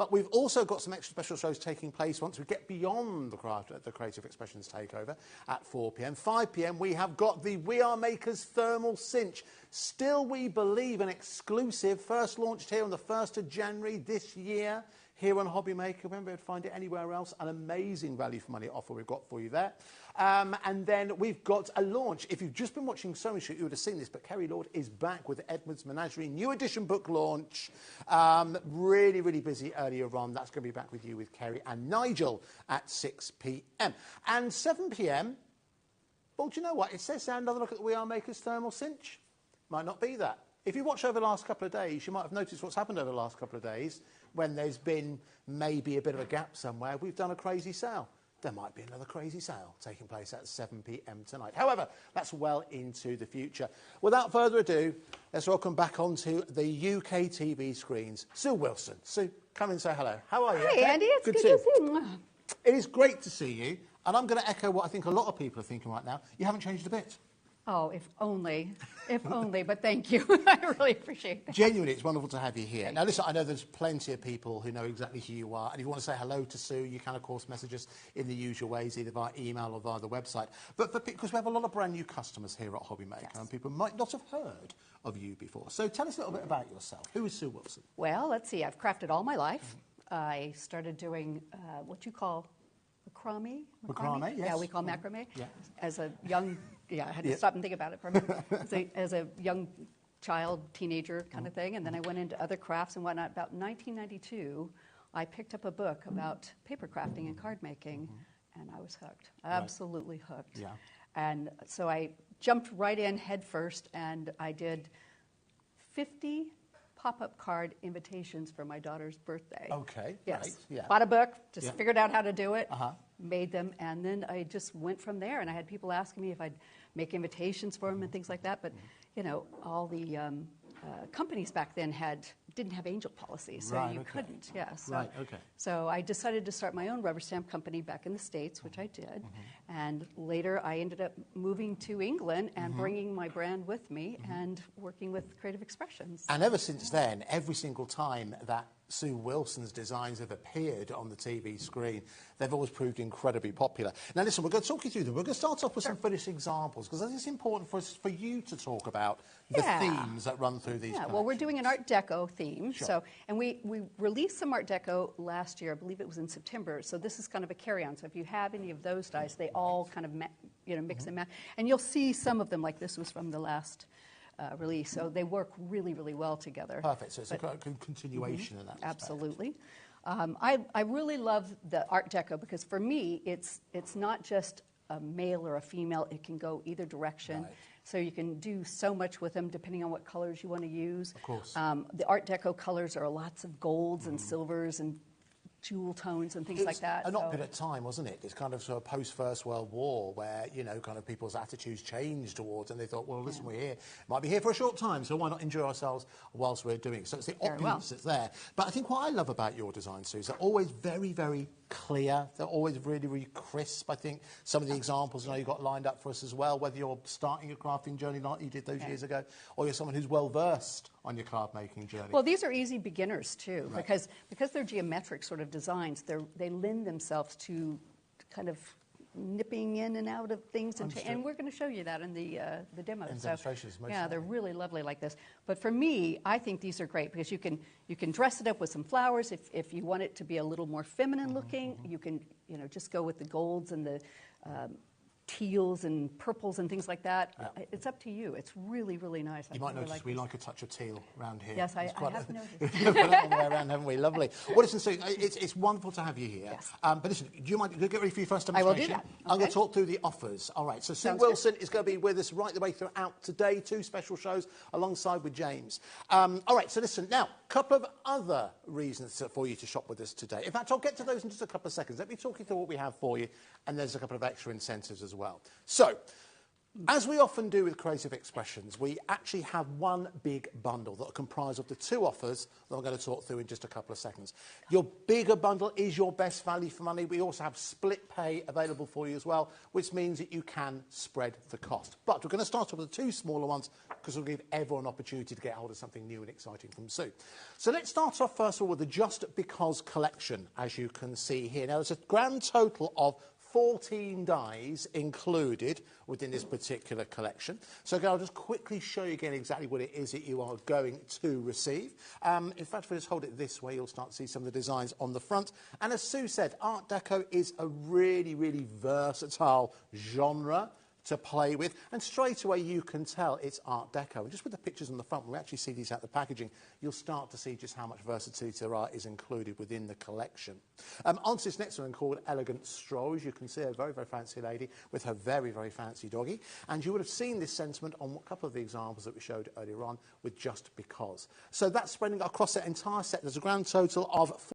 We've also got some extra special shows taking place once we get beyond the Creative Expressions takeover at 4 p.m. 5 p.m. we have got the We Are Makers Thermal Cinch. Still, we believe, an exclusive, first launched here on the 1st of January this year here on HobbyMaker. Remember, you'd find it anywhere else. An amazing value for money offer we've got for you there. And then we've got a launch. If you've just been watching Sewing Shoot, you would have seen this, but Kerry Lord is back with the Edmund's Menagerie new edition book launch. Really, really busy earlier on. That's going to be back with you with Kerry and Nigel at 6 p.m. And 7 p.m, well, do you know what? It says there, another look at the We Are Makers Thermal Cinch. Might not be that. If you watch over the last couple of days, you might have noticed what's happened over the last couple of days when there's been maybe a bit of a gap somewhere. We've done a crazy sale. There might be another crazy sale taking place at 7 p.m. tonight. However, that's well into the future. Without further ado, let's welcome back onto the UK TV screens, Sue Wilson. Sue, come and say hello. How are you? Hi, okay? Andy. It's good to see you. It is great to see you. And I'm going to echo what I think a lot of people are thinking right now. You haven't changed a bit. Oh, if only, but thank you. I really appreciate that. Genuinely, it's wonderful to have you here. Now, listen, I know there's plenty of people who know exactly who you are, and if you want to say hello to Sue, you can, of course, message us in the usual ways, either via email or via the website. But because we have a lot of brand new customers here at HobbyMaker, yes, and people might not have heard of you before. So tell us a little bit about yourself. Who is Sue Wilson? Well, let's see. I've crafted all my life. I started doing what you call macrame. Macrame, yes. Yeah, we call macrame. Yeah. As a young, I had to stop and think about it for a minute. As a young child, teenager kind of thing, and then I went into other crafts and whatnot. About 1992, I picked up a book about paper crafting and card making, and I was hooked, absolutely hooked. Yeah. And so I jumped right in head first, and I did 50 pop-up card invitations for my daughter's birthday. Okay, yes. Right. Yeah. Bought a book, just figured out how to do it, made them, and then I just went from there. And I had people asking me if I'd make invitations for them and things like that. But, you know, all the companies back then didn't have angel policies, so you couldn't. Yeah. So, so I decided to start my own rubber stamp company back in the States, which I did. And later I ended up moving to England and bringing my brand with me and working with Creative Expressions. And ever since then, every single time that Sue Wilson's designs have appeared on the TV screen, they've always proved incredibly popular. Now listen, we're going to talk you through them. We're going to start off with some finished examples, because I think it's important for you to talk about the themes that run through these collections. Well, we're doing an Art Deco theme. Sure. And we released some Art Deco last year. I believe it was in September. So this is kind of a carry-on. So if you have any of those dies, they all kind of mix and match. And you'll see some of them, like this was from the last release. So they work really, really well together. Perfect. So it's a continuation of that. Absolutely. I really love the Art Deco because for me, it's not just a male or a female. It can go either direction. Right. So you can do so much with them depending on what colors you want to use. Of course. The Art Deco colors are lots of golds and silvers and jewel tones and things like that. An odd bit of time, wasn't it? It's kind of sort of post-First World War where, you know, kind of people's attitudes changed towards, and they thought, well, listen, we're here. Might be here for a short time, so why not enjoy ourselves whilst we're doing it? So it's the opulence that's there. But I think what I love about your design, Sue, is they're always very, very clear. They're always really, really crisp. I think some of the examples I know you've got lined up for us as well, whether you're starting your crafting journey like you did those years ago, or you're someone who's well-versed on your card making journey. Well, these are easy beginners too, because they're geometric sort of designs. They lend themselves to kind of nipping in and out of things, and we're going to show you that in the demo. And demonstrations, most they're really lovely like this. But for me, I think these are great because you can dress it up with some flowers if you want it to be a little more feminine looking. You can just go with the golds and the teals and purples and things like that. It's up to you. It's really, really nice. You might notice we like a touch of teal around here. Yes, I have noticed. We've got that on the way around, haven't we? Lovely. Well, listen, Sue, it's wonderful to have you here. Yes. But listen, do you mind get ready for your first I demonstration? will do that. Okay. I'm going to talk through the offers. All right, so Sue Sounds Wilson is going to be with us right the way throughout today. 2 special shows alongside with James. All right, so listen, now, a couple of other reasons for you to shop with us today. In fact, I'll get to those in just a couple of seconds. Let me talk you through what we have for you, and there's a couple of extra incentives as well. So, as we often do with Creative Expressions, we actually have one big bundle that will comprise of the 2 offers that I'm going to talk through in just a couple of seconds. Your bigger bundle is your best value for money. We also have split pay available for you as well, which means that you can spread the cost. But we're going to start off with the 2 smaller ones because we'll give everyone an opportunity to get hold of something new and exciting from Sue. So let's start off first of all with the Just Because collection, as you can see here. Now, there's a grand total of 14 dies included within this particular collection. So again, I'll just quickly show you again exactly what it is that you are going to receive. In fact, if I just hold it this way, you'll start to see some of the designs on the front. And as Sue said, Art Deco is a really, really versatile genre to play with, and straight away you can tell it's Art Deco. And just with the pictures on the front, when we actually see these out the packaging, you'll start to see just how much versatility there is included within the collection. Onto this next one called Elegant Stroll. As you can see, a very, very fancy lady with her very, very fancy doggy. And you would have seen this sentiment on a couple of the examples that we showed earlier on with Just Because. So that's spreading across the entire set. There's a grand total of